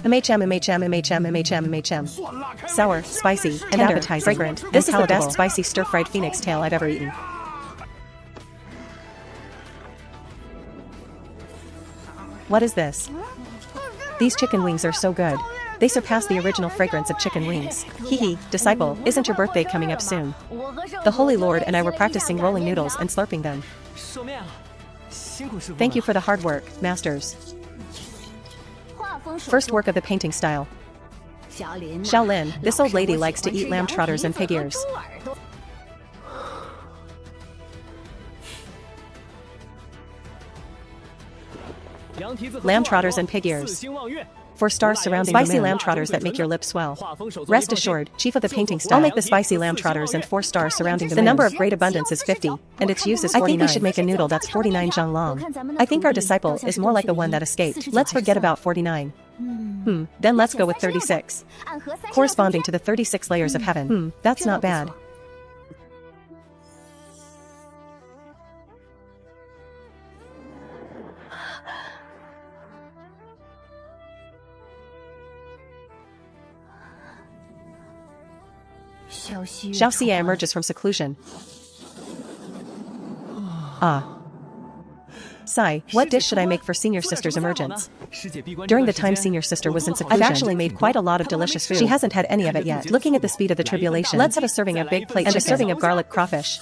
MHM. Sour, spicy, and appetizing. Fragrant. This is the best spicy stir-fried phoenix tail I've ever eaten. What is this? These chicken wings are so good. They surpass the original fragrance of chicken wings. Hehe, disciple, isn't your birthday coming up soon? The Holy Lord and I were practicing rolling noodles and slurping them. Thank you for the hard work, masters. First work of the painting style. Shaolin, this old lady likes to eat lamb trotters and pig ears. Lamb trotters and pig ears. 4 stars surrounding spicy lamb trotters that make your lips swell. Rest assured, chief of the painting style. I'll make the spicy lamb trotters and 4 stars surrounding the number of great abundance is 50, and its use is 49. I think we should make a noodle that's 49 zhang long. I think our disciple is more like the one that escaped. Let's forget about 49. Then let's go with 36. Corresponding to the 36 layers of heaven. That's not bad. Xiao Xia emerges from seclusion. Sai, what dish should I make for senior sister's emergence? During the time senior sister was in seclusion, I've actually made quite a lot of delicious food. She hasn't had any of it yet. Looking at the speed of the tribulation, let's have a serving of big plate and a serving of garlic crawfish.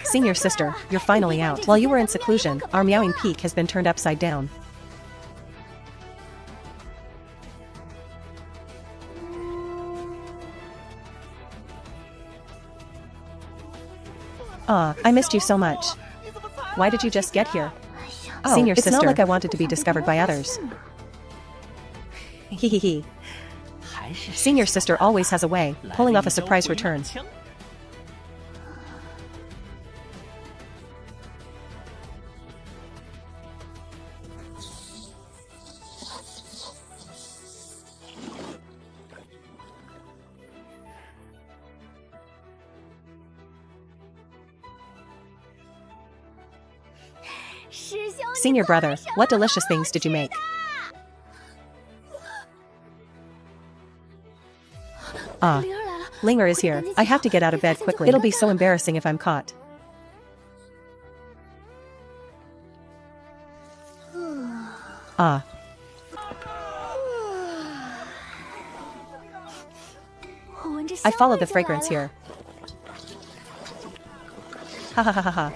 Senior sister, you're finally out. While you were in seclusion, our meowing peak has been turned upside down. I missed you so much. Why did you just get here? Senior sister, it's not like I wanted to be discovered by others. Hehehe. Senior sister always has a way, pulling off a surprise return. Senior brother, what delicious things did you make? Ah, Linger is here. I have to get out of bed quickly. It'll be so embarrassing if I'm caught. Ah. I follow the fragrance here. Ha ha ha ha ha.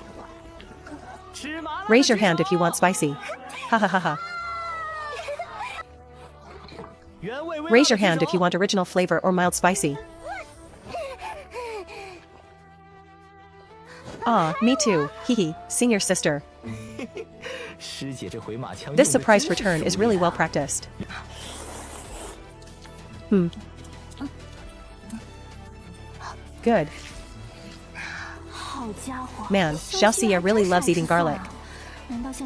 Raise your hand if you want spicy. Ha ha ha ha. Raise your hand if you want original flavor or mild spicy. Ah, me too. Hehe, senior sister. This surprise return is really well practiced. Good. Man, Xiaoxia really loves eating garlic.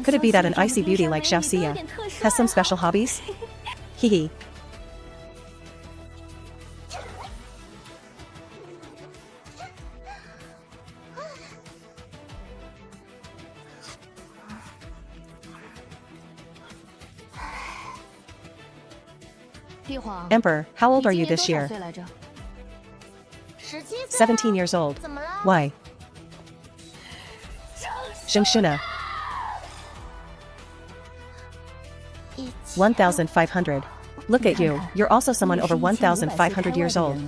Could it be that an icy beauty like Xiaoxia has some special hobbies? Hehe. Emperor, how old are you this year? 17 years old. Why? Zhengshuna. 1,500. Look at you, you're also someone over 1,500 years old.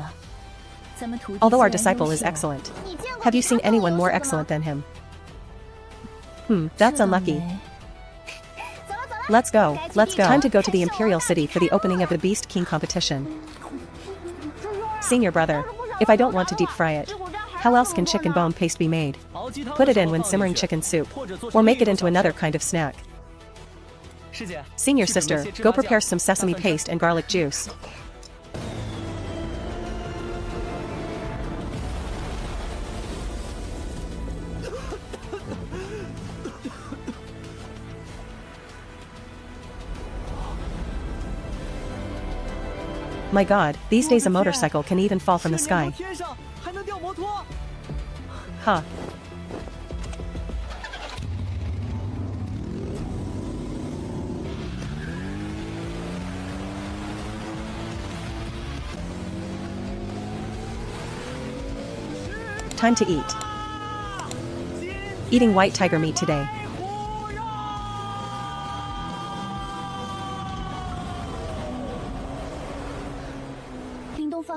Although our disciple is excellent. Have you seen anyone more excellent than him? That's unlucky. Let's go, let's go. Time to go to the Imperial City for the opening of the Beast King competition. Senior brother, if I don't want to deep fry it, how else can chicken bone paste be made? Put it in when simmering chicken soup, or make it into another kind of snack. Senior sister, go prepare some sesame paste and garlic juice. My god, these days a motorcycle can even fall from the sky. Huh. Time to eat. Eating white tiger meat today.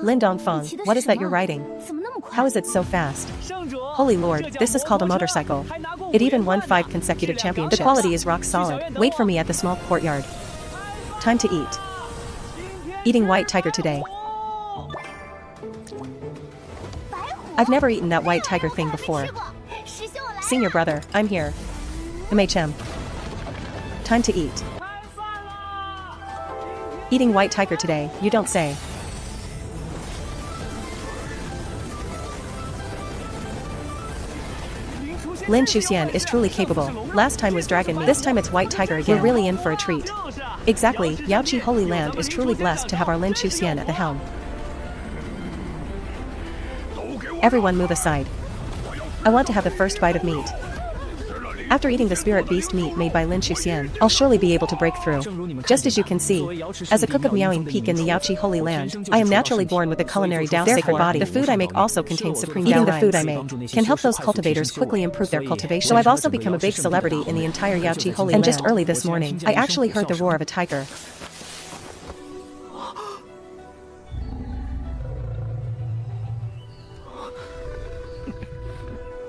Lin Dongfang, what is that you're riding? How is it so fast? Holy lord, this is called a motorcycle. It even won 5 consecutive championships. The quality is rock solid. Wait for me at the small courtyard. Time to eat. Eating white tiger today. I've never eaten that white tiger thing before. Senior brother, I'm here. MHM. Time to eat. Eating white tiger today, you don't say. Lin Chuxian is truly capable. Last time was dragon meat. This time it's white tiger again. We're really in for a treat. Exactly, Yaoqi Holy Land is truly blessed to have our Lin Chuxian at the helm. Everyone move aside. I want to have the first bite of meat. After eating the spirit beast meat made by Lin Chuxian, I'll surely be able to break through. Just as you can see, as a cook of Miaoying Peak in the Yaoqi Holy Land, I am naturally born with the culinary Dao sacred body. The food I make also contains supreme Dao. Eating the food I make can help those cultivators quickly improve their cultivation. So I've also become a big celebrity in the entire Yaoqi Holy Land. And just early this morning, I actually heard the roar of a tiger.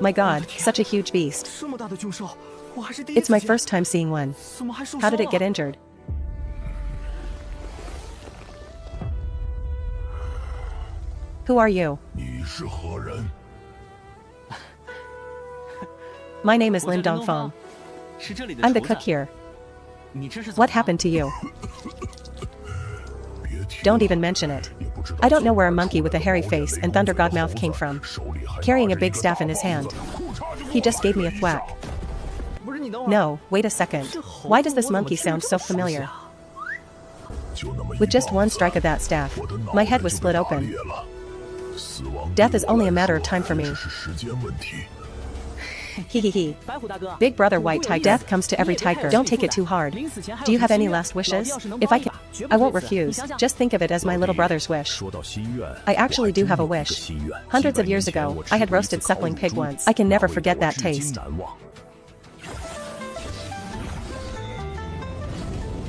My god, such a huge beast. It's my first time seeing one. How did it get injured? Who are you? My name is Lin Dongfang. I'm the cook here. What happened to you? Don't even mention it. I don't know where a monkey with a hairy face and thunder god mouth came from, carrying a big staff in his hand. He just gave me a thwack. No, wait a second. Why does this monkey sound so familiar? With just one strike of that staff, my head was split open. Death is only a matter of time for me. Hee hee hee. Big brother white tiger. Death comes to every tiger. Don't take it too hard. Do you have any last wishes? If I can, I won't refuse. Just think of it as my little brother's wish. I actually do have a wish. Hundreds of years ago, I had roasted suckling pig once. I can never forget that taste.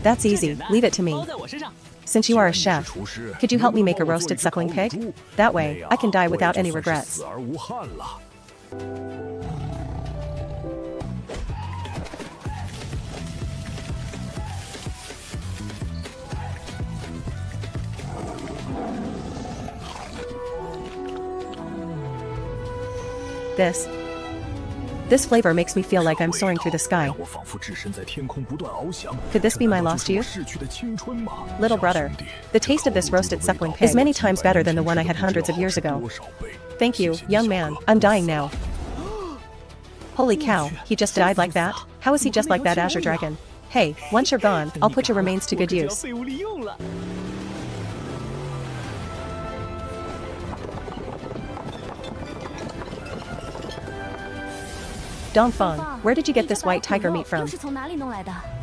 That's easy, leave it to me. Since you are a chef, could you help me make a roasted suckling pig? That way, I can die without any regrets. This flavor makes me feel like I'm soaring through the sky. Could this be my lost youth? Little brother, the taste of this roasted suckling pig is many times better than the one I had hundreds of years ago. Thank you, young man, I'm dying now. Holy cow, he just died like that? How is he just like that Azure Dragon? Hey, once you're gone, I'll put your remains to good use. Dongfang, where did you get this white tiger meat from?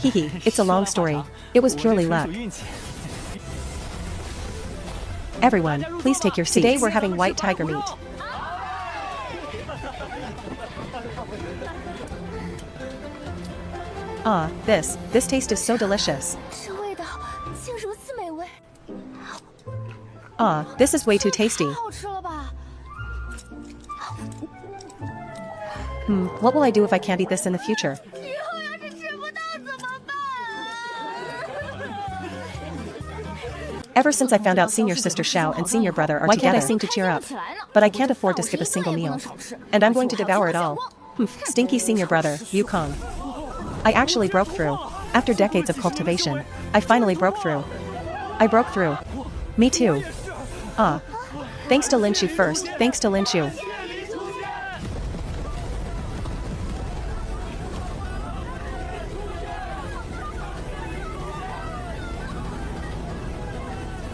Hee hee, it's a long story. It was purely luck. Everyone, please take your seats. Today we're having white tiger meat. Ah, this taste is so delicious. Ah, this is way too tasty. What will I do if I can't eat this in the future? Ever since I found out senior sister Xiao and senior brother are together, why can't I seem to cheer up? But I can't afford to skip a single meal. And I'm going to devour it all. Stinky senior brother, Yukong. I actually broke through. After decades of cultivation, I finally broke through. I broke through. Me too. Ah. Thanks to Lin Shu first, thanks to Lin Shu.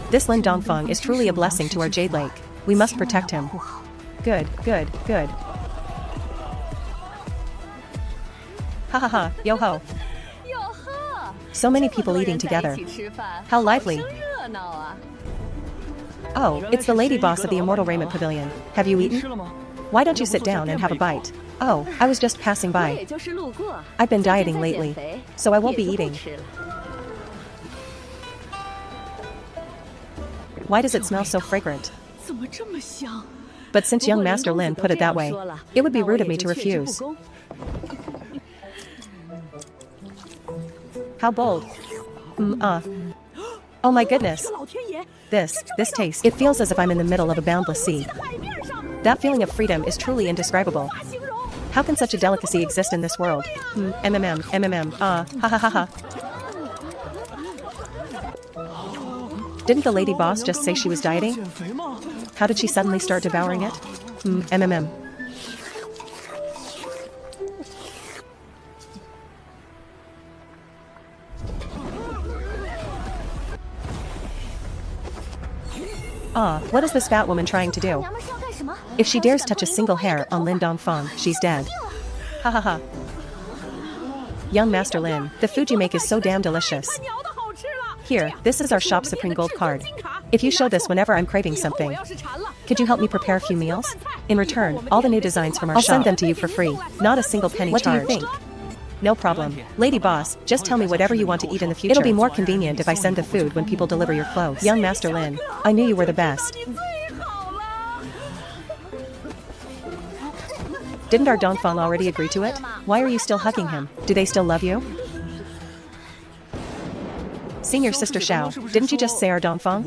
This Lin Dongfang is truly a blessing to our Jade Lake. We must protect him. Good, good, good. Ha ha ha, yo ho. So many people eating together. How lively. Oh, it's the lady boss of the Immortal Raiment Pavilion. Have you eaten? Why don't you sit down and have a bite? Oh, I was just passing by. I've been dieting lately, so I won't be eating. Why does it smell so fragrant? But since young Master Lin put it that way, it would be rude of me to refuse. How bold. Oh my goodness. This taste. It feels as if I'm in the middle of a boundless sea. That feeling of freedom is truly indescribable. How can such a delicacy exist in this world? Ha ha ha ha. Didn't the lady boss just say she was dieting? How did she suddenly start devouring it? What is this fat woman trying to do? If she dares touch a single hair on Lin Dongfang, she's dead. Ha ha ha. Young Master Lin, the food you make is so damn delicious. Here, this is our shop Supreme Gold card. If you show this whenever I'm craving something, could you help me prepare a few meals? In return, all the new designs from our shop, I'll send them to you for free, not a single penny charged. What do you think? No problem. Lady boss, just tell me whatever you want to eat in the future. It'll be more convenient if I send the food when people deliver your clothes. Young Master Lin, I knew you were the best. Didn't our Dongfang already agree to it? Why are you still hugging him? Do they still love you? Senior sister Xiao, didn't you just say our Dongfang?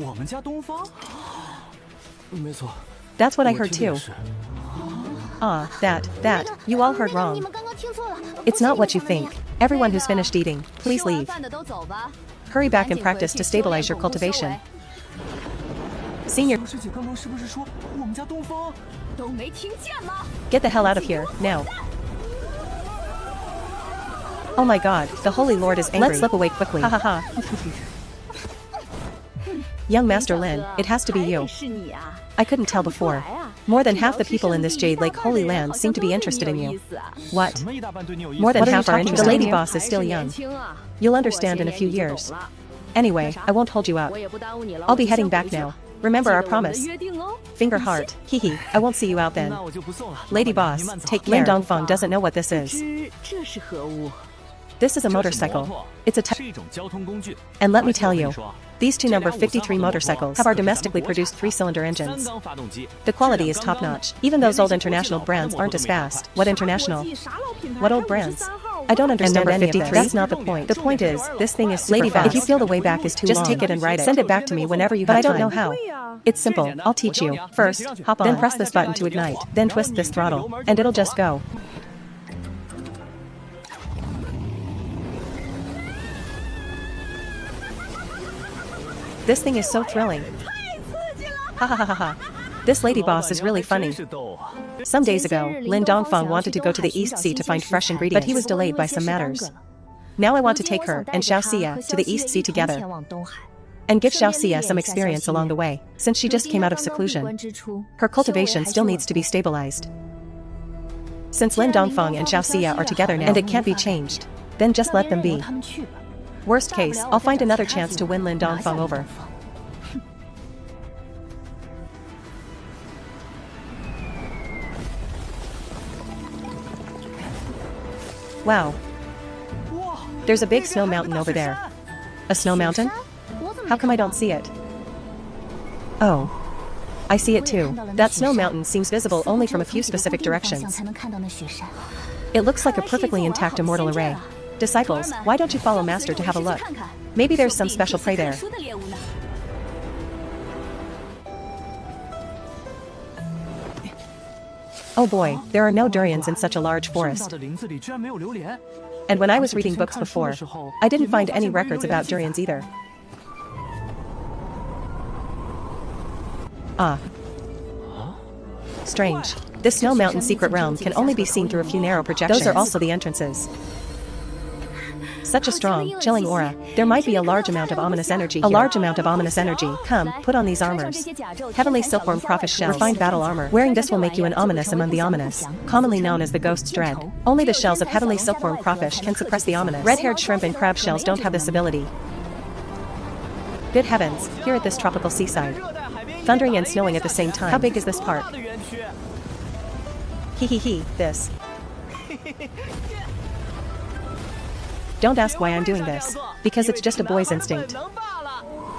That's what I heard too. That, you all heard wrong. It's not what you think. Everyone who's finished eating, please leave. Hurry back and practice to stabilize your cultivation. Senior, get the hell out of here, now. Oh my god, the Holy Lord is angry. Let's slip away quickly. Ha ha ha. Young Master Lin, it has to be you. I couldn't tell before. More than half the people in this Jade Lake Holy Land seem to be interested in you. What? More than half are interested. The lady boss is still young. You'll understand in a few years. Anyway, I won't hold you up. I'll be heading back now. Remember our promise. Finger heart. Hehe, I won't see you out then. Lady boss, take care. Lin Dongfang doesn't know what this is. This is a motorcycle. It's a and let me tell you, these two number 53 motorcycles have our domestically produced 3-cylinder engines. The quality is top-notch. Even those old international brands aren't as fast. What international? What old brands? I don't understand any of this. That's not the point. The point is, this thing is super fast. If you feel the way back is too long, just take it and ride it. Send it back to me whenever you have time. But I don't know how. It's simple. I'll teach you. First, hop on. Then press this button to ignite. Then twist this throttle. And it'll just go. This thing is so thrilling. Ha ha ha ha ha. This lady boss is really funny. Some days ago, Lin Dongfang wanted to go to the East Sea to find fresh ingredients, but he was delayed by some matters. Now I want to take her and Xiao Xia to the East Sea together. And give Xiao Xia some experience along the way, since she just came out of seclusion. Her cultivation still needs to be stabilized. Since Lin Dongfang and Xiao Xia are together now, and it can't be changed, then just let them be. Worst case, I'll find another chance to win Lin Dongfang over. Wow. There's a big snow mountain over there. A snow mountain? How come I don't see it? Oh. I see it too. That snow mountain seems visible only from a few specific directions. It looks like a perfectly intact immortal array. Disciples, why don't you follow Master to have a look? Maybe there's some special prey there. Oh boy, there are no durians in such a large forest. And when I was reading books before, I didn't find any records about durians either. Ah. Strange. This snow mountain secret realm can only be seen through a few narrow projections. Those are also the entrances. Such a strong, chilling aura. There might be a large amount of ominous energy here. A large amount of ominous energy. Come, put on these armors. Heavenly silkworm crawfish shells. Refined battle armor. Wearing this will make you an ominous among the ominous, commonly known as the ghost's dread. Only the shells of heavenly silkworm crawfish can suppress the ominous. Red-haired shrimp and crab shells don't have this ability. Good heavens, here at this tropical seaside. Thundering and snowing at the same time. How big is this part? Hee, this. Don't ask why I'm doing this, because it's just a boy's instinct.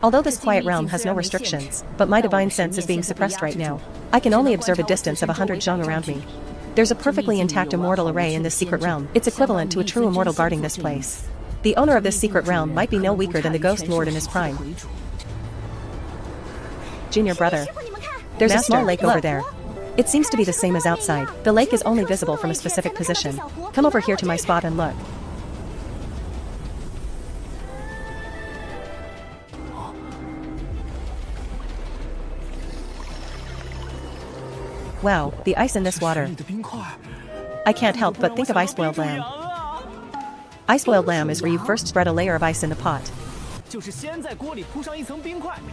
Although this quiet realm has no restrictions, but my divine sense is being suppressed right now. I can only observe a distance of 100 zhang around me. There's a perfectly intact immortal array in this secret realm. It's equivalent to a true immortal guarding this place. The owner of this secret realm might be no weaker than the ghost lord in his prime. Junior brother. There's a small lake over there. It seems to be the same as outside. The lake is only visible from a specific position. Come over here to my spot and look. Wow, the ice in this water. I can't help but think of ice-boiled lamb. Ice-boiled lamb is where you first spread a layer of ice in the pot.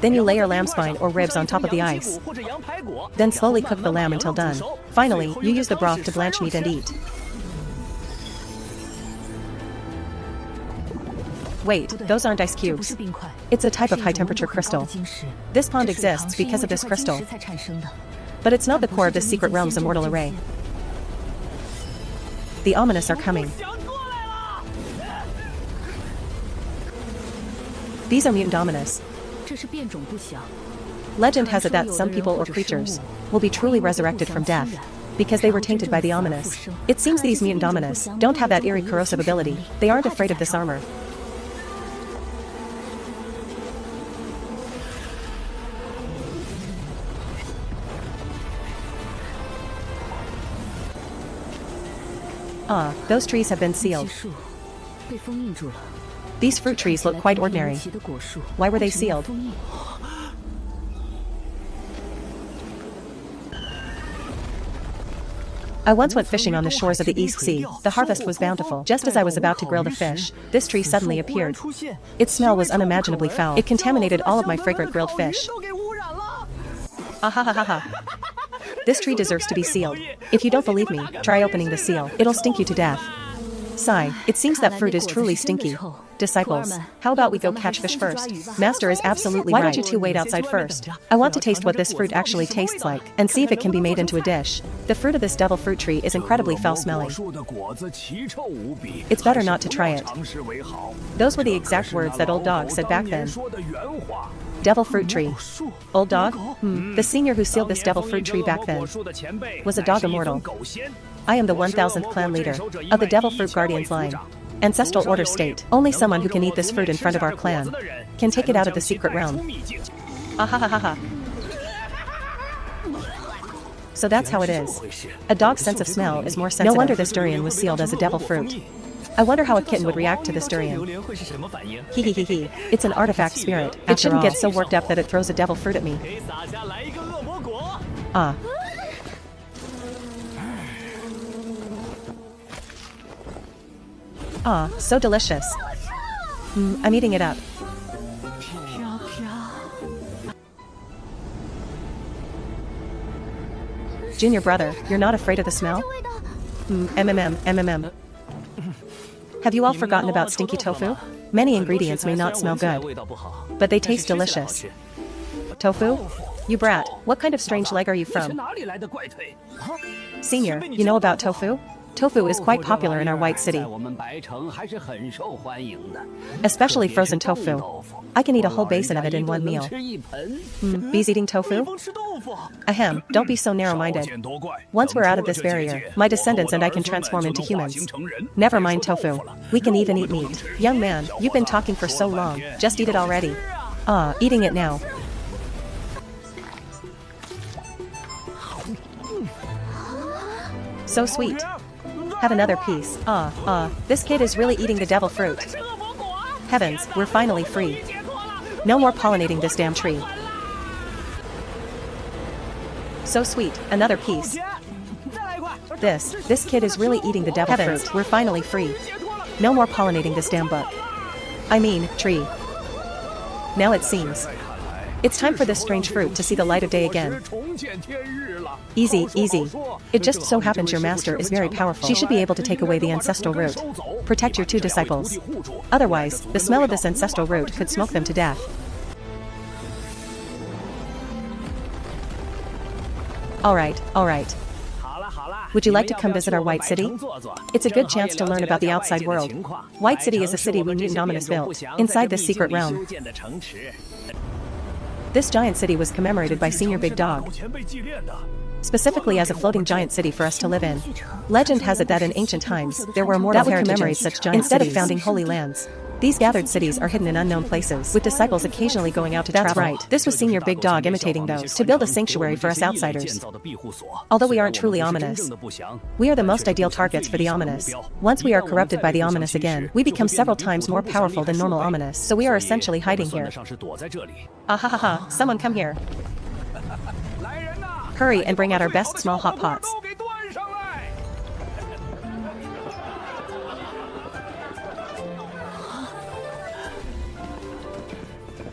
Then you layer lamb spine or ribs on top of the ice. Then slowly cook the lamb until done. Finally, you use the broth to blanch meat and eat. Wait, those aren't ice cubes. It's a type of high-temperature crystal. This pond exists because of this crystal. But it's not the core of this secret realm's immortal array. The ominous are coming. These are mutant ominous. Legend has it that some people or creatures will be truly resurrected from death because they were tainted by the ominous. It seems these mutant ominous don't have that eerie corrosive ability. They aren't afraid of this armor. Ah, those trees have been sealed. These fruit trees look quite ordinary. Why were they sealed? I once went fishing on the shores of the East Sea. The harvest was bountiful. Just as I was about to grill the fish, this tree suddenly appeared. Its smell was unimaginably foul. It contaminated all of my fragrant grilled fish. Ah ha ha ha ha. This tree deserves to be sealed. If you don't believe me, try opening the seal. It'll stink you to death. Sigh, it seems that fruit is truly stinky. Disciples, how about we go catch fish first? Master is absolutely right. Why don't you two wait outside first? I want to taste what this fruit actually tastes like, and see if it can be made into a dish. The fruit of this devil fruit tree is incredibly foul-smelling. It's better not to try it. Those were the exact words that old dog said back then. Devil fruit tree. Old dog? The senior who sealed this devil fruit tree back then was a dog immortal. I am the 1000th clan leader of the Devil Fruit Guardians line. Ancestral orders state, only someone who can eat this fruit in front of our clan can take it out of the secret realm. Ahahaha. So that's how it is. A dog's sense of smell is more sensitive. No wonder this durian was sealed as a devil fruit. I wonder how a kitten would react to this durian. Hee. It's an artifact spirit. It shouldn't get so worked up that it throws a devil fruit at me. Ah. Ah, so delicious. I'm eating it up. Junior brother, you're not afraid of the smell? MMM. Have you all forgotten about stinky tofu? Many ingredients may not smell good, but they taste delicious. Tofu? You brat, what kind of strange leg are you from? Senior, you know about tofu? Tofu is quite popular in our White City, especially frozen tofu. I can eat a whole basin of it in one meal. Bees eating tofu? Ahem, don't be so narrow-minded. Once we're out of this barrier, my descendants and I can transform into humans. Never mind tofu. We can even eat meat. Young man, you've been talking for so long. Just eat it already. Ah, eating it now. So sweet. Have another piece. This kid is really eating the devil fruit. Heavens, we're finally free. No more pollinating this damn tree. So sweet, another piece. This kid is really eating the devil fruit. We're finally free. No more pollinating this damn book. I mean, tree. Now it seems it's time for this strange fruit to see the light of day again. Easy. It just so happens your master is very powerful. She should be able to take away the ancestral root. Protect your two disciples. Otherwise, the smell of this ancestral root could smoke them to death. Alright. Would you like to come visit our White City? It's a good chance to learn about the outside world. White City is a city we mutant ominous built inside this secret realm. This giant city was commemorated by Senior Big Dog, specifically as a floating giant city for us to live in. Legend has it that in ancient times, there were immortal that would commemorate such giant instead cities. Of founding holy lands. These gathered cities are hidden in unknown places, with disciples occasionally going out to travel. That's right, this was Senior Big Dog imitating those, to build a sanctuary for us outsiders. Although we aren't truly ominous, we are the most ideal targets for the ominous. Once we are corrupted by the ominous again, we become several times more powerful than normal ominous, so we are essentially hiding here. Ahahaha, someone come here. Hurry and bring out our best small hot pots.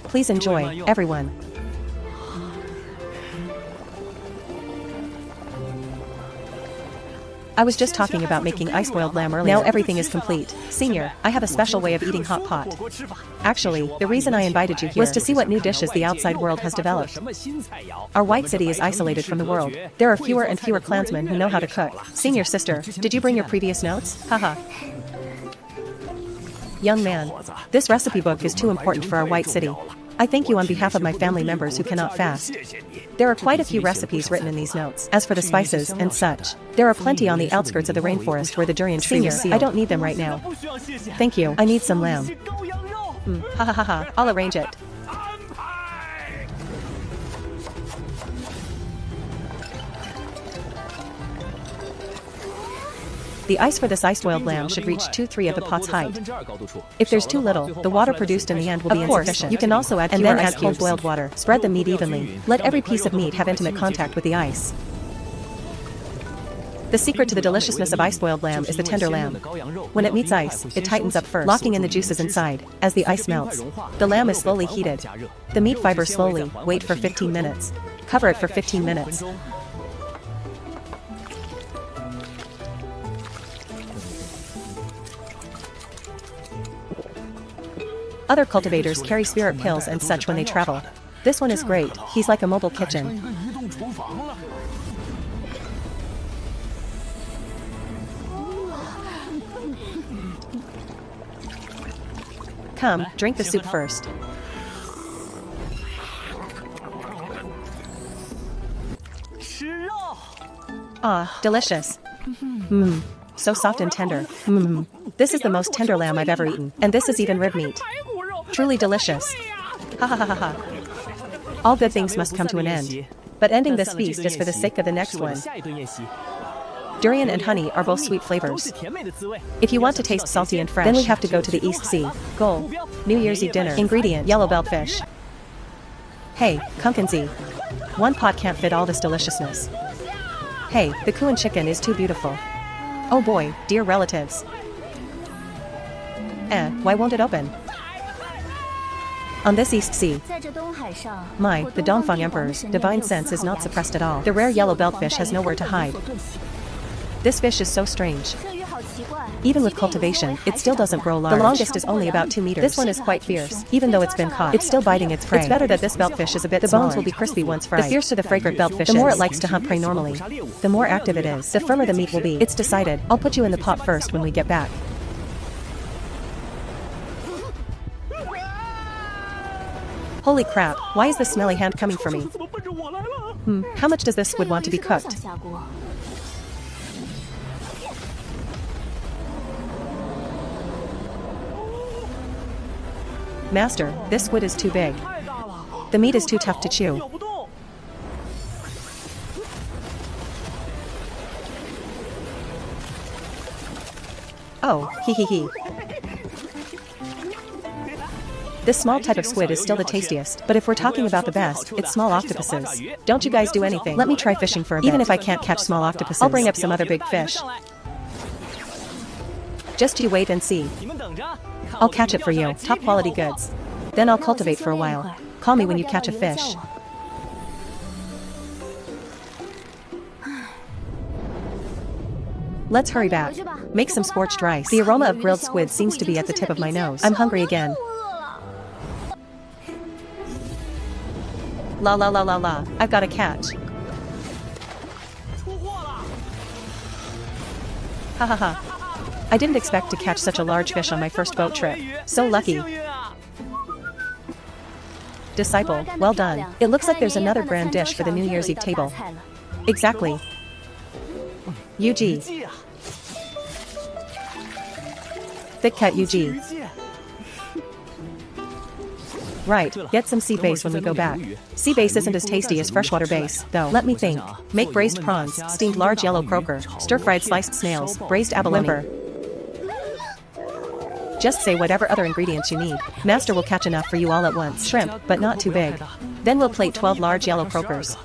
Please enjoy, everyone. I was just talking about making ice-boiled lamb earlier. Now everything is complete. Senior, I have a special way of eating hot pot. Actually, the reason I invited you here was to see what new dishes the outside world has developed. Our White City is isolated from the world. There are fewer and fewer clansmen who know how to cook. Senior sister, did you bring your previous notes? Haha. Young man, this recipe book is too important for our White City. I thank you on behalf of my family members who cannot fast. There are quite a few recipes written in these notes. As for the spices and such, there are plenty on the outskirts of the rainforest where the durian tree was sealed. I don't need them right now. Thank you. I need some lamb. I'll arrange it. The ice for this ice-boiled lamb should reach 2-3 of the pot's height. If there's too little, the water produced in the end will be insufficient. You can also add and then add cold-boiled water. Spread the meat evenly. Let every piece of meat have intimate contact with the ice. The secret to the deliciousness of ice-boiled lamb is the tender lamb. When it meets ice, it tightens up first, locking in the juices inside. As the ice melts, the lamb is slowly heated. The meat fibers slowly. Wait for 15 minutes. Cover it for 15 minutes. Other cultivators carry spirit pills and such when they travel. This one is great, he's like a mobile kitchen. Come, drink the soup first. Ah, delicious. Mmm, so soft and tender. Mmm, this is the most tender lamb I've ever eaten, and this is even rib meat. Truly delicious. Ha ha ha ha ha. All good things must come to an end. But ending this feast is for the sake of the next one. Durian and honey are both sweet flavors. If you want to taste salty and fresh, then we have to go to the East Sea. Goal. New Year's Eve dinner. Ingredient: yellow-belled fish. Hey, Kumkinzi. One pot can't fit all this deliciousness. Hey, the Kuan chicken is too beautiful. Oh boy, dear relatives. Why won't it open? On this East Sea, the Dongfang Emperor's divine sense is not suppressed at all. The rare yellow-belled fish has nowhere to hide. This fish is so strange. Even with cultivation, it still doesn't grow large. The longest is only about 2 meters. This one is quite fierce. Even though it's been caught, it's still biting its prey. It's better that this belt fish is a bit smaller. The bones will be crispy once fried. The fiercer the fragrant belt fish is, the more it likes to hunt prey normally. The more active it is, the firmer the meat will be. It's decided. I'll put you in the pot first when we get back. Holy crap, why is the smelly hand coming for me? How much does this squid want to be cooked? Master, this squid is too big. The meat is too tough to chew. Oh, hee hee hee. This small type of squid is still the tastiest, but if we're talking about the best, it's small octopuses. Don't you guys do anything. Let me try fishing for a bit. Even if I can't catch small octopuses, I'll bring up some other big fish. Just you wait and see. I'll catch it for you, top quality goods. Then I'll cultivate for a while. Call me when you catch a fish. Let's hurry back. Make some scorched rice. The aroma of grilled squid seems to be at the tip of my nose. I'm hungry again. La la la la la, I've got a catch. Ha ha ha. I didn't expect to catch such a large fish on my first boat trip. So lucky. Disciple, well done. It looks like there's another grand dish for the New Year's Eve table. Exactly. UG. Thick cut UG. Right, get some sea bass when we go back. Sea bass isn't as tasty as freshwater bass, though. Let me think. Make braised prawns, steamed large yellow croaker, stir-fried sliced snails, braised abalone. Just say whatever other ingredients you need. Master will catch enough for you all at once. Shrimp, but not too big. Then we'll plate 12 large yellow croakers.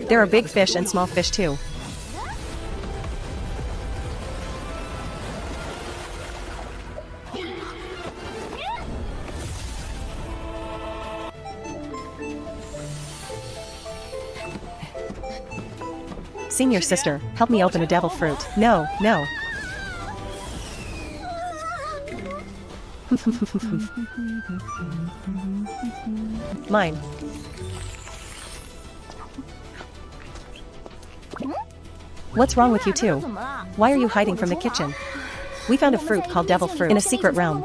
There are big fish and small fish too. Senior sister, help me open a devil fruit. No, no. Mine. What's wrong with you two? Why are you hiding from the kitchen? We found a fruit called devil fruit in a secret realm.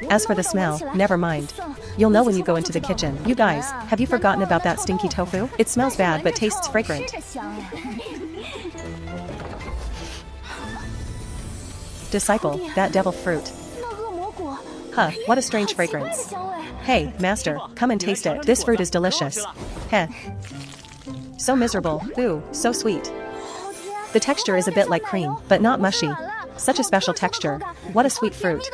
As for the smell, never mind. You'll know when you go into the kitchen. You guys, have you forgotten about that stinky tofu? It smells bad but tastes fragrant. Disciple, that devil fruit. Huh, what a strange fragrance. Hey, master, come and taste it. This fruit is delicious. Heh. So miserable. Ooh, so sweet. The texture is a bit like cream, but not mushy. Such a special texture. What a sweet fruit.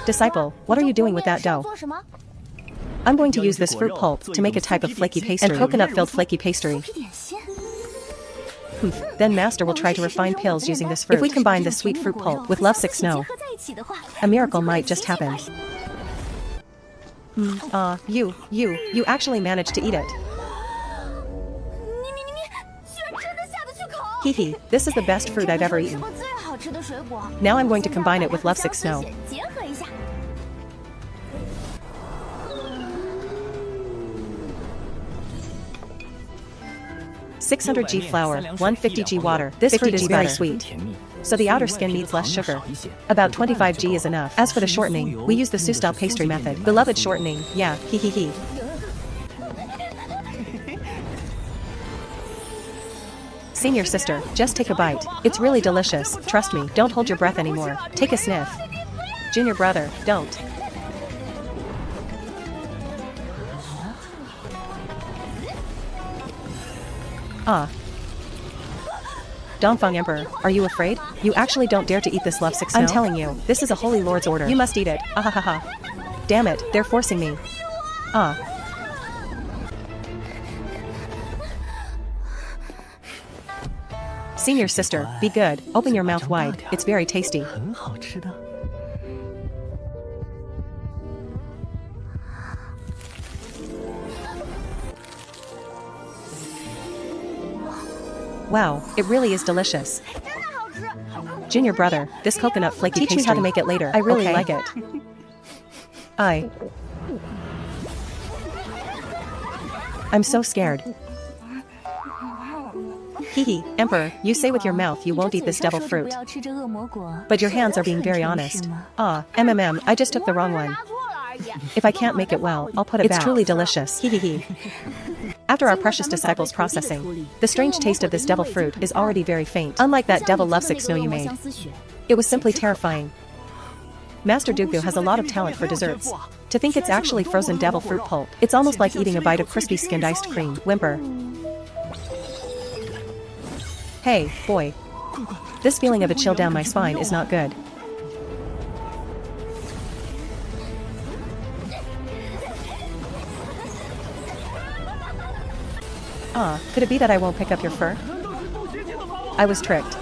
Disciple, what are you doing with that dough? I'm going to use this fruit pulp to make a type of flaky pastry and coconut-filled flaky pastry. Then master will try to refine pills using this fruit. If we combine this sweet fruit pulp with lovesick snow, a miracle might just happen. You actually managed to eat it. Hee hee, this is the best fruit I've ever eaten. Now I'm going to combine it with lovesick snow. 600 g flour, 150 g water. This fruit is very sweet, so the outer skin needs less sugar. About 25 g is enough. As for the shortening, we use the Su-style pastry method. Beloved shortening, yeah, hee hee hee. Senior sister, just take a bite. It's really delicious, trust me, don't hold your breath anymore. Take a sniff. Junior brother, don't. Ah. Dongfang Emperor, are you afraid? You actually don't dare to eat this lovesick snow? I'm telling you, this is a holy lord's order. You must eat it, ahahaha. Damn it, they're forcing me. Ah. Senior sister, be good, open your mouth wide, it's very tasty. Wow, it really is delicious. Junior brother, this coconut flaky pastry. Teach me how to make it later. I really like it. I'm so scared. Hehe, Emperor, you say with your mouth you won't eat this devil fruit. But your hands are being very honest. Ah, I just took the wrong one. If I can't make it well, I'll put it back. It's truly delicious. Hehehe. After our precious disciples processing, the strange taste of this devil fruit is already very faint. Unlike that devil lovesick snow you made. It was simply terrifying. Master Donghua has a lot of talent for desserts. To think it's actually frozen devil fruit pulp. It's almost like eating a bite of crispy skinned iced cream. Whimper. Hey, boy. This feeling of a chill down my spine is not good. Ah, could it be that I won't pick up your fur? I was tricked.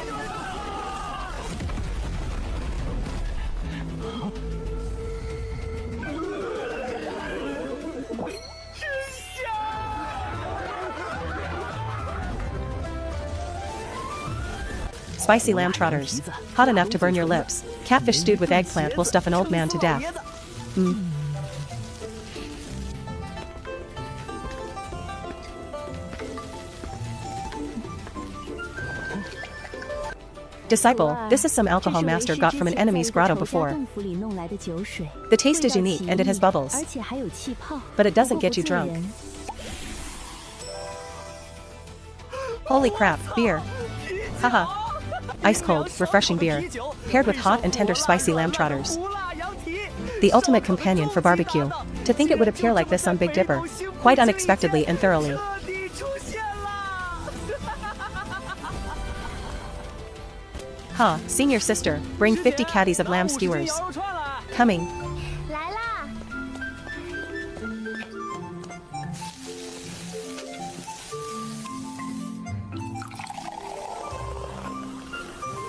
Spicy lamb trotters. Hot enough to burn your lips. Catfish stewed with eggplant will stuff an old man to death. Disciple, this is some alcohol master got from an enemy's grotto before. The taste is unique and it has bubbles. But it doesn't get you drunk. Holy crap, beer. Haha. Ice cold, refreshing beer. Paired with hot and tender spicy lamb trotters. The ultimate companion for barbecue. To think it would appear like this on Big Dipper. Quite unexpectedly and thoroughly. Ha, senior sister, bring 50 caddies of lamb skewers. Coming.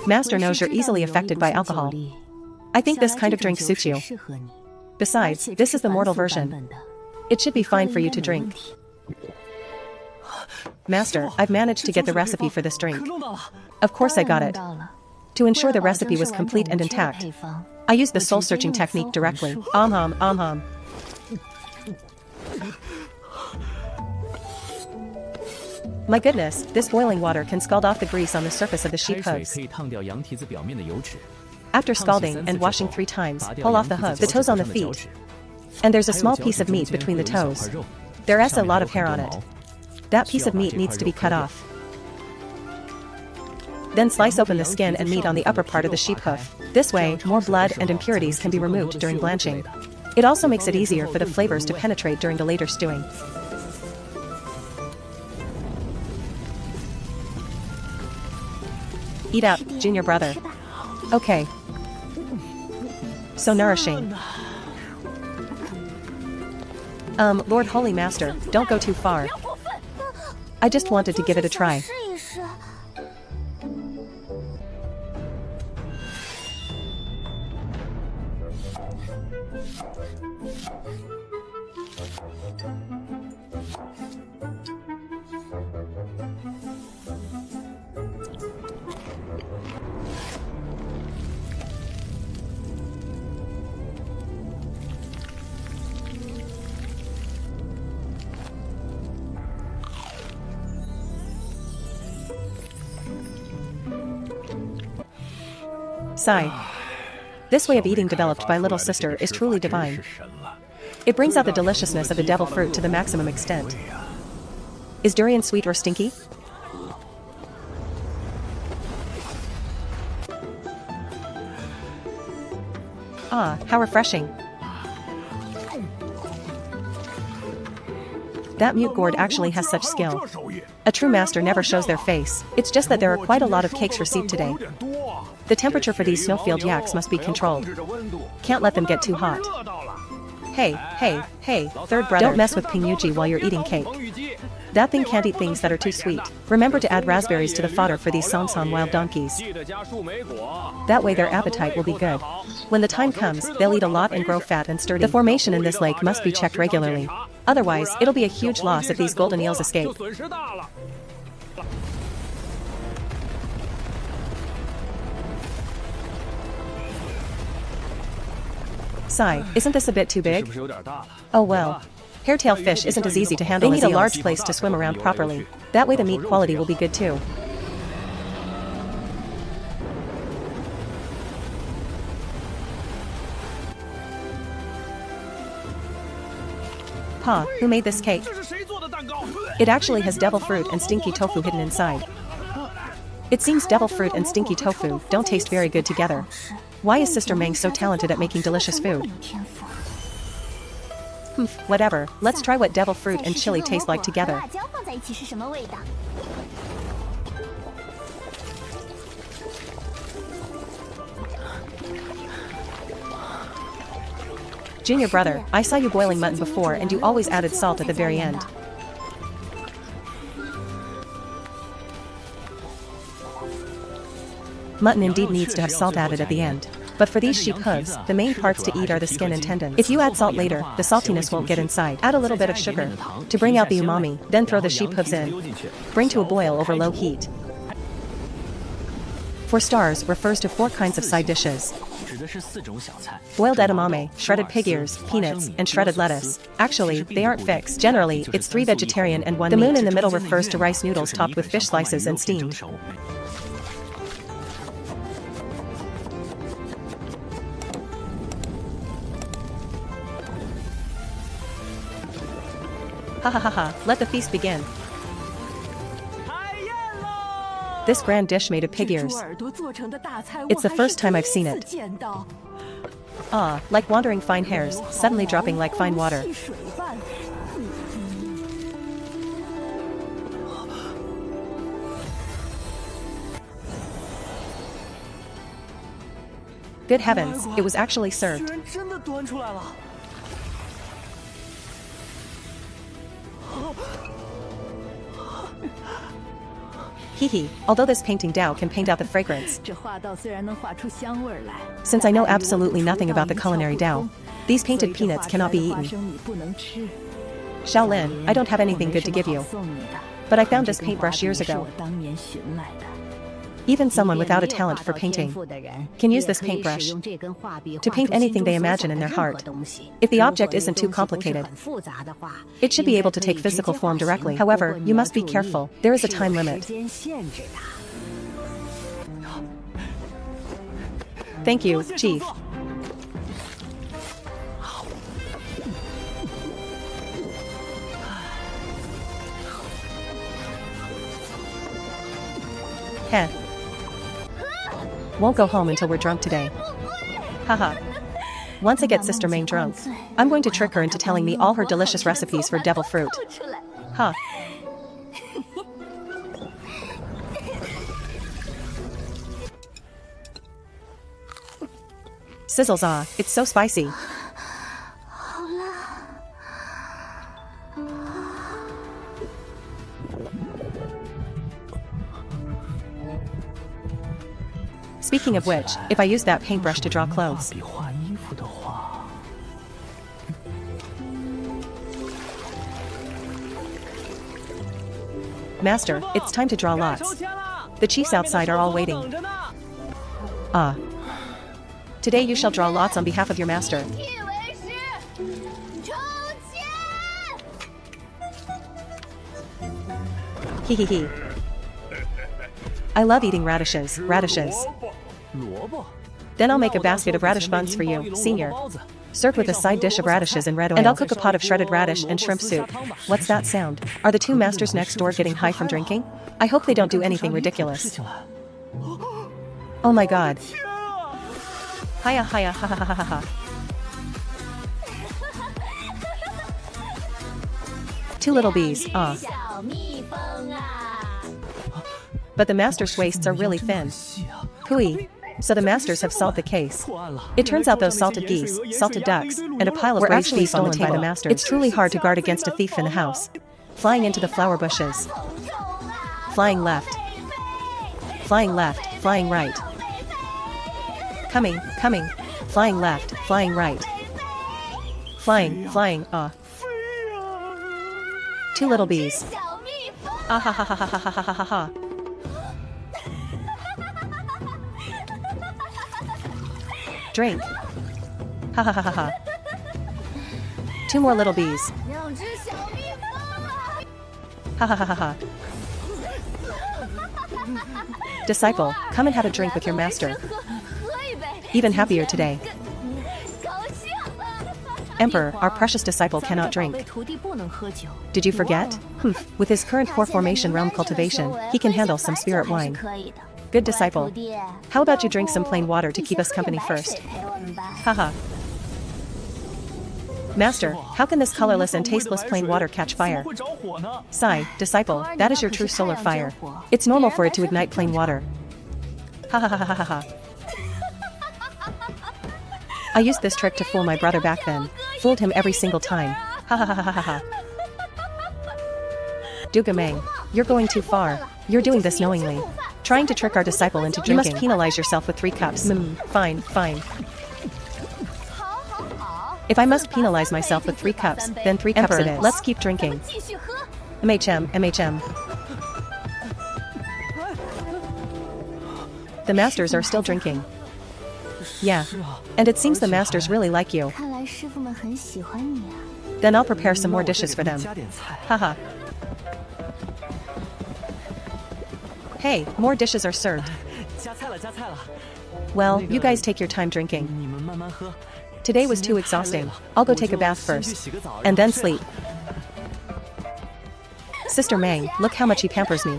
Master knows you're easily affected by alcohol. I think this kind of drink suits you. Besides, this is the mortal version. It should be fine for you to drink. Master, I've managed to get the recipe for this drink. Of course I got it. To ensure the recipe was complete and intact, I used the soul-searching technique directly. My goodness, this boiling water can scald off the grease on the surface of the sheep hooves. After scalding and washing 3 times, pull off the hooves, the toes on the feet. And there's a small piece of meat between the toes. There's a lot of hair on it. That piece of meat needs to be cut off. Then slice open the skin and meat on the upper part of the sheep hoof. This way, more blood and impurities can be removed during blanching. It also makes it easier for the flavors to penetrate during the later stewing. Eat up, junior brother. Okay. So nourishing. Lord Holy Master, don't go too far. I just wanted to give it a try. Sigh. This way of eating developed by little sister is truly divine. It brings out the deliciousness of the devil fruit to the maximum extent. Is durian sweet or stinky? Ah, how refreshing. That mute gourd actually has such skill. A true master never shows their face. It's just that there are quite a lot of cakes received today. The temperature for these snowfield yaks must be controlled. Can't let them get too hot. Hey, third brother, don't mess with Pingyuji while you're eating cake. That thing can't eat things that are too sweet. Remember to add raspberries to the fodder for these Sansan wild donkeys. That way their appetite will be good. When the time comes, they'll eat a lot and grow fat and sturdy. The formation in this lake must be checked regularly. Otherwise, it'll be a huge loss if these golden eels escape. Sigh, isn't this a bit too big? Oh well. Hairtail fish isn't as easy to handle. They need a large place to swim around properly. That way the meat quality will be good too. Ha, who made this cake? It actually has devil fruit and stinky tofu hidden inside. It seems devil fruit and stinky tofu don't taste very good together. Why is Sister Meng so talented at making delicious food? Whatever, let's try what devil fruit and chili taste like together. Junior brother, I saw you boiling mutton before and you always added salt at the very end. Mutton indeed needs to have salt added at the end. But for these sheep hooves, the main parts to eat are the skin and tendons. If you add salt later, the saltiness won't get inside. Add a little bit of sugar to bring out the umami, then throw the sheep hooves in. Bring to a boil over low heat. 4 stars refers to 4 kinds of side dishes. Boiled edamame, shredded pig ears, peanuts, and shredded lettuce. Actually, they aren't fixed. Generally, it's 3 vegetarian and 1 meat. The moon in the middle refers to rice noodles topped with fish slices and steamed. Ha, let the feast begin. This grand dish made of pig ears. It's the first time I've seen it. Ah, like wandering fine hairs, suddenly dropping like fine water. Good heavens, it was actually served. Hehe, although this painting Dao can paint out the fragrance. Since I know absolutely nothing about the culinary Dao, these painted peanuts cannot be eaten. Shaolin, I don't have anything good to give you. But I found this paintbrush years ago. Even someone without a talent for painting can use this paintbrush to paint anything they imagine in their heart. If the object isn't too complicated, it should be able to take physical form directly. However, you must be careful. There is a time limit. Thank you, Chief. Heh. Won't go home until we're drunk today. Haha. Once I get Sister Meng drunk, I'm going to trick her into telling me all her delicious recipes for devil fruit. Huh. Sizzles, ah, it's so spicy. Speaking of which, if I use that paintbrush to draw clothes. Master, it's time to draw lots. The chiefs outside are all waiting. Ah. Today you shall draw lots on behalf of your master. Hehehe. I love eating radishes. Then I'll make a basket of radish buns for you, senior. Served with a side dish of radishes and red oil. And I'll cook a pot of shredded radish and shrimp soup. What's that sound? Are the two masters next door getting high from drinking? I hope they don't do anything ridiculous. Oh my god. Hiya hiya ha ha ha ha ha. Two little bees, ah. But the master's waists are really thin. Hooey. So the masters have solved the case. It turns out those salted geese, salted ducks, and a pile of braised beef stolen by the masters. It's truly hard to guard against a thief in a house. Flying into the flower bushes. Flying left. Flying left, flying right. Coming, coming. Flying left, flying right. Flying, flying, ah. Two little bees. Ah ha ha ha ha ha ha ha ha ha. Drink. Ha ha ha ha ha. Two more little bees. Ha ha ha ha ha. Disciple, come and have a drink with your master. Even happier today. Emperor, our precious disciple cannot drink. Did you forget? With his current core formation realm cultivation, he can handle some spirit wine. Good disciple. How about you drink some plain water to keep us company first? Haha. Master, how can this colorless and tasteless plain water catch fire? Sigh, disciple, that is your true solar fire. It's normal for it to ignite plain water. Ha ha ha ha ha ha. I used this trick to fool my brother back then. Fooled him every single time. Ha ha ha ha ha ha. Dugamang, you're going too far. You're doing this knowingly. Trying to trick our disciple into drinking. You must penalize yourself with 3 cups. Fine, fine. If I must penalize myself with 3 cups, then 3 cups it is. Let's keep drinking. MHM, MHM. The masters are still drinking. Yeah. And it seems the masters really like you. Then I'll prepare some more dishes for them. Haha. Hey, more dishes are served. Well, you guys take your time drinking. Today was too exhausting. I'll go take a bath first. And then sleep. Sister Mang, look how much he pampers me.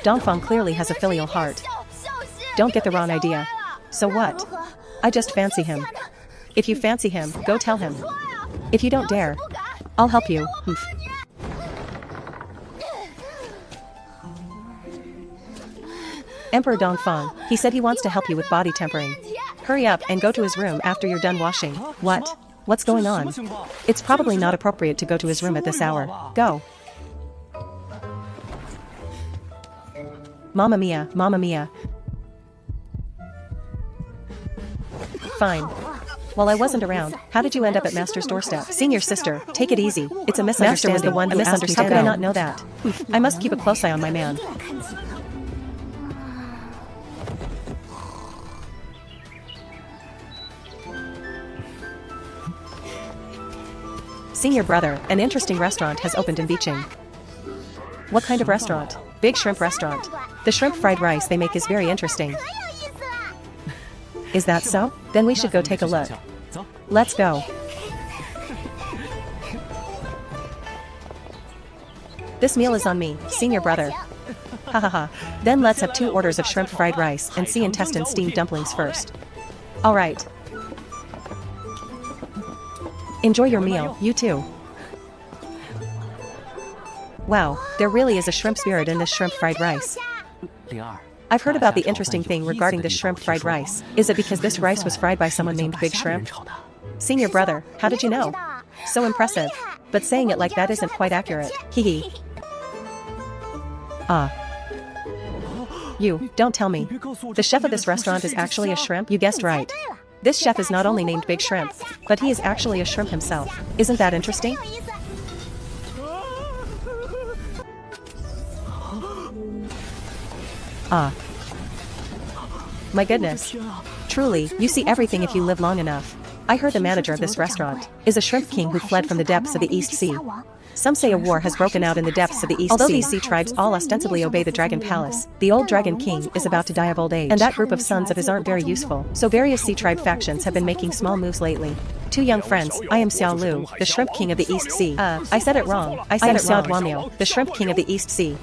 Dongfang clearly has a filial heart. Don't get the wrong idea. So what? I just fancy him. If you fancy him, go tell him. If you don't dare, I'll help you. Emperor Dongfang, he said he wants to help you with body tempering. Hurry up and go to his room after you're done washing. What? What's going on? It's probably not appropriate to go to his room at this hour. Go. Mamma mia, mamma mia. Fine. While I wasn't around, how did you end up at Master's doorstep? Senior sister, take it easy. It's a misunderstanding. Master was the one who misunderstood. How could I not know that? I must keep a close eye on my man. Senior brother, an interesting restaurant has opened in Beijing. What kind of restaurant? Big shrimp restaurant. The shrimp fried rice they make is very interesting. Is that so? Then we should go take a look. Let's go. This meal is on me, senior brother. Ha ha ha. Then let's have 2 orders of shrimp fried rice and sea intestine steamed dumplings first. Alright. Enjoy your meal, you too. Wow, there really is a shrimp spirit in this shrimp fried rice. I've heard about the interesting thing regarding this shrimp fried rice. Is it because this rice was fried by someone named Big Shrimp? Senior brother, how did you know? So impressive. But saying it like that isn't quite accurate. Hee hee. Ah. You, don't tell me. The chef of this restaurant is actually a shrimp? You guessed right. This chef is not only named Big Shrimp, but he is actually a shrimp himself. Isn't that interesting? Ah. My goodness. Truly, you see everything if you live long enough. I heard the manager of this restaurant is a shrimp king who fled from the depths of the East Sea. Some say a war has broken out in the depths of the East Sea. Although these sea tribes all ostensibly obey the Dragon Palace, the old Dragon King is about to die of old age, and that group of sons of his aren't very useful. So various sea tribe factions have been making small moves lately. Two young friends, I am Xiao Lu, the Shrimp King of the East Sea. I said it wrong. I am Xiao Duanliu, the Shrimp King of the East Sea.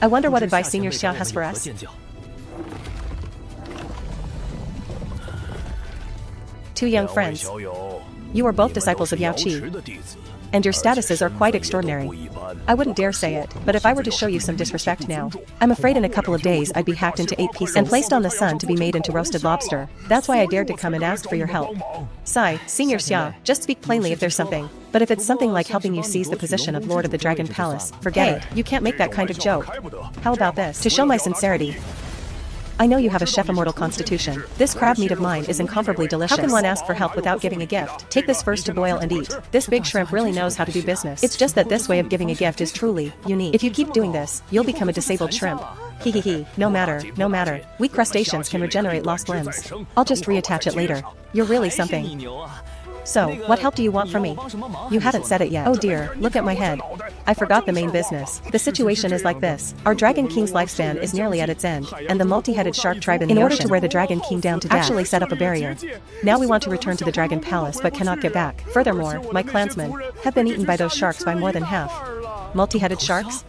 I wonder what advice Senior Xiao has for us? Two young friends. You are both disciples of Yao Qi, and your statuses are quite extraordinary. I wouldn't dare say it, but if I were to show you some disrespect now, I'm afraid in a couple of days I'd be hacked into 8 pieces and placed on the sun to be made into roasted lobster. That's why I dared to come and ask for your help. Sigh, Senior Xia, just speak plainly if there's something. But if it's something like helping you seize the position of Lord of the Dragon Palace, forget it. You can't make that kind of joke. How about this? To show my sincerity, I know you have a Chef Immortal constitution. This crab meat of mine is incomparably delicious. How can one ask for help without giving a gift? Take this first to boil and eat. This big shrimp really knows how to do business. It's just that this way of giving a gift is truly unique. If you keep doing this, you'll become a disabled shrimp. Hee. No matter. We crustaceans can regenerate lost limbs. I'll just reattach it later. You're really something. So, what help do you want from me? You haven't said it yet. Oh dear, look at my head. I forgot the main business. The situation is like this. Our Dragon King's lifespan is nearly at its end, and the multi-headed shark tribe in order to wear the Dragon King down to death actually set up a barrier. Now we want to return to the Dragon Palace but cannot get back. Furthermore, my clansmen have been eaten by those sharks by more than half. Multi-headed sharks?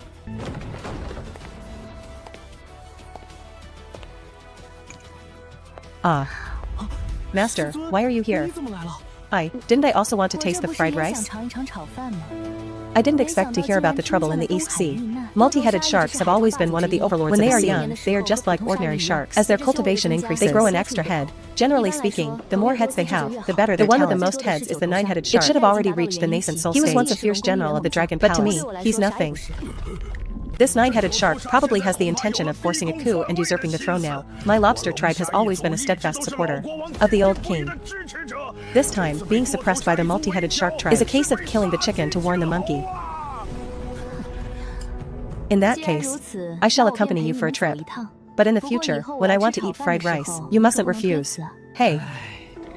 Master, why are you here? Didn't I also want to taste the fried rice? I didn't expect to hear about the trouble in the East Sea. Multi-headed sharks have always been one of the overlords of the sea. When they are young, they are just like ordinary sharks. As their cultivation increases, they grow an extra head. Generally speaking, the more heads they have, the better their talent. The one with the most heads is the 9-headed shark. It should have already reached the nascent soul stage. He was once a fierce general of the Dragon Palace, but to me, he's nothing. This 9-headed shark probably has the intention of forcing a coup and usurping the throne now. My lobster tribe has always been a steadfast supporter of the old king. This time, being suppressed by the multi-headed shark tribe is a case of killing the chicken to warn the monkey. In that case, I shall accompany you for a trip. But in the future, when I want to eat fried rice, you mustn't refuse. Hey,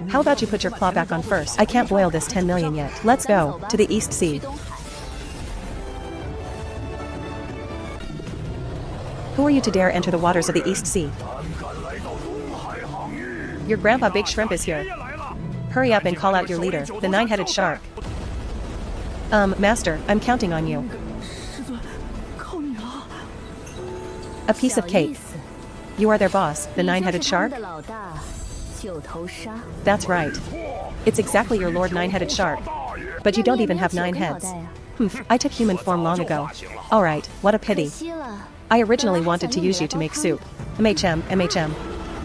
how about you put your claw back on first? I can't boil this 10 million yet. Let's go to the East Sea. Who are you to dare enter the waters of the East Sea? Your grandpa Big Shrimp is here. Hurry up and call out your leader, the 9-headed shark. Master, I'm counting on you. A piece of cake. You are their boss, the 9-headed shark? That's right. It's exactly your Lord 9-headed shark. But you don't even have 9 heads. I took human form long ago. Alright, what a pity. I originally wanted to use you to make soup. MHM.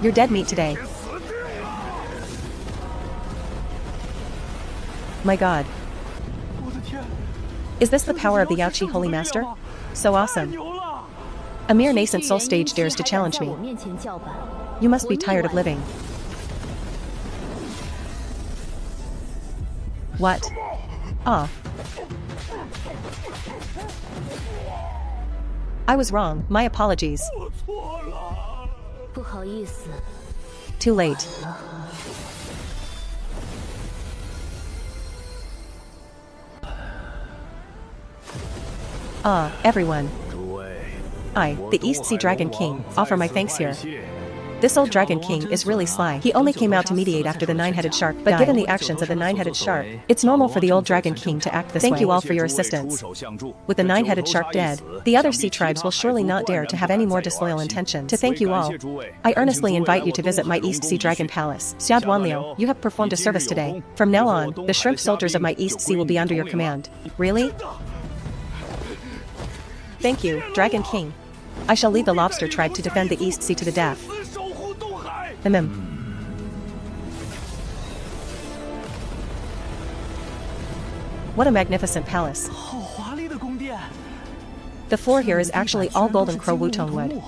You're dead meat today. My god. Is this the power of the Yao Qi Holy Master? So awesome. A mere nascent soul stage dares to challenge me. You must be tired of living. What? I was wrong, my apologies. Too late. Everyone. The East Sea Dragon King, offer my thanks here. This old Dragon King is really sly. He only came out to mediate after the 9-headed shark died. But given the actions of the 9-headed shark, it's normal for the old Dragon King to act this way. Thank you all for your assistance. With the 9-headed shark dead, the other sea tribes will surely not dare to have any more disloyal intentions. To thank you all, I earnestly invite you to visit my East Sea Dragon Palace. Xiao Duanliu, you have performed a service today. From now on, the shrimp soldiers of my East Sea will be under your command. Really? Thank you, Dragon King. I shall lead the lobster tribe to defend the East Sea to the death. What a magnificent palace. The floor here is actually all golden crow wutong wood.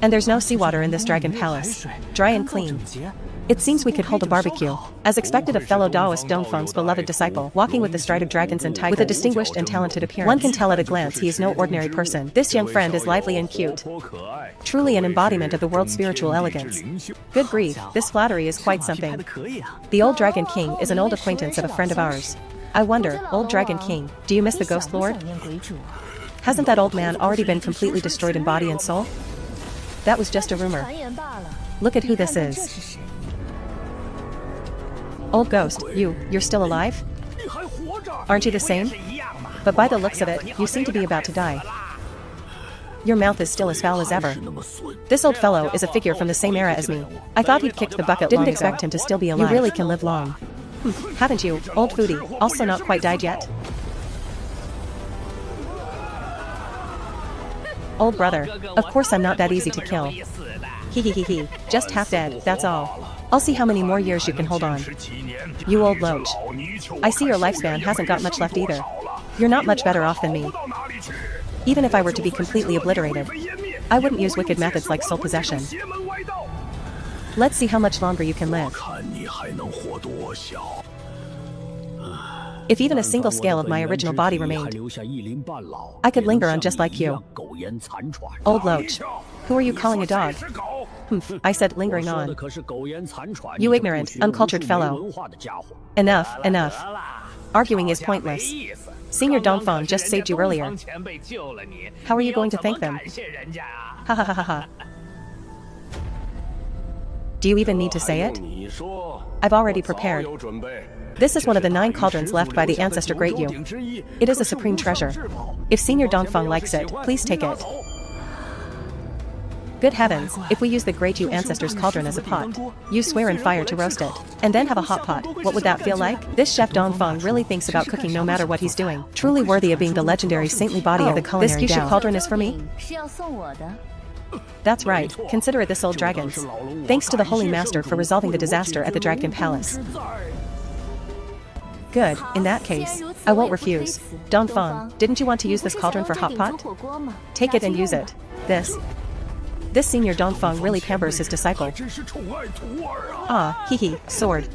And there's no seawater in this dragon palace. Dry and clean. It seems we could hold a barbecue. As expected of fellow Taoist Dongfang's beloved disciple, walking with the stride of dragons and tigers, with a distinguished and talented appearance. One can tell at a glance he is no ordinary person. This young friend is lively and cute. Truly an embodiment of the world's spiritual elegance. Good grief, this flattery is quite something. The old Dragon King is an old acquaintance of a friend of ours. I wonder, old Dragon King, do you miss the Ghost Lord? Hasn't that old man already been completely destroyed in body and soul? That was just a rumor. Look at who this is. Old ghost, you're still alive? Aren't you the same? But by the looks of it, you seem to be about to die. Your mouth is still as foul as ever. This old fellow is a figure from the same era as me. I thought he'd kicked the bucket. Didn't expect him to still be alive. You really can live long. Haven't you, old foodie, also not quite died yet? Old brother, of course I'm not that easy to kill. Hee, just half dead, that's all. I'll see how many more years you can hold on. You old loach. I see your lifespan hasn't got much left either. You're not much better off than me. Even if I were to be completely obliterated, I wouldn't use wicked methods like soul possession. Let's see how much longer you can live. If even a single scale of my original body remained, I could linger on just like you. Old loach. Who are you calling a dog? I said lingering on. You ignorant, uncultured fellow. Enough. Arguing is pointless. Senior Dongfang just saved you earlier. How are you going to thank them? Ha. Do you even need to say it? I've already prepared. This is one of the 9 cauldrons left by the ancestor Great Yu. It is a supreme treasure. If Senior Dongfang likes it, please take it. Good heavens, if we use the Great Yu ancestor's cauldron as a pot, use swear and fire to roast it, and then have a hot pot, what would that feel like? This Chef Dongfang really thinks about cooking no matter what he's doing. Truly worthy of being the legendary saintly body of the culinary Dao. This Kyushu cauldron is for me? That's right, consider it this old dragon's. Thanks to the Holy Master for resolving the disaster at the Dragon Palace. Good, in that case, I won't refuse. Dongfang, didn't you want to use this cauldron for hot pot? Take it and use it. This Senior Dongfang really pampers his disciple. Ah, hee, sword.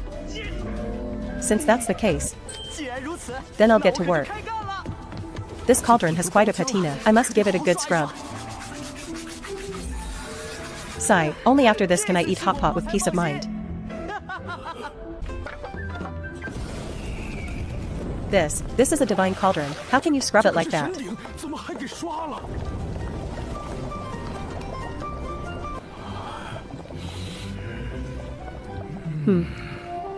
Since that's the case, then I'll get to work. This cauldron has quite a patina. I must give it a good scrub. Sigh, only after this can I eat hot pot with peace of mind. This is a divine cauldron. How can you scrub it like that?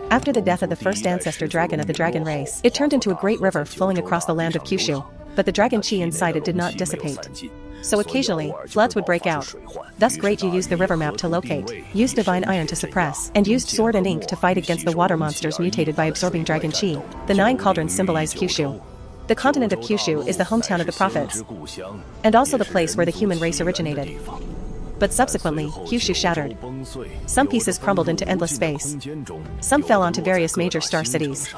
After the death of the first ancestor dragon of the dragon race, it turned into a great river flowing across the land of Kyushu. But the dragon chi inside it did not dissipate. So occasionally, floods would break out. Thus Great Yu used the river map to locate, used divine iron to suppress, and used sword and ink to fight against the water monsters mutated by absorbing dragon chi. The 9 cauldrons symbolize Kyushu. The continent of Kyushu is the hometown of the prophets, and also the place where the human race originated. But subsequently, Kyushu shattered. Some pieces crumbled into endless space. Some fell onto various major star cities.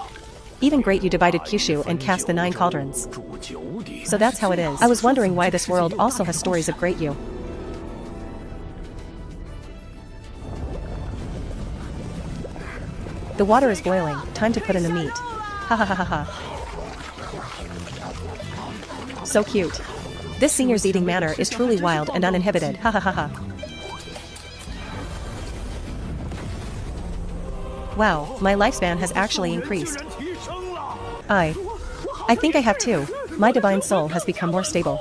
Even Great Yu divided Kyushu and cast the 9 cauldrons. So that's how it is. I was wondering why this world also has stories of Great Yu. The water is boiling, time to put in the meat. Ha. So cute. This senior's eating manner is truly wild and uninhibited. Ha. Wow, my lifespan has actually increased. I think I have too. My divine soul has become more stable.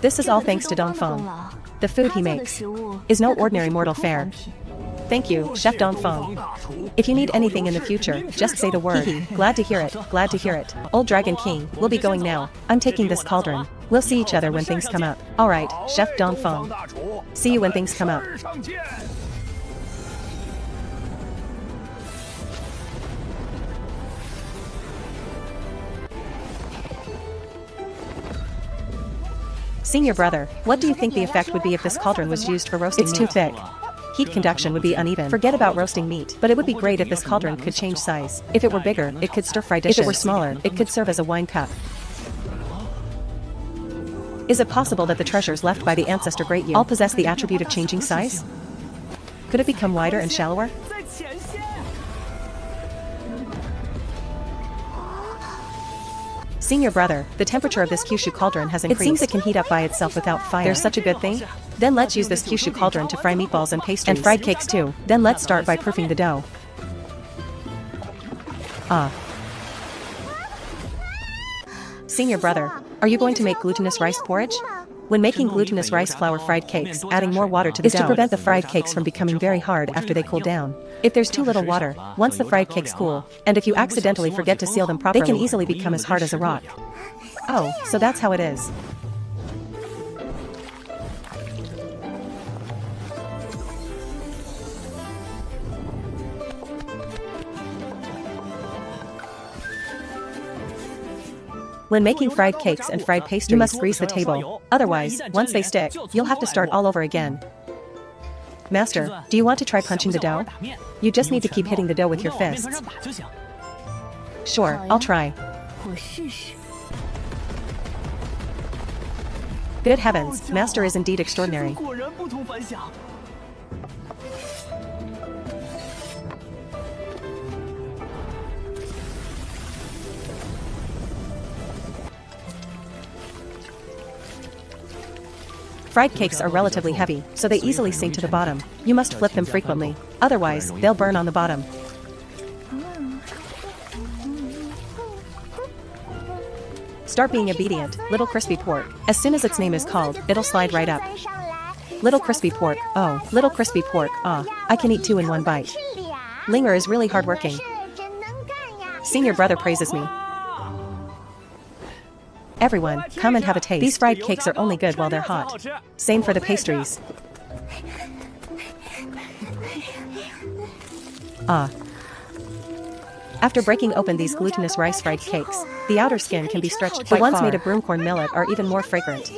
This is all thanks to Dongfang. The food he makes is no ordinary mortal fare. Thank you, Chef Dongfang. If you need anything in the future, just say the word. Glad to hear it. Old Dragon King, we'll be going now. I'm taking this cauldron. We'll see each other when things come up. Alright, Chef Dongfang. See you when things come up. Senior brother, what do you think the effect would be if this cauldron was used for roasting meat? It's too thick. Heat conduction would be uneven. Forget about roasting meat, but it would be great if this cauldron could change size. If it were bigger, it could stir-fry dishes. If it were smaller, it could serve as a wine cup. Is it possible that the treasures left by the ancestor Great Yu all possess the attribute of changing size? Could it become wider and shallower? Senior brother, the temperature of this Kyushu cauldron has increased. It seems it can heat up by itself without fire. There's such a good thing? Then let's use this Kyushu cauldron to fry meatballs and pastries. And fried cakes too. Then let's start by proofing the dough. Senior brother, are you going to make glutinous rice porridge? When making glutinous rice flour fried cakes, adding more water to the dough is to prevent the fried cakes from becoming very hard after they cool down. If there's too little water, once the fried cakes cool, and if you accidentally forget to seal them properly, they can easily become as hard as a rock. Oh, so that's how it is. When making fried cakes and fried pastries, you must grease the table. Otherwise, once they stick, you'll have to start all over again. Master, do you want to try punching the dough? You just need to keep hitting the dough with your fists. Sure, I'll try. Good heavens, Master is indeed extraordinary. Fried cakes are relatively heavy, so they easily sink to the bottom. You must flip them frequently, otherwise, they'll burn on the bottom. Start being obedient, little crispy pork. As soon as its name is called, it'll slide right up. Little crispy pork, oh, little crispy pork, ah, I can eat 2 in one bite. Linger is really hardworking. Senior brother praises me. Everyone, come and have a taste. These fried cakes are only good while they're hot. Same for the pastries. Ah. After breaking open these glutinous rice fried cakes, the outer skin can be stretched quite far. The ones made of broomcorn millet are even more fragrant.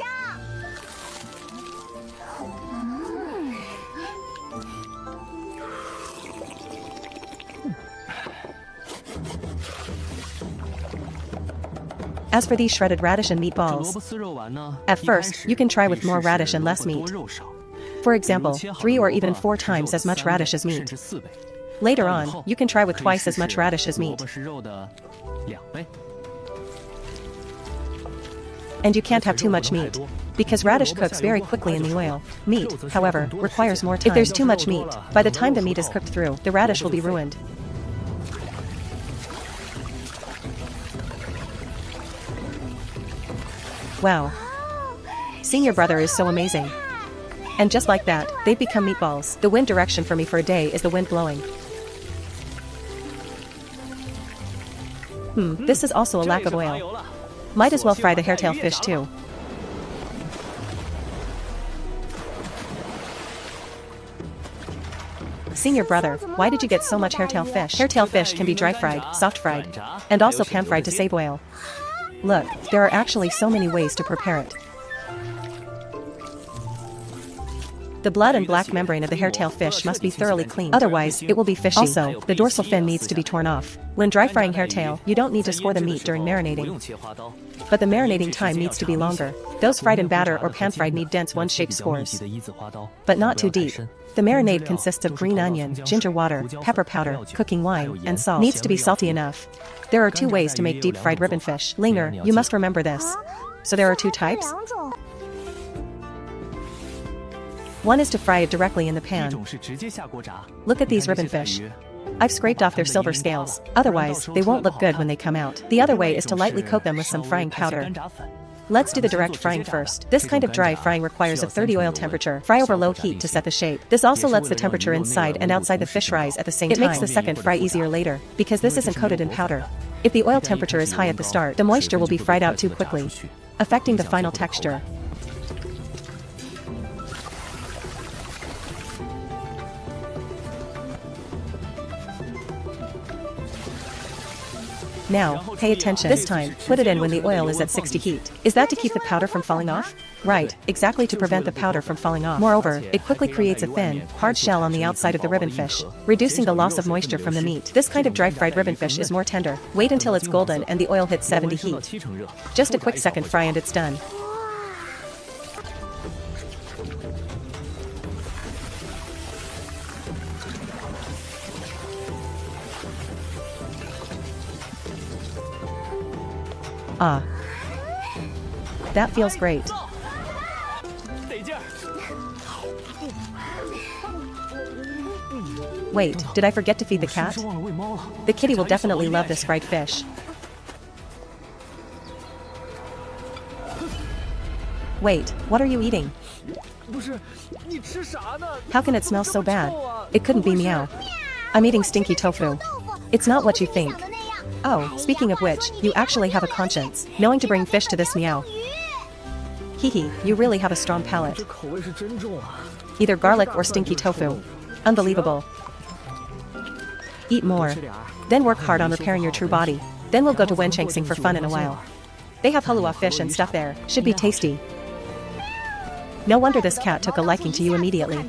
As for these shredded radish and meatballs, at first, you can try with more radish and less meat. For example, 3 or even 4 times as much radish as meat. Later on, you can try with twice as much radish as meat. And you can't have too much meat, because radish cooks very quickly in the oil. Meat, however, requires more time. If there's too much meat, by the time the meat is cooked through, the radish will be ruined. Wow. Senior brother is so amazing. And just like that, they've become meatballs. The wind direction for me for a day is the wind blowing. This is also a lack of oil. Might as well fry the hairtail fish too. Senior brother, why did you get so much hairtail fish? Hairtail fish can be dry fried, soft fried, and also pan fried to save oil. Look, there are actually so many ways to prepare it. The blood and black membrane of the hairtail fish must be thoroughly cleaned, otherwise it will be fishy. Also, the dorsal fin needs to be torn off. When dry frying hairtail, you don't need to score the meat during marinating. But the marinating time needs to be longer. Those fried in batter or pan-fried need dense one-shaped scores. But not too deep. The marinade consists of green onion, ginger water, pepper powder, cooking wine, and salt. Needs to be salty enough. There are 2 ways to make deep-fried ribbon fish. Linger, you must remember this. So there are 2 types? One is to fry it directly in the pan. Look at these ribbon fish. I've scraped off their silver scales, otherwise, they won't look good when they come out. The other way is to lightly coat them with some frying powder. Let's do the direct frying first. This kind of dry frying requires a 30 oil temperature. Fry over low heat to set the shape. This also lets the temperature inside and outside the fish rise at the same time. It makes the second fry easier later, because this isn't coated in powder. If the oil temperature is high at the start, the moisture will be fried out too quickly, affecting the final texture. Now, pay attention. This time, put it in when the oil is at 60 heat. Is that to keep the powder from falling off? Right, exactly to prevent the powder from falling off. Moreover, it quickly creates a thin, hard shell on the outside of the ribbon fish, reducing the loss of moisture from the meat. This kind of dry-fried ribbon fish is more tender. Wait until it's golden and the oil hits 70 heat. Just a quick second fry and it's done. Ah. That feels great. Wait, did I forget to feed the cat? The kitty will definitely love this fried fish. Wait, what are you eating? How can it smell so bad? It couldn't be meow. I'm eating stinky tofu. It's not what you think. Oh, speaking of which, you actually have a conscience, knowing to bring fish to this meow. Hehe, you really have a strong palate. Either garlic or stinky tofu. Unbelievable. Eat more. Then work hard on repairing your true body. Then we'll go to Wenchangsing for fun in a while. They have halua fish and stuff there, should be tasty. No wonder this cat took a liking to you immediately.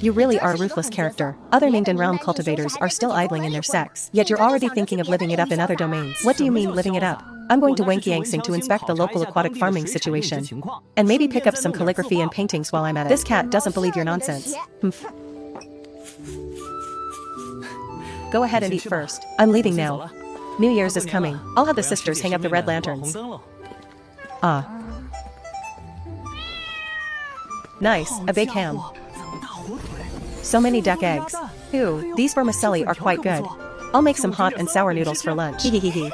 You really are a ruthless character. Other Ningdan realm cultivators are still idling in their sex, yet you're already thinking of living it up in other domains. What do you mean living it up? I'm going to Wenchangsing to inspect the local aquatic farming situation. And maybe pick up some calligraphy and paintings while I'm at it. This cat doesn't believe your nonsense. Go ahead and eat first. I'm leaving now. New Year's is coming. I'll have the sisters hang up the red lanterns. Ah. Nice, a big ham. So many duck eggs. Ooh, these vermicelli are quite good. I'll make some hot and sour noodles for lunch. Hehehe.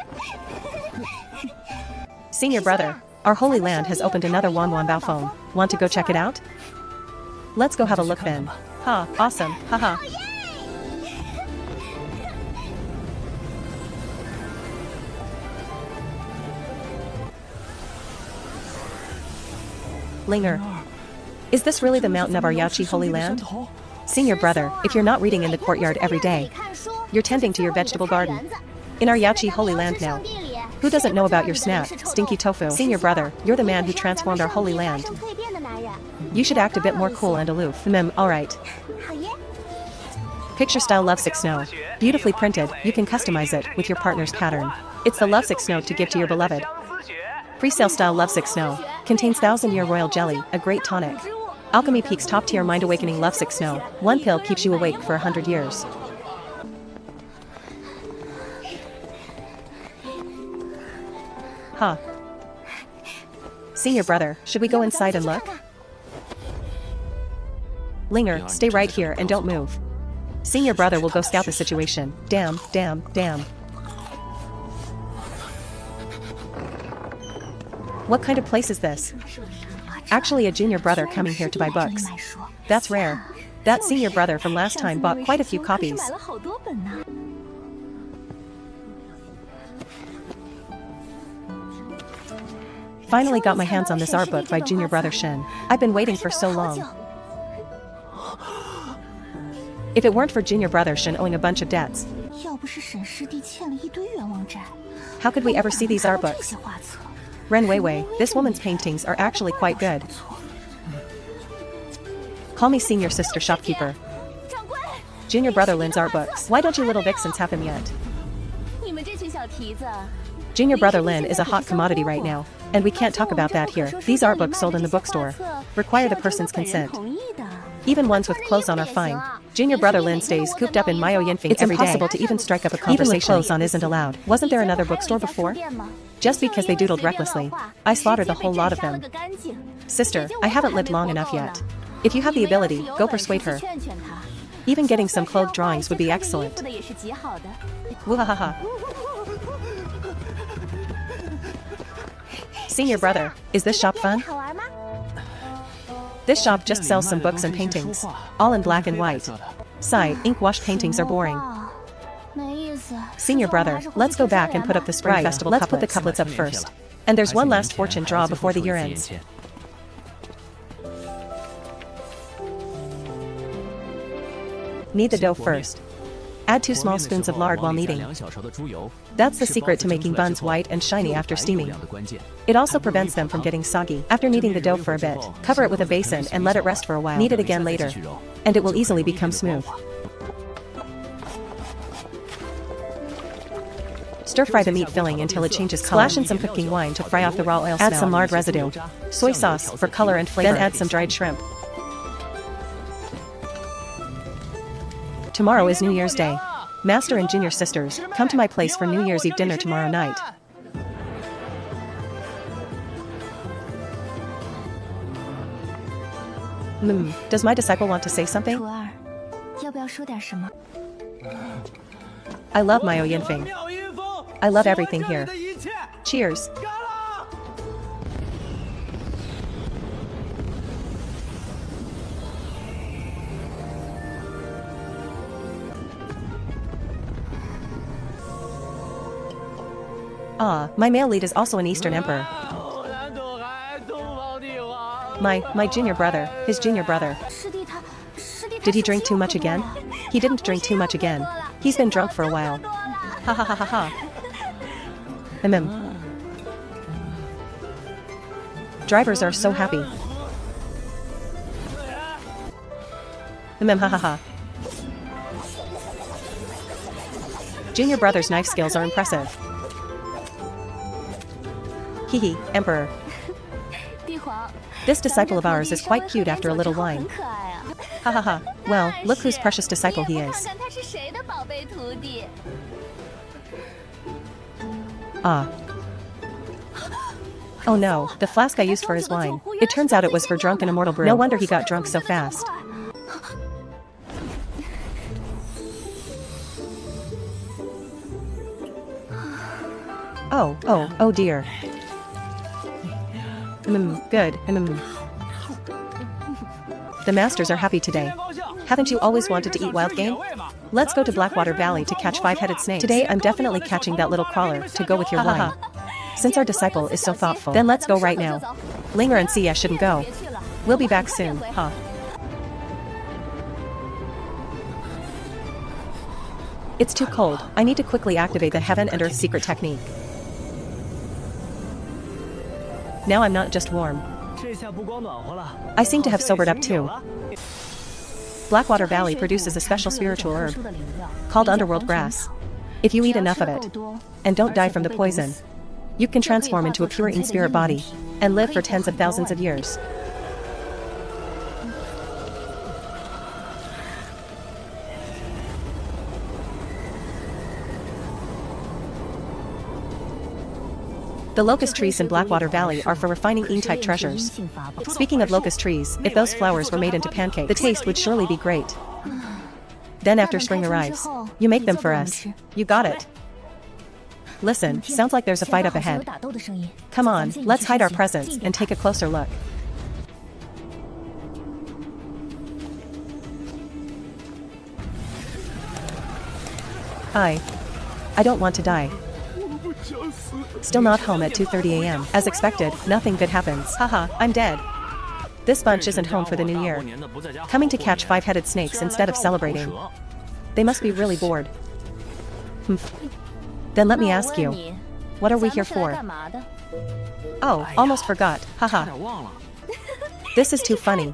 Senior brother, our holy land has opened another Wanwan phone. Want to go check it out? Let's go have a look then. Ha, awesome, haha. Linger. Is this really the mountain of our Yachi holy land? Senior brother, if you're not reading in the courtyard every day, you're tending to your vegetable garden. In our Yachi holy land now. Who doesn't know about your snack, stinky tofu? Senior brother, you're the man who transformed our holy land. You should act a bit more cool and aloof. Alright. Picture style lovesick snow. Beautifully printed, you can customize it with your partner's pattern. It's the lovesick snow to give to your beloved. Pre-sale style lovesick snow. Contains 1000-year royal jelly, a great tonic. Alchemy Peak's top-tier mind-awakening lovesick snow. One pill keeps you awake for 100 years. Huh. Senior brother, should we go inside and look? Linger, stay right here and don't move. Senior brother will go scout the situation. Damn, damn, damn. What kind of place is this? Actually a junior brother coming here to buy books. That's rare. That senior brother from last time bought quite a few copies. Finally got my hands on this art book by junior brother Shen. I've been waiting for so long. If it weren't for junior brother Shen owing a bunch of debts, how could we ever see these art books? Ren Weiwei, this woman's paintings are actually quite good. Call me senior sister shopkeeper. Junior brother Lin's art books. Why don't you little vixens have him yet? Junior brother Lin is a hot commodity right now, and we can't talk about that here. These art books sold in the bookstore require the person's consent. Even ones with clothes on are fine. Junior brother Lin stays cooped up in Myo Yinfeng every day. It's impossible to even strike up a conversation. Even with clothes on isn't allowed. Wasn't there another bookstore before? Just because they doodled recklessly, I slaughtered the whole lot of them. Sister, I haven't lived long enough yet. If you have the ability, go persuade her. Even getting some clothed drawings would be excellent. Woohahaha. Senior brother, is this shop fun? This shop just sells some books and paintings, all in black and white. Sigh, ink-wash paintings are boring. Senior brother, let's go back and put up the Spring Festival couplets. Let's put the couplets up first. And there's one last fortune draw before the year ends. Knead the dough first. Add 2 small spoons of lard while kneading. That's the secret to making buns white and shiny after steaming. It also prevents them from getting soggy. After kneading the dough for a bit, cover it with a basin and let it rest for a while. Knead it again later, and it will easily become smooth. Stir-fry the meat filling until it changes color. Splash in some cooking wine to fry off the raw oil smell. Add some lard residue. Soy sauce for color and flavor. Then add some dried shrimp. Tomorrow is New Year's Day. Master and junior sisters, come to my place for New Year's Eve dinner tomorrow night. Does my disciple want to say something? I love Myo Yinfeng. I love everything here. Cheers. Ah, my male lead is also an Eastern emperor. My junior brother, his junior brother. Did he drink too much again? He didn't drink too much again. He's been drunk for a while. Ha ha ha ha ha. Drivers are so happy. Ha ha ha. Junior brother's knife skills are impressive. Hehe, Emperor. This disciple of ours is quite cute after a little wine. Ha ha ha. Well, look whose precious disciple he is. Ah. Oh no, the flask I used for his wine. It turns out it was for drunken immortal brew. No wonder he got drunk so fast. Oh dear. Good. The masters are happy today. Haven't you always wanted to eat wild game? Let's go to Blackwater Valley to catch 5-headed snakes. Today I'm definitely catching that little crawler to go with your wine. Since our disciple is so thoughtful, then let's go right now. Linger and Sia shouldn't go. We'll be back soon, huh? It's too cold. I need to quickly activate the Heaven and Earth secret technique. Now I'm not just warm. I seem to have sobered up too. Blackwater Valley produces a special spiritual herb called underworld grass. If you eat enough of it, and don't die from the poison, you can transform into a pure in-spirit body, and live for tens of thousands of years. The locust trees in Blackwater Valley are for refining Yin-type treasures. Speaking of locust trees, if those flowers were made into pancakes, the taste would surely be great. Then after spring arrives, you make them for us. You got it. Listen, sounds like there's a fight up ahead. Come on, let's hide our presents and take a closer look. I don't want to die. Still not home at 2:30 a.m. As expected, nothing good happens. Haha, I'm dead. This bunch isn't home for the new year. Coming to catch 5-headed snakes instead of celebrating. They must be really bored. Then let me ask you, what are we here for? Oh, almost forgot. Haha. This is too funny.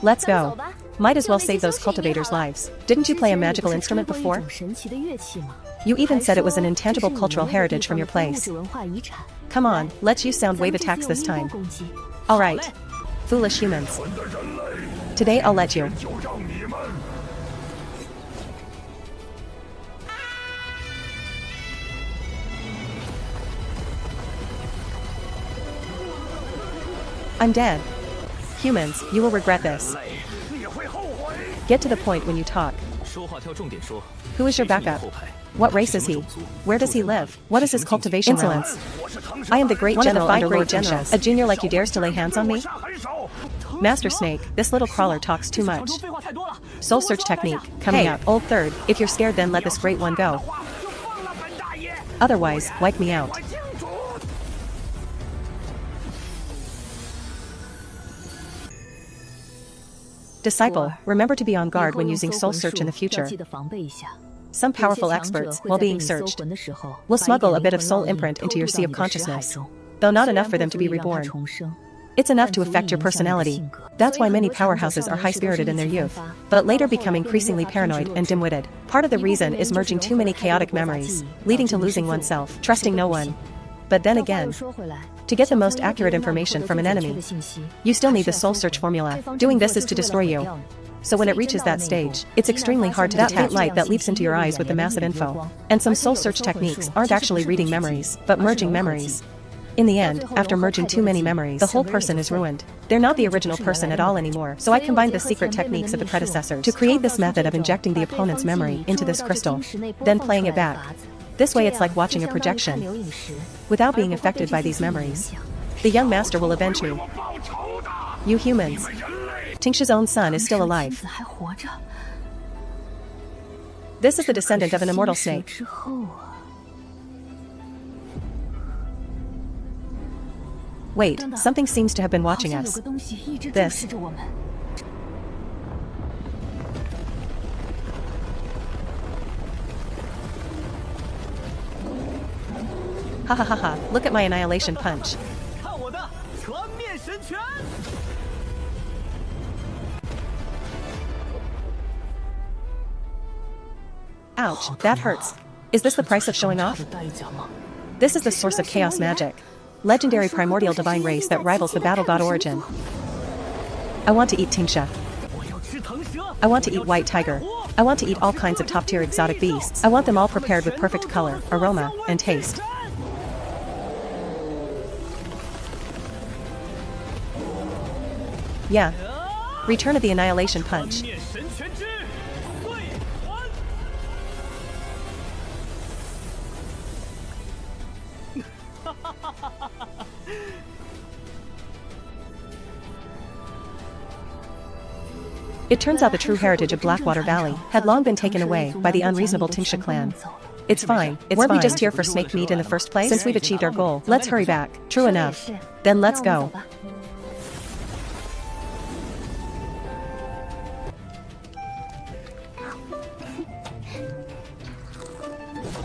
Let's go. Might as well save those cultivators' lives. Didn't you play a magical instrument before? You even said it was an intangible cultural heritage from your place. Come on, let's use sound wave attacks this time. Alright. Foolish humans. Today I'll let you. I'm dead. Humans, you will regret this. Get to the point when you talk. Who is your backup? What race is he? Where does he live? What is his cultivation insolence? I am the great general under Lord General. A junior like you dares to lay hands on me? Master Snake, this little crawler talks too much. Soul search technique, coming up. Old third, if you're scared then let this great one go. Otherwise, wipe me out. Disciple, remember to be on guard when using soul search in the future. Some powerful experts, while being searched, will smuggle a bit of soul imprint into your sea of consciousness, though not enough for them to be reborn. It's enough to affect your personality. That's why many powerhouses are high-spirited in their youth, but later become increasingly paranoid and dim-witted. Part of the reason is merging too many chaotic memories, leading to losing oneself, trusting no one. But then again, to get the most accurate information from an enemy, you still need the soul search formula. Doing this is to destroy you. So when it reaches that stage, it's extremely hard to detect that faint light that leaps into your eyes with the massive info. And some soul search techniques aren't actually reading memories, but merging memories. In the end, after merging too many memories, the whole person is ruined. They're not the original person at all anymore. So I combined the secret techniques of the predecessors to create this method of injecting the opponent's memory into this crystal, then playing it back. This way it's like watching a projection, without being affected by these memories. The young master will avenge me. You humans. Tingsha's own son is still alive. This is the descendant of an immortal snake. Wait, something seems to have been watching us. This. Ha ha ha ha, look at my annihilation punch. Ouch, that hurts. Is this the price of showing off? This is the source of chaos magic. Legendary primordial divine race that rivals the battle god origin. I want to eat Tingsha. I want to eat white tiger. I want to eat all kinds of top-tier exotic beasts. I want them all prepared with perfect color, aroma, and taste. Yeah. Return of the annihilation punch. It turns out the true heritage of Blackwater Valley had long been taken away by the unreasonable Tingsha clan. It's fine, weren't we just here for snake meat in the first place? Since we've achieved our goal, let's hurry back. True enough. Then let's go.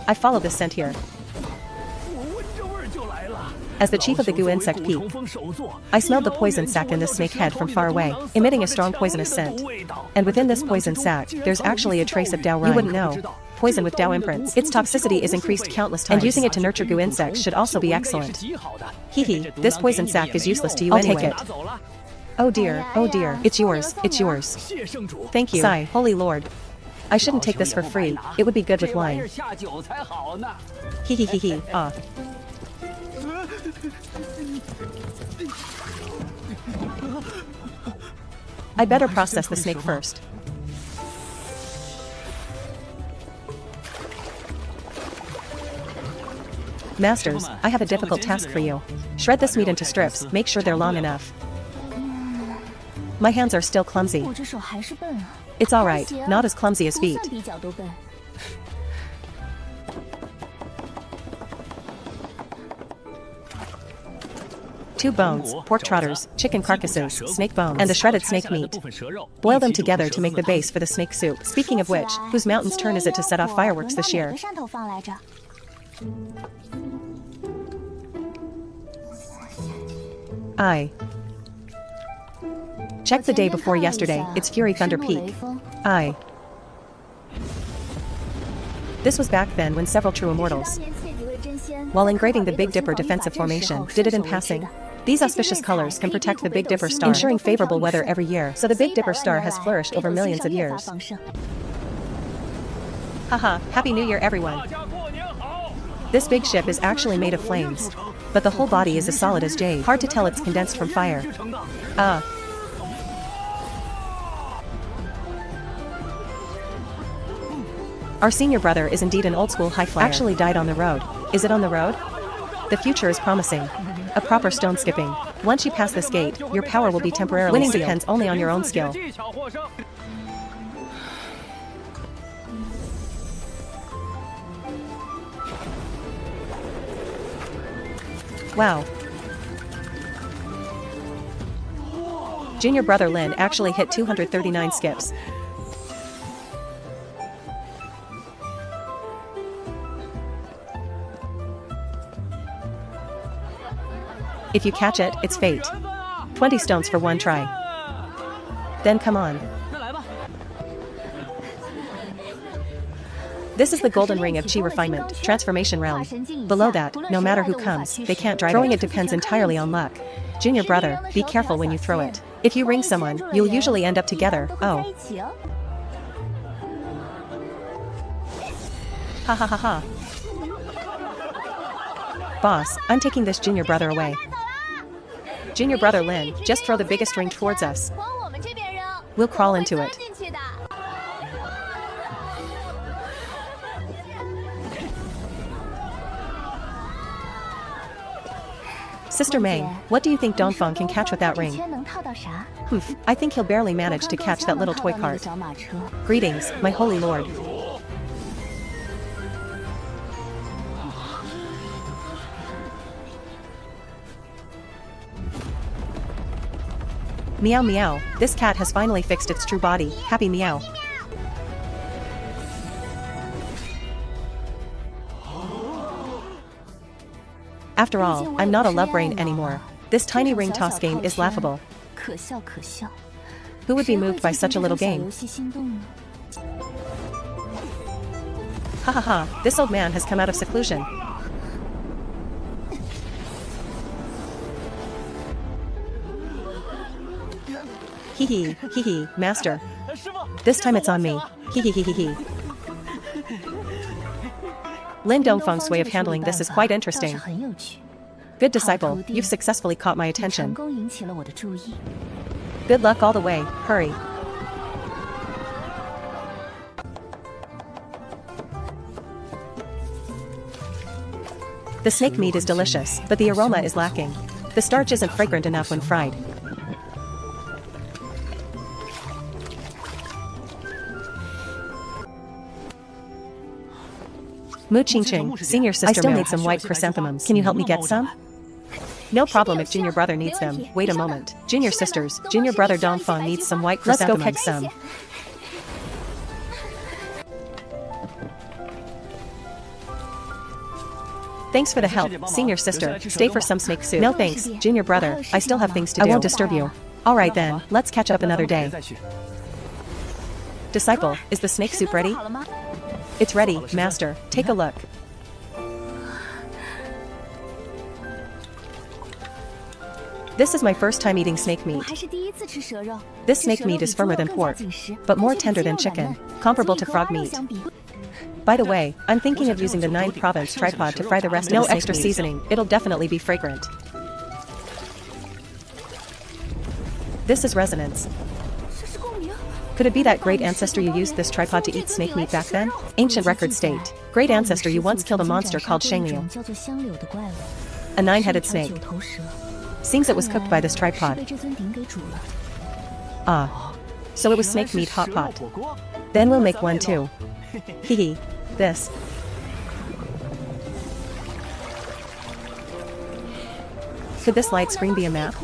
I follow this scent here. As the chief of the goo insect peeped, I smelled the poison sac in this snake head from far away, emitting a strong poisonous scent. And within this poison sac, there's actually a trace of Dao rind. You wouldn't know. Poison with Dao imprints. Its toxicity is increased countless times, and using it to nurture goo insects should also be excellent. Hee, this poison sac is useless to you anyway. I'll take it. Oh dear, it's yours, it's yours. Thank you. Sigh, holy lord. I shouldn't take this for free, it would be good with wine. Hee, ah. I better process the snake first. Masters, I have a difficult task for you. Shred this meat into strips, make sure they're long enough. My hands are still clumsy. It's alright, not as clumsy as feet. Two bones, pork trotters, chicken carcasses, snake bones, and the shredded snake meat. Boil them together to make the base for the snake soup. Speaking of which, whose mountain's turn is it to set off fireworks this year? I. Check the day before yesterday, it's Fury Thunder Peak. I. This was back then when several true immortals, while engraving the Big Dipper defensive formation, did it in passing. These auspicious colors can protect the Big Dipper star, ensuring favorable weather every year, so the Big Dipper star has flourished over millions of years. Haha, Happy New Year everyone. This big ship is actually made of flames, but the whole body is as solid as jade. Hard to tell it's condensed from fire. Our senior brother is indeed an old-school high flyer. Actually died on the road. Is it on the road? The future is promising. A proper stone skipping. Once you pass this gate, your power will be temporarily winning sealed. Depends only on your own skill. Wow. Junior brother Lin actually hit 239 skips. If you catch it, it's fate. 20 stones for one try. Then come on. This is the golden ring of chi refinement, transformation realm. Below that, no matter who comes, they can't drive Throwing it depends entirely on luck. Junior brother, be careful when you throw it. If you ring someone, you'll usually end up together. Oh. Ha ha ha ha. Boss, I'm taking this junior brother away. Junior brother Lin, just throw the biggest ring towards us. We'll crawl into it. Sister Meng, what do you think Dongfang can catch with that ring? I think he'll barely manage to catch that little toy cart. Greetings, my holy lord. Meow meow, this cat has finally fixed its true body. Happy meow. After all, I'm not a love brain anymore. This tiny ring toss game is laughable. Who would be moved by such a little game? Ha ha ha, this old man has come out of seclusion. Hee hee, master. This time it's on me. Hee hee. Lin Dongfang's way of handling this is quite interesting. Good disciple, you've successfully caught my attention. Good luck all the way, hurry. The snake meat is delicious, but the aroma is lacking. The starch isn't fragrant enough when fried. Mu Ching Ching, senior sister, I still need some white chrysanthemums. Can you help me get some? No problem if junior brother needs them. Wait a moment. Junior sisters, junior brother Dongfang needs some white chrysanthemums. Let's go pick some. Thanks for the help, senior sister. Stay for some snake soup. No thanks, junior brother. I still have things to do. I won't disturb you. Alright then, let's catch up another day. Disciple, is the snake soup ready? It's ready, master. Take a look. This is my first time eating snake meat. This snake meat is firmer than pork, but more tender than chicken, comparable to frog meat. By the way, I'm thinking of using the 9-province tripod to fry the rest of the snake meat. No extra seasoning, it'll definitely be fragrant. This is resonance. Could it be that great ancestor you used this tripod to eat snake meat back then? Ancient records state, great ancestor, you once killed a monster called Shengliu, a 9-headed snake. Seems it was cooked by this tripod. Ah. So it was snake meat hot pot. Then we'll make one too. Hee. This. Could this light screen be a map?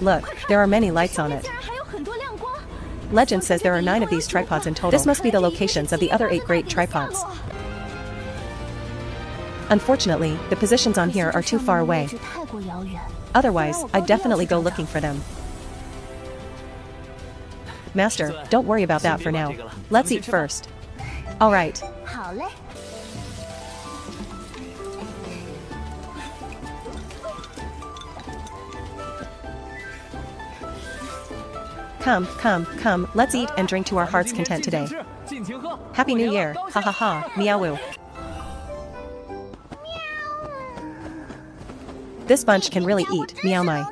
Look, there are many lights on it. Legend says there are 9 of these tripods in total. This must be the locations of the other 8 great tripods. Unfortunately, the positions on here are too far away. Otherwise, I'd definitely go looking for them. Master, don't worry about that for now. Let's eat first. Alright. Come, let's eat and drink to our heart's content today. Happy New Year, ha ha ha, meow. This bunch can really eat, meow my.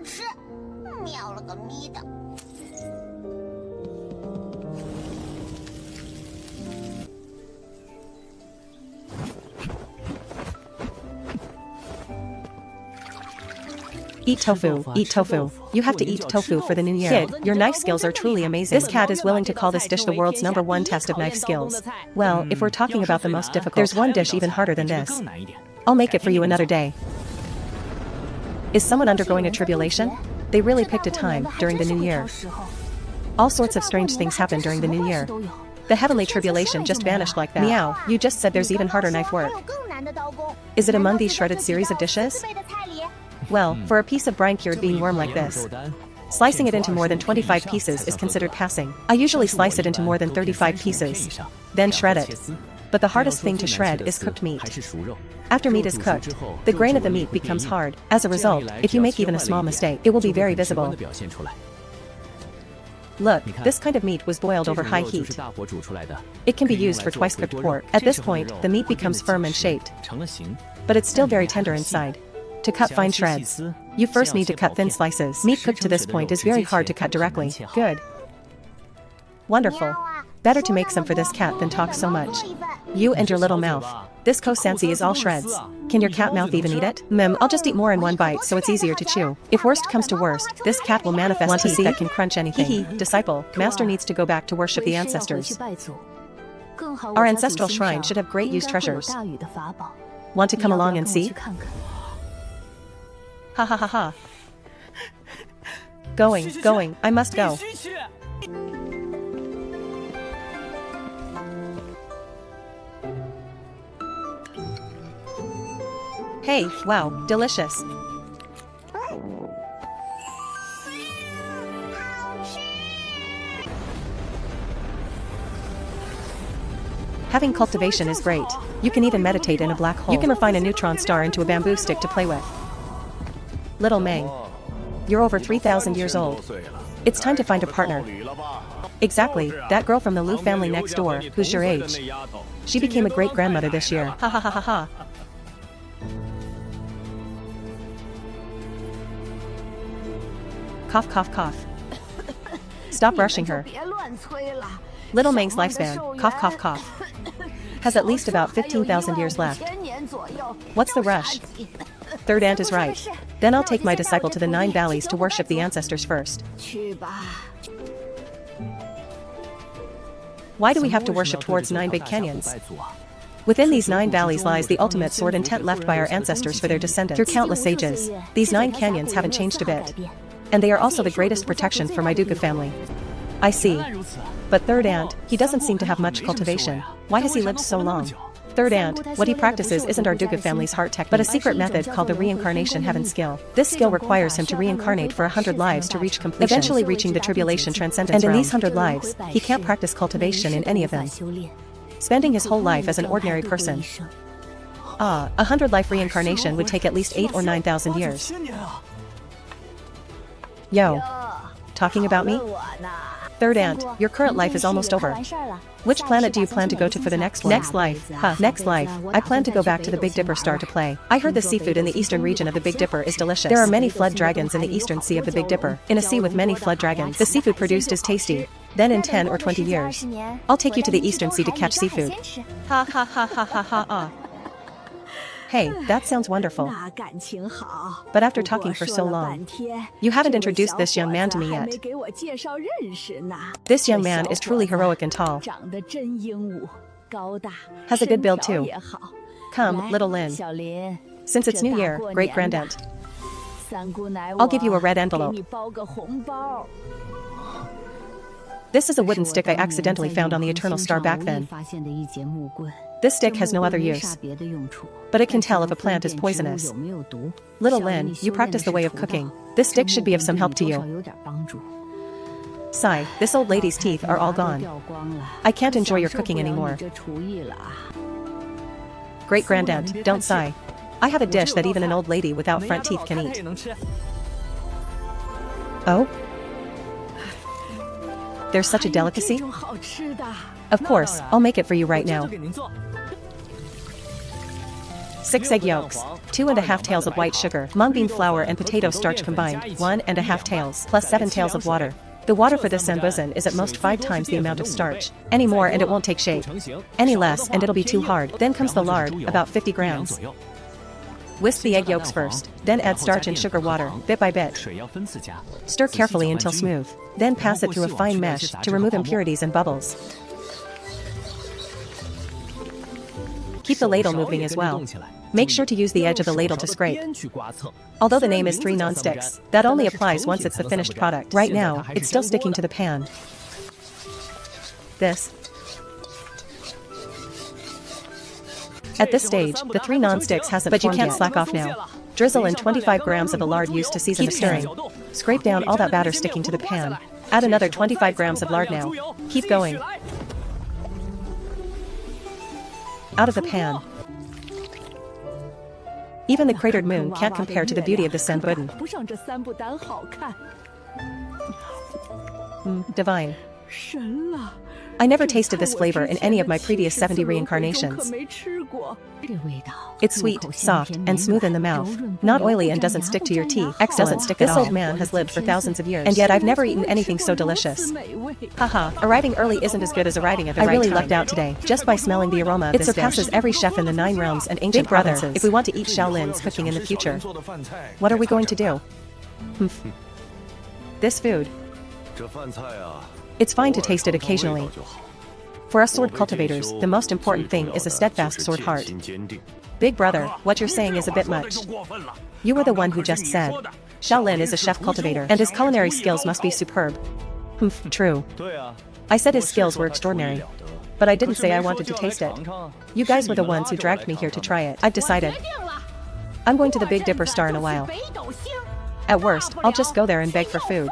Eat tofu. You have to eat tofu for the new year. Kid, your knife skills are truly amazing. This cat is willing to call this dish the world's #1 test of knife skills. Well, if we're talking about the most difficult, there's one dish even harder than this. I'll make it for you another day. Is someone undergoing a tribulation? They really picked a time, during the new year. All sorts of strange things happen during the new year. The heavenly tribulation just vanished like that. Meow, you just said there's even harder knife work. Is it among these shredded series of dishes? Well, for a piece of brine-cured bean worm like this, slicing it into more than 25 pieces is considered passing. I usually slice it into more than 35 pieces, then shred it. But the hardest thing to shred is cooked meat. After meat is cooked, the grain of the meat becomes hard. As a result, if you make even a small mistake, it will be very visible. Look, this kind of meat was boiled over high heat. It can be used for twice-cooked pork. At this point, the meat becomes firm and shaped, but it's still very tender inside. To cut fine shreds, you first need to cut thin slices. Meat cooked to this point is very hard to cut directly. Good. Wonderful. Better to make some for this cat than talk so much. You and your little mouth. This kosansi is all shreds. Can your cat mouth even eat it? I'll just eat more in one bite so it's easier to chew. If worst comes to worst, this cat will manifest teeth that can crunch anything. Disciple, master needs to go back to worship the ancestors. Our ancestral shrine should have great use treasures. Want to come along and see? Ha ha ha ha. Going, I must go. Hey, wow, delicious. Having cultivation is great. You can even meditate in a black hole. You can refine a neutron star into a bamboo stick to play with. Little Meng, you're over 3,000 years old. It's time to find a partner. Exactly, that girl from the Liu family next door, who's your age. She became a great-grandmother this year. Ha ha ha ha ha. Cough cough cough. Stop rushing her. Little Meng's lifespan, cough cough cough, has at least about 15,000 years left. What's the rush? Third aunt is right. Then I'll take my disciple to the 9 valleys to worship the ancestors first. Why do we have to worship towards 9 big canyons? Within these 9 valleys lies the ultimate sword intent left by our ancestors for their descendants. Through countless ages, these 9 canyons haven't changed a bit. And they are also the greatest protection for my Duca family. I see. But third aunt, he doesn't seem to have much cultivation. Why has he lived so long? Third aunt, what he practices isn't our Duca family's heart technique, but a secret method called the reincarnation heaven skill. This skill requires him to reincarnate for 100 lives to reach completion, eventually reaching the tribulation transcendence realm. And in these 100 lives, he can't practice cultivation in any of them, spending his whole life as an ordinary person. 100 life reincarnation would take at least 8 or 9,000 years. Yo. Talking about me? Third aunt, your current life is almost over. Which planet do you plan to go to for the next one? Next life, next life. I plan to go back to the Big Dipper star to play. I heard the seafood in the eastern region of the Big Dipper is delicious. There are many flood dragons in the eastern sea of the Big Dipper. In a sea with many flood dragons, the seafood produced is tasty. Then in 10 or 20 years, I'll take you to the eastern sea to catch seafood. Ha ha ha ha ha ha ha. Hey, that sounds wonderful. But after talking for so long, you haven't introduced this young man to me yet. This young man is truly heroic and tall. Has a good build too. Come, little Lin. Since it's New Year, great-grandaunt, I'll give you a red envelope. This is a wooden stick I accidentally found on the Eternal Star back then. This stick has no other use, but it can tell if a plant is poisonous. Little Lin, you practice the way of cooking. This stick should be of some help to you. Sigh, this old lady's teeth are all gone. I can't enjoy your cooking anymore. Great-grandaunt, don't sigh. I have a dish that even an old lady without front teeth can eat. Oh? There's such a delicacy? Of course, I'll make it for you right now. 6 egg yolks, 2½ tails of white sugar, mung bean flour and potato starch combined, 1½ tails, plus 7 tails of water. The water for this sambusan is at most 5 times the amount of starch. Any more and it won't take shape. Any less and it'll be too hard. Then comes the lard, about 50 grams. Whisk the egg yolks first, then add starch and sugar water, bit by bit. Stir carefully until smooth. Then pass it through a fine mesh to remove impurities and bubbles. Keep the ladle moving as well. Make sure to use the edge of the ladle to scrape. Although the name is 3 non-sticks, that only applies once it's the finished product. Right now, it's still sticking to the pan. At this stage, the 3 non-sticks hasn't formed yet. But you can't slack off now. Drizzle in 25 grams of the lard used to season the stirring. Scrape down all that batter sticking to the pan. Add another 25 grams of lard now. Keep going. Out of the pan. Even the cratered moon can't compare to the beauty of the sambudan. Divine. I never tasted this flavor in any of my previous 70 reincarnations. It's sweet, soft, and smooth in the mouth. Not oily and doesn't stick to your teeth. Doesn't stick at all. This old man has lived for thousands of years, and yet I've never eaten anything so delicious. Haha, arriving early isn't as good as arriving at the right time. I really lucked out today, just by smelling the aroma of this dish. It surpasses every chef in the 9 realms and ancient provinces. If we want to eat Shaolin's cooking in the future, what are we going to do? This food. It's fine to taste it occasionally. For us sword cultivators, the most important thing is a steadfast sword heart. Big brother, what you're saying is a bit much. You were the one who just said, Xiao Lin is a chef cultivator, and his culinary skills must be superb. True. I said his skills were extraordinary. But I didn't say I wanted to taste it. You guys were the ones who dragged me here to try it. I've decided. I'm going to the Big Dipper Star in a while. At worst, I'll just go there and beg for food.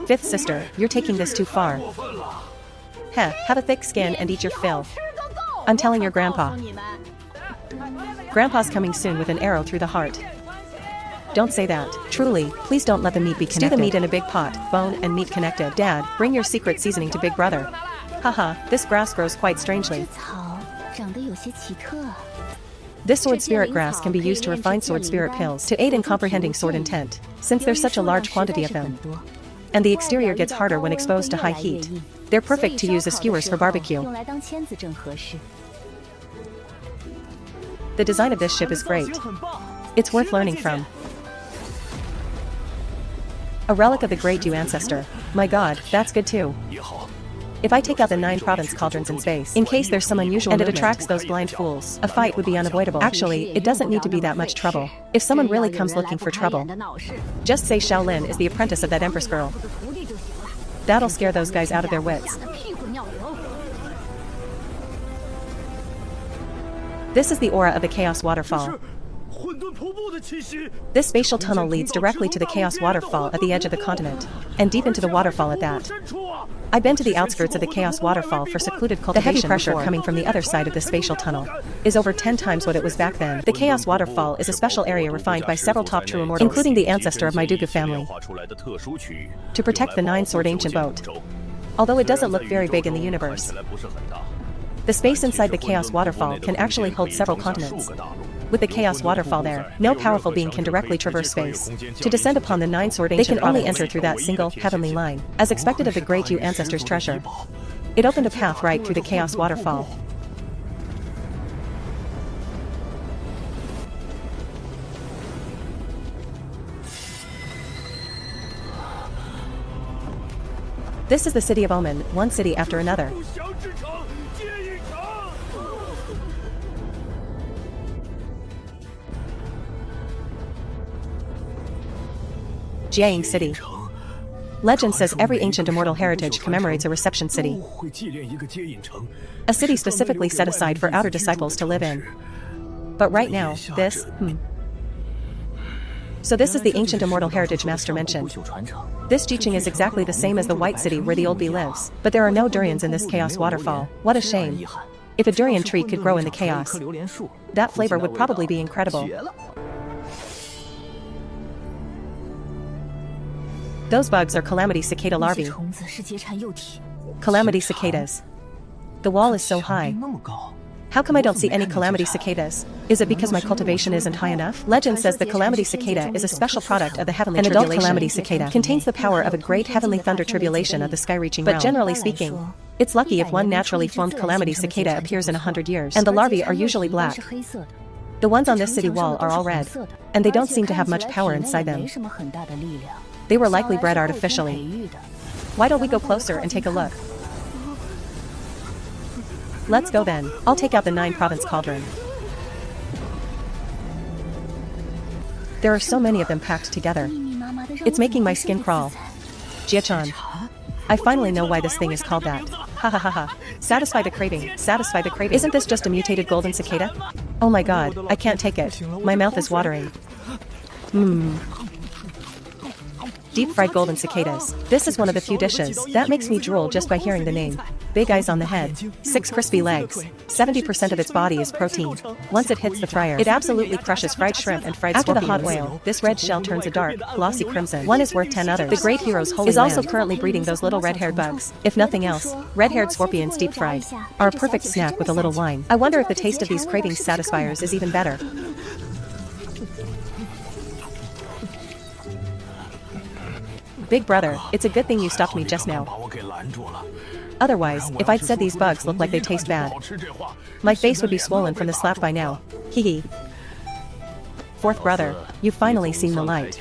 Fifth sister, you're taking this too far. Heh, have a thick skin and eat your fill. I'm telling your grandpa. Grandpa's coming soon with an arrow through the heart. Don't say that. Truly, please don't let the meat be connected. Stew the meat in a big pot, bone and meat connected. Dad, bring your secret seasoning to Big Brother. Haha, this grass grows quite strangely. This sword spirit grass can be used to refine sword spirit pills to aid in comprehending sword intent, since there's such a large quantity of them. And the exterior gets harder when exposed to high heat. They're perfect to use as skewers for barbecue. The design of this ship is great. It's worth learning from. A relic of the great Yu ancestor. My god, that's good too. If I take out the 9 province cauldrons in space, in case there's some unusual and it attracts those blind fools, a fight would be unavoidable. Actually, it doesn't need to be that much trouble. If someone really comes looking for trouble, just say Xiao Lin is the apprentice of that Empress girl. That'll scare those guys out of their wits. This is the aura of the Chaos Waterfall. This spatial tunnel leads directly to the Chaos Waterfall at the edge of the continent, and deep into the waterfall at that. I've been to the outskirts of the Chaos Waterfall for secluded cultivation. The heavy pressure coming from the other side of the spatial tunnel is over 10 times what it was back then. The Chaos Waterfall is a special area refined by several top true immortals, including the ancestor of my Dugu family, to protect the 9-sword ancient boat. Although it doesn't look very big in the universe, the space inside the Chaos Waterfall can actually hold several continents. With the Chaos Waterfall there, no powerful being can directly traverse space. To descend upon the 9-sword ancient, they can only enter through that single, heavenly line, as expected of the great Yu ancestors' treasure. It opened a path right through the Chaos Waterfall. This is the city of Omen, one city after another. Jiaying City. Legend says every ancient immortal heritage commemorates a reception city. A city specifically set aside for outer disciples to live in. But right now, So this is the ancient immortal heritage master mentioned. This Jiqing is exactly the same as the White City where the old bee lives, but there are no durians in this Chaos Waterfall. What a shame. If a durian tree could grow in the chaos, that flavor would probably be incredible. Those bugs are calamity cicada larvae. Calamity cicadas. The wall is so high. How come I don't see any calamity cicadas? Is it because my cultivation isn't high enough? Legend says the calamity cicada is a special product of the heavenly tribulation. An adult calamity cicada contains the power of a great heavenly thunder tribulation of the sky-reaching realm. But generally speaking, it's lucky if one naturally formed calamity cicada appears in 100 years, and the larvae are usually black. The ones on this city wall are all red, and they don't seem to have much power inside them. They were likely bred artificially. Why don't we go closer and take a look? Let's go then. I'll take out the 9-province cauldron. There are so many of them packed together. It's making my skin crawl. Jia-chan. I finally know why this thing is called that. Ha ha ha ha. Satisfy the craving. Satisfy the craving. Isn't this just a mutated golden cicada? Oh my god, I can't take it. My mouth is watering. Deep-fried golden cicadas. This is one of the few dishes that makes me drool just by hearing the name. Big eyes on the head, 6 crispy legs, 70% of its body is protein. Once it hits the fryer, it absolutely crushes fried shrimp and fried scorpions. After the hot oil, this red shell turns a dark, glossy crimson. One is worth 10 others. The great hero's holy is also currently breeding those little red-haired bugs. If nothing else, red-haired scorpions deep-fried are a perfect snack with a little wine. I wonder if the taste of these craving satisfiers is even better. Big brother, it's a good thing you stopped me just now. Otherwise, if I'd said these bugs look like they taste bad, my face would be swollen from the slap by now. Hee hee. Fourth brother, you've finally seen the light.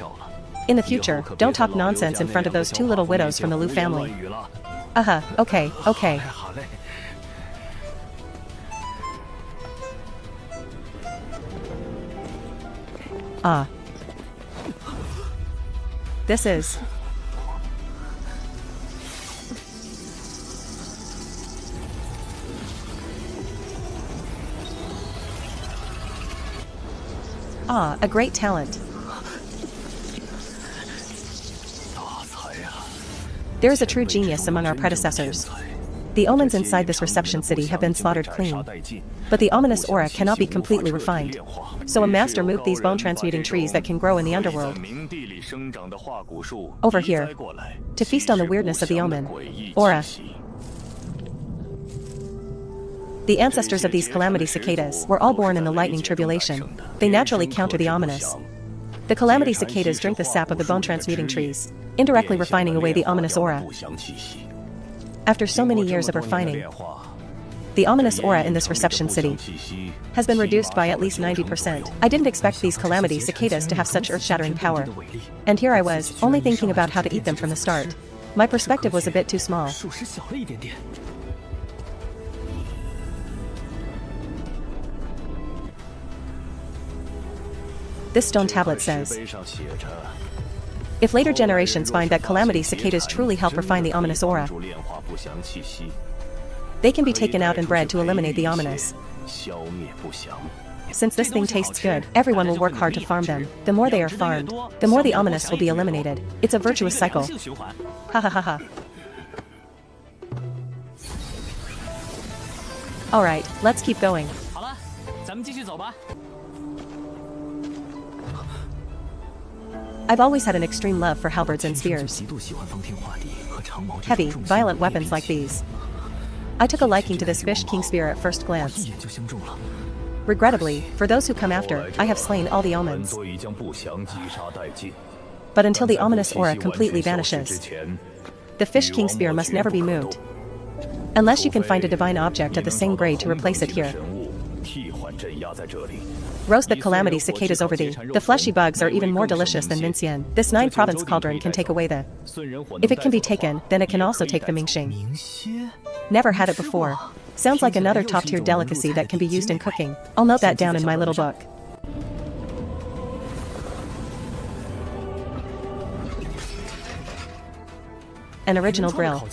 In the future, don't talk nonsense in front of those 2 little widows from the Liu family. Okay, okay. This is... Ah, a great talent. There is a true genius among our predecessors. The omens inside this reception city have been slaughtered clean. But the ominous aura cannot be completely refined. So a master moved these bone-transmuting trees that can grow in the underworld over here, to feast on the weirdness of the omen. Aura. The ancestors of these calamity cicadas were all born in the lightning tribulation. They naturally counter the ominous. The calamity cicadas drink the sap of the bone-transmuting trees, indirectly refining away the ominous aura. After so many years of refining, the ominous aura in this reception city has been reduced by at least 90%. I didn't expect these calamity cicadas to have such earth-shattering power. And here I was, only thinking about how to eat them from the start. My perspective was a bit too small. This stone tablet says, if later generations find that calamity cicadas truly help refine the ominous aura, they can be taken out and bred to eliminate the ominous. Since this thing tastes good, everyone will work hard to farm them. The more they are farmed, the more the ominous will be eliminated. It's a virtuous cycle. Ha ha ha ha. Alright, let's keep going. I've always had an extreme love for halberds and spears. Heavy, violent weapons like these. I took a liking to this Fish King spear at first glance. Regrettably, for those who come after, I have slain all the omens. But until the ominous aura completely vanishes, the Fish King spear must never be moved. Unless you can find a divine object of the same grade to replace it here. Roast the calamity cicadas over thee. The fleshy bugs are even more delicious than Mincian. This 9-province cauldron can take away the... If it can be taken, then it can also take the Mingxing. Never had it before. Sounds like another top-tier delicacy that can be used in cooking. I'll note that down in my little book. An original grill.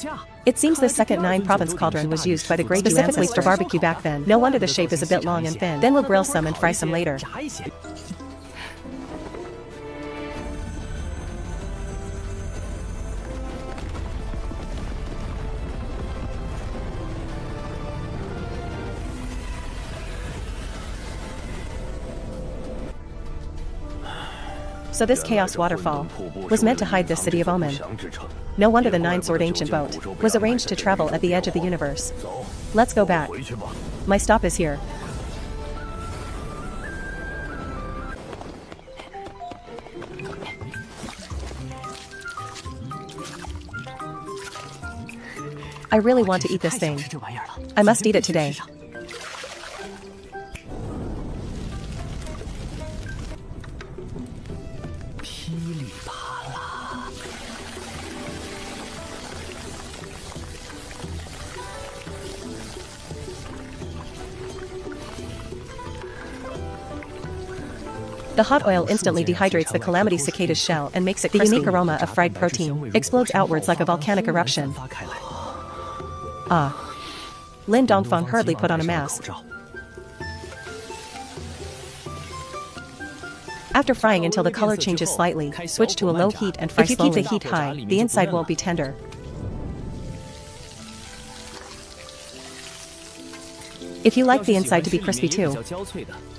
It seems the second 9-province cauldron was used by the great specifically for barbecue back then. No wonder the shape is a bit long and thin. Then we'll grill some and fry some later. So this chaos waterfall was meant to hide this city of Omen. No wonder the 9-sword ancient boat was arranged to travel at the edge of the universe. Let's go back. My stop is here. I really want to eat this thing. I must eat it today. The hot oil instantly dehydrates the calamity cicada's shell and makes it crispy. The unique aroma of fried protein explodes outwards like a volcanic eruption. Ah. Lin Dongfang hurriedly put on a mask. After frying until the color changes slightly, switch to a low heat and fry slowly. If you keep the heat high, the inside won't be tender. If you like the inside to be crispy too,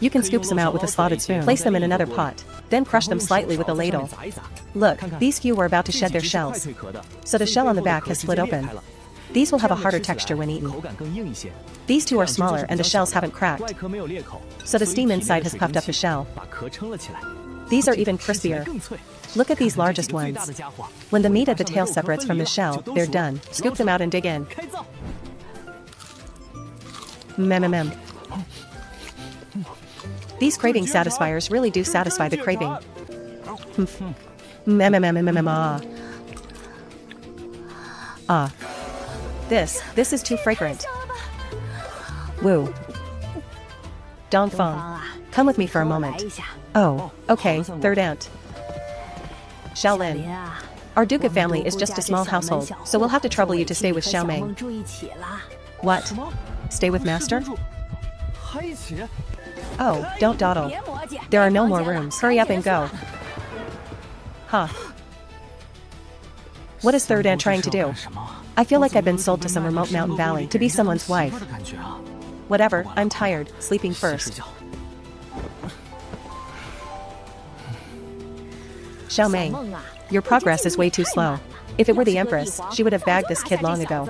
you can scoop some out with a slotted spoon. Place them in another pot, then crush them slightly with a ladle. Look, these few were about to shed their shells, so the shell on the back has split open. These will have a harder texture when eaten. These two are smaller and the shells haven't cracked, so the steam inside has puffed up the shell. These are even crispier. Look at these largest ones. When the meat at the tail separates from the shell, they're done. Scoop them out and dig in. Mmm. These craving satisfiers really do satisfy the craving. Ah. This is too fragrant. Woo. Dongfang, come with me for a moment. Oh, okay, third aunt. Shaolin. Our duca family is just a small household, so we'll have to trouble you to stay with Xiaomeng. What? Stay with Master? Oh, don't dawdle. There are no more rooms. Hurry up and go. Huh. What is Third Aunt trying to do? I feel like I've been sold to some remote mountain valley to be someone's wife. Whatever, I'm tired, sleeping first. Xiaomeng, your progress is way too slow. If it were the Empress, she would have bagged this kid long ago.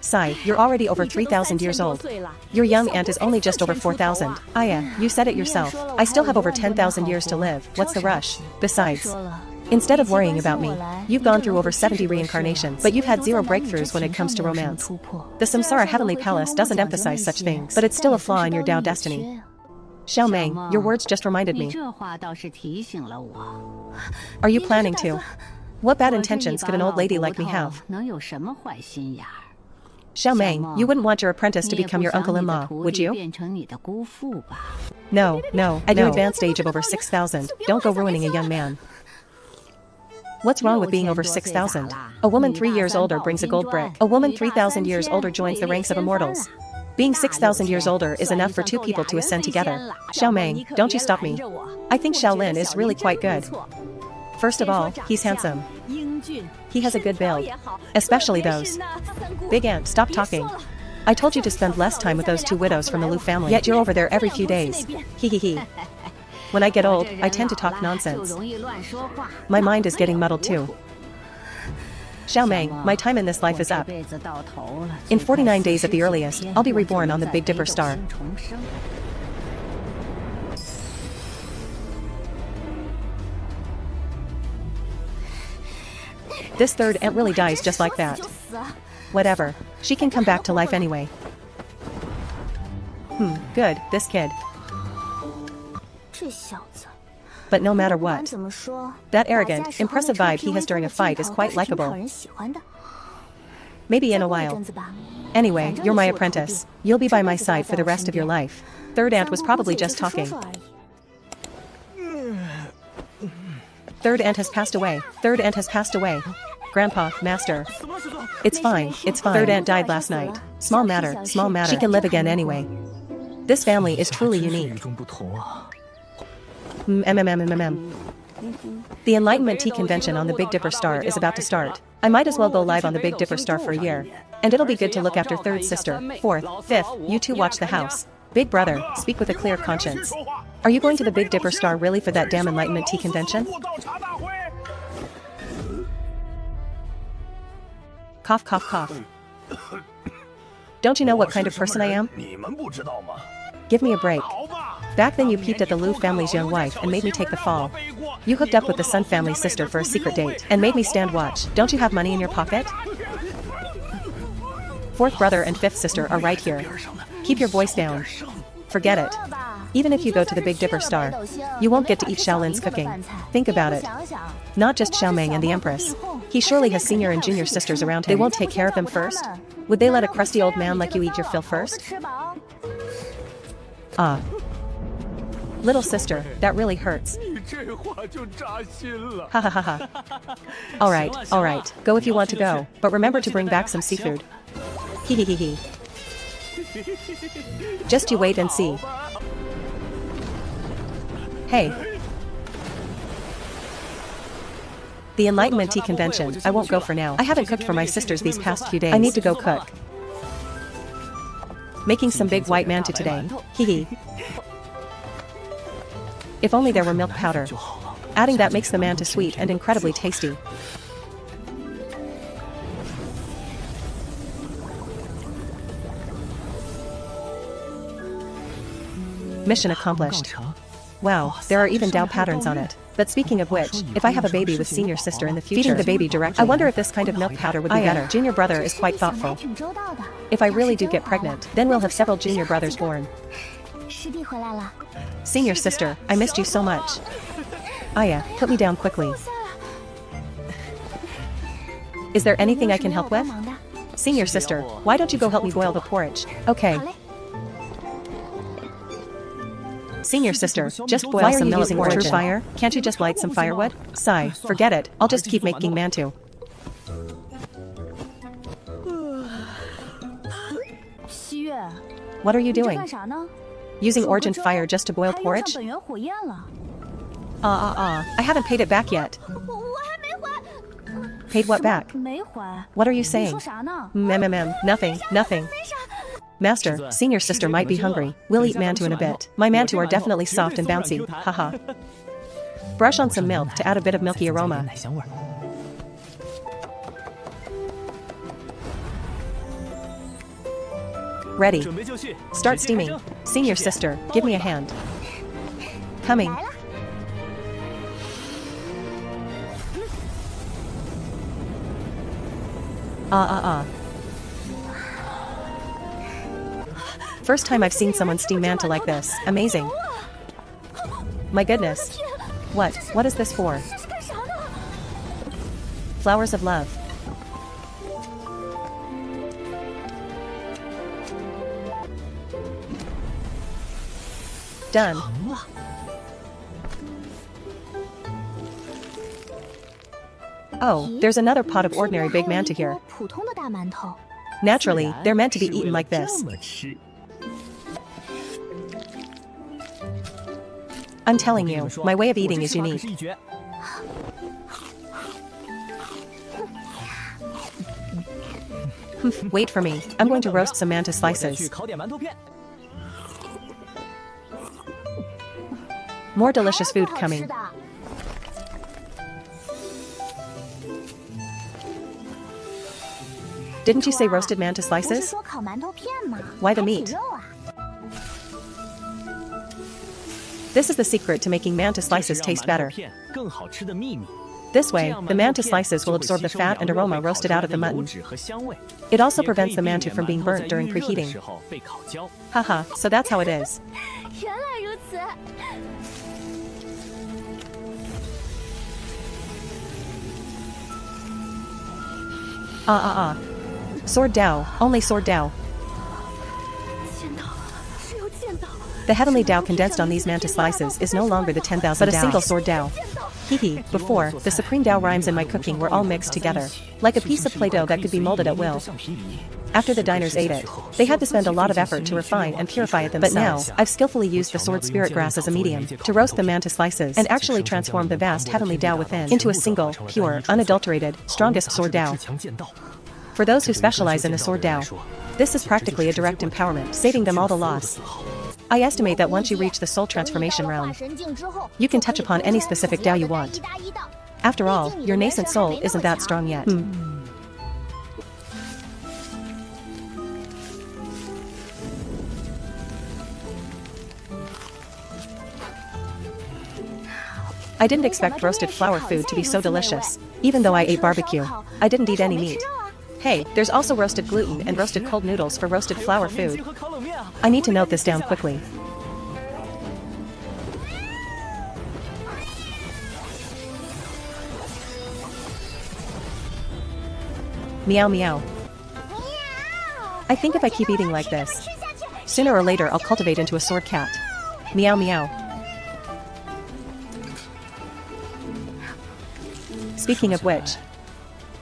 Sigh, you're already over 3,000 years old. Your young aunt is only just over 4,000. Aya, you said it yourself. I still have over 10,000 years to live. What's the rush? Besides, instead of worrying about me, you've gone through over 70 reincarnations, but you've had zero breakthroughs when it comes to romance. The Samsara Heavenly Palace doesn't emphasize such things, but it's still a flaw in your Dao destiny. Xiaomeng, your words just reminded me. Are you planning to? What bad intentions could an old lady like me have? Xiaomeng, you wouldn't want your apprentice to become your uncle-in-law, would you? No, at your advanced age of over 6,000, don't go ruining a young man. What's wrong with being over 6,000? A woman 3 years older brings a gold brick. A woman 3,000 years older joins the ranks of immortals. Being 6,000 years older is enough for two people to ascend together. Xiaomeng, don't you stop me. I think Shaolin is really quite good. First of all, he's handsome. He has a good build. Especially those. Big Aunt, stop talking. I told you to spend less time with those two widows from the Lu family, yet you're over there every few days. Hee. When I get old, I tend to talk nonsense. My mind is getting muddled too. Xiaomeng, my time in this life is up. In 49 days at the earliest, I'll be reborn on the Big Dipper star. This third aunt really dies just like that. Whatever. She can come back to life anyway. Good, this kid. But no matter what, that arrogant, impressive vibe he has during a fight is quite likable. Maybe in a while. Anyway, you're my apprentice. You'll be by my side for the rest of your life. Third aunt was probably just talking. Third aunt has passed away. Third aunt has passed away. Grandpa, Master. It's fine. Third aunt died last night. Small matter. She can live again anyway. This family is truly unique. The Enlightenment Tea Convention on the Big Dipper Star is about to start. I might as well go live on the Big Dipper Star for a year. And it'll be good to look after third sister, fourth, fifth, you two watch the house. Big brother, speak with a clear conscience. Are you going to the Big Dipper Star really for that damn Enlightenment Tea Convention? Cough, cough, cough. Don't you know what kind of person I am? Give me a break. Back then you peeped at the Lu family's young wife and made me take the fall. You hooked up with the Sun family's sister for a secret date and made me stand watch. Don't you have money in your pocket? Fourth brother and fifth sister are right here. Keep your voice down. Forget it. Even if you go to the Big Dipper Star, you won't get to eat Shaolin's cooking. Think about it. Not just Xiaomeng and the Empress. He surely has senior and junior sisters around him. They won't take care of him first? Would they let a crusty old man like you eat your fill first? Ah. Little sister, that really hurts. Ha ha ha ha. Alright, go if you want to go, but remember to bring back some seafood. Hee hee hee hee. Just you wait and see. Hey. The Enlightenment Tea Convention, I won't go for now. I haven't cooked for my sisters these past few days. I need to go cook. Making some big white mantou today. Hee hee. If only there were milk powder. Adding that makes the mantou sweet and incredibly tasty. Mission accomplished. Wow, there are even Dao patterns on it. But speaking of which, if I have a baby with senior sister in the future, feeding the baby directly, I wonder if this kind of milk powder would be better. Junior brother is quite thoughtful. If I really do get pregnant, then we'll have several junior brothers born. Senior sister, I missed you so much. Aya, put me down quickly. Is there anything I can help with? Senior sister, why don't you go help me boil the porridge? Okay. Senior sister, just boil some milk for true fire. Can't you just light some firewood? Sigh, forget it. I'll just keep making mantu. What are you doing? Using origin fire just to boil porridge? I haven't paid it back yet. Paid what back? What are you saying? Nothing. Master, senior sister might be hungry. We'll eat mantu in a bit. My mantu are definitely soft and bouncy, haha. Brush on some milk to add a bit of milky aroma. Ready. Start steaming. Senior sister, give me a hand. Coming. First time I've seen someone steam manta like this. Amazing. My goodness. What is this for? Flowers of love. Done. Oh, there's another pot of ordinary big manta here. Naturally, they're meant to be eaten like this. I'm telling you, my way of eating is unique. Wait for me, I'm going to roast some manta slices. More delicious food coming. Didn't you say roasted manta slices? Why the meat? This is the secret to making manta slices taste better. This way, the manta slices will absorb the fat and aroma roasted out of the mutton. It also prevents the manta from being burnt during preheating. Haha, so that's how it is. Sword Dao, only Sword Dao. The Heavenly Dao condensed on these manta slices is no longer the 10,000 but a single Sword Dao. Hehe, before, the Supreme Dao rhymes in my cooking were all mixed together, like a piece of Play-Doh that could be molded at will. After the diners ate it, they had to spend a lot of effort to refine and purify it themselves. But now, I've skillfully used the sword spirit grass as a medium to roast the manta slices and actually transform the vast Heavenly Dao within into a single, pure, unadulterated, strongest Sword Dao. For those who specialize in the Sword Dao, this is practically a direct empowerment, saving them all the loss. I estimate that once you reach the soul transformation realm, you can touch upon any specific Dao you want. After all, your nascent soul isn't that strong yet. I didn't expect roasted flour food to be so delicious. Even though I ate barbecue, I didn't eat any meat. Hey, there's also roasted gluten and roasted cold noodles for roasted flour food. I need to note this down quickly. Meow meow. I think if I keep eating like this, sooner or later I'll cultivate into a sword cat. Meow meow. Speaking of which,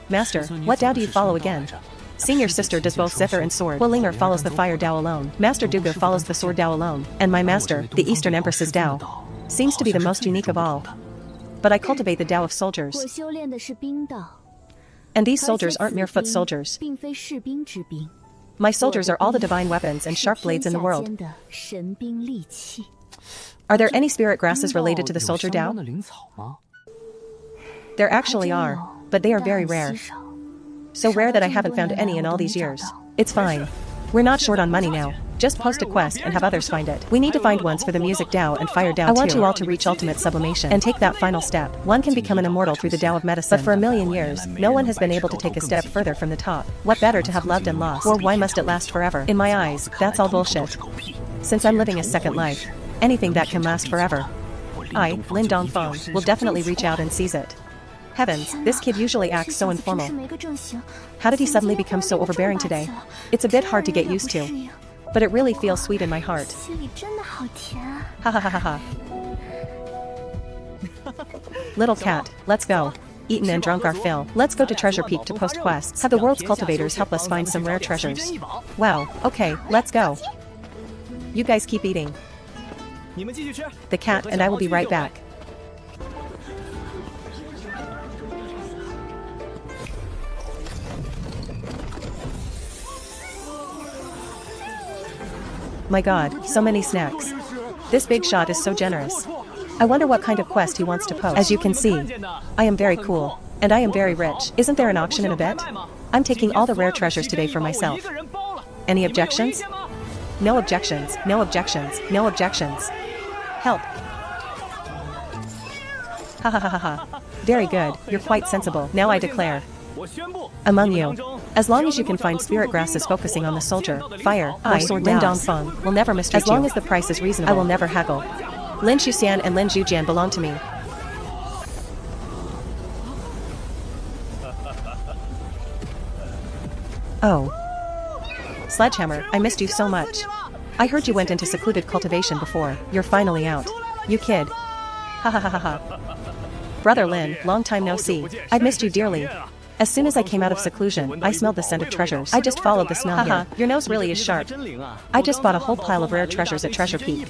Master, what Dao do you follow again? Senior sister does both zither and sword, while Linger follows the fire Dao alone. Master Duga follows the sword Dao alone, and my master, the Eastern Empress's Dao, seems to be the most unique of all. But I cultivate the Dao of soldiers. And these soldiers aren't mere foot soldiers. My soldiers are all the divine weapons and sharp blades in the world. Are there any spirit grasses related to the soldier Dao? There actually are, but they are very rare. So rare that I haven't found any in all these years. It's fine. We're not short on money now. Just post a quest and have others find it. We need to find ones for the music Dao and fire Dao too. I want you all to reach ultimate sublimation and take that final step. One can become an immortal through the Dao of medicine. But for 1,000,000 years, no one has been able to take a step further from the top. What better to have loved and lost? Or why must it last forever? In my eyes, that's all bullshit. Since I'm living a second life, anything that can last forever, I, Lin Dongfang, will definitely reach out and seize it. Heavens, this kid usually acts so informal. How did he suddenly become so overbearing today? It's a bit hard to get used to, but it really feels sweet in my heart. Ha ha ha ha ha. Little cat, let's go. Eaten and drunk our fill. Let's go to Treasure Peak to post quests. Have the world's cultivators help us find some rare treasures. Wow, okay, let's go. You guys keep eating. The cat and I will be right back. My god, so many snacks. This big shot is so generous. I wonder what kind of quest he wants to post. As you can see, I am very cool. And I am very rich. Isn't there an auction in a bit? I'm taking all the rare treasures today for myself. Any objections? No objections, no objections, no objections. Help. Ha ha ha ha ha. Very good, you're quite sensible. Now I declare. Among you, as long as you can find spirit grasses focusing on the soldier, fire, or sword, Lin Dongfang will never mistreat you. As long as the price is reasonable, I will never haggle. Lin Xuxian and Lin Zhujian belong to me. Oh. Sledgehammer, I missed you so much. I heard you went into secluded cultivation before. You're finally out. You kid. Ha ha ha ha ha. Brother Lin, long time no see. I've missed you dearly. As soon as I came out of seclusion, I smelled the scent of treasures. I just followed the smell here. Haha, your nose really is sharp. I just bought a whole pile of rare treasures at Treasure Peak.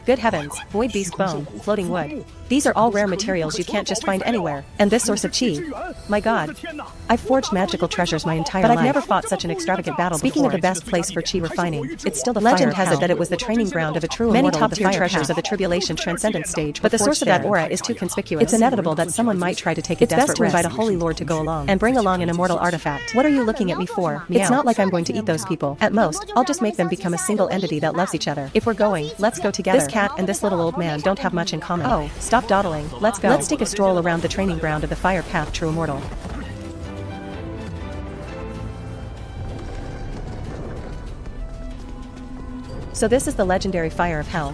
Good heavens, void beast bone, floating wood. These are all rare materials you can't just find anywhere. And this source of chi. My god. I've forged magical treasures my entire life. But I've never fought such an extravagant battle before. Speaking of the best place for chi refining, it's still the legend has it that it was the training ground of a true immortal. Many top-tier treasures of the tribulation transcendent stage, but the source of that aura is too conspicuous. It's inevitable that someone might try to take a desperate risk. It's best to invite a holy lord to go along and bring along an immortal artifact. What are you looking at me for? Meow. It's not like I'm going to eat those people. At most, I'll just make them become a single entity that loves each other. If we're going, let's go together. This cat and this little old man don't have much in common. Oh, stop dawdling. Let's go. Let's take a stroll around the training ground of the fire path true immortal. So this is the legendary fire of hell.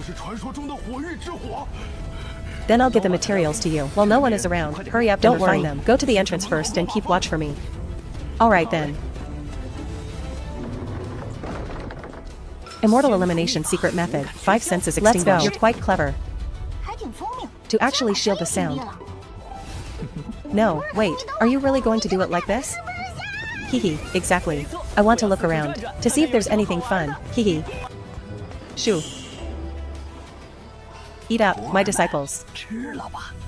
Then I'll give the materials to you. While no one is around, hurry up and refine them. Go to the entrance first and keep watch for me. Alright then. Immortal elimination secret method. 5 senses extinguished. Let's go. You're quite clever. To actually shield the sound. No, wait, are you really going to do it like this? Hehe, exactly. I want to look around, to see if there's anything fun. Hehe. Shoo. Eat up, my disciples.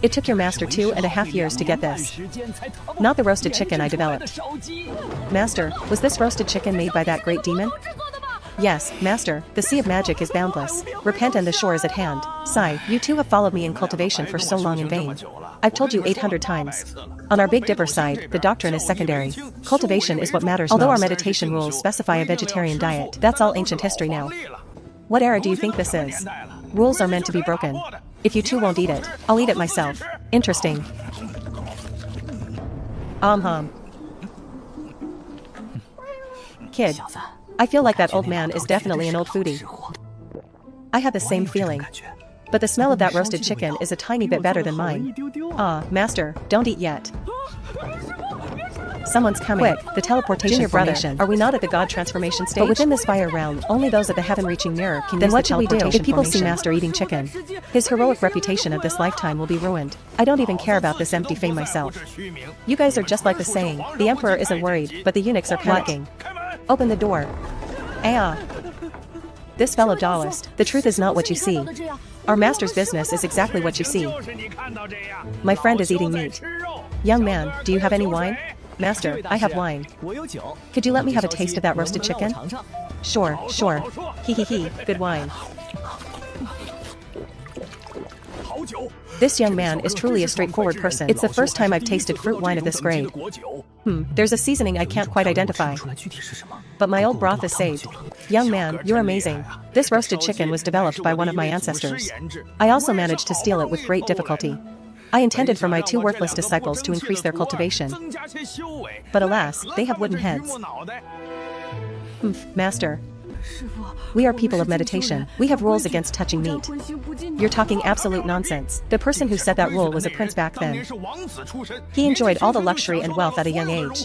It took your master 2.5 years to get this. Not the roasted chicken I developed. Master, was this roasted chicken made by that great demon? Yes, Master, the sea of magic is boundless. Repent and the shore is at hand. Sigh, you two have followed me in cultivation for so long in vain. I've told you 800 times. On our Big Dipper side, the doctrine is secondary. Cultivation is what matters most. Although our meditation rules specify a vegetarian diet, that's all ancient history now. What era do you think this is? Rules are meant to be broken. If you two won't eat it, I'll eat it myself. Interesting. Kid. I feel like that old man is definitely an old foodie. I had the same feeling. But the smell of that roasted chicken is a tiny bit better than mine. Ah, Master, don't eat yet. Someone's coming. Quick, the teleportation formation. Are we not at the god transformation stage? But within this fire realm, only those at the heaven-reaching mirror can use the teleportation. Then what should we do if people see Master eating chicken? His heroic reputation of this lifetime will be ruined. I don't even care about this empty fame myself. You guys are just like the saying, the emperor isn't worried, but the eunuchs are panicking. Open the door. Ah. This fellow Taoist, the truth is not what you see. Our master's business is exactly what you see. My friend is eating meat. Young man, do you have any wine? Master, I have wine. Could you let me have a taste of that roasted chicken? Sure, sure. Hee, good wine. This young man is truly a straightforward person. It's the first time I've tasted fruit wine of this grade. There's a seasoning I can't quite identify. But my old broth is saved. Young man, you're amazing. This roasted chicken was developed by one of my ancestors. I also managed to steal it with great difficulty. I intended for my 2 worthless disciples to increase their cultivation. But alas, they have wooden heads. Master. We are people of meditation. We have rules against touching meat. You're talking absolute nonsense. The person who set that rule was a prince back then. He enjoyed all the luxury and wealth at a young age.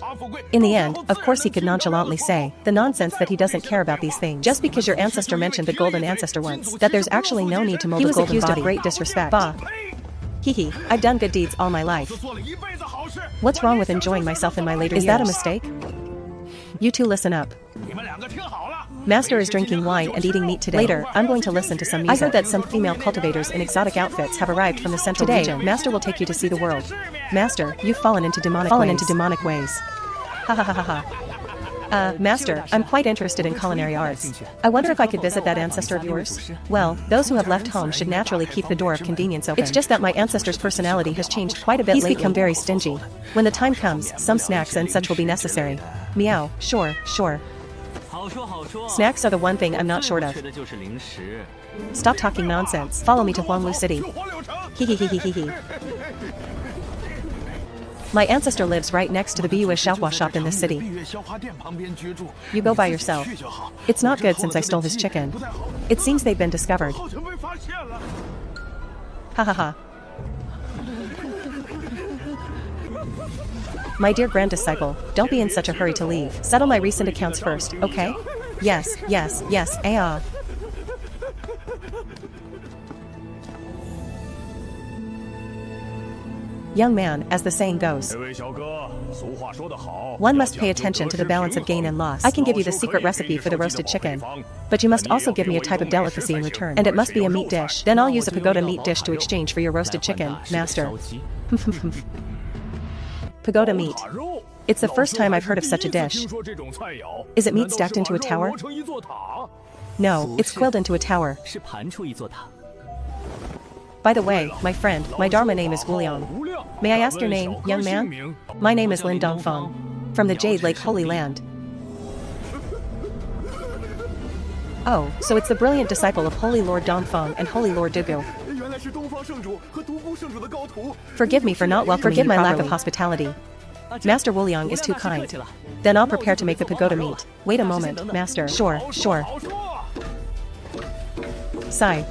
In the end, of course he could nonchalantly say, the nonsense that he doesn't care about these things. Just because your ancestor mentioned the golden ancestor once, that there's actually no need to mold a golden body. He was accused of great disrespect. Bah. Hee, I've done good deeds all my life. What's wrong with enjoying myself in my later years? Is that a mistake? You two listen up. Master is drinking wine and eating meat today. Later, I'm going to listen to some music. I heard that some female cultivators in exotic outfits have arrived from the central region. Master will take you to see the world. Master, you've fallen into demonic ways. Ha ha ha ha ha. Master, I'm quite interested in culinary arts. I wonder if I could visit that ancestor of yours? Well, those who have left home should naturally keep the door of convenience open. It's just that my ancestor's personality has changed quite a bit lately. He's become very stingy. When the time comes, some snacks and such will be necessary. Meow, sure. Snacks are the one thing I'm not short of. Stop talking nonsense. Follow me to Huanglu City. Hee. My ancestor lives right next to the Biyue Xiaohua shop in this city. You go by yourself. It's not good since I stole his chicken. It seems they've been discovered. Ha ha ha. My dear grand disciple, don't be in such a hurry to leave. Settle my recent accounts first, okay? Yes, ah. Young man, as the saying goes, one must pay attention to the balance of gain and loss. I can give you the secret recipe for the roasted chicken, but you must also give me a type of delicacy in return, and it must be a meat dish. Then I'll use a pagoda meat dish to exchange for your roasted chicken, master. Pagoda meat. It's the first time I've heard of such a dish. Is it meat stacked into a tower? No, it's quilled into a tower. By the way, my friend, my Dharma name is Wuliang. May I ask your name, young man? My name is Lin Dongfang. From the Jade Lake Holy Land. Oh, so it's the brilliant disciple of Holy Lord Dongfang and Holy Lord Dugu. Forgive me for not welcoming you properly. Forgive my lack of hospitality. Master Wuliang is too kind. Then I'll prepare to make the pagoda meat. Wait a moment, master. Sure. Sigh.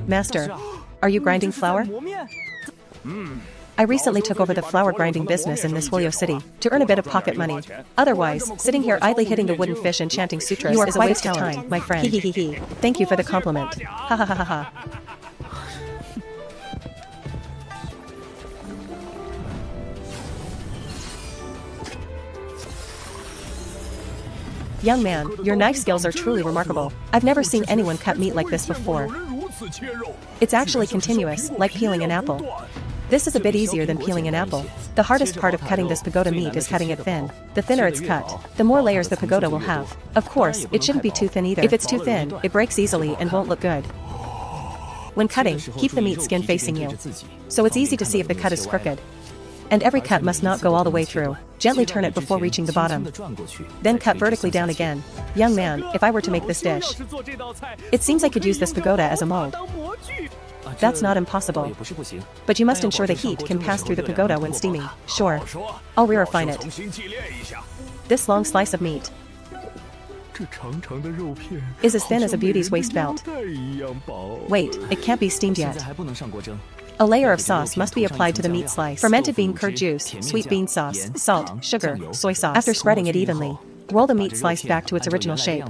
Master, are you grinding flour? I recently took over the flour grinding business in this Huoyo city to earn a bit of pocket money. Otherwise, sitting here idly hitting the wooden fish and chanting sutras is a waste of time, my friend. Hee. Thank you for the compliment. Ha ha ha ha ha. Young man, your knife skills are truly remarkable. I've never seen anyone cut meat like this before. It's actually continuous, like peeling an apple. This is a bit easier than peeling an apple. The hardest part of cutting this pagoda meat is cutting it thin. The thinner it's cut, the more layers the pagoda will have. Of course, it shouldn't be too thin either. If it's too thin, it breaks easily and won't look good. When cutting, keep the meat skin facing you, so it's easy to see if the cut is crooked. And every cut must not go all the way through. Gently turn it before reaching the bottom. Then cut vertically down again. Young man, if I were to make this dish, it seems I could use this pagoda as a mold. That's not impossible. But you must ensure the heat can pass through the pagoda when steaming. Sure. I'll re-refine it. This long slice of meat is as thin as a beauty's waist belt. Wait, it can't be steamed yet. A layer of sauce must be applied to the meat slice. Fermented bean curd juice, sweet bean sauce, salt, sugar, soy sauce. After spreading it evenly, roll the meat slice back to its original shape.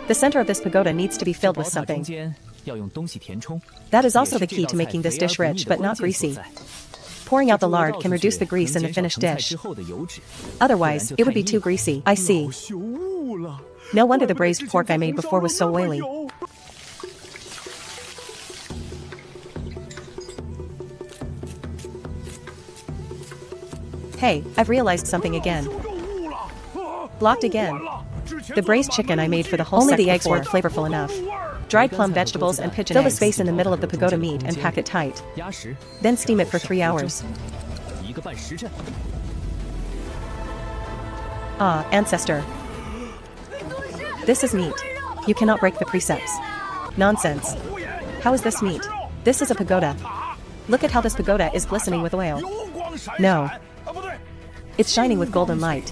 The center of this pagoda needs to be filled with something. That is also the key to making this dish rich but not greasy. Pouring out the lard can reduce the grease in the finished dish. Otherwise, it would be too greasy. I see. No wonder the braised pork I made before was so oily. Hey, I've realized something again. Blocked again. The braised chicken I made for the whole Only the eggs weren't flavorful enough. Dried plum vegetables and pigeon eggs. Fill the space in the middle of the pagoda meat and pack it tight. Then steam it for 3 hours. Ah, ancestor. This is meat. You cannot break the precepts. Nonsense. How is this meat? This is a pagoda. Look at how this pagoda is glistening with oil. No. It's shining with golden light.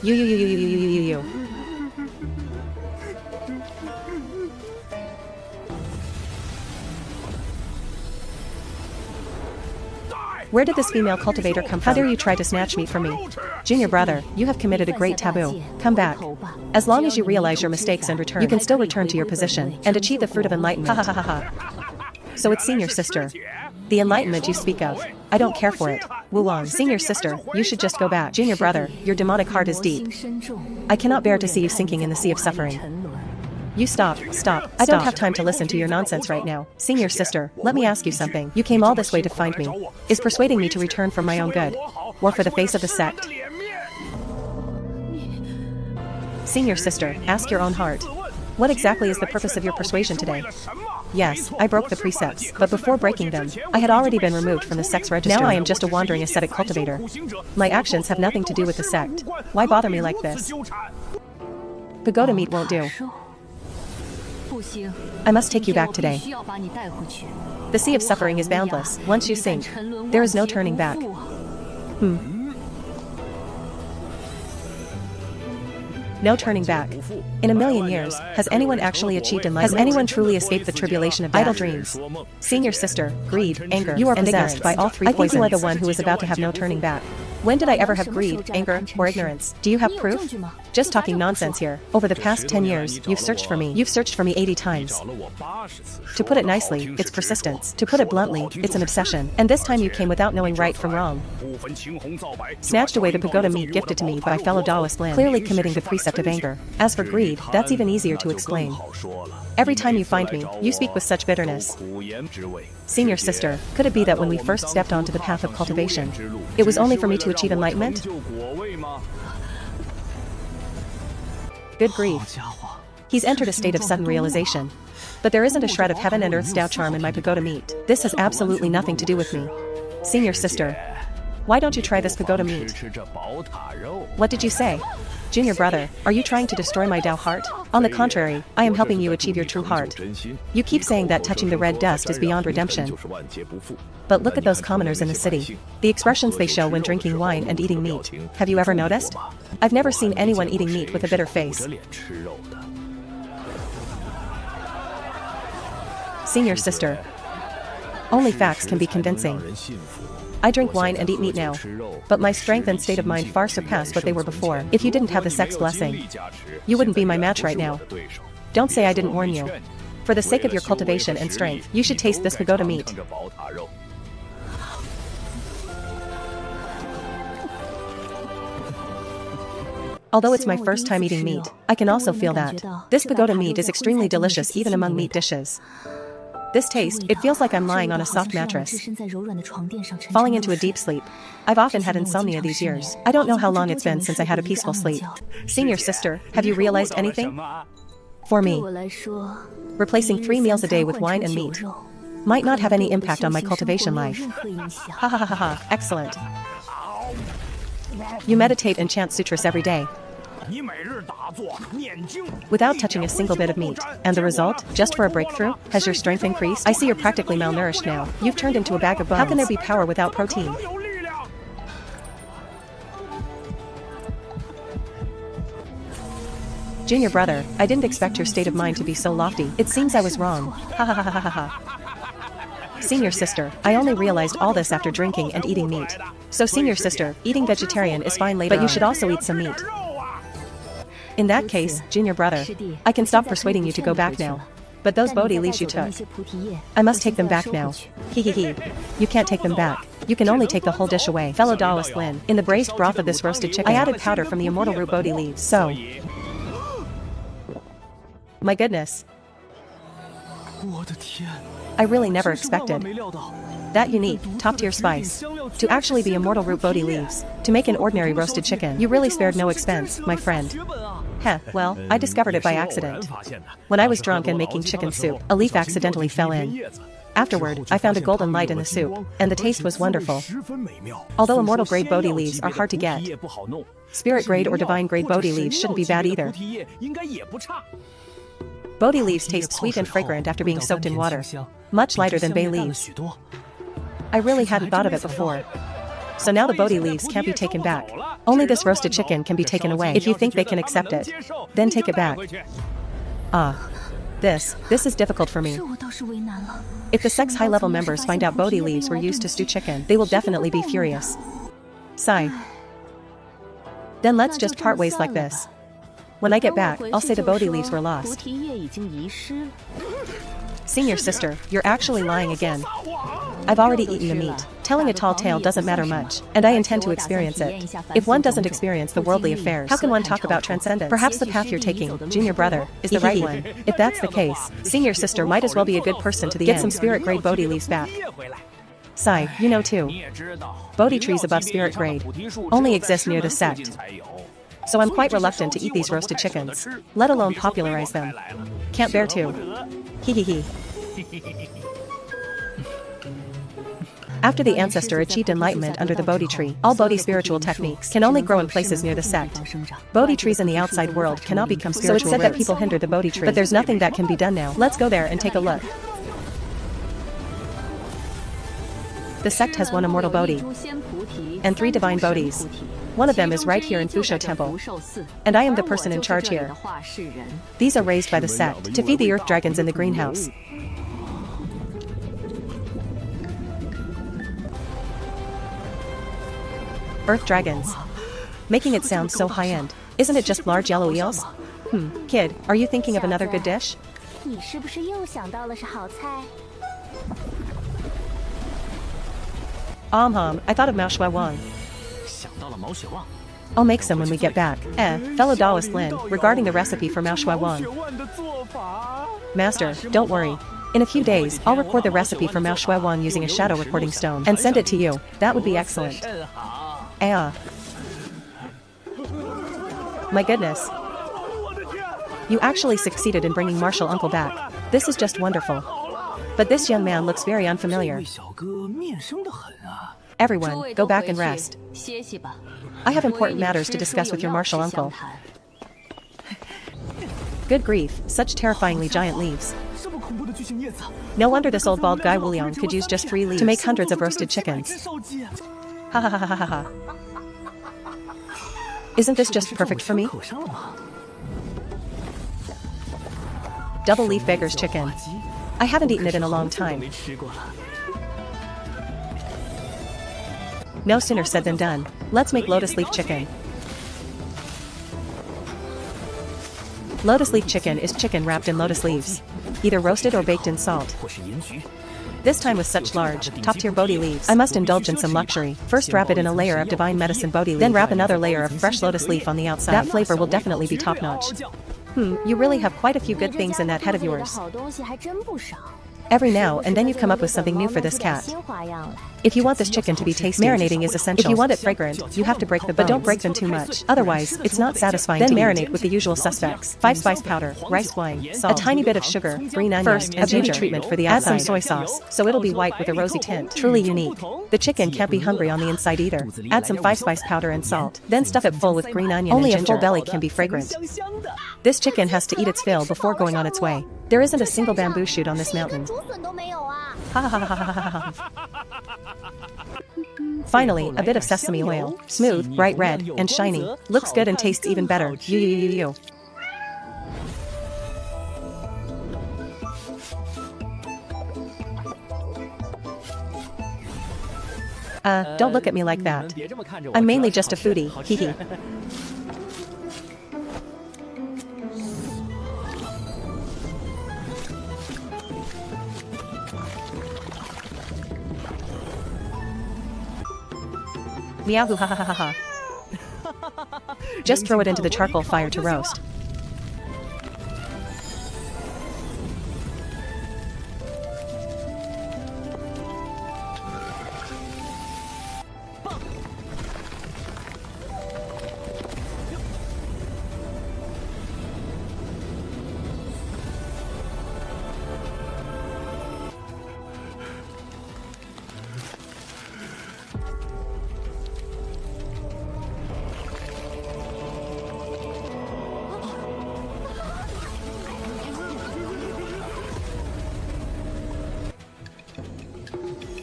You. Where did this female cultivator come from? How dare you try to snatch meat from me? Junior brother, you have committed a great taboo. Come back. As long as you realize your mistakes and return, you can still return to your position and achieve the fruit of enlightenment. Ha ha ha ha ha. So it's senior sister. The enlightenment you speak of. I don't care for it. Wulong, senior sister, you should just go back. Junior brother, your demonic heart is deep. I cannot bear to see you sinking in the sea of suffering. You stop. I don't have time to listen to your nonsense right now. Senior sister, let me ask you something. You came all this way to find me. Is persuading me to return for my own good? Or for the face of the sect? Senior sister, ask your own heart. What exactly is the purpose of your persuasion today? Yes, I broke the precepts, but before breaking them, I had already been removed from the sect's register. Now I am just a wandering ascetic cultivator. My actions have nothing to do with the sect. Why bother me like this? Pagoda meat won't do. I must take you back today. The sea of suffering is boundless. Once you sink, there is no turning back. No turning back. In a million years, has anyone actually achieved enlightenment? Has anyone truly escaped the tribulation of idle dreams? Senior sister, greed, anger, you are possessed by all three poisons. I think you are the one who is about to have no turning back. When did I ever have greed, anger, or ignorance? Do you have proof? Just talking nonsense here. Over the past 10 years, you've searched for me. You've searched for me 80 times. To put it nicely, it's persistence. To put it bluntly, it's an obsession. And this time you came without knowing right from wrong. Snatched away the pagoda meat gifted to me by fellow Taoist Lin, clearly committing the precept of anger. As for greed, that's even easier to explain. Every time you find me, you speak with such bitterness. Senior sister, could it be that when we first stepped onto the path of cultivation, it was only for me to achieve enlightenment? Good grief. He's entered a state of sudden realization. But there isn't a shred of heaven and earth's Dao charm in my pagoda meat. This has absolutely nothing to do with me. Senior sister, why don't you try this pagoda meat? What did you say? Junior brother, are you trying to destroy my Dao heart? On the contrary, I am helping you achieve your true heart. You keep saying that touching the red dust is beyond redemption. But look at those commoners in the city. The expressions they show when drinking wine and eating meat. Have you ever noticed? I've never seen anyone eating meat with a bitter face. Senior sister, only facts can be convincing. I drink wine and eat meat now, but my strength and state of mind far surpass what they were before. If you didn't have the sex blessing, you wouldn't be my match right now. Don't say I didn't warn you. For the sake of your cultivation and strength, you should taste this pagoda meat. Although it's my first time eating meat, I can also feel that. This pagoda meat is extremely delicious even among meat dishes. This taste, it feels like I'm lying on a soft mattress, falling into a deep sleep. I've often had insomnia these years. I don't know how long it's been since I had a peaceful sleep. Senior sister, have you realized anything? For me, replacing 3 meals a day with wine and meat might not have any impact on my cultivation life. Ha ha ha ha ha, excellent. You meditate and chant sutras every day, without touching a single bit of meat. And the result? Just for a breakthrough? Has your strength increased? I see you're practically malnourished now. You've turned into a bag of bones. How can there be power without protein? Junior brother, I didn't expect your state of mind to be so lofty. It seems I was wrong. Ha ha ha ha ha ha. Senior sister, I only realized all this after drinking and eating meat. So senior sister, eating vegetarian is fine later, but you should also eat some meat. In that case, junior brother, I can stop persuading you to go back now. But those Bodhi leaves you took, I must take them back now. Hee hee hee. You can't take them back. You can only take the whole dish away. Fellow Taoist Lin, in the braised broth of this roasted chicken, I added powder from the immortal root Bodhi leaves. So, my goodness. I really never expected that unique, top-tier spice to actually be immortal root Bodhi leaves to make an ordinary roasted chicken. You really spared no expense, my friend. Heh, well, I discovered it by accident. When I was drunk and making chicken soup, a leaf accidentally fell in. Afterward, I found a golden light in the soup, and the taste was wonderful. Although immortal grade Bodhi leaves are hard to get, spirit grade or divine grade Bodhi leaves shouldn't be bad either. Bodhi leaves taste sweet and fragrant after being soaked in water, much lighter than bay leaves. I really hadn't thought of it before. So now the Bodhi leaves can't be taken back. Only this roasted chicken can be taken away. If you think they can accept it, then take it back. This is difficult for me. If the sect's high-level members find out Bodhi leaves were used to stew chicken, they will definitely be furious. Sigh. Then let's just part ways like this. When I get back, I'll say the Bodhi leaves were lost. Senior sister, you're actually lying again. I've already eaten the meat. Telling a tall tale doesn't matter much, and I intend to experience it. If one doesn't experience the worldly affairs, how can one talk about transcendence? Perhaps the path you're taking, junior brother, is the right one. If that's the case, senior sister might as well be a good person to the end. Get some spirit grade Bodhi leaves back. Sigh, you know too. Bodhi trees above spirit grade only exist near the sect. So I'm quite reluctant to eat these roasted chickens, let alone popularize them. Can't bear to. Hee. After the ancestor achieved enlightenment under the Bodhi tree, all Bodhi spiritual techniques can only grow in places near the sect. Bodhi trees in the outside world cannot become spiritual. So it's said that people hinder the Bodhi tree, but there's nothing that can be done now. Let's go there and take a look. The sect has one immortal Bodhi and 3 divine Bodhis. One of them is right here in Fusho Temple, and I am the person in charge here. These are raised by the sect to feed the earth dragons in the greenhouse. Earth dragons. Making it sound so high-end. Isn't it just large yellow eels? Kid, are you thinking of another good dish? I thought of Mao Shui Wang. I'll make some when we get back. Fellow Taoist Lin, regarding the recipe for Mao Shui Wang. Master, don't worry. In a few days, I'll record the recipe for Mao Shui Wang using a shadow recording stone and send it to you. That would be excellent. My goodness. You actually succeeded in bringing Martial Uncle back. This is just wonderful. But this young man looks very unfamiliar. Everyone, go back and rest. I have important matters to discuss with your martial uncle. Good grief, such terrifyingly giant leaves. No wonder this old bald guy Wu Liang could use just 3 leaves to make hundreds of roasted chickens. Ha ha ha ha ha ha. Isn't this just perfect for me? Double leaf beggar's chicken. I haven't eaten it in a long time. No sooner said than done. Let's make lotus leaf chicken. Lotus leaf chicken is chicken wrapped in lotus leaves, either roasted or baked in salt. This time with such large, top-tier Bodhi leaves, I must indulge in some luxury. First wrap it in a layer of divine medicine Bodhi leaf, then wrap another layer of fresh lotus leaf on the outside. That flavor will definitely be top-notch. You really have quite a few good things in that head of yours. Every now and then you come up with something new for this cat. If you want this chicken to be tasty, marinating is essential. If you want it fragrant, you have to break the bones. But don't break them too much, otherwise it's not satisfying. Then marinate with the usual suspects: 5 spice powder, rice wine, salt, a tiny bit of sugar, green onion, first a beauty treatment for the outside. Add some soy sauce, so it'll be white with a rosy tint. Truly unique. The chicken can't be hungry on the inside either. Add some 5 spice powder and salt, then stuff it full with green onion. Only a full belly can be fragrant. This chicken has to eat its fill before going on its way. There isn't a single bamboo shoot on this mountain. Finally, a bit of sesame oil. Smooth, bright red, and shiny. Looks good and tastes even better. You. Don't look at me like that. I'm mainly just a foodie, hehe. Meow ha ha ha ha. Just throw it into the charcoal fire to roast.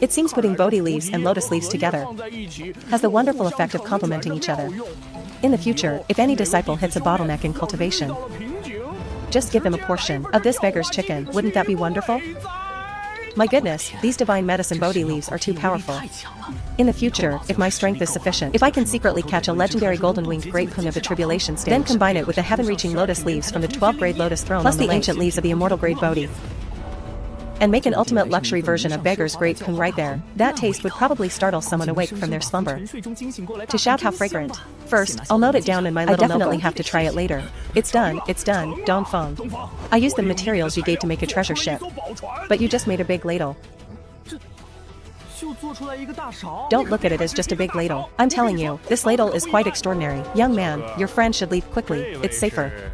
It seems putting Bodhi leaves and lotus leaves together has the wonderful effect of complementing each other. In the future, if any disciple hits a bottleneck in cultivation, just give them a portion of this beggar's chicken. Wouldn't that be wonderful? My goodness, these divine medicine Bodhi leaves are too powerful. In the future, if my strength is sufficient, if I can secretly catch a legendary golden-winged great pung of the tribulation stage, then combine it with the heaven-reaching lotus leaves from the 12th grade lotus throne plus the ancient leaves of the immortal grade Bodhi, and make an ultimate luxury version of beggar's great pung right there, that taste would probably startle someone awake from their slumber to shout how fragrant. First, I'll note it down in my little notebook. I definitely have to try it later. It's done, Dongfang. I used the materials you gave to make a treasure ship, but you just made a big ladle. Don't look at it as just a big ladle. I'm telling you, this ladle is quite extraordinary. Young man, your friend should leave quickly, it's safer.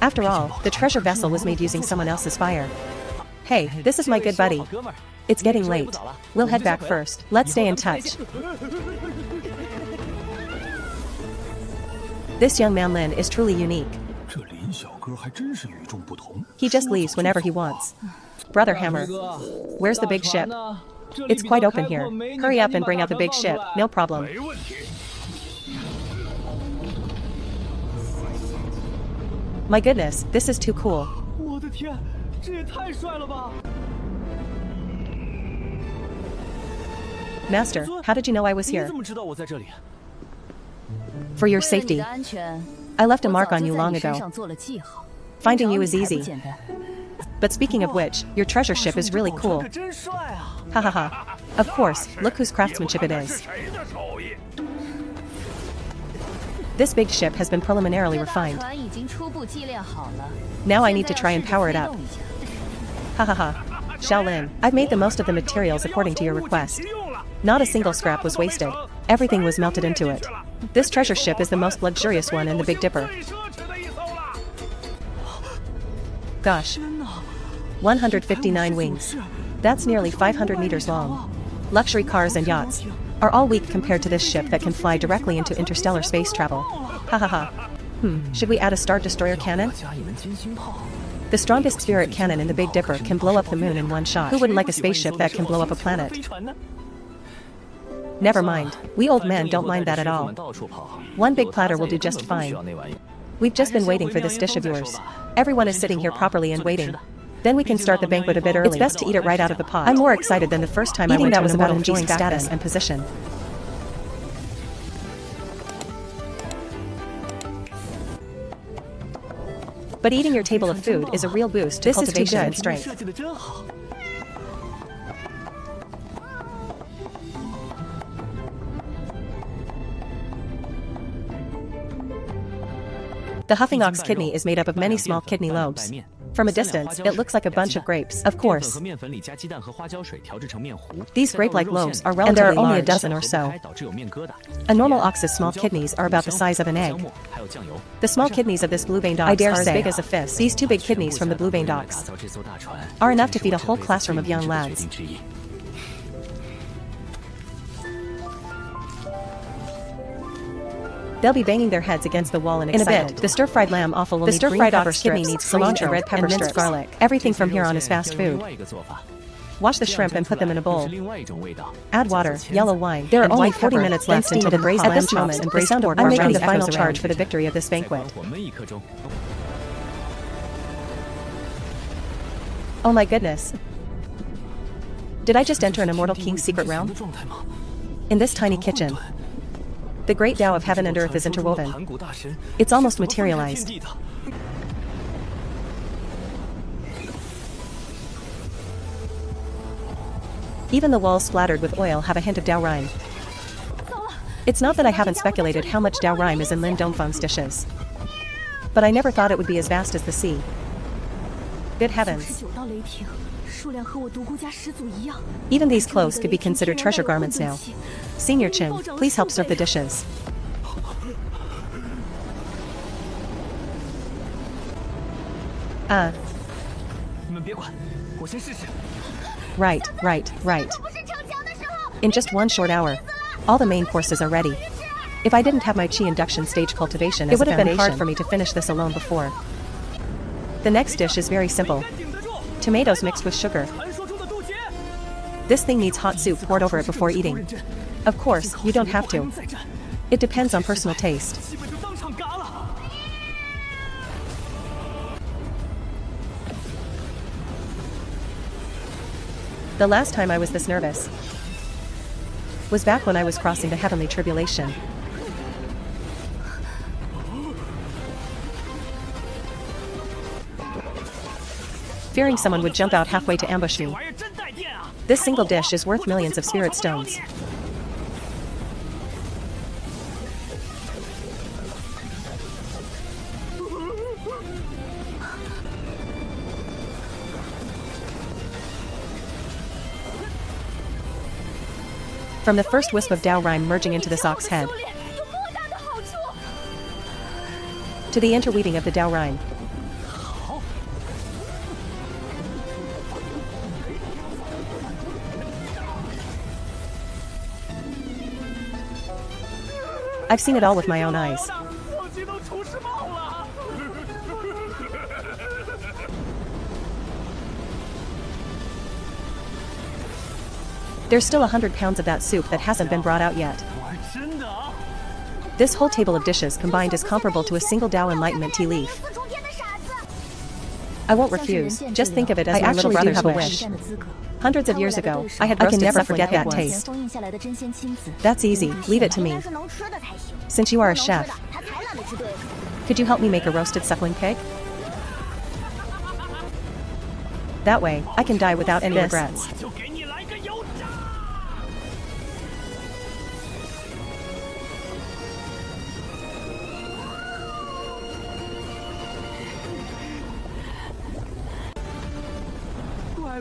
After all, the treasure vessel was made using someone else's fire. Hey, this is my good buddy. It's getting late. We'll head back first. Let's stay in touch. This young man Lin is truly unique. He just leaves whenever he wants. Brother Hammer, where's the big ship? It's quite open here. Hurry up and bring out the big ship, no problem. My goodness, this is too cool. Master, how did you know I was here? For your safety. I left a mark on you long ago. Finding you is easy. But speaking of which, your treasure ship is really cool. Ha ha ha. Of course, look whose craftsmanship it is. This big ship has been preliminarily refined. Now I need to try and power it up. Ha ha ha. Shaolin, I've made the most of the materials according to your request. Not a single scrap was wasted. Everything was melted into it. This treasure ship is the most luxurious one in the Big Dipper. Gosh. 159 wings. That's nearly 500 meters long. Luxury cars and yachts are all weak compared to this ship that can fly directly into interstellar space travel. Ha ha ha. Should we add a Star Destroyer cannon? The strongest spirit cannon in the Big Dipper can blow up the moon in one shot. Who wouldn't like a spaceship that can blow up a planet? Never mind. We old men don't mind that at all. One big platter will do just fine. We've just been waiting for this dish of yours. Everyone is sitting here properly and waiting. Then we can start the banquet a bit early. It's best to eat it right out of the pot. I'm more excited than the first time I went that was about enjoying status and position. But eating your table of food is a real boost to cultivation and strength. The huffing ox kidney is made up of many small kidney lobes. From a distance, it looks like a bunch of grapes, of course. These grape-like lobes are relatively large, and there are only a dozen or so. A normal ox's small kidneys are about the size of an egg. The small kidneys of this blue-veined ox are as big as a fist. These two big kidneys from the blue-veined ox are enough to feed a whole classroom of young lads. They'll be banging their heads against the wall in excitement. In a bit, the stir-fried lamb offal will need green pepper strips, kidney needs cilantro, red pepper and minced garlic. Everything from here on is fast food. Wash the shrimp and put them in a bowl. Add water, yellow wine. There are only 40 minutes left until the braised lamb chops and braised pork. I'm making the final charge for the victory of this banquet. Oh my goodness. Did I just enter an immortal king's secret realm? In this tiny kitchen, the great Tao of heaven and earth is interwoven. It's almost materialized. Even the walls splattered with oil have a hint of Tao rhyme. It's not that I haven't speculated how much Tao rhyme is in Lin Dongfang's dishes, but I never thought it would be as vast as the sea. Good heavens. Even these clothes could be considered treasure garments now. Senior Chin, please help serve the dishes. Right. In just one short hour, all the main courses are ready. If I didn't have my chi induction stage cultivation as a foundation, it would have been hard for me to finish this alone before. The next dish is very simple. Tomatoes mixed with sugar. This thing needs hot soup poured over it before eating. Of course, you don't have to. It depends on personal taste. The last time I was this nervous was back when I was crossing the heavenly tribulation. Fearing someone would jump out halfway to ambush me. This single dish is worth millions of spirit stones. From the first wisp of Dao rhyme merging into this ox head, to the interweaving of the Dao rhyme, I've seen it all with my own eyes. There's still 100 pounds of that soup that hasn't been brought out yet. This whole table of dishes combined is comparable to a single Dao Enlightenment tea leaf. I won't refuse, just think of it as my little brother's wish. Hundreds of years ago, I had roasted never forget that taste. That's easy, leave it to me. Since you are a chef, could you help me make a roasted suckling pig? That way, I can die without any regrets.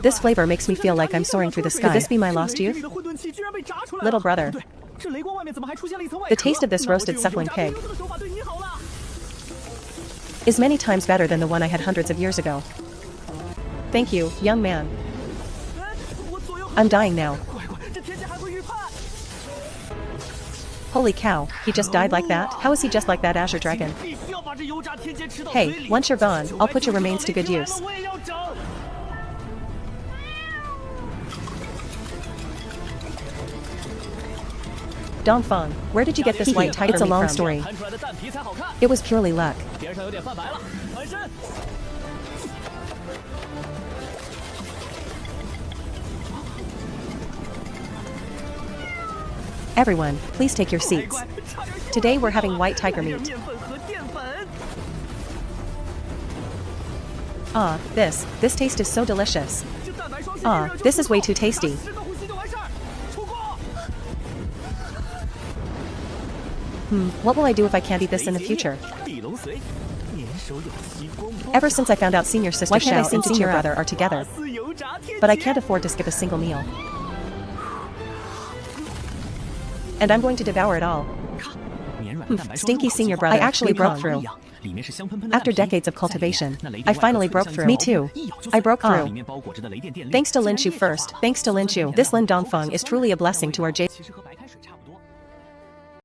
This flavor makes me feel like I'm soaring through the sky. Could this be my lost youth? Little brother. The taste of this roasted suckling pig is many times better than the one I had hundreds of years ago. Thank you, young man. I'm dying now. Holy cow, he just died like that? How is he just like that Azure Dragon? Hey, once you're gone, I'll put your remains to good use. Dongfang, where did you get this white tiger? It's a long story. It was purely luck. Everyone, please take your seats. Today we're having white tiger meat. Ah, this taste is so delicious. Ah, this is way too tasty. What will I do if I can't eat this in the future? Ever since I found out senior sister Xiao and senior brother are together, but I can't afford to skip a single meal. And I'm going to devour it all. Stinky senior brother, I actually broke through. After decades of cultivation, I finally broke through. Me too. I broke through. Thanks to Lin Shu first. Thanks to Lin Shu. This Lin Dongfang is truly a blessing to our J.